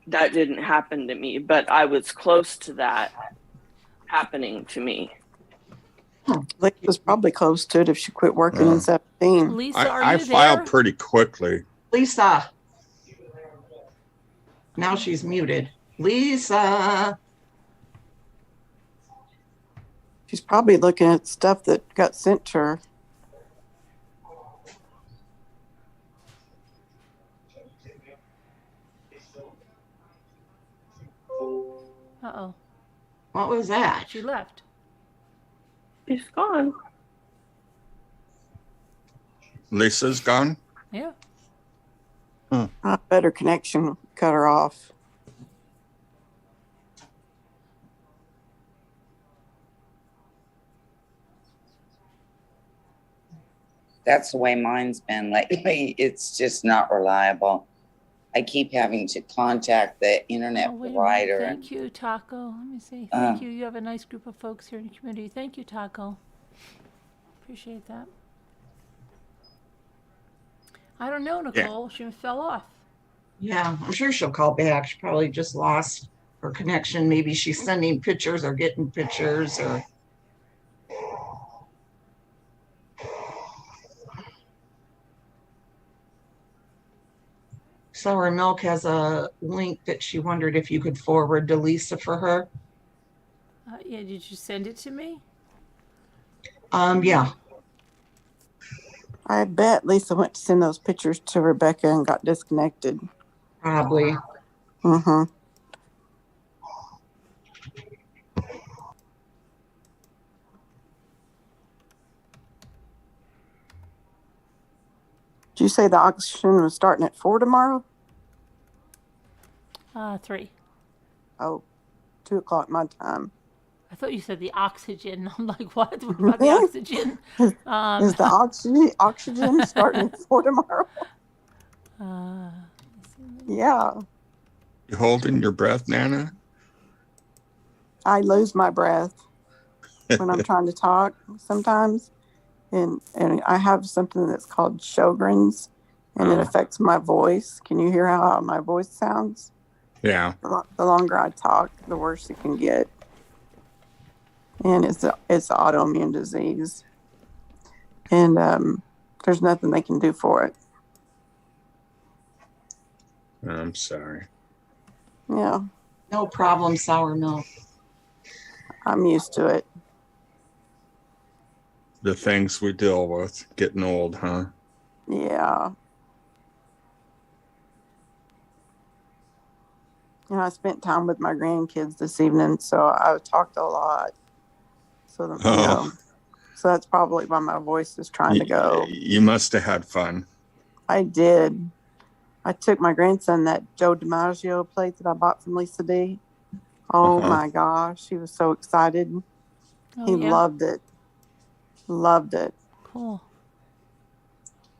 That didn't happen to me, but I was close to that happening to me. Lisa was probably close to it if she quit working in 17. Lisa, are I you filed there? pretty quickly. Lisa. Now she's muted. Lisa. She's probably looking at stuff that got sent to her. Uh-oh. What was that? She left. She's gone. Lisa's gone? Yeah. A better connection cut her off. That's the way mine's been lately. It's just not reliable. I keep having to contact the internet wait a minute. provider. Thank you, Taco. Let me see. Thank you. You have a nice group of folks here in the community. Thank you, Taco. Appreciate that. I don't know, Nicole. She fell off. Yeah, I'm sure she'll call back. She probably just lost her connection. Maybe she's sending pictures or getting pictures or. Sour Milk has a link that she wondered if you could forward to Lisa for her. Yeah, did you send it to me? Yeah. I bet Lisa went to send those pictures to Rebecca and got disconnected. Probably. Mm-hmm. Did you say the auction was starting at 4 tomorrow? 3. Oh, 2 o'clock my time. I thought you said the oxygen. I'm like, what? What about the oxygen? Is the oxygen starting at 4 tomorrow? Yeah. You holding your breath, Nana? I lose my breath when I'm trying to talk sometimes. And I have something that's called Sjogren's, and it affects my voice. Can you hear how my voice sounds? Yeah. The longer I talk, the worse it can get. and it's autoimmune disease, and there's nothing they can do for it. I'm sorry. Yeah, No problem, sour milk. I'm used to it. The things we deal with getting old, huh? Yeah. I spent time with my grandkids this evening, so I talked a lot. So, so that's probably why my voice is trying to go. You must have had fun. I did. I took my grandson that Joe DiMaggio plate that I bought from Lisa D. Oh my gosh, he was so excited. He loved it. Loved it. Cool.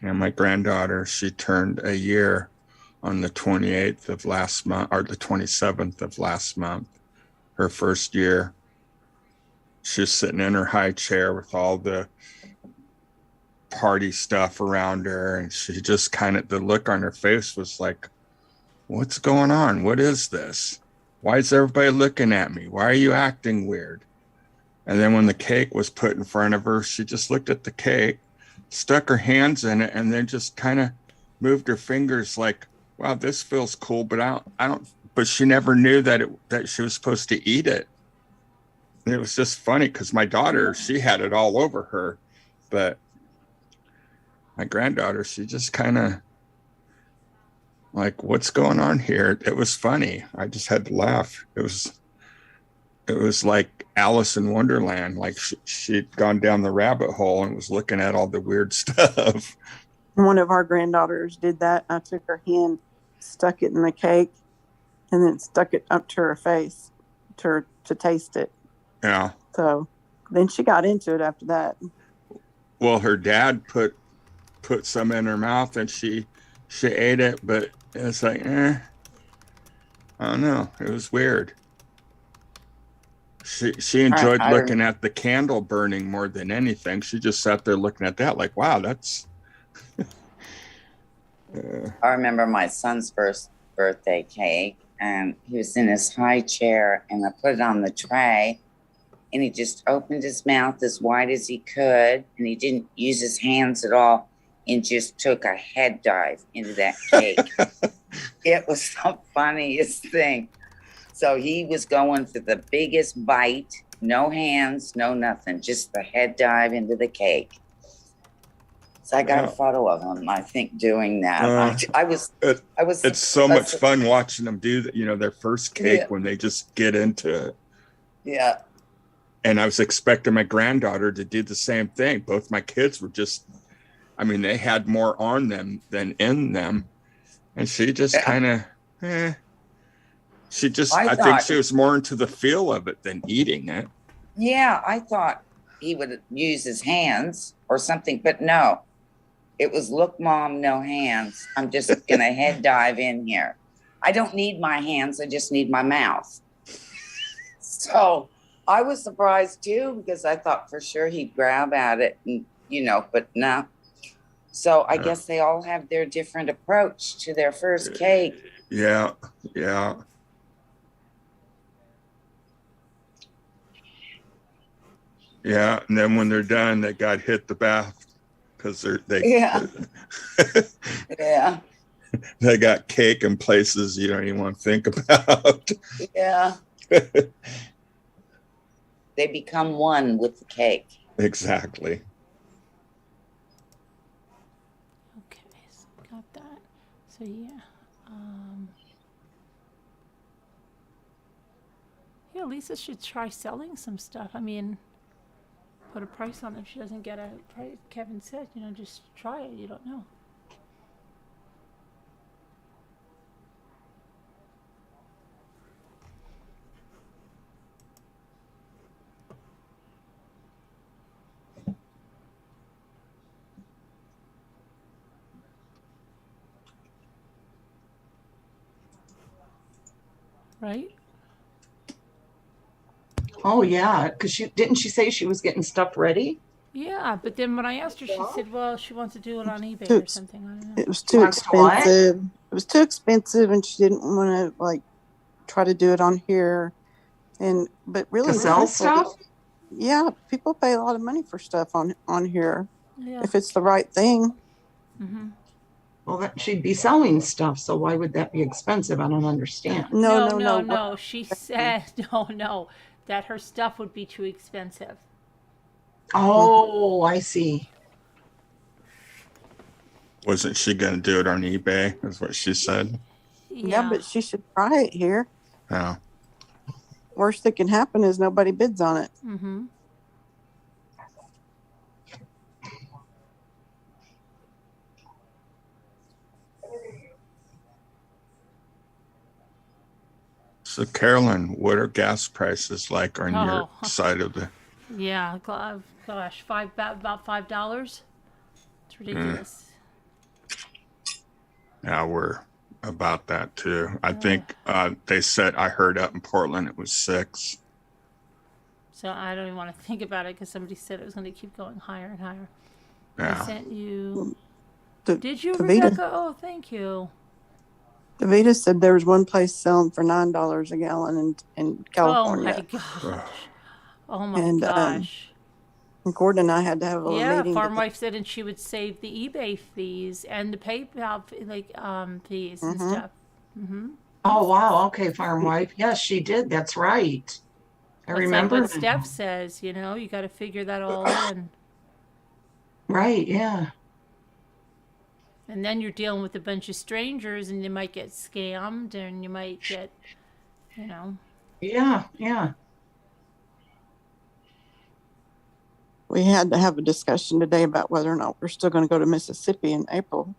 And my granddaughter, she turned a year on the 28th of last month, or the 27th of last month, her first year. She was sitting in her high chair with all the party stuff around her. And she just the look on her face was like, what's going on? What is this? Why is everybody looking at me? Why are you acting weird? And then when the cake was put in front of her, she just looked at the cake, stuck her hands in it, and then just kind of moved her fingers like, wow, this feels cool, but I don't, but she never knew that she was supposed to eat it. And it was just funny because my daughter, she had it all over her, but my granddaughter, she just kind of like, what's going on here? It was funny. I just had to laugh. It was like Alice in Wonderland. Like she'd gone down the rabbit hole and was looking at all the weird stuff. One of our granddaughters did that. I took her hand, stuck it in the cake, and then stuck it up to her face to taste it. Yeah. So then she got into it after that. Well, her dad put some in her mouth and she ate it, but it's like, I don't know. It was weird. She enjoyed looking at the candle burning more than anything. She just sat there looking at that like, wow, that's... I remember my son's first birthday cake, and he was in his high chair, and I put it on the tray, and he just opened his mouth as wide as he could, and he didn't use his hands at all, and just took a head dive into that cake. It was the funniest thing. So he was going for the biggest bite, no hands, no nothing, just the head dive into the cake. So I got a photo of him, I think, doing that. It's so much fun watching them do that, their first cake when they just get into it. Yeah. And I was expecting my granddaughter to do the same thing. Both my kids were just, they had more on them than in them. And she just kind of, I think she was more into the feel of it than eating it. Yeah, I thought he would use his hands or something, but no. It was, look, Mom, no hands. I'm just going to head dive in here. I don't need my hands. I just need my mouth. So I was surprised, too, because I thought for sure he'd grab at it, and, but no. So I guess they all have their different approach to their first cake. Yeah, yeah. Yeah, and then when they're done, they got hit the bath because yeah. They got cake in places you don't even want to think about. Yeah. They become one with the cake. Exactly. Okay, so got that. So yeah. Lisa should try selling some stuff. Put a price on it. If she doesn't get a price, Kevin said, just try it. You don't know. Right? Oh yeah, because didn't she say she was getting stuff ready? Yeah, but then when I asked her, she said, well, she wants to do it on eBay or something. I don't know. It was too expensive. It was too expensive, and she didn't want to try to do it on here. But really, to sell stuff. Yeah, people pay a lot of money for stuff on here Yeah. if it's the right thing. Mm-hmm. Well, that she'd be selling stuff, so why would that be expensive? I don't understand. No. She said, no, that her stuff would be too expensive. Oh, I see. Wasn't she going to do it on eBay? Is what she said. Yeah, but she should try it here. Yeah. Worst that can happen is nobody bids on it. Mm-hmm. So, Carolyn, what are gas prices like on your side of the? Yeah, gosh, about $5. It's ridiculous. Yeah, we're about that too. I think they said, I heard up in Portland it was 6. So I don't even want to think about it because somebody said it was going to keep going higher and higher. Yeah. I sent you. The, Did you, Davita, Rebecca? Oh, thank you. Davita said there was one place selling for $9 a gallon in California. Oh my gosh. Oh my gosh. And Gordon and I had to have a little meeting. Farm wife said, and she would save the eBay fees and the PayPal fees and stuff. Mm-hmm. Oh wow, okay, farm wife. Yes, she did. That's right. I remember. Like what Steph says, you got to figure that all in. Right. Yeah. And then you're dealing with a bunch of strangers, and you might get scammed, and you might get, Yeah. Yeah. We had to have a discussion today about whether or not we're still going to go to Mississippi in April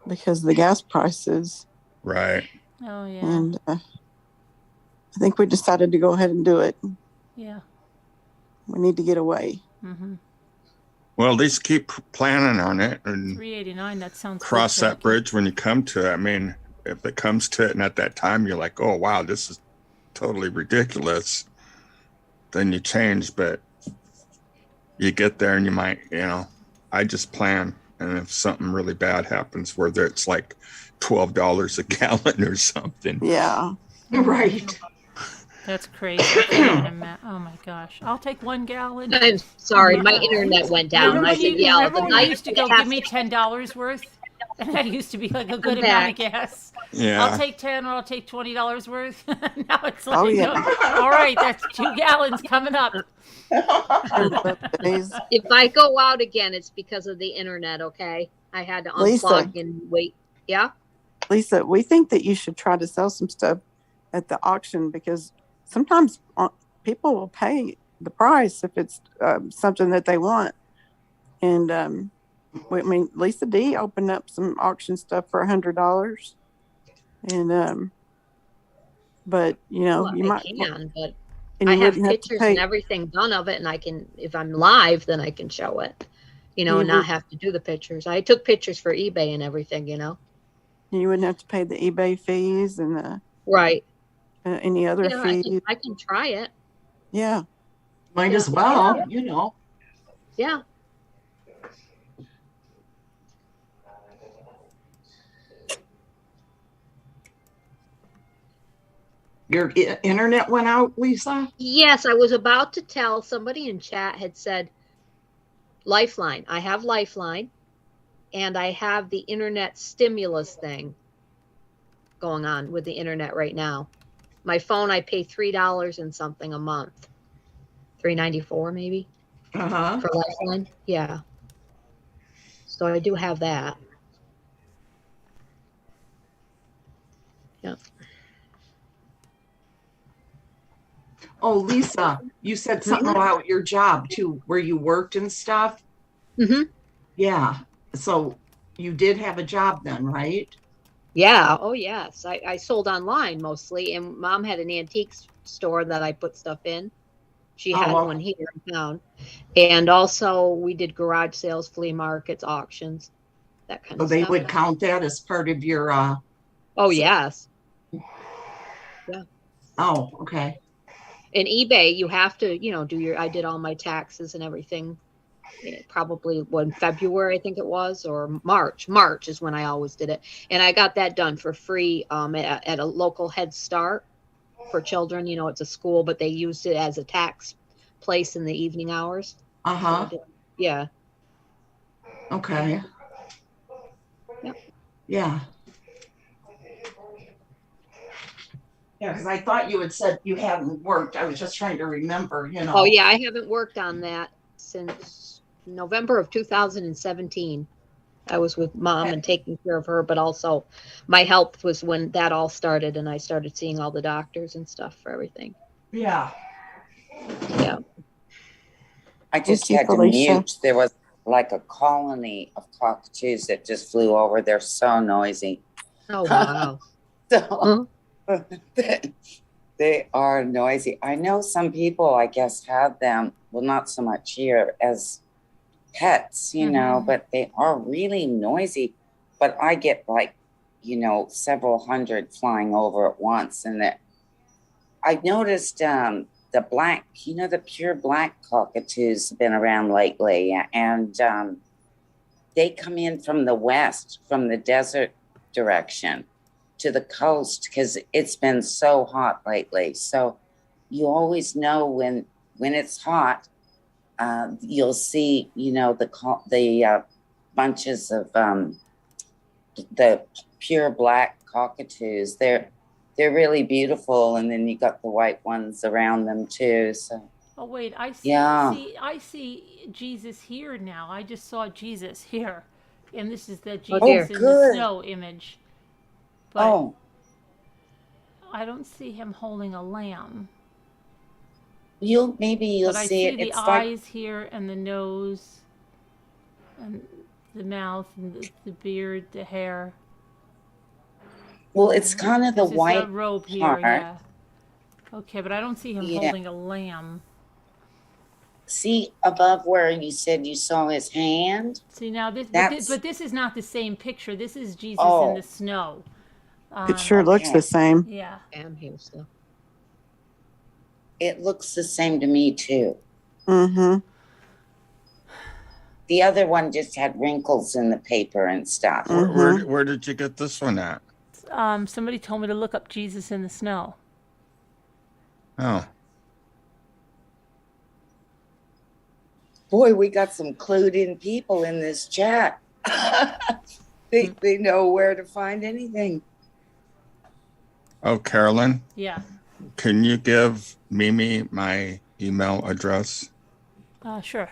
because of the gas prices. Right. Oh, yeah. And I think we decided to go ahead and do it. Yeah. We need to get away. Mm-hmm. Well, at least keep planning on it and $3.89. That sounds cross that bridge when you come to it. I mean, if it comes to it and at that time you're like, oh, wow, this is totally ridiculous, then you change. But you get there and you might, I just plan. And if something really bad happens, whether it's like $12 a gallon or something. Yeah. Right. That's crazy. Oh my gosh. I'll take 1 gallon. I'm sorry, my internet went down. I said, yeah, remember when you used to go, give me $10 worth? And that used to be like a good amount of gas. Yeah. I'll take 10 or I'll take $20 worth. Now it's like, all right, that's 2 gallons coming up. If I go out again, it's because of the internet, okay? I had to unplug and wait. Yeah? Lisa, we think that you should try to sell some stuff at the auction because sometimes people will pay the price if it's something that they want. And Lisa D opened up some auction stuff for $100. And but you might but I have pictures and everything done of it, and I can, if I'm live, then I can show it, and not have to do the pictures. I took pictures for eBay and everything, You wouldn't have to pay the eBay fees and the right. Any other fees. I can try it. Yeah. Might as well, Yeah. Your internet went out, Lisa? Yes, I was about to tell somebody in chat had said Lifeline. I have Lifeline, and I have the internet stimulus thing going on with the internet right now. My phone, I pay $3 and something a month, $3.94 maybe for Lifeline. Yeah, so I do have that. Yeah. Oh, Lisa, you said something about your job too, where you worked and stuff. Mm-hmm. Yeah. So you did have a job then, right? Yeah. Oh, yes. I sold online mostly, and Mom had an antique store that I put stuff in. She had one here in town, and also we did garage sales, flea markets, auctions, that kind of stuff. So they would count that as part of your. Oh yes. Yeah. Oh, okay. In eBay, you have to, I did all my taxes and everything. Probably February, I think it was, or March. March is when I always did it. And I got that done for free at a local Head Start for children. It's a school, but they used it as a tax place in the evening hours. Uh-huh. Yeah. Okay. Yep. Yeah. Yeah, because I thought you had said you hadn't worked. I was just trying to remember, you know. Oh yeah, I haven't worked on that since November of 2017. I was with mom and taking care of her, but also my health was when that all started, and I started seeing all the doctors and stuff for everything. Yeah. Yeah. I just Thank you, had to Felicia. mute. There was like a colony of cockatoos that just flew over. They're so noisy. Oh wow. So they are noisy. I know some people, I guess, have them. Well, not so much here as pets, you know, but they are really noisy. But I get like, you know, several hundred flying over at once. And I noticed the black, you know, the pure black cockatoos have been around lately. And they come in from the west, from the desert direction to the coast, because it's been so hot lately. So you always know when it's hot, you'll see, you know, the bunches of the pure black cockatoos. They're really beautiful, and then you got the white ones around them too. So. Oh wait, I see. Yeah. I see Jesus here now. I just saw Jesus here, and this is the Oh, Jesus dear. in the Good. snow image. But Oh, I don't see him holding a lamb. maybe you'll But I see see it. the It's like, eyes here, and the nose, and the mouth, and the beard, the hair. well, it's kind of the This is white a robe here, part. yeah. Okay, but I don't see him Yeah. holding a lamb. See above where you said you saw his hand? See now That's- but this is not the same picture. This is Jesus Oh. in the snow. It sure looks okay. the same. Yeah. I'm here still. It looks the same to me too. Mm-hmm. The other one just had wrinkles in the paper and stuff. Where did you get this one at? Somebody told me to look up Jesus in the snow. Oh, Boy, we got some clued in people in this chat. They know where to find anything. oh, Carolyn, Yeah. can you give Mimi my email address? Sure.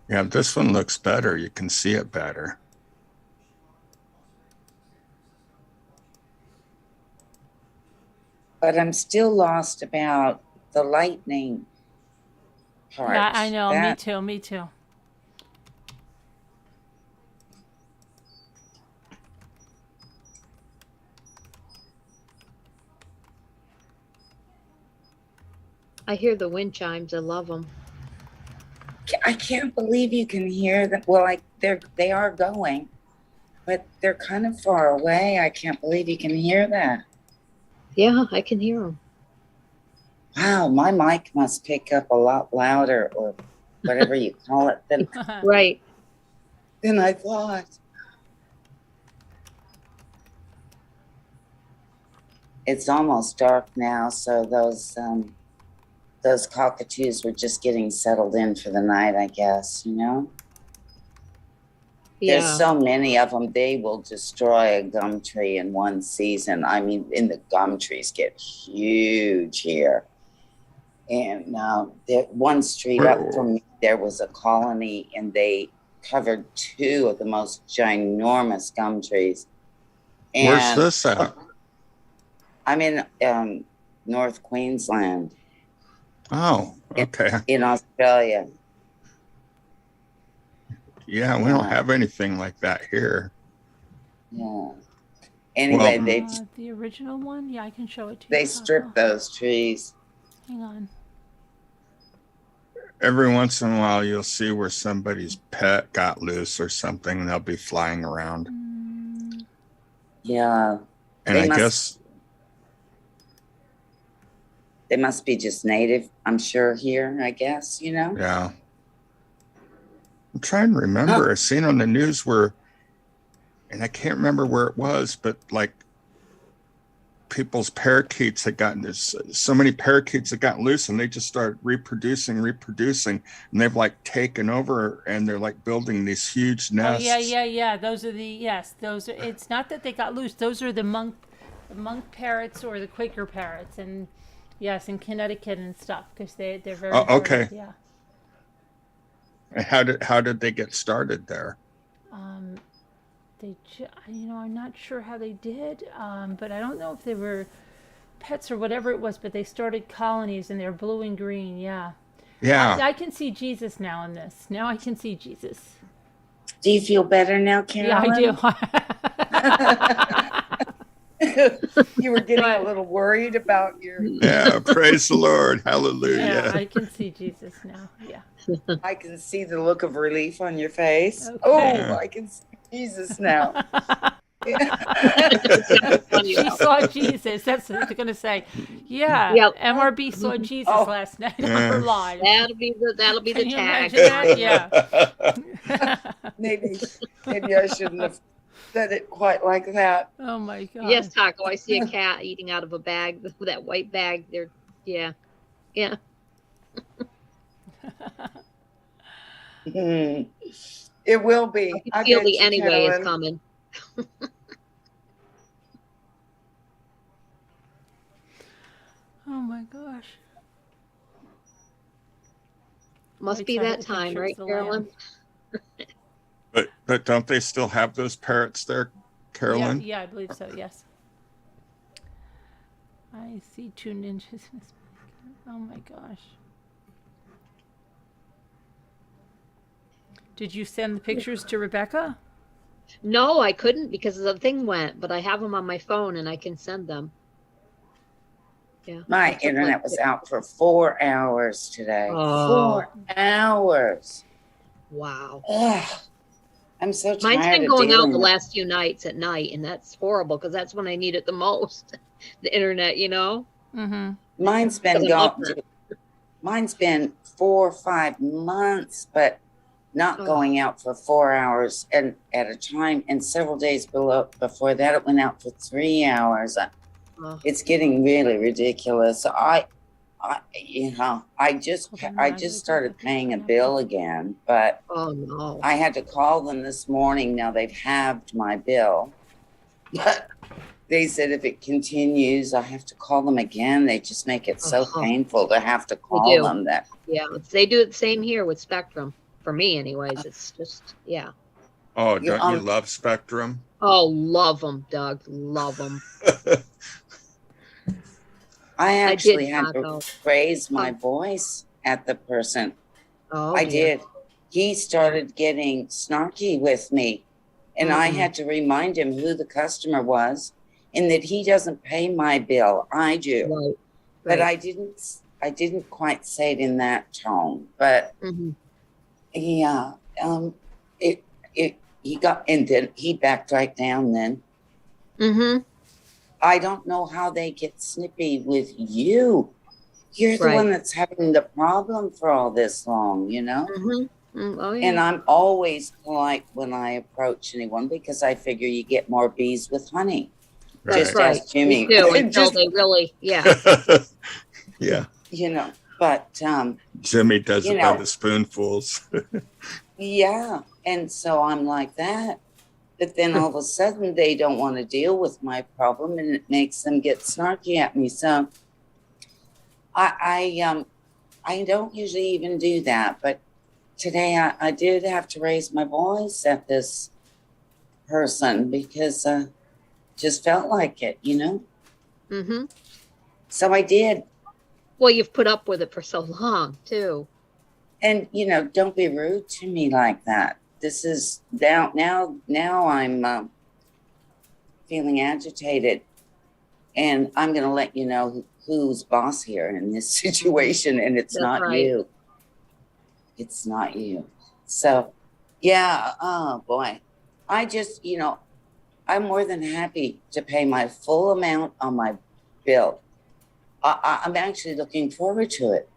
Yeah, this one looks better. You can see it better. But I'm still lost about the lightning part. Yeah, I know. Me That- too. Me too. I hear the wind chimes. I love them. I can't believe you can hear them. Well, they are going, but they're kind of far away. I can't believe you can hear that. Yeah, I can hear them. Wow, my mic must pick up a lot louder, or whatever you call it, than Right. I thought. It's almost dark now, so those cockatoos were just getting settled in for the night, I guess, you know? Yeah. There's so many of them, they will destroy a gum tree in one season. I mean, the gum trees get huge here. And one street up from me, there was a colony, and they covered 2 of the most ginormous gum trees. And Where's this at? I'm in North Queensland. Oh, okay. In Australia. Yeah, we don't have anything like that here. Yeah. Anyway, Well, the original one? Yeah, I can show it to you. they stripped those trees. Hang on. Every once in a while, you'll see where somebody's pet got loose or something, and they'll be flying around. Yeah. And I guess they must be just native, I'm sure, here, I guess, you know? yeah. I'm trying to remember. I seen on the news where and I can't remember where it was, but like people's parakeets had gotten this, so many parakeets had gotten loose, and they just started reproducing, and they've like taken over, and they're like building these huge nests. Oh yeah. Those are those are. It's not that they got loose. Those are the monk parrots or the Quaker parrots, and yes, in Connecticut and stuff, because they're very. Oh, okay. Hardy, yeah. And how did they get started there? I'm not sure how they did, but I don't know if they were pets or whatever it was, but they started colonies, and they're blue and green. Yeah. Yeah. I can see Jesus now in this. Now I can see Jesus. Do you feel better now, Carolyn? Yeah, I do. You were getting a little worried about your. Yeah, praise the Lord. Hallelujah. Yeah, I can see Jesus now. Yeah. I can see the look of relief on your face. Okay. Oh, I can see Jesus now. She saw Jesus. That's what they're going to say. Yeah. Yep. MRB saw Jesus last night on her live. That'll be the Can you tag. imagine that? Yeah. Maybe I shouldn't have said it quite like that. Oh my God. Yes, Taco. I see a cat eating out of a bag, that white bag. There. Yeah. It will be. I feel the anyway is coming. Oh my gosh. Must be that time, right, Carolyn? But don't they still have those parrots there, Carolyn? Yeah, I believe so. Yes. I see 2 ninjas in this. Oh my gosh. Did you send the pictures to Rebecca? No, I couldn't because the thing went, but I have them on my phone and I can send them. Yeah. My internet was out for 4 hours today. Oh. 4 hours. Wow. Ugh. I'm so tired. Mine's been going out the with last few nights at night, and that's horrible because that's when I need it the most. The internet, Mm-hmm. Mine's been Mine's been 4 or 5 months, but not going out for 4 hours and at a time, and several days before that it went out for 3 hours. It's getting really ridiculous. I just started paying a bill again, but I had to call them this morning. Now they've halved my bill, but they said if it continues, I have to call them again. They just make it so painful to have to call them that. Yeah, they do the same here with Spectrum. For me, anyways, it's just, yeah. Oh, don't you love Spectrum? Oh, love them, Doug. Love them. I actually had to raise my voice at the person. Oh, I did. He started getting snarky with me, and I had to remind him who the customer was and that he doesn't pay my bill. I do. Right. But I didn't quite say it in that tone. But yeah, he got, and then he backed right down then. I don't know how they get snippy with you. You're the one that's having the problem for all this long, Oh, yeah. And I'm always polite when I approach anyone because I figure you get more bees with honey. Right. Just ask Jimmy. Me too, until they really, yeah. Yeah. But Jimmy does it by the spoonfuls. yeah. And so I'm like that. But then all of a sudden they don't want to deal with my problem, and it makes them get snarky at me. So I don't usually even do that, but today I did have to raise my voice at this person because just felt like it, So I did. Well, you've put up with it for so long too. And don't be rude to me like that. This is now I'm feeling agitated, and I'm going to let you know who's boss here in this situation, and it's not you. It's not you. So, yeah, oh boy. I just, I'm more than happy to pay my full amount on my bill. I'm actually looking forward to it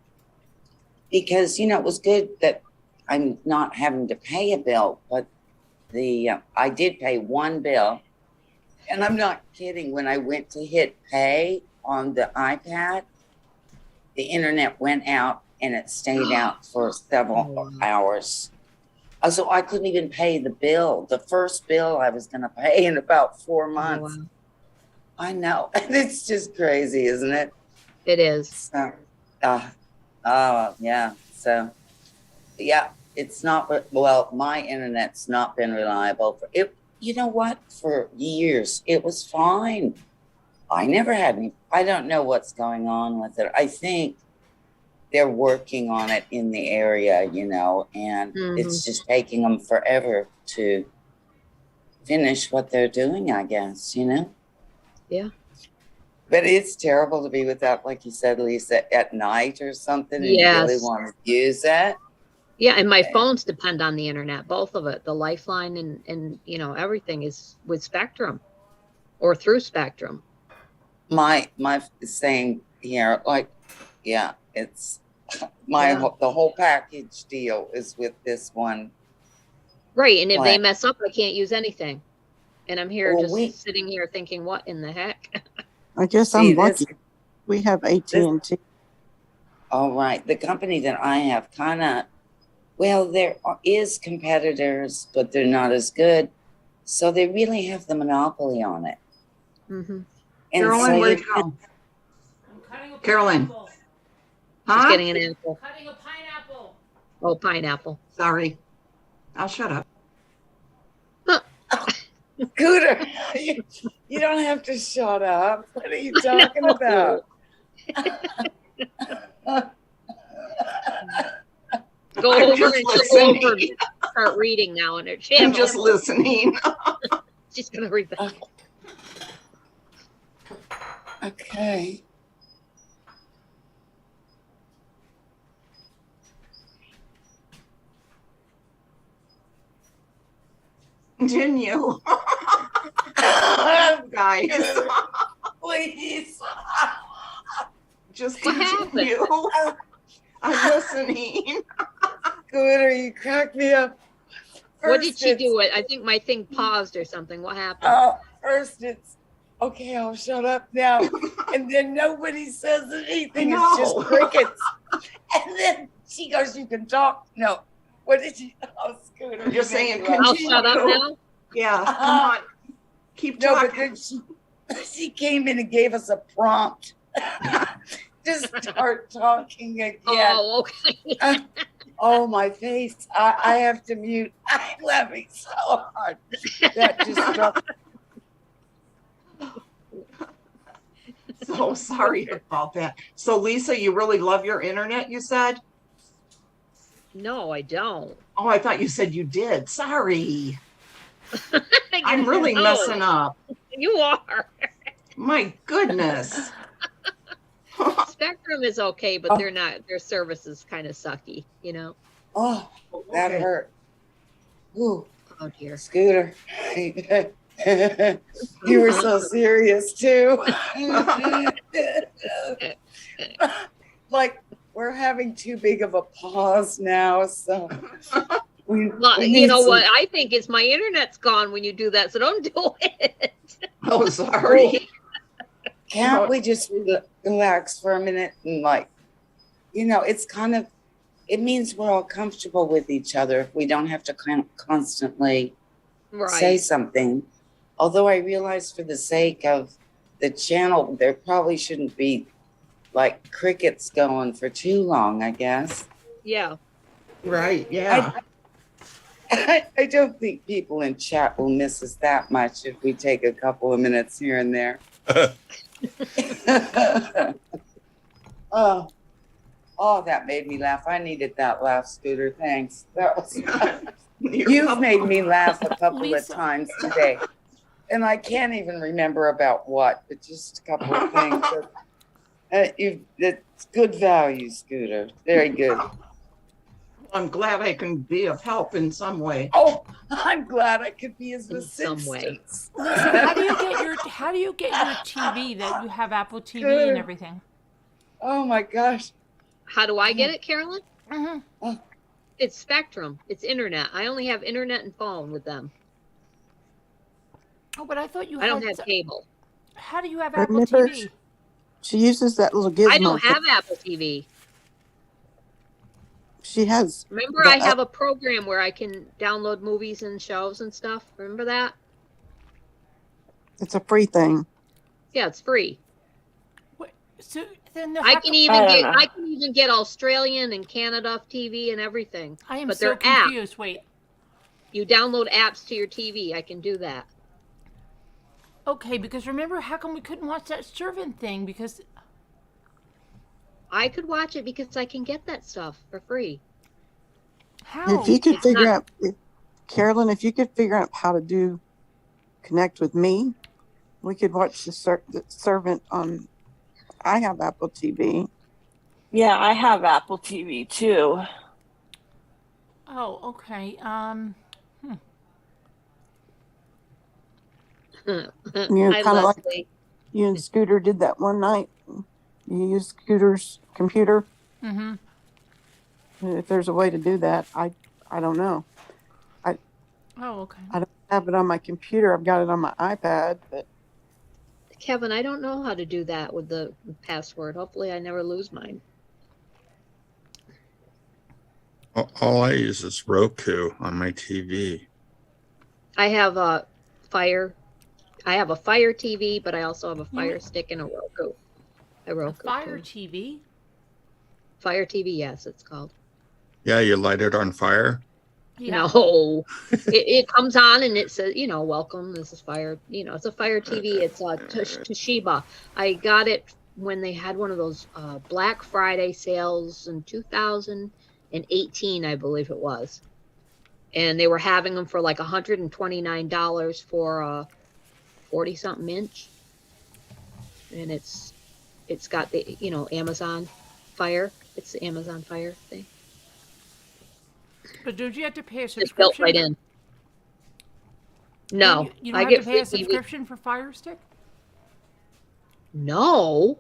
because, it was good that I'm not having to pay a bill, but I did pay one bill, and I'm not kidding. When I went to hit pay on the iPad, the internet went out and it stayed out for several hours. So I couldn't even pay the bill. The first bill I was going to pay in about 4 months. wow. I know. It's just crazy, isn't it? It is. So, yeah. So, yeah, it's not, well, my internet's not been reliable for it. You know what? For years, it was fine. I never had any, I don't know what's going on with it. I think they're working on it in the area, you know, and it's just taking them forever to finish what they're doing, I guess, you know? Yeah. But it's terrible to be without, like you said, Lisa, at night or something, and you really Yes. want to use it. Yeah, and my phones depend on the internet, both of it, the Lifeline and you know, everything is with Spectrum or through Spectrum. My same here, like, yeah, it's the whole package deal is with this one. Right, and if they plan. mess up, I can't use anything. And I'm here Well, just sitting here thinking, what in the heck? I guess See, I'm lucky. We have AT&T. All right, the company that I have kind of, well, there is competitors, but they're not as good. So they really have the monopoly on it. Mm-hmm. And Carolyn, so where'd you you go? I'm cutting a Carolyn. pineapple. Just Huh? getting an apple. Cutting a pineapple. Oh, pineapple. Sorry. I'll shut up. Scooter, you don't have to shut up. What are you talking about? Go I'm over just and listening. go over and start reading now in her I'm channel. just listening. She's gonna read that. Okay. Didn't you? Guys, Please. just What happened? continue. I'm listening. Scooter, you crack me up. What did First she it's- do? I think my thing paused or something. What happened? First it's, okay, I'll shut up now. And then nobody says anything. No. It's just crickets. And then she goes, you can talk. No. What did you, oh, Scooter. I'm just you made saying, me laugh. I'll shut up now. Yeah, come on. Keep No, but talking. then she came in and gave us a prompt. Just start talking again. Oh, okay. Oh, my face. I have to mute. I'm laughing so hard. That just struck. So sorry about that. So Lisa, you really love your internet, you said? No, I don't. Oh, I thought you said you did. Sorry. I'm really No, messing up. You are. My goodness. Spectrum is okay, but they're not. Their service is kind of sucky, you know. Oh, that Okay. hurt. Ooh, Oh dear. Scooter. You were so serious too. Like we're having too big of a pause now, so Well, we you need know some- what? I think it's my internet's gone when you do that, so don't do it. Oh, sorry. Can't we just relax for a minute and like, you know, it's kind of, it means we're all comfortable with each other if we don't have to constantly say Right. something. Although I realize for the sake of the channel, there probably shouldn't be like crickets going for too long, I guess. Yeah. Right, yeah. I don't think people in chat will miss us that much if we take a couple of minutes here and there. Oh, that made me laugh. I needed that laugh, Scooter. Thanks. That was. You've made me laugh a couple of Lisa. times today, and I can't even remember about what, but just a couple of things. It's good value, Scooter. Very good. I'm glad I can be of help in some way. Oh, I'm glad I could be of In some way. assistance. Lisa, how do you get your TV that you have Apple TV Good. and everything? Oh my gosh. How do I get it, Carolyn? Mm-hmm. It's Spectrum. It's internet. I only have internet and phone with them. Oh, but I thought you I had. don't have cable. How do you have Apple Remember, TV? she uses that little gizmo. I don't have Apple TV. She has. Remember, I have a program where I can download movies and shows and stuff. Remember that? It's a free thing. Yeah, it's free. What, so then I can even I don't get know. I can even get Australian and Canada TV and everything. I am but so they're apps. confused. Wait. You download apps to your TV. I can do that. Okay, because remember, how come we couldn't watch that servant thing? Because I could watch it because I can get that stuff for free. how? If you could It's figure not- out, Carolyn, if you could figure out how to connect with me, we could watch the servant on. I have Apple TV. Yeah, I have Apple TV too. Oh, okay. You're Hi, kind of like Leslie. you and Scooter did that one night. You used Scooter's computer. Mm-hmm. If there's a way to do that, I don't know. Oh, okay. I don't have it on my computer. I've got it on my iPad, but Kevin, I don't know how to do that with the password. Hopefully, I never lose mine. All I use is Roku on my TV. I have a Fire. I have a Fire TV, but I also have a Fire Stick and a Roku. A Roku. Fire too. TV? Fire TV, yes, it's called. Yeah, you light it on fire. Yeah. No, it comes on and it says, welcome. This is Fire. It's a Fire TV. It's Toshiba. I got it when they had one of those Black Friday sales in 2018, I believe it was. And they were having them for like $129 for a 40-something inch. And it's got the, Amazon Fire. It's the Amazon Fire thing. But don't you have to pay a It's subscription? built right in. No, You don't I have get to pay free a TV. subscription for Fire Stick? No,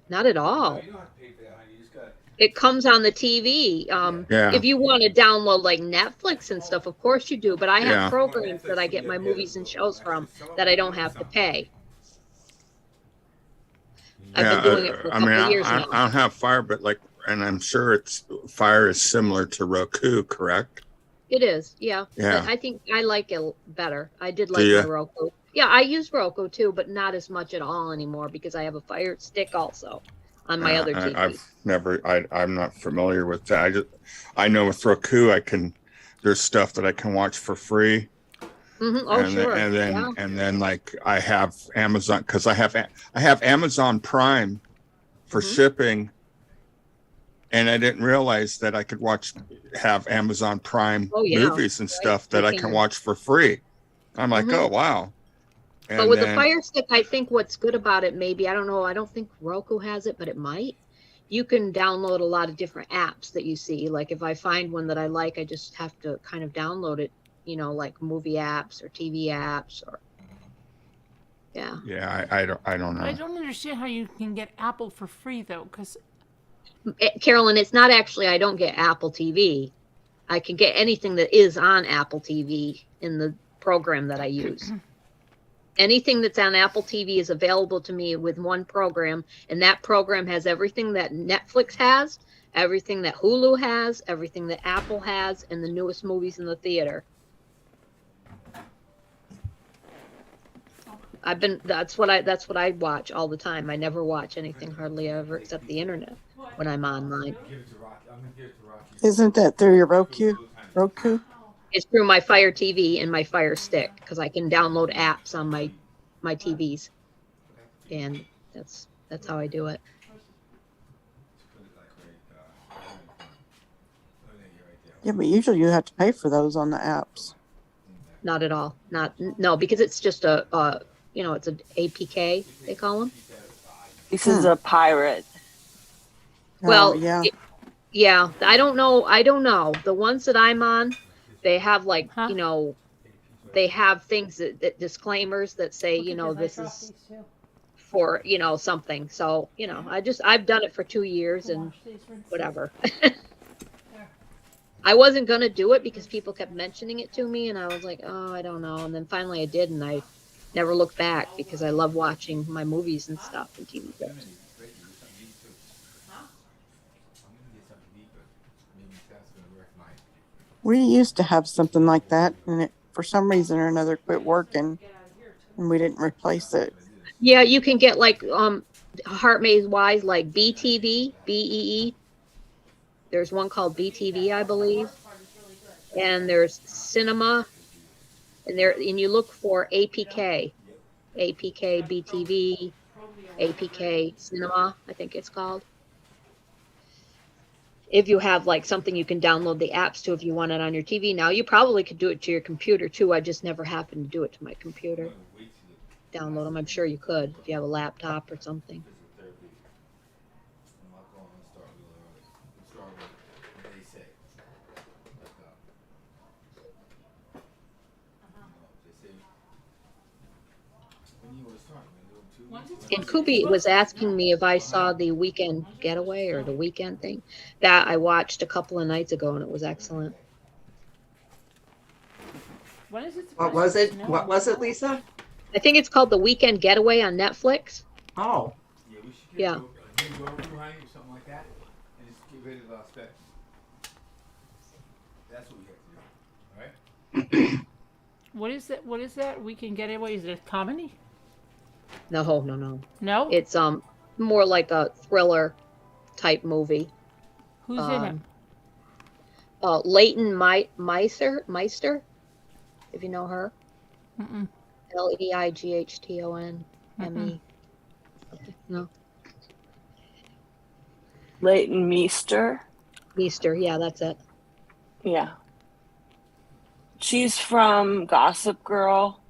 not at all. You don't have to pay for that, honey. You just got. It comes on the TV. Yeah. If you want to download like Netflix and stuff, of course you do. But I have Yeah. programs that I get my movies and shows from that I don't have to pay. I've been doing it for a couple of years I now. don't have Fire, but and I'm sure Fire is similar to Roku, correct? It is, yeah. Yeah. But I think I like it better. I did Do like ya? my Roku. Yeah, I use Roku too, but not as much at all anymore because I have a Fire Stick also on my other TV. I'm not familiar with that. I know with Roku, there's stuff that I can watch for free. Mhm. Oh, sure. And then like I have Amazon, because I have Amazon Prime for Mhm. shipping, and I didn't realize that I could have Amazon Prime Oh, yeah. movies and stuff that You I can can. watch for free. I'm like, Mhm. oh wow. But And with then- the Fire Stick, I think what's good about it, maybe, I don't know, I don't think Roku has it, but it might. You can download a lot of different apps that you see. Like if I find one that I like, I just have to kind of download it, like movie apps or TV apps or, yeah. Yeah, I don't know. I don't understand how you can get Apple for free, though, because Carolyn, it's not actually, I don't get Apple TV. I can get anything that is on Apple TV in the program that I use. Anything that's on Apple TV is available to me with one program, and that program has everything that Netflix has, everything that Hulu has, everything that Apple has, and the newest movies in the theater. That's what I watch all the time. I never watch anything hardly ever except the internet when I'm online. Give it to Rocky. I'm gonna give it to Rocky. isn't that through your Roku? It's through my Fire TV and my Fire Stick because I can download apps on my TVs, and that's how I do it. Put it like right there. Yeah, but usually you have to pay for those on the apps. Not at all. No, because it's just it's an APK they call them. This is a pirate. Well, Oh, yeah. Yeah, I don't know. The ones that I'm on, they have like they have things that disclaimers that say this is for something. So I've done it for 2 years and whatever. I wasn't going to do it because people kept mentioning it to me, and I was like, oh, I don't know. And then finally I did, and I never looked back because I love watching my movies and stuff and TV shows. We used to have something like that, and it, for some reason or another, quit working, and we didn't replace it. Yeah, you can get like Heart Maze Wise, like BTV, BEE. There's one called BTV, I believe, and there's Cinema, and you look for APK, BTV, APK Cinema, I think it's called. If you have like something you can download the apps to if you want it on your TV. Now you probably could do it to your computer too. I just never happened to do it to my computer. Download them. I'm sure you could if you have a laptop or something. And Kubi was asking me if I saw the Weekend Getaway or the Weekend thing that I watched a couple of nights ago, and it was excellent. When is it? What was it? What was it, Lisa? I think it's called The Weekend Getaway on Netflix. Oh. Yeah, we should Yeah. a new door behind you or something like that, and just get rid of the specs. That's what we have to do, all right? What is that? What is that? We Can Get Away? Is it a comedy? No. No. It's more like a thriller type movie. Who's in it? Leighton Meister, if you know her. Mm-mm. Leighton Me. No. Leighton Meester. Meester, yeah, that's it. Yeah. She's from Gossip Girl.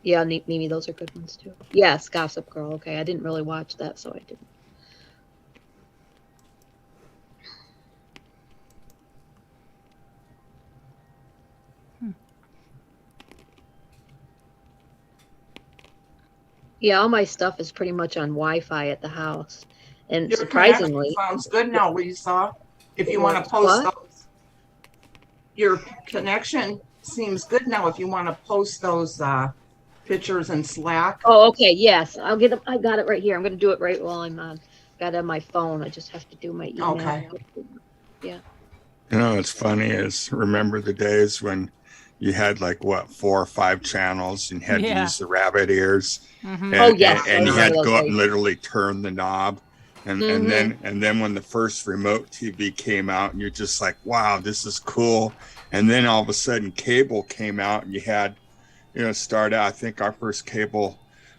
Yeah, Mimi, those are good ones too. Yes, Gossip Girl. Okay, I didn't really watch that, so I didn't. Yeah, all my stuff is pretty much on Wi-Fi at the house, and Your surprisingly, connection sounds good now, Lisa. If you want to post those, your connection seems good now. If you want to post those pictures in Slack. Oh, okay. Yes, I'll get them. I got it right here. I'm going to do it right while I'm on. Got it on my phone. I just have to do my email. Okay. Yeah. You know, what's funny is remember the days when you had like what 4 or 5 channels and you had to use the rabbit ears. Mm-hmm. And, Oh, yes. and you I had to remember go those up and days. literally turn the knob. And then when the first remote TV came out, and you're just like, wow, this is cool. And then all of a sudden cable came out and you had, start out, I think our first cable,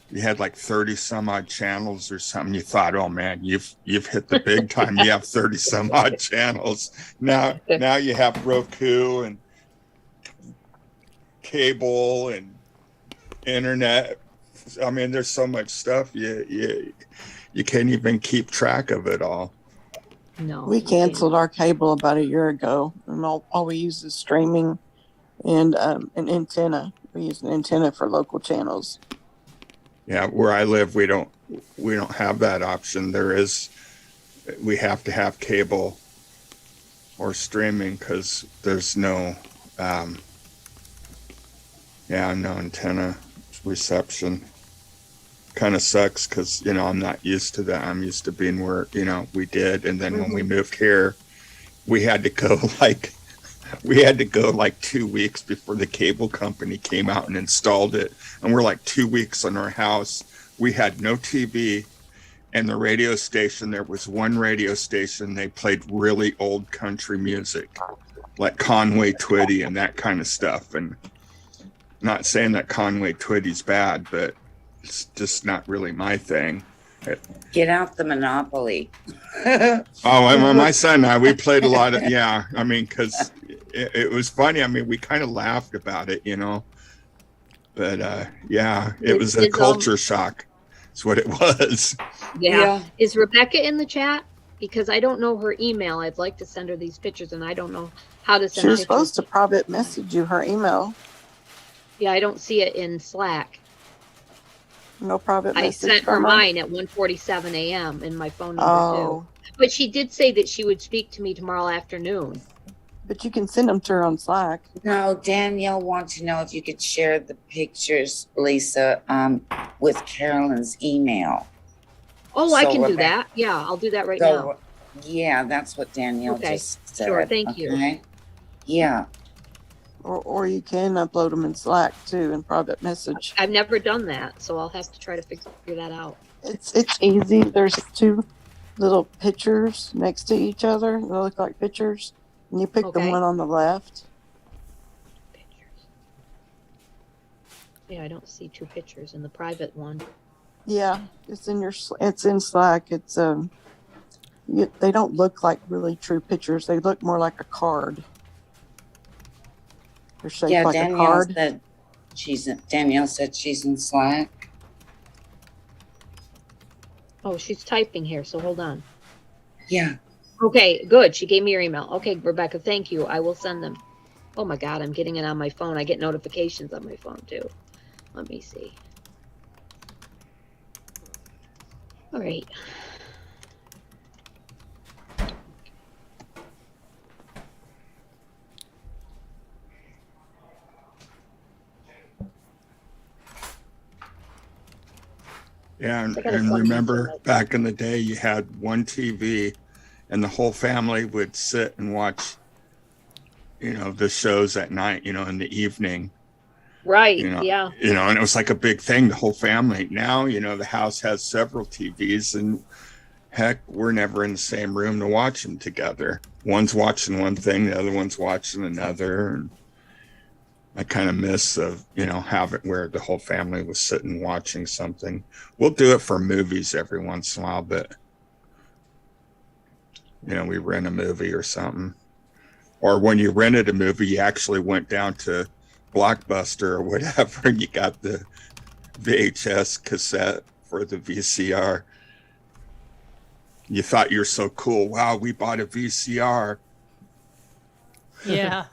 you had like 30 some odd channels or something. You thought, oh man, you've hit the big time. You have 30 some odd channels. Now you have Roku and cable and internet. I mean, there's so much stuff. You can't even keep track of it all. No. We canceled our cable about a year ago, and all we use is streaming and an antenna. We use an antenna for local channels. Yeah, where I live, we don't have that option. We have to have cable or streaming because there's no antenna reception. Kind of sucks because I'm not used to that. I'm used to being where we did, and then when we moved here, we had to go like 2 weeks before the cable company came out and installed it, and we're like 2 weeks in our house. We had no TV, and the radio station, there was one radio station, they played really old country music like Conway Twitty and that kind of stuff. And not saying that Conway Twitty's bad, but it's just not really my thing. Get out the Monopoly. My son and I, we played a lot of, because it was funny. I mean, we kind of laughed about it, but it was a culture shock. That's what it was. Yeah. Is Rebecca in the chat? Because I don't know her email. I'd like to send her these pictures, and I don't know how to send She was pictures. supposed to private message you her email. Yeah, I don't see it in Slack. No private I message. sent her from mine at 1:47 a.m. and my phone number too. But she did say that she would speak to me tomorrow afternoon. But you can send them to her on Slack. No, Danielle wants to know if you could share the pictures, Lisa, with Carolyn's email. Oh, I So can do Rebecca- that. Yeah, I'll do that right now. Yeah, that's what Danielle Okay, just said. sure, thank you. Okay? Yeah. Or you can upload them in Slack too in private message. I've never done that, so I'll have to try to figure that out. It's easy. There's two little pictures next to each other. They look like pictures. And you pick the Okay. one on the left. Pictures. Yeah, I don't see two pictures in the private one. Yeah, it's in Slack. It's they don't look like really true pictures. They look more like a card. They're shaped Yeah, like a Danielle card. said Danielle said she's in Slack. Oh, she's typing here, so hold on. Yeah. Okay, good. She gave me your email. Okay, Rebecca, thank you. I will send them. Oh my God, I'm getting it on my phone. I get notifications on my phone too. Let me see. All right. Yeah, I gotta and plug remember these in. back in the day, you had one TV, and the whole family would sit and watch, the shows at night, in the evening. Right. Yeah. Yeah. And it was like a big thing, the whole family. Now, the house has several TVs, and heck, we're never in the same room to watch them together. One's watching one thing, the other one's watching another. And I kind of miss have it where the whole family was sitting watching something. We'll do it for movies every once in a while, but we rent a movie or something. Or when you rented a movie, you actually went down to Blockbuster or whatever, and you got the VHS cassette for the VCR. You thought you're so cool. Wow, we bought a VCR. Yeah.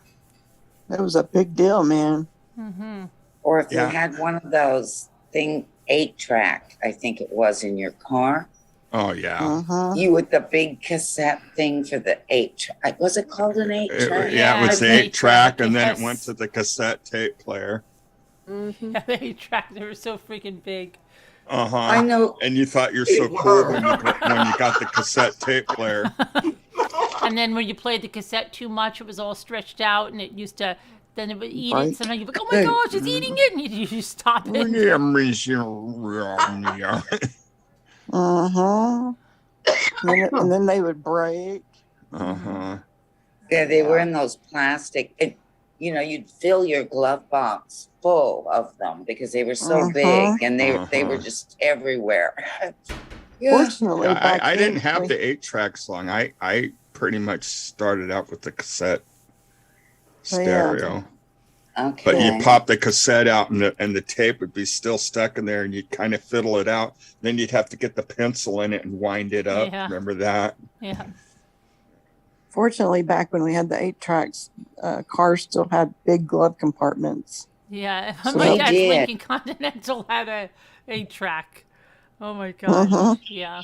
That was a big deal, man. Mm-hmm. Or if Yeah. you had one of those 8-track, I think it was, in your car. Oh, yeah. Uh-huh. You with the big cassette thing for the 8-track. Was it called an 8-track? Yeah, it was the Yeah, 8-track, and then yes. it went to the cassette tape player. Mm-hmm. Yeah, they tracked. They were so freaking big. Uh-huh. I know. And you thought you're so cool when you got the cassette tape player. And then when you played the cassette too much, it was all stretched out, and it used to. Then it would eat Right. it. Sometimes you'd be like, "Oh my gosh, it's eating it!" And you stop it. Uh-huh. And then they would break. Uh-huh. Yeah, they were in those plastic. You'd fill your glove box full of them because they were so big, and they were just everywhere. Yeah. Fortunately, Yeah, back I then, didn't have the 8-tracks long. I pretty much started out with the cassette stereo. Okay. But you pop the cassette out, and the tape would be still stuck in there, and you'd kind of fiddle it out. Then you'd have to get the pencil in it and wind it up. Yeah. Remember that? Yeah. Fortunately, back when we had the 8-tracks, cars still had big glove compartments. Yeah. So My they dad's did. Lincoln Continental had a 8-track. Oh my gosh. Uh-huh. Yeah.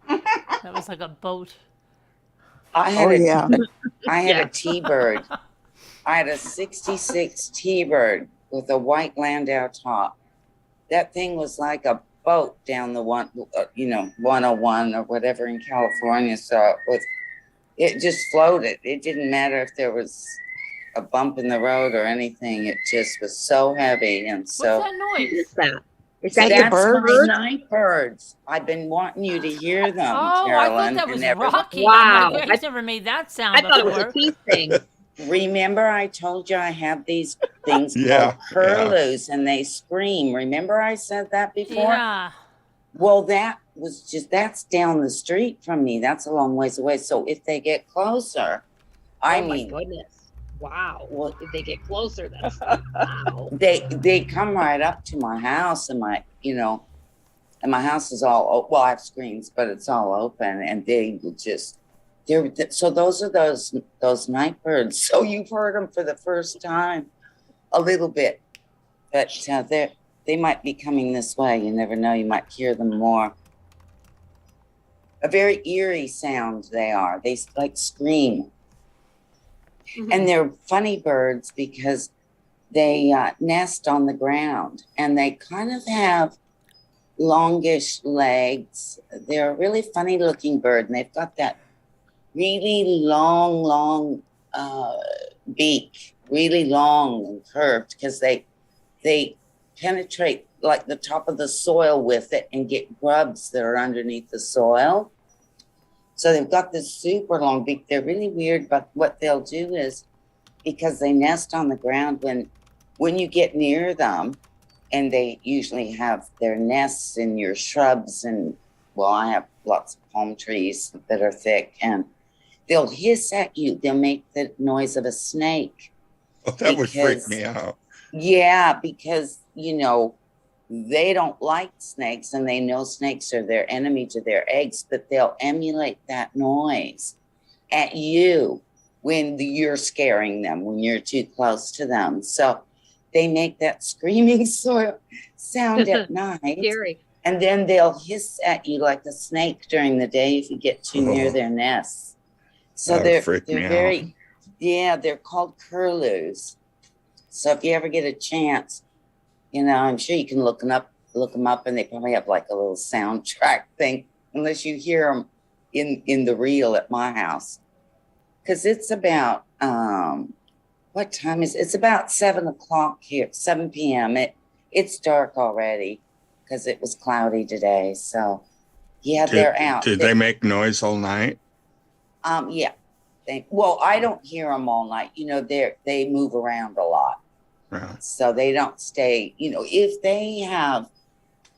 That was like a boat. I had Yeah. a T-Bird. I had a 66 T-Bird with a white Landau top. That thing was like a boat down the 101 or whatever in California. So it just floated. It didn't matter if there was a bump in the road or anything. It just was so heavy and so. What's that What noise? is that? Is that That's your my bird? night birds. I've been wanting you to hear them, Oh, Carolyn. I thought that and was everyone. Rocky. Wow. I'm like, he's never made that sound I thought it was before. a teeth thing. Remember, I told you I have these things Yeah, called curlews, and they scream. Remember, I said that before. Yeah. Well, that's down the street from me. That's a long ways away. So if they get closer, I Oh my mean, goodness. Wow. Well- If they get closer, that's wow. they come right up to my house, and my house is all well, I have screens, but it's all open, and they will just. So those are those night birds. So you've heard them for the first time, a little bit, but they might be coming this way. You never know. You might hear them more. A very eerie sound they are. They like scream. And they're funny birds because they nest on the ground, and they kind of have longish legs. They're a really funny looking bird, and they've got that really long beak, really long and curved, because they penetrate like the top of the soil with it and get grubs that are underneath the soil. So they've got this super long beak. They're really weird, but what they'll do is, because they nest on the ground, when you get near them, and they usually have their nests in your shrubs, and well, I have lots of palm trees that are thick, and they'll hiss at you. They'll make the noise of a snake. Oh, that would freak me out. Yeah, because, you know, they don't like snakes, and they know snakes are their enemy to their eggs, but they'll emulate that noise at you when you're scaring them, when you're too close to them. So they make that screaming sound at night. Scary. And then they'll hiss at you like a snake during the day if you get too near their nests. So they're very, they're called curlews. So if you ever get a chance, you know, I'm sure you can look them up, and they probably have like a little soundtrack thing, unless you hear them in the reel at my house. Because it's about, what time is it? It's about 7 o'clock here, 7 p.m. It's dark already because it was cloudy today. So, yeah, they're out. Did they make noise all night? Yeah. Well, I don't hear them all night. You know, they move around a lot. Right. So they don't stay, you know, if they have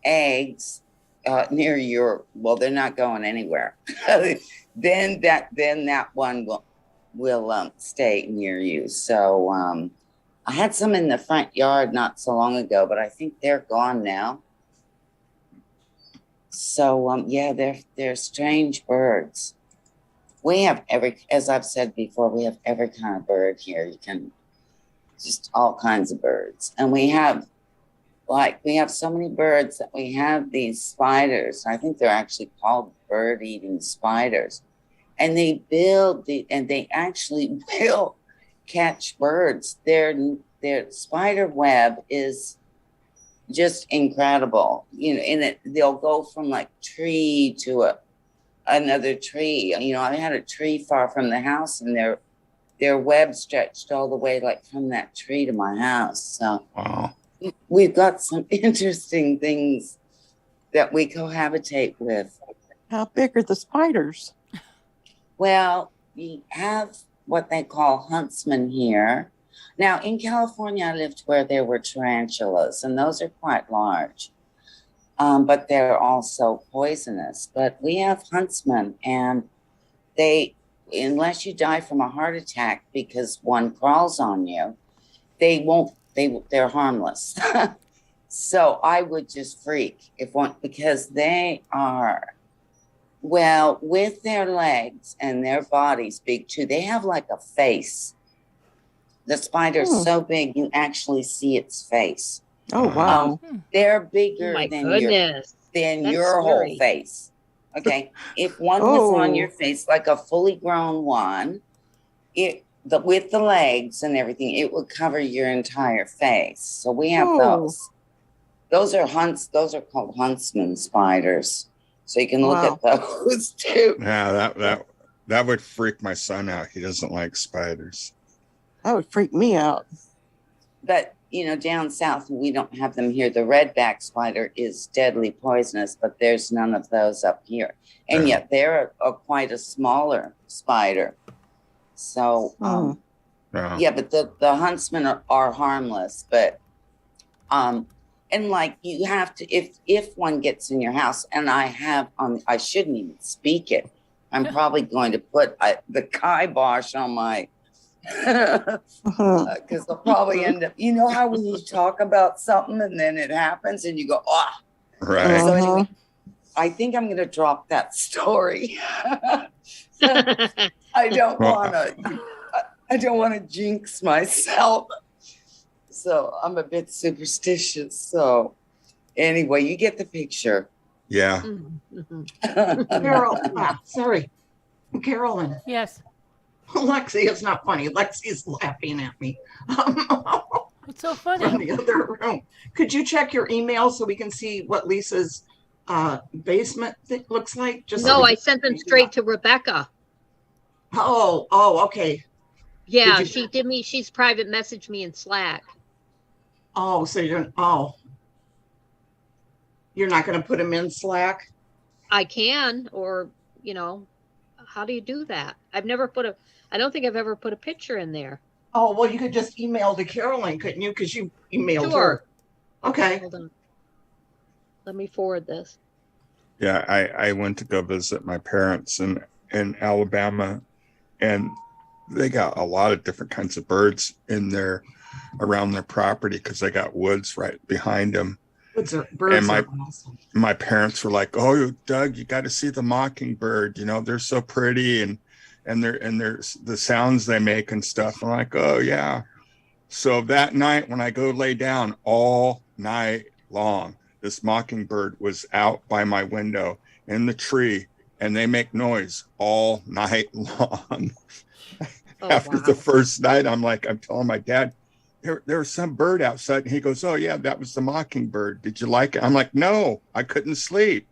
eggs near well, they're not going anywhere. then that one will stay near you. So I had some in the front yard not so long ago, but I think they're gone now. So yeah, they're strange birds. We have as I've said before, we have every kind of bird here. You can just all kinds of birds. And we have so many birds that we have these spiders. I think they're actually called bird-eating spiders. And they actually will catch birds. Their spider web is just incredible. You know, and they'll go from like tree to another tree. You know, I had a tree far from the house, and their web stretched all the way like from that tree to my house. So wow. We've got some interesting things that we cohabitate with. How big are the spiders? Well, we have what they call huntsmen here. Now, in California, I lived where there were tarantulas, and those are quite large, but they're also poisonous. But we have huntsmen, and unless you die from a heart attack because one crawls on you, they're harmless. So I would just freak because they are, well, with their legs and their bodies big too, they have like a face. The spider's so big, you actually see its face. Oh, wow. They're bigger than your whole face. Okay. If one was on your face, like a fully grown one, with the legs and everything, it would cover your entire face. So we have those. Those are called huntsman spiders. So you can look at those too. Yeah, that would freak my son out. He doesn't like spiders. That would freak me out. But, you know, down south, we don't have them here. The redback spider is deadly poisonous, but there's none of those up here. And yet they're quite a smaller spider. So, yeah, but the huntsmen are harmless. But, and like you have to, if one gets in your house, and I shouldn't even speak it. I'm probably going to put the kibosh on my, because they'll probably end up, you know how when you talk about something and then it happens and you go, right. So anyway, I think I'm going to drop that story. I don't want to jinx myself. So I'm a bit superstitious. So anyway, you get the picture. Yeah. Carol, sorry, Carolyn. Yes. Lexi, it's not funny. Lexi's laughing at me. It's so From funny. the other room. Could you check your email so we can see what Lisa's basement looks like? Just so No, we I can- sent them straight to Rebecca. Oh, okay. Yeah, you- she did me. She's private messaged me in Slack. Oh, so you're not going to put them in Slack? I can, or how do you do that? I don't think I've ever put a picture in there. Oh, well, you could just email to Carolyn, couldn't you? Because you emailed Sure. her. Okay. Hold on. Let me forward this. Yeah, I went to go visit my parents in Alabama, and they got a lot of different kinds of birds in there around their property because they got woods right behind them. Birds And are awesome. my parents were like, "Oh, Doug, you got to see the mockingbird. You know, they're so pretty, and there's the sounds they make and stuff." I'm like, "Oh yeah." So that night when I go lay down all night long, this mockingbird was out by my window in the tree, and they make noise all night long. Oh, After wow. the first night, I'm telling my dad, there was some bird outside. And he goes, "Oh yeah, that was the mockingbird. Did you like it?" I'm like, "No, I couldn't sleep.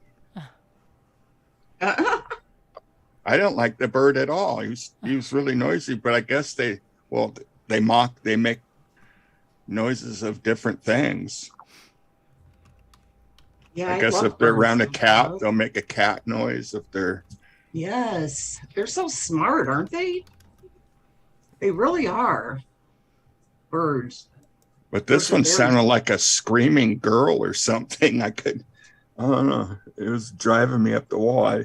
I don't like the bird at all. He was really noisy, but I guess they make noises of different things. Yeah, I guess love if they're birds. around a cat, they'll make a cat noise. If they're Yes, they're so smart, aren't they? They really are. Birds. But this Birds are one very sounded smart. like a screaming girl or something. I don't know. It was driving me up the wall. I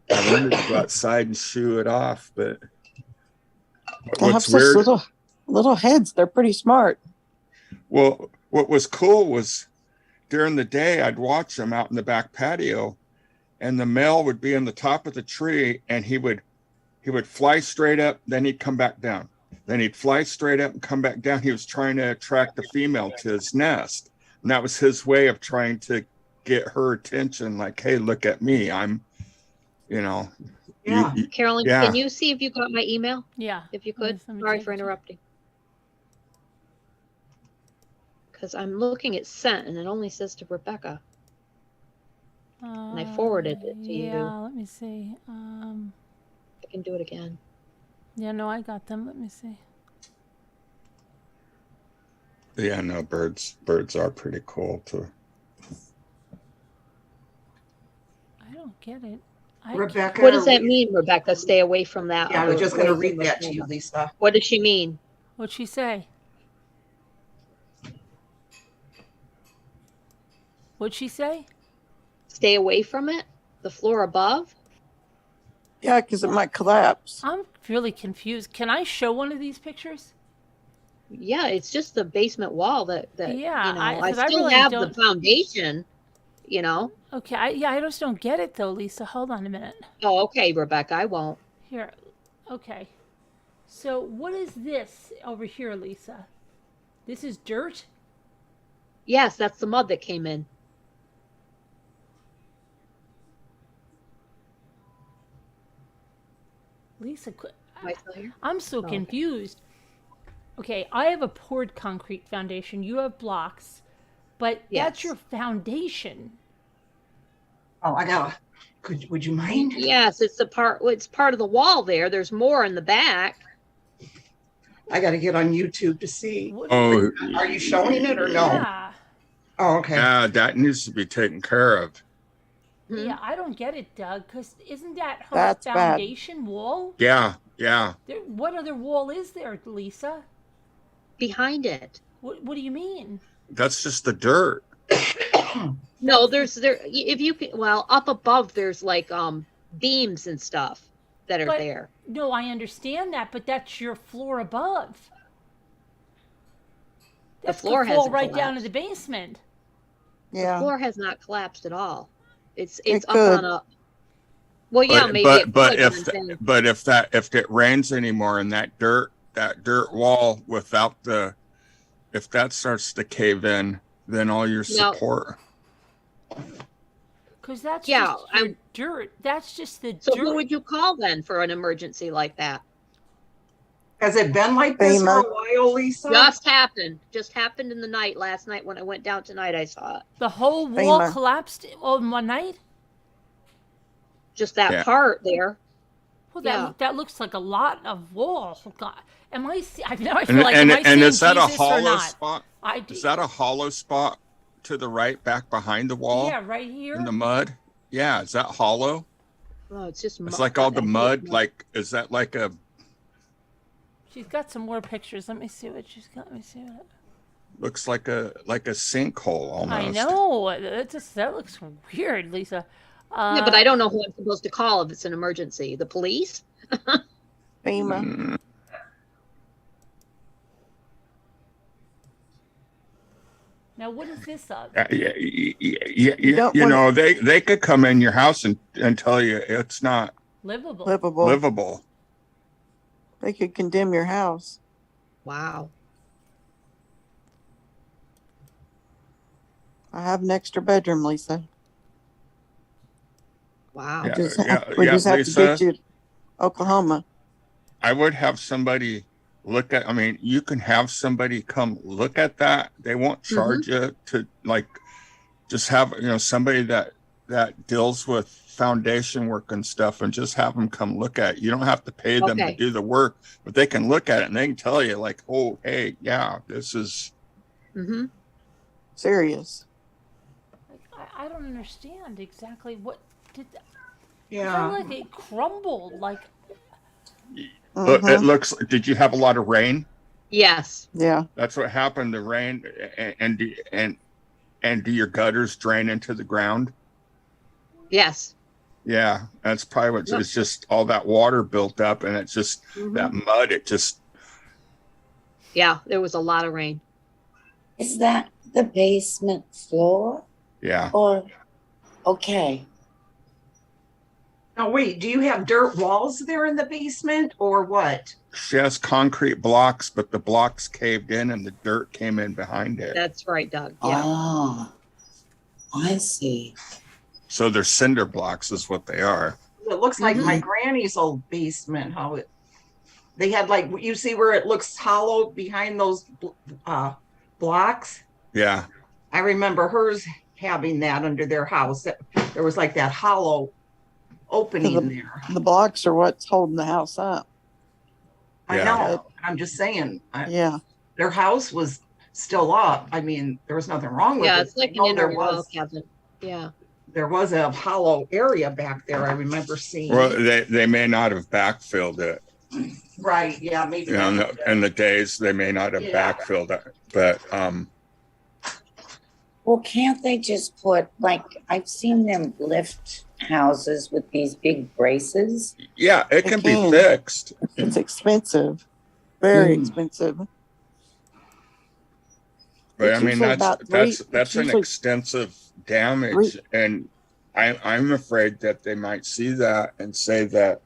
wanted to go outside and shoo it off, but They have what's such weird, little heads. They're pretty smart. well, what was cool was during the day, I'd watch them out in the back patio, and the male would be on the top of the tree, and he would fly straight up, then he'd come back down. Then he'd fly straight up and come back down. He was trying to attract the female to his nest. And that was his way of trying to get her attention. Like, hey, look at me. I'm, Yeah. Carolyn, Yeah. can you see if you got my email? Yeah. If you could. Yes, let me Sorry check for it. interrupting. Because I'm looking at sent and it only says to Rebecca. And I forwarded it to you. Yeah, let me see. I can do it again. Yeah, no, I got them. Let me see. yeah, no, birds are pretty cool too. I don't get it. Rebecca. What does that mean, Rebecca? Stay away from that. Yeah, I was other just going to poison read that to you, material. Lisa. What does she mean? What'd she say? What'd she say? Stay away from it? The floor above? Yeah, because it might collapse. I'm really confused. Can I show one of these pictures? Yeah, it's just the basement wall that Yeah, I 'cause I still really have the don't- foundation, you know. Okay, I just don't get it though, Lisa. Hold on a minute. Oh, okay, Rebecca, I won't. Here. Okay. So what is this over here, Lisa? This is dirt? Yes, that's the mud that came in. Lisa, Am I still here? I'm so Oh, okay. confused. Okay, I have a poured concrete foundation. You have blocks, but that's Yes. your foundation. Oh, would you mind? Yes, it's part of the wall there. There's more in the back. I got to get on YouTube to see. What- Oh, Are you showing it or no? Yeah. Oh, okay. yeah, that needs to be taken care of. Hmm? Yeah, I don't get it, Doug, because isn't that her That's bad. foundation wall? Yeah. What other wall is there, Lisa? Behind it. What do you mean? That's just the dirt. No, if you can, well, up above there's like beams and stuff that are But- there. No, I understand that, but that's your floor above. That's floor could fall hasn't right down to collapsed. the basement. Yeah. Floor has not collapsed at all. It's It up could. on a. Well, yeah, maybe it but could, if but I'm saying- if it rains anymore and that dirt wall if that starts to cave in, then all your No. support. Because that's Yeah, just your dirt. That's just the So dirt. who would you call then for an emergency like that? Has it been like this for FEMA. a while, Lisa? Just happened in the night last night when I went down tonight. I saw it. The whole wall FEMA. collapsed on one night? Just that Yeah. part there. Well, Yeah. that looks like a lot of wall. God, am I? I now I feel And, like and, am I and seeing is that a Jesus or hollow not? spot? I do. Is that a hollow spot to the right, back behind the wall Yeah, right here. in the mud? Yeah, is that hollow? Oh, it's just It's like all the mud. Like, is that like a? She's got some more pictures. Let me see what she's got. Let me see what. Looks like a sinkhole almost. I know. That looks weird, Lisa. Yeah, but I don't know who I'm supposed to call if it's an emergency. The police? FEMA. Mm, Now, what is this of? yeah, don't you wanna- know, they could come in your house and tell you it's not Livable. Livable. livable. They could condemn your house. Wow. I have an extra bedroom, Lisa. Wow. Yeah, We just have Lisa, to get you to Oklahoma. I would have somebody look at. I mean, you can have somebody come look at that. They won't charge you to like just have somebody that deals with foundation work and stuff, and just have them come look at it. You don't have to pay them to Okay. do the work, but they can look at it and they can tell you like, oh, hey, yeah, this is. Mm-hmm. Serious. I don't understand exactly what did. Yeah. It like it crumbled. Like Look, Mhm. it looks. Did you have a lot of rain? Yes. Yeah. That's what happened. The rain and do your gutters drain into the ground? Yes. Yeah, that's probably what Yep. it's just all that water built up, and it's just Mhm. that mud. It just Yeah, there was a lot of rain. Is that the basement floor? yeah. Or, okay. Now, wait, do you have dirt walls there in the basement or what? She has concrete blocks, but the blocks caved in and the dirt came in behind it. That's right, Doug. Yeah. Oh, I see. So they're cinder blocks, is what they are. It looks like my granny's old basement, they had like, you see where it looks hollow behind those blocks? Yeah, I remember hers having that under their house. There was like that hollow opening there. The blocks are what's holding the house up. I Yeah. know. I'm just saying, Yeah. their house was still up. I mean, there was nothing wrong with Yeah, it. it's like I an know inner wall cabinet. Yeah. there was a hollow area back there. I remember seeing. well, they may not have backfilled it. Right. Yeah. Maybe. In the days they may not have Yeah. backfilled it, but Well, can't they just put, like, I've seen them lift houses with these big braces. yeah, it can be can. fixed. It's expensive. Very Mm. expensive. But It's I mean, usually about that's three- that's it's an usually- extensive damage, and I'm afraid that they might see that and say that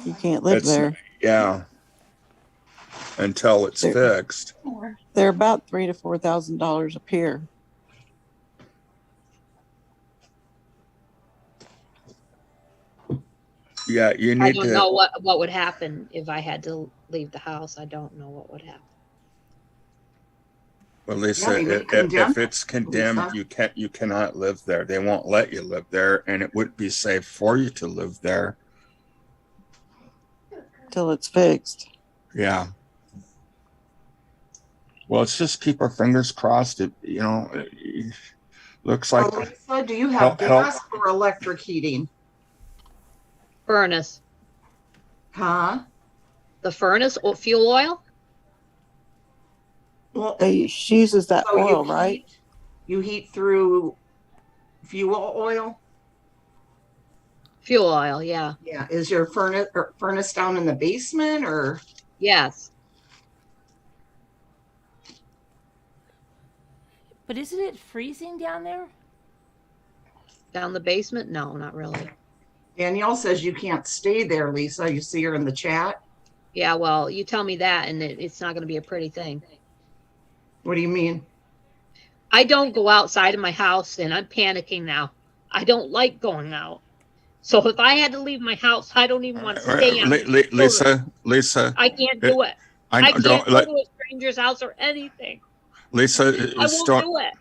You can't live it's there. yeah until it's There- fixed. They're about $3,000 to $4,000 a pier. Yeah, you I need don't to. know what would happen if I had to leave the house. I don't know what would happen. Well, Lisa, Yeah, if it's condemned, Lisa. you cannot live there. They won't let you live there, and it wouldn't be safe for you to live there. Till it's fixed. Yeah. Well, let's just keep our fingers crossed. It looks like Lisa, do you have Help. gas or electric heating? Furnace. Huh? The furnace or fuel oil? Well, She uses that so oil, right? You heat through fuel oil? Fuel oil, yeah. Yeah. Is your furnace down in the basement or? Yes. but isn't it freezing down there? Down the basement? No, not really. Danielle says you can't stay there, Lisa. You see her in the chat. Yeah, well, you tell me that and it's not going to be a pretty thing. What do you mean? I don't go outside of my house and I'm panicking now. I don't like going out. So if I had to leave my house, I don't even want to stay on it. Lisa, I can't do it. I can't go to a stranger's house or anything. Lisa, I won't do it.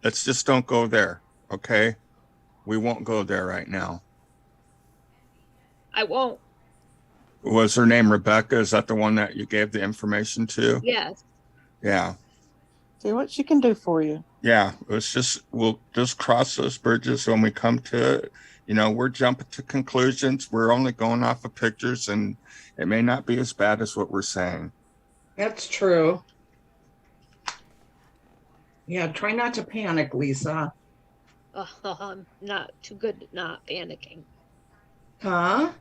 Let's just don't go there, okay? We won't go there right now. I won't. Was her name Rebecca? Is that the one that you gave the information to? Yes. Yeah. See what she can do for you. Yeah, we'll just cross those bridges when we come to it. You know, we're jumping to conclusions. We're only going off of pictures, and it may not be as bad as what we're saying. That's true. Yeah, try not to panic, Lisa. I'm not too good at not panicking. Huh?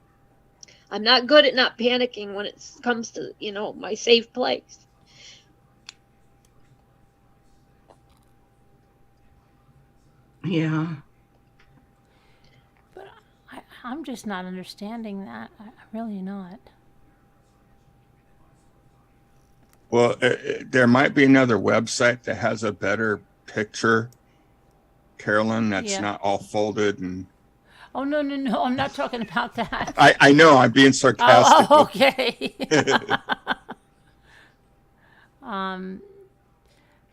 I'm not good at not panicking when it comes to, you know, my safe place. Yeah. But I'm just not understanding that. I'm really not. Well, there might be another website that has a better picture, Carolyn, that's not all folded and. Oh, no. I'm not talking about that. I know, I'm being sarcastic. Oh, okay.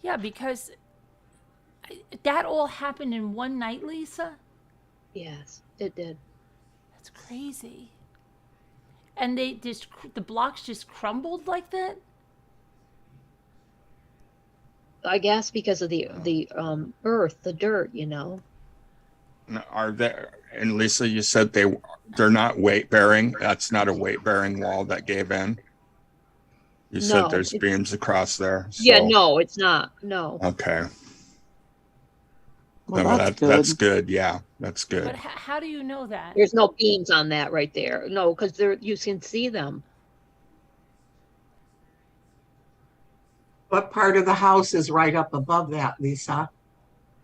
Yeah, because that all happened in one night, Lisa? Yes, it did. That's crazy. And the blocks just crumbled like that? I guess because of the earth, the dirt, you know. Are there, and Lisa, you said they're not weight bearing. That's not a weight bearing wall that gave in. You said there's beams across there. So. Yeah, no, it's not. No. Okay. Well, that's good. Yeah, that's good. But how do you know that? There's no beams on that right there. No, because you can see them. What part of the house is right up above that, Lisa?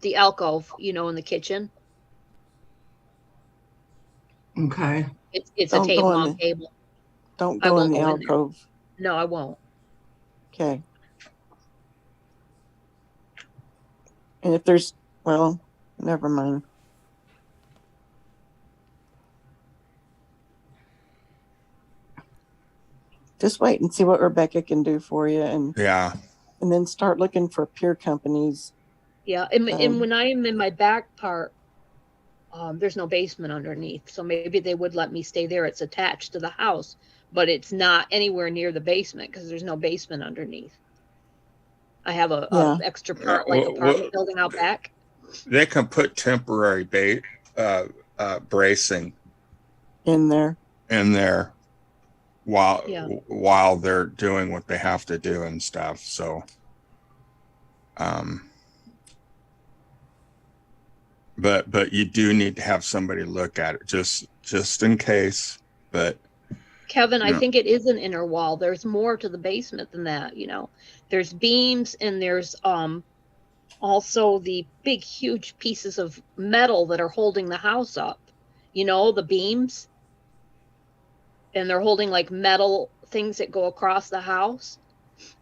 The alcove, you know, in the kitchen. Okay. It's a long table. Don't go in the alcove. No, I won't. Okay. And if there's, well, never mind. Just wait and see what Rebecca can do for you, and then start looking for peer companies. Yeah, and when I am in my back part, there's no basement underneath, so maybe they would let me stay there. It's attached to the house, but it's not anywhere near the basement because there's no basement underneath. I have a extra part apartment building out back. They can put temporary bracing in there while they're doing what they have to do and stuff. So, but you do need to have somebody look at it just in case. But Kevin, I think it is an inner wall. There's more to the basement than that. You know, there's beams and there's also the big, huge pieces of metal that are holding the house up. You know, the beams. And they're holding like metal things that go across the house.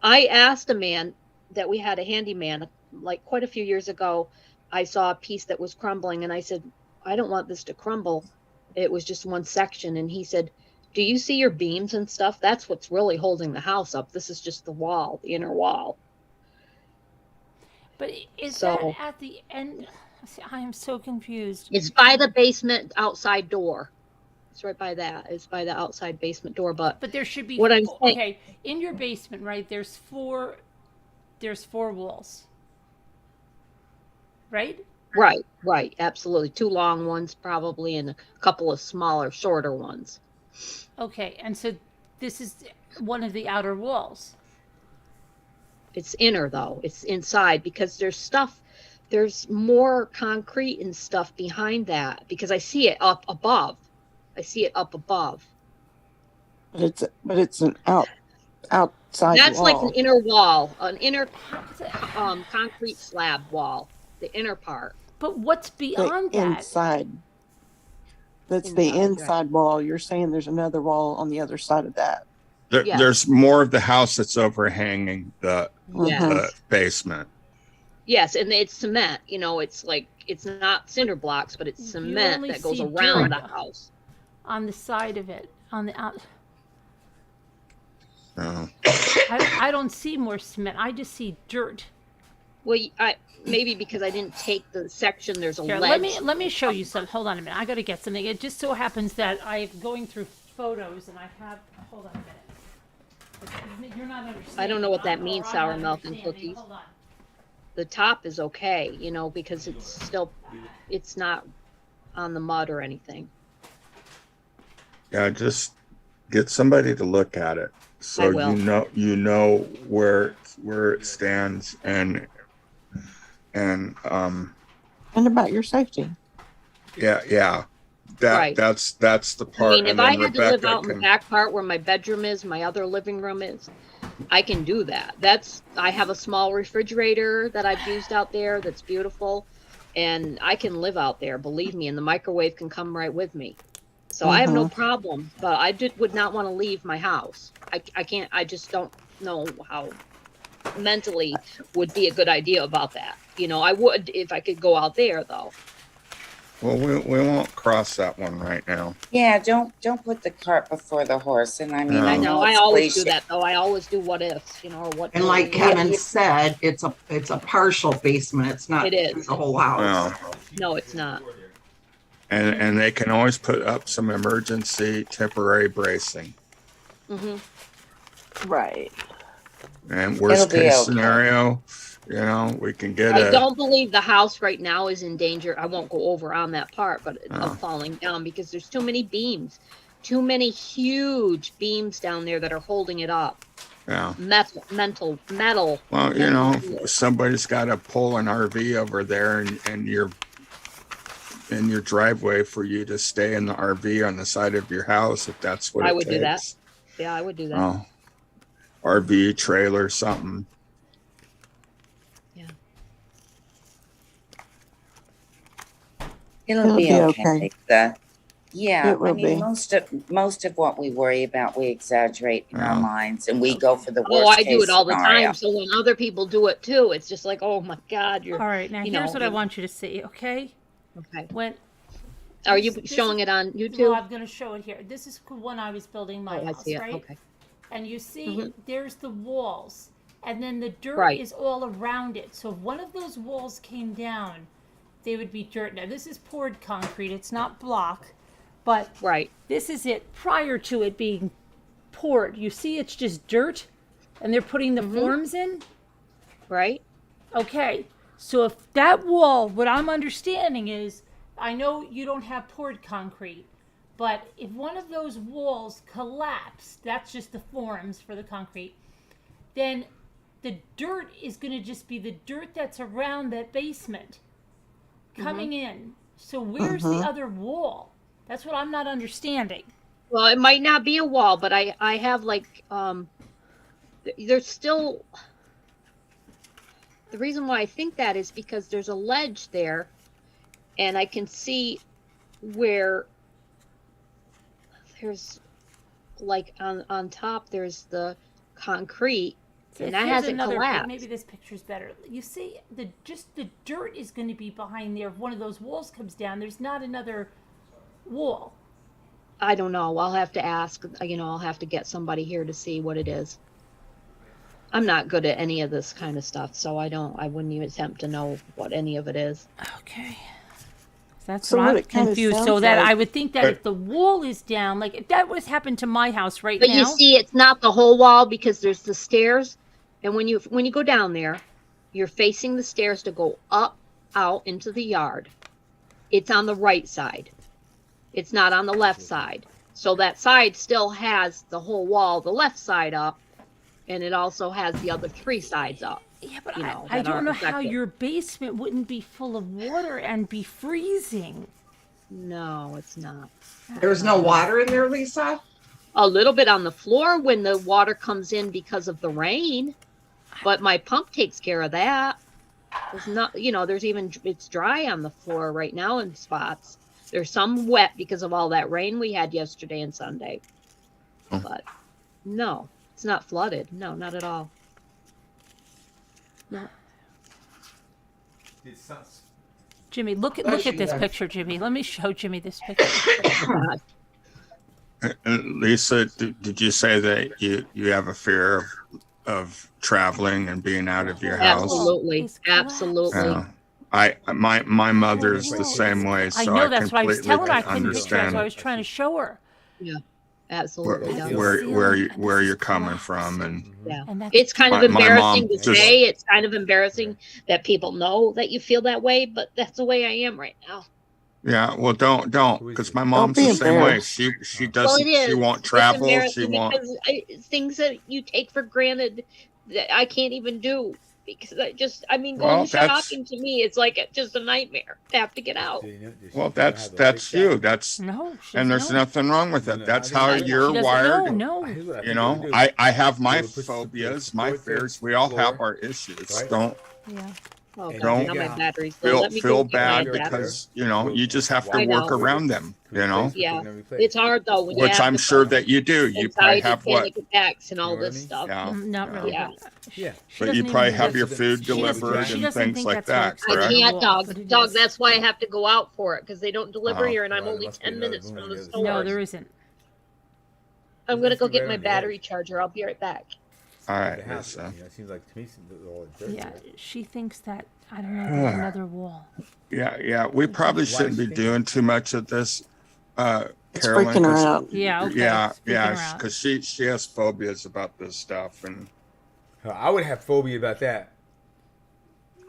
I asked a man that we had a handyman like quite a few years ago. I saw a piece that was crumbling and I said, I don't want this to crumble. It was just one section. And he said, do you see your beams and stuff? That's what's really holding the house up. This is just the wall, the inner wall. But is that at the end? See, I am so confused. It's by the basement outside door. It's right by that. It's by the outside basement door. But there should be what I'm saying. Okay, in your basement, right? There's four walls. Right? Right. Absolutely. 2 long ones probably and a couple of smaller, shorter ones. Okay, and so this is one of the outer walls. It's inner though. It's inside because there's more concrete and stuff behind that because I see it up above. But it's an outside That's wall. like an inner wall, an inner concrete slab wall, the inner part. But what's beyond that? Inside. That's the inside wall. You're saying there's another wall on the other side of that. There's more of the house that's overhanging the basement. Yes, and it's cement. You know, it's like it's not cinder blocks, but it's cement only that goes see around dirt the house. on the side of it, on the out. No. I don't see more cement. I just see dirt. Well, maybe because I didn't take the section. There's a Here, ledge. let me show you some. Hold on a minute. I got to get something. It just so happens that I'm going through photos and I have. Hold on a minute. You're not understanding. I don't know what that or means, I'm sour not milk and understanding. cookies. Hold on. The top is okay, you know, because it's not on the mud or anything. Yeah, just get somebody to look at it, so I will. you know where it stands, and And about your safety. yeah. Right. That's the I part. mean, if and I then had to live Rebecca out in the can- back part where my bedroom is, my other living room is, I can do that. I have a small refrigerator that I've used out there that's beautiful, and I can live out there, believe me, and the microwave can come right with me. So I have no problem, but I would not want to leave my house. I can't, I just don't know how mentally would be a good idea about that. You know, I would if I could go out there though. Well, we won't cross that one right now. Yeah, don't put the cart before the horse. And I mean, No. I I know, know I it's always cliche. do that though. I always do what ifs, you know, or what. And like Kevin said, it's a partial basement. It's not It is. the whole house. Well, No, it's not. and they can always put up some emergency temporary bracing. Right. And worst It'll be case okay. scenario, you know, we can get I don't believe the house right now is in danger. I won't go over on that part, but Oh. of falling down because there's too many beams, too many huge beams down there that are holding it up. Yeah. Metal. Well, you know, somebody's got to pull an RV over there and your in your driveway for you to stay in the RV on the side of your house if that's what I it would takes. do that. Yeah, I would do that. Oh, RV trailer, something. Yeah. It'll be okay. Yeah, It will I mean, be. most of what we worry about, we exaggerate in our Yeah. minds, and we go for the worst Oh, I do case it all the scenario. time. So when other people do it too, it's just like, oh my God, you're. All right, now you here's know, what I want you to see, okay? Okay. When Are you this showing is- it on Well, YouTube? I'm going to show it here. This is when I was building my Oh, I house, see it. right? Okay. And you see, Mhm. there's the walls, and then the dirt Right. is all around it. So if one of those walls came down, they would be dirt. Now this is poured concrete; it's not block, but Right. this is it prior to it being poured. You see, it's just dirt, and they're putting the forms in. Right. Okay, so if that wall, what I'm understanding is, I know you don't have poured concrete, but if one of those walls collapsed, that's just the forms for the concrete, then the dirt is going to just be the dirt that's around that basement coming in. So where's the other wall? That's what I'm not understanding. Well, it might not be a wall, but I have like there's still. The reason why I think that is because there's a ledge there, and I can see where there's like on top there's the concrete, and that Here's hasn't another, collapsed. maybe this picture's better. You see, the dirt is going to be behind there. If one of those walls comes down, there's not another wall. I don't know. I'll have to ask. You know, I'll have to get somebody here to see what it is. I'm not good at any of this kind of stuff, so I wouldn't even attempt to know what any of it is. Okay. That's So what what I'm it kinda confused. So sounds that like- I would think that if the wall is down, like if that was happened to my house right But now. you see, it's not the whole wall because there's the stairs, and when you go down there, you're facing the stairs to go up out into the yard. It's on the right side. It's not on the left side. So that side still has the whole wall, the left side up, and it also has the other three sides up. Yeah, but you know, I that don't aren't know how affected. your basement wouldn't be full of water and be freezing. No, it's not. There's no water in there, Lisa? A little bit on the floor when the water comes in because of the rain, but my pump takes care of that. There's not, you know, it's dry on the floor right now in spots. There's some wet because of all that rain we had yesterday and Sunday. Oh. But no, it's not flooded. No, not at all. No. did some. Jimmy, look at this picture, Jimmy. Let me show Jimmy this picture. Lisa, did you say that you have a fear of traveling and being out of your house? Absolutely, It's collapsed. absolutely. My mother's the same way, so I know I that's what I was completely telling her. I couldn't picture it, so I understand was trying to show her. Yeah, absolutely. where you're coming from, and Yeah, And that's it's kind of my embarrassing mom to just- say. It's kind of embarrassing that people know that you feel that way, but that's the way I am right now. yeah. Well, don't, because my mom's be the same way. embarrassed. She Well, doesn't. it is. She won't It's travel. She embarrassing won't. because things that you take for granted that I can't even do because going Well, that's- shopping to me, it's like just a nightmare to have to get out. Well, that's you. That's No, she and doesn't there's know. nothing wrong with it. No, That's I how think- you're She doesn't wired. know. No. Here's what I You think know, we do. I have my We'll put some phobias, my support fears. to We all the have floor, our issues. right? Don't Yeah. Oh And God, don't now my battery's low. Let me feel go get my bad adapter. because you just have to I work know. around them. You know, Yeah. It's hard though when you which have I'm the sure that you do. You probably anxiety, have what? panic attacks, and all You know what I this mean? stuff. Yeah. Not really. Yeah. Yeah. She But you doesn't probably even have think your that's- food she doesn't- delivered she and doesn't things think like that's her that, I correct? can't, wall, dog. but it Dog, is. that's why I have to go out for it because they don't deliver Oh. here, and I'm Well, there only must be 10 another minutes room from on the the other store. No, there isn't. I'm gonna go Must be get right my on the battery edge. charger. I'll be right back. All The right, house, Lisa. it seems like to me it's all dirt Yeah, there. she thinks that, I don't know, there's another wall. Yeah. We probably shouldn't be doing too much of this, It's Carolyn. freaking her 'cause- out. Yeah, okay. Yeah, Speaking her yeah, out. because she has phobias about this stuff, and I would have phobia about that.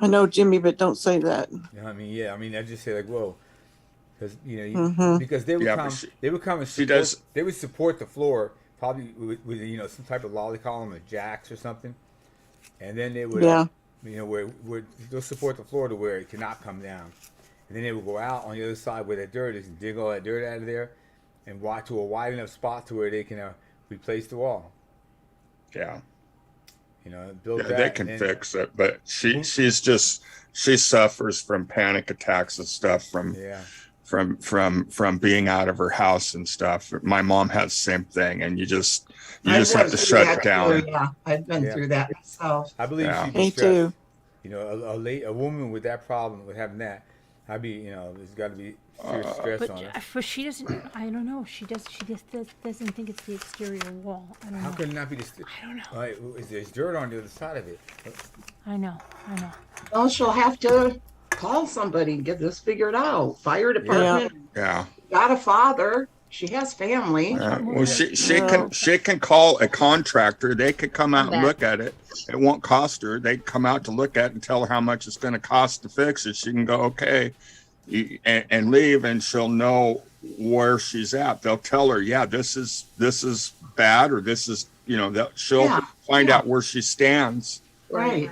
I know, Jimmy, but don't say that. You know what I mean? Yeah, I mean, I just say like, whoa, because Mhm. because they would Yeah, but come, they would come and she support, does- they would support the floor probably with some type of lolly column or jacks or something, and then they would Yeah. where they'll support the floor to where it cannot come down, and then they would go out on the other side where that dirt is and dig all that dirt out of there, and walk to a wide enough spot to where they can replace the wall. yeah. Build Yeah, that. they can and then, fix it, but she suffers from panic attacks and stuff from Yeah. from being out of her house and stuff. My mom has the same thing, and you just I've have been to through shut that it down. too, yeah, I've been Yeah. through that myself. I believe Yeah. she'd be Me stressed. too. A woman with that problem, with having that, I'd be, there's got to be serious stress But, on her. but she doesn't, I don't know, she just doesn't think it's the exterior wall. I don't How know. could it not be the? I don't know. Right, there's dirt on the other side of it. I know. Well, she'll have to call somebody and get this figured out. Fire department, Yeah. got a father, she has family. Well, she can call a contractor. They could come out and back. look at it. It won't cost her. They come out to look at it and tell her how much it's going to cost to fix it. She can go, okay, and leave, and she'll know where she's at. They'll tell her, yeah, this is bad, or this is, she'll Yeah, find yeah. out where she stands. Right.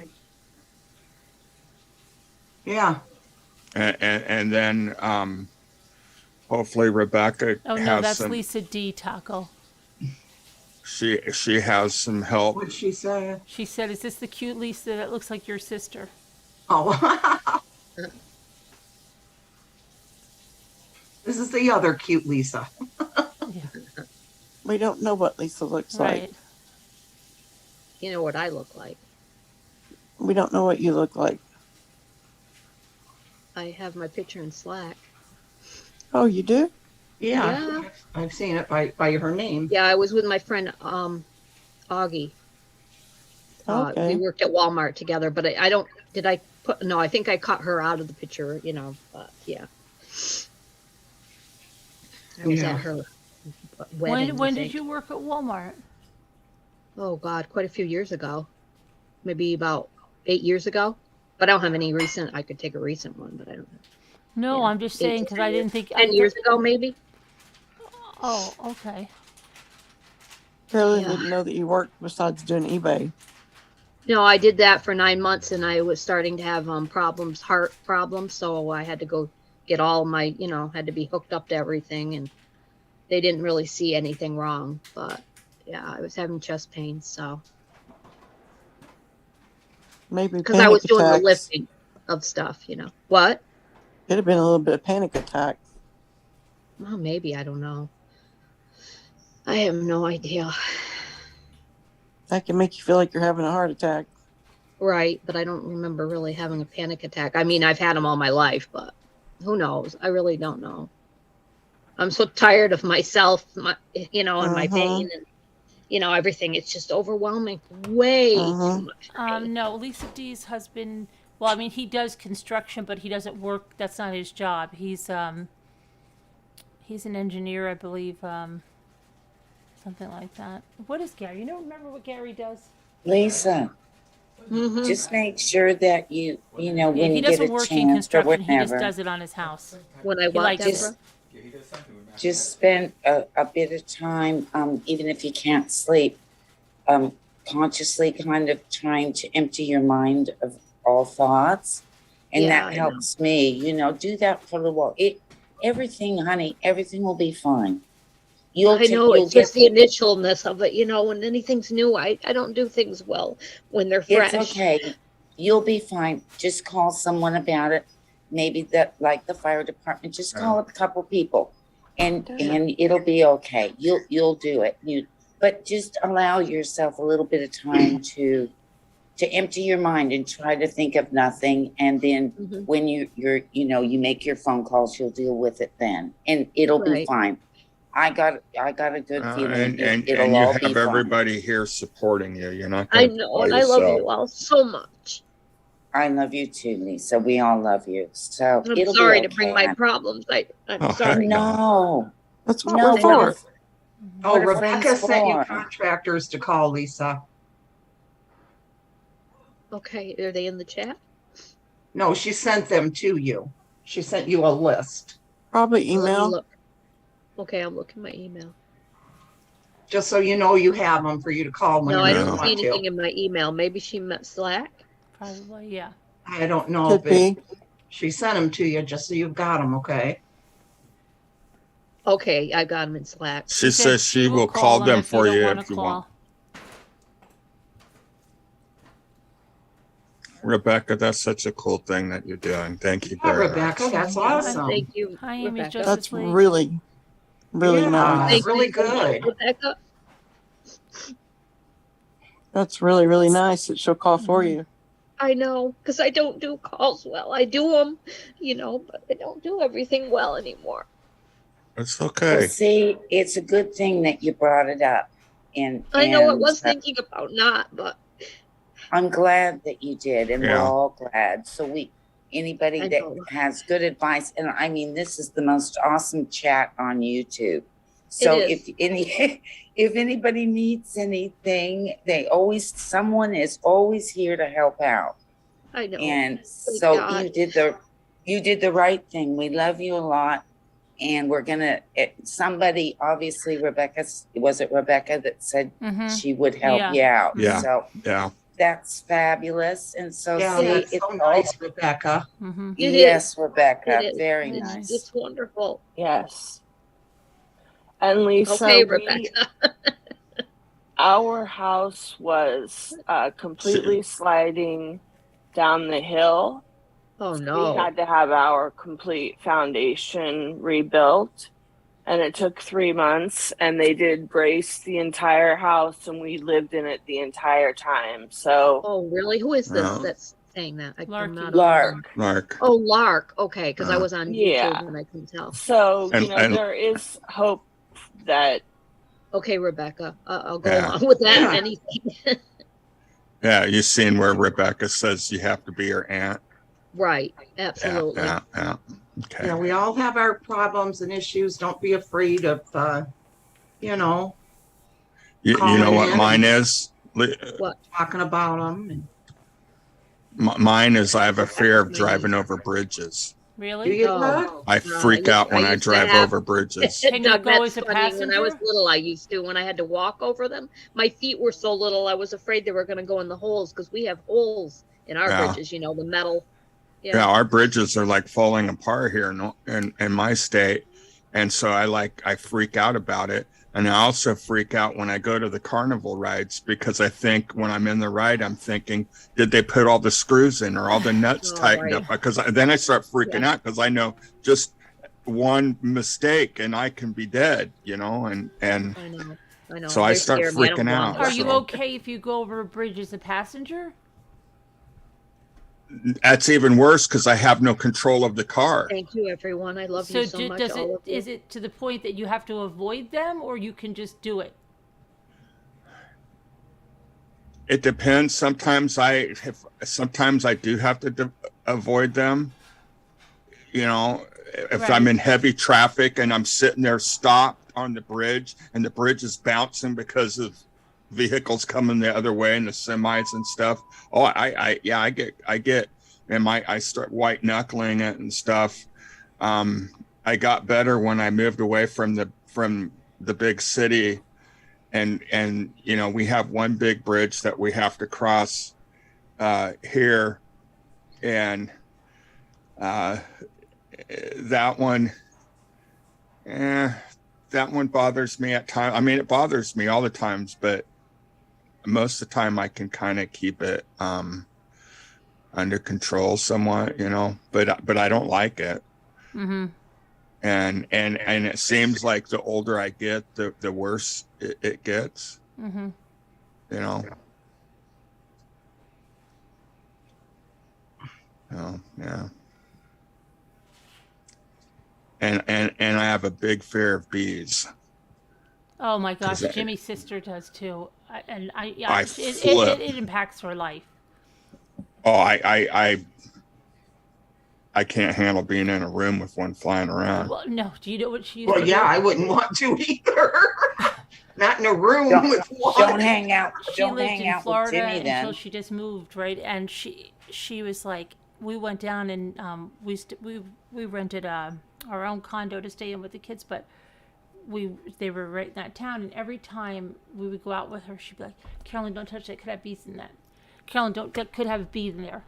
Yeah. And then hopefully Rebecca Oh no, has that's some. Lisa D. Taco. She has some help. What'd she say? She said, "Is this the cute Lisa that looks like your sister?" Oh. This is the other cute Lisa. Yeah. We don't know what Lisa looks Right. like. You know what I look like. We don't know what you look like. I have my picture in Slack. Oh, you do? Yeah. I've seen it by her name. Yeah, I was with my friend Augie. Okay. We worked at Walmart together, but I don't. Did I put? No, I think I cut her out of the picture. But yeah. I was Yeah. at her wedding. When I did think. you work at Walmart? Oh God, quite a few years ago. Maybe about 8 years ago. But I don't have any recent. I could take a recent one, but I don't. No, Yeah. I'm just saying because I didn't think. 10 years ago, maybe. Oh, okay. Carolyn Yeah. didn't know that you worked besides doing eBay. No, I did that for 9 months, and I was starting to have heart problems. So I had to go get all my, had to be hooked up to everything, and they didn't really see anything wrong. But yeah, I was having chest pains, so Maybe because I was panic doing the attacks. lifting of stuff, What? Could have been a little bit of panic attack. Well, maybe, I don't know. I have no idea. That can make you feel like you're having a heart attack. Right, but I don't remember really having a panic attack. I mean, I've had them all my life, but who knows? I really don't know. I'm so tired of myself, and my pain and, everything. It's just overwhelming. Way too much pain. No, Lisa D's husband, well, I mean, he does construction, but he doesn't work. That's not his job. He's an engineer, I believe, something like that. What is Gary? You don't remember what Gary does? Lisa, just make sure that you when Yeah, you he get doesn't a work in chance or construction. He just whatever, does it on his house. When I He walk, likes Deborah? just spend a bit of time, even if you can't sleep, consciously kind of trying to empty your mind of all thoughts. And Yeah, that I helps me, do that for a little while. Everything, honey, everything will be fine. I know, it's just the initialness of it, when anything's new, I don't do things well when they're fresh. It's okay. You'll be fine. Just call someone about it. Maybe like the fire department, just call a couple people and it'll be okay. You'll do it. But just allow yourself a little bit of time to empty your mind and try to think of nothing. And then when you make your phone calls, you'll deal with it then, and it'll be fine. I got a good feeling and it'll you all have be fine. everybody here supporting you. You're not. I know, and I love you all so much. I love you too, Lisa. We all love you. So I'm it'll sorry be to bring okay. my problems. I'm Oh, sorry. heck No, That's what we're for. Oh, What are Rebecca friends sent you for? contractors to call, Lisa. Okay, are they in the chat? No, she sent them to you. She sent you a list. Probably Let me email. look. Okay, I'm looking at my email. Just so you know you have them for you to call when No, I you don't see want anything to. in my email. Maybe she meant Slack. Probably, yeah. I don't know Could if be. she sent them to you just so you've got them, okay? Okay, I got them in Slack. She says she will call them for you don't if you wanna want. Rebecca, that's such a cool thing that you're doing. Thank you Yeah, very Rebecca, much. that's And awesome. thank you, Hi, Amy's Rebecca. Justice That's League. really, really Yeah, nice. that's Thank really you so much, good. Rebecca. That's really, really nice that she'll call for you. I know, because I don't do calls well. I do them, but I don't do everything well anymore. It's Well, okay. see, it's a good thing that you brought it up. And I know I was thinking about not, but I'm glad that you did, and we're Yeah. all glad. So anybody I that know. has good advice, and I mean, this is the most awesome chat on YouTube. So It is. if anybody needs anything, someone is always here to help out. I know. And Thank so God. you did the right thing. We love you a lot. And we're gonna somebody, obviously was it Rebecca that said she would help Yeah. you out? Yeah. So Yeah. that's fabulous. And so Yeah, see, that's it's so nice, Rebecca. It yes, is. Rebecca, It is. very It's- nice. It's wonderful. Yes. And Lisa, Okay, Rebecca. our house was completely sliding down the hill. Oh We no. had to have our complete foundation rebuilt, and it took 3 months, and they did brace the entire house, and we lived in it the entire time. So Oh really? Who is this No. that's saying that? I'm Larky. not Lark. Mark. Oh, Lark. Okay, because I was on Yeah. YouTube and I couldn't tell. So, And- there is hope that Okay, Rebecca. I'll go Yeah. along with that. Yeah. Anything. Yeah, you seen where Rebecca says you have to be her aunt? Right. Yeah, Absolutely. yeah. Okay. Yeah, we all have our problems and issues. Don't be afraid of, You know calling what in mine and- is? talking about them. Mine is I have a fear of driving over bridges. Do Really? you, Oh. Doug? I freak out when I used to drive have- over bridges. Can you Doug, go that's as a funny. When I was passenger? little, I used to. When I had to walk over them, my feet were so little, I was afraid they were going to go in the holes because we have holes in our Yeah. bridges. The metal. Yeah, our bridges are like falling apart here in my state. And so I freak out about it. And I also freak out when I go to the carnival rides because I think when I'm in the ride, I'm thinking, did they put all the screws in or all the nuts Oh, tightened right. up? Because then I start freaking out because I know just one mistake and I can be dead, and I know. So I They start scare me. I don't freaking want out. to. Are you So- okay if you go over a bridge as a passenger? that's even worse because I have no control of the car. Thank you, everyone. I love you so much. Is it to the point that you have to avoid them, or you can just do it? It depends. Sometimes I do have to avoid them. You know, if Right. I'm in heavy traffic and I'm sitting there stopped on the bridge and the bridge is bouncing because of vehicles coming the other way and the semis and stuff. Oh, I get, and I start white knuckling it and stuff. I got better when I moved away from the big city. And you know, we have one big bridge that we have to cross here, and that one bothers me at times. I mean, it bothers me all the times, but most of the time I can kind of keep it under control somewhat, you know. But I don't like it. Mm-hmm. And it seems like the older I get, the worse it gets. Mm-hmm. You know. Oh yeah. And I have a big fear of bees. Oh my gosh, 'Cause Jimmy's sister does too, it impacts her life. Oh, I can't handle being in a room with one flying around. Well, no. Do you know what she used Well, to yeah, do? I wouldn't want to either. Not in a room with one. Don't hang out. She Don't lived hang in out Florida with Jimmy until then. she just moved, right? And she was like, we went down and we rented our own condo to stay in with the kids, but they were right in that town, and every time we would go out with her, she'd be like, Carolyn, don't touch that, could have bees in that. Carolyn, that could have a bee in there.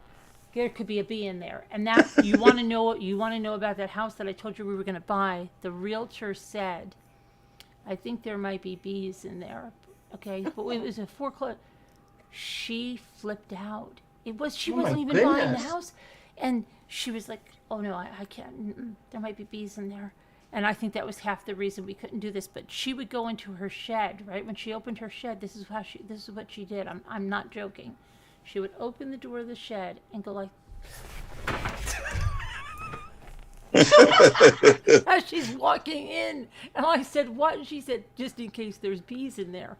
There could be a bee in there. And that, you want to know about that house that I told you we were going to buy? The realtor said, I think there might be bees in there. Okay, but it was a foreclosure. She flipped out. She wasn't even buying the house, and she was like, "Oh no, I can't. There might be bees in there." And I think that was half the reason we couldn't do this. But she would go into her shed, right? When she opened her shed, this is what she did. I'm not joking. She would open the door of the shed and go like, as she's walking in. And I said, what? And she said, just in case there's bees in there.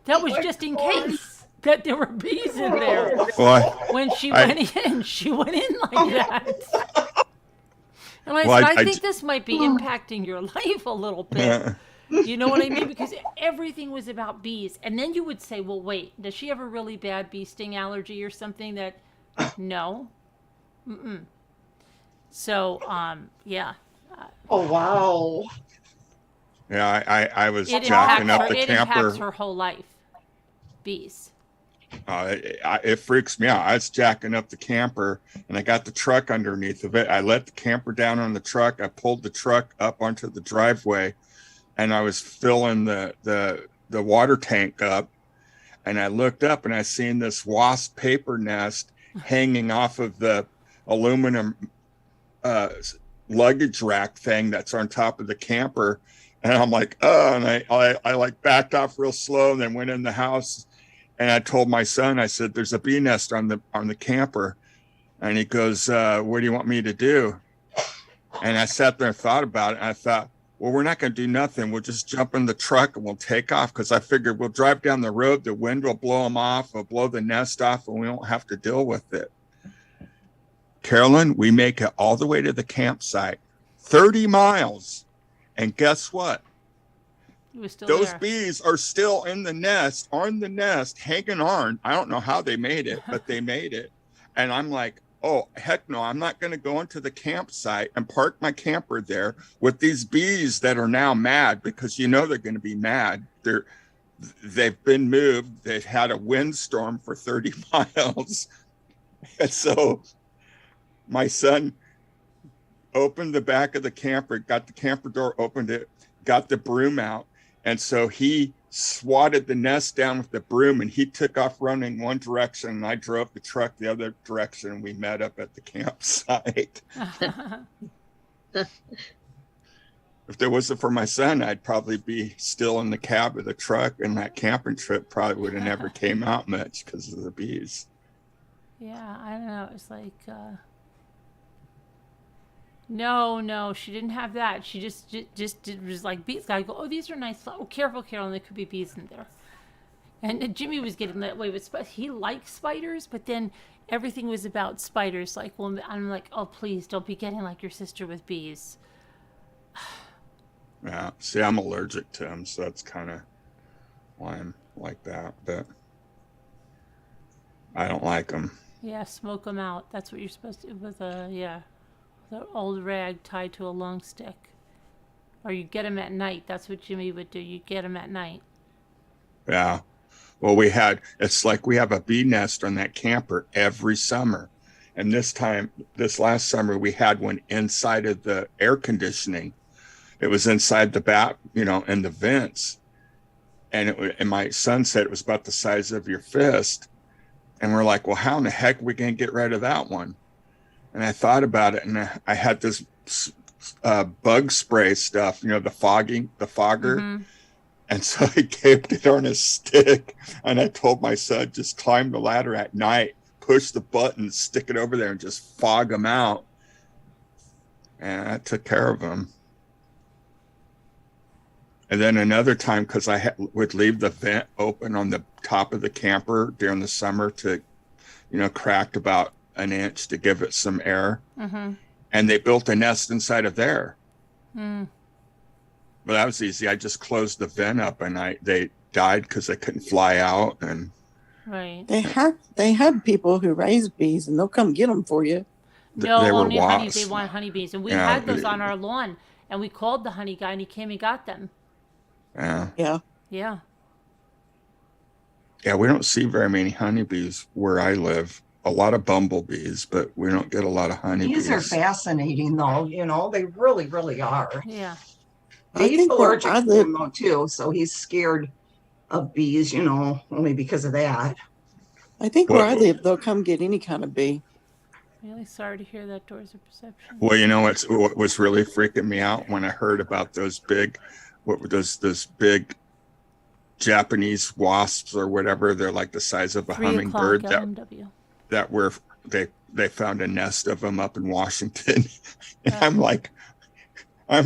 That was just in case that there were bees in there. What? When she went in, she went in like that. And I said, I think this might be impacting your life a little bit. You know what I mean? Because everything was about bees. And then you would say, well, wait, does she have a really bad bee sting allergy or something that, no. Mm-mm. So, yeah. Oh, wow. Yeah, I was jacking up the camper. It impacts her whole life. Bees. It freaks me out. I was jacking up the camper, and I got the truck underneath of it. I let the camper down on the truck. I pulled the truck up onto the driveway, and I was filling the water tank up. And I looked up, and I seen this wasp paper nest hanging off of the aluminum luggage rack thing that's on top of the camper. And I'm like, oh, and I like backed off real slow, and then went in the house. And I told my son, I said, there's a bee nest on the camper. And he goes, what do you want me to do? And I sat there and thought about it. And I thought, well, we're not going to do nothing. We'll just jump in the truck and we'll take off. Because I figured we'll drive down the road. The wind will blow them off. We'll blow the nest off, and we won't have to deal with it. Carolyn, we make it all the way to the campsite, 30 miles. And guess what? Those bees are still in the nest, hanging on. I don't know how they made it, but they made it. And I'm like, oh, heck no, I'm not going to go into the campsite and park my camper there with these bees that are now mad, because you know they're going to be mad. They've been moved. They've had a windstorm for 30 miles. And so my son opened the back of the camper, got the camper door, opened it, got the broom out. And so he swatted the nest down with the broom, and he took off running one direction, and I drove the truck the other direction, and we met up at the campsite. If there wasn't for my son, I'd probably be still in the cab of the truck, and that camping trip probably would have never came out much because of the bees. Yeah, I don't know. It was like, no, she didn't have that. She just was like bees. I go, oh, these are nice. Oh, careful, Carolyn, there could be bees in there. And Jimmy was getting that way with he likes spiders, but then everything was about spiders. Like, well, I'm like, oh, please don't be getting like your sister with bees. Yeah. See, I'm allergic to them, so that's kind of why I'm like that. But I don't like them. Yeah, smoke them out. That's what you're supposed to do with the old rag tied to a long stick. Or you get them at night. That's what Jimmy would do. You get them at night. Yeah. Well, it's like we have a bee nest on that camper every summer. And this last summer, we had one inside of the air conditioning. It was inside the back, in the vents. And my son said it was about the size of your fist. And we're like, well, how in the heck are we going to get rid of that one? And I thought about it, and I had this bug spray stuff, the fogger. Mm-hmm. And so I kept it on a stick, and I told my son, just climb the ladder at night, push the button, stick it over there, and just fog them out. And I took care of them. And then another time, because would leave the vent open on the top of the camper during the summer to, cracked about an inch to give it some air. Mm-hmm. And they built a nest inside of there. Mm. But that was easy. I just closed the vent up, and they died because they couldn't fly out. And right. They have people who raise bees, and they'll come get them for you. No, they were only honey. wasps. They want honeybees, and we had those on our lawn, and we called the honey guy, and he came and got them. Yeah. Yeah. Yeah, we don't see very many honeybees where I live. A lot of bumblebees, but we don't get a lot of honeybees. These are fascinating, though. They really, really are. Yeah. Dave's allergic to them, though, too, so he's scared of bees, only because of that. I think where I live, they'll come get any kind of bee. Really sorry to hear that, Doors of Perception. Well, what was really freaking me out when I heard about those big, those big Japanese wasps or whatever. They're like the size of a hummingbird. That were they found a nest of them up in Washington. And I'm like, I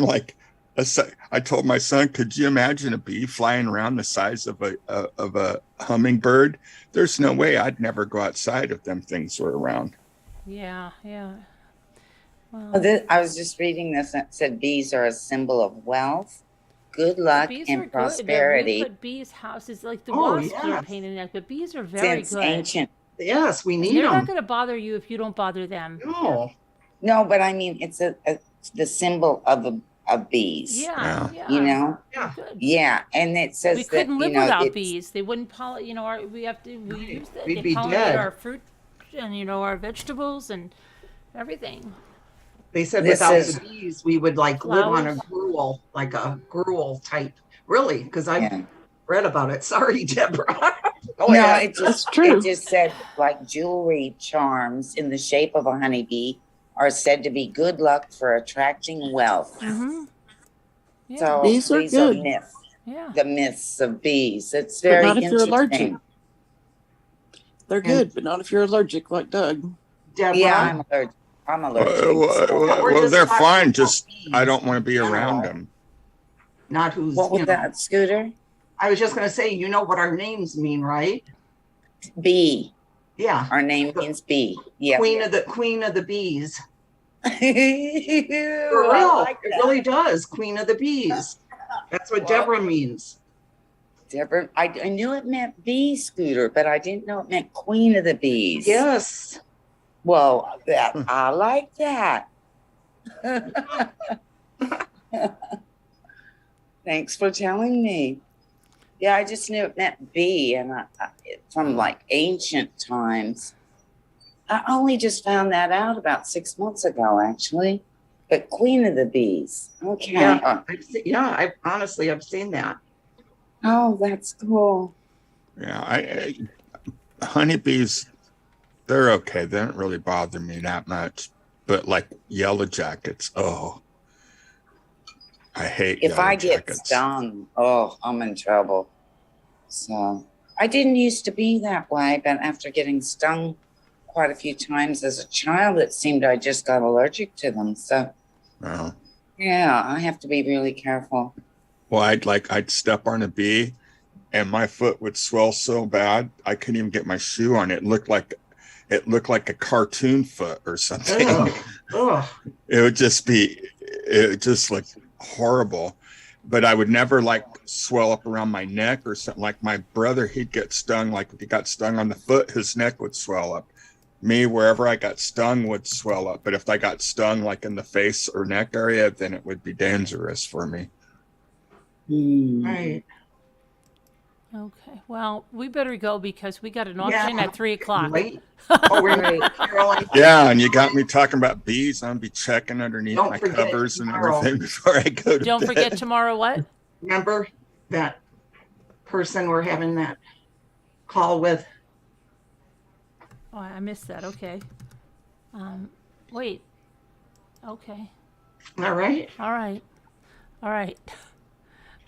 told my son, could you imagine a bee flying around the size of a hummingbird? There's no way. I'd never go outside if them things were around. Yeah. Well, I was just reading this, and it said bees are a symbol of wealth, good luck, and prosperity. We put bees' houses, like the wasps are a pain in the neck, but bees are very Since good. ancient. Yes, we need them. They're not going to bother you if you don't bother them. No, but I mean, it's the symbol of bees. Yeah. Yeah. Yeah, and it says we couldn't live that, without bees. They wouldn't pollinate. We use them. We'd They be pollinate dead. our fruit and our vegetables and everything. They said without the bees, we would live on a gruel, like a gruel type. Really, because I read about it. Sorry, Deborah. It just said like jewelry charms in the shape of a honeybee are said to be good luck for attracting wealth. Mm-hmm. Yeah. So Bees are good. myths. Yeah. The myths of bees. It's very not if you're allergic. interesting. They're good, but not if you're allergic, like Doug. Deborah, Yeah, I'm allergic. Well, they're fine. Just I don't want to be around them. not who's. What was that, Scooter? I was just going to say, you know what our names mean, right? Bee. Yeah. Our name means bee. Yeah. Queen of the bees. For For real. It really does. Queen of the bees. That's what Deborah means. Deborah, I knew it meant bee, Scooter, but I didn't know it meant queen of the bees. Yes. Well, I like that. Thanks for telling me. Yeah, I just knew it meant bee, and from like ancient times. I only just found that out about 6 months ago, actually. But queen of the bees. Okay. Yeah, I've seen that. Oh, that's cool. Yeah, honeybees, they're okay. They don't really bother me that much. But like yellow jackets, I hate If yellow I get jackets. stung, I'm in trouble. So I didn't used to be that way, but after getting stung quite a few times as a child. It seemed I just got allergic to them. So, Oh. yeah, I have to be really careful. Well, I'd step on a bee and my foot would swell so bad I couldn't even get my shoe on. It looked like a cartoon foot or something. Ugh. Ugh. It would just look horrible. But I would never like swell up around my neck or something. Like my brother, he'd get stung. Like if he got stung on the foot, his neck would swell up. Me, wherever I got stung would swell up. But if I got stung like in the face or neck area, then it would be dangerous for me. Right. Okay. Well, we better go because we got an auction at 3:00. Wait. Oh, we're Right. Caroline. Yeah, and you got me talking about bees. I'll be checking underneath Don't my forget covers and tomorrow. everything before I go to Don't bed. forget tomorrow what? Remember that person we're having that call with? Oh, I missed that. Okay. Wait. Okay. All right. All right. All right.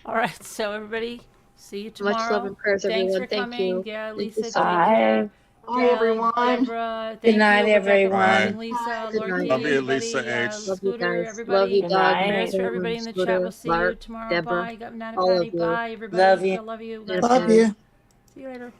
All right. So everybody, see you tomorrow. Much love and prayers, Thanks everyone. for Thank coming. you. Yeah, Thank you Lisa. so take much. care. Bye, everyone. Deborah, Good night, thank you, Rebecca, everyone. Ryan, Lisa, Good Lord, night. Love you, everybody, Lisa H. Love you Scooter, guys. everybody. Love you, Good Doug. night. Prayers for everybody in the chat. Scooter, We'll see Mark, you tomorrow. Deborah. Bye. Got Nana All Patty. of you. Bye, everybody. Love you. I love you. Nana God Love Patty. bless. you. See you later.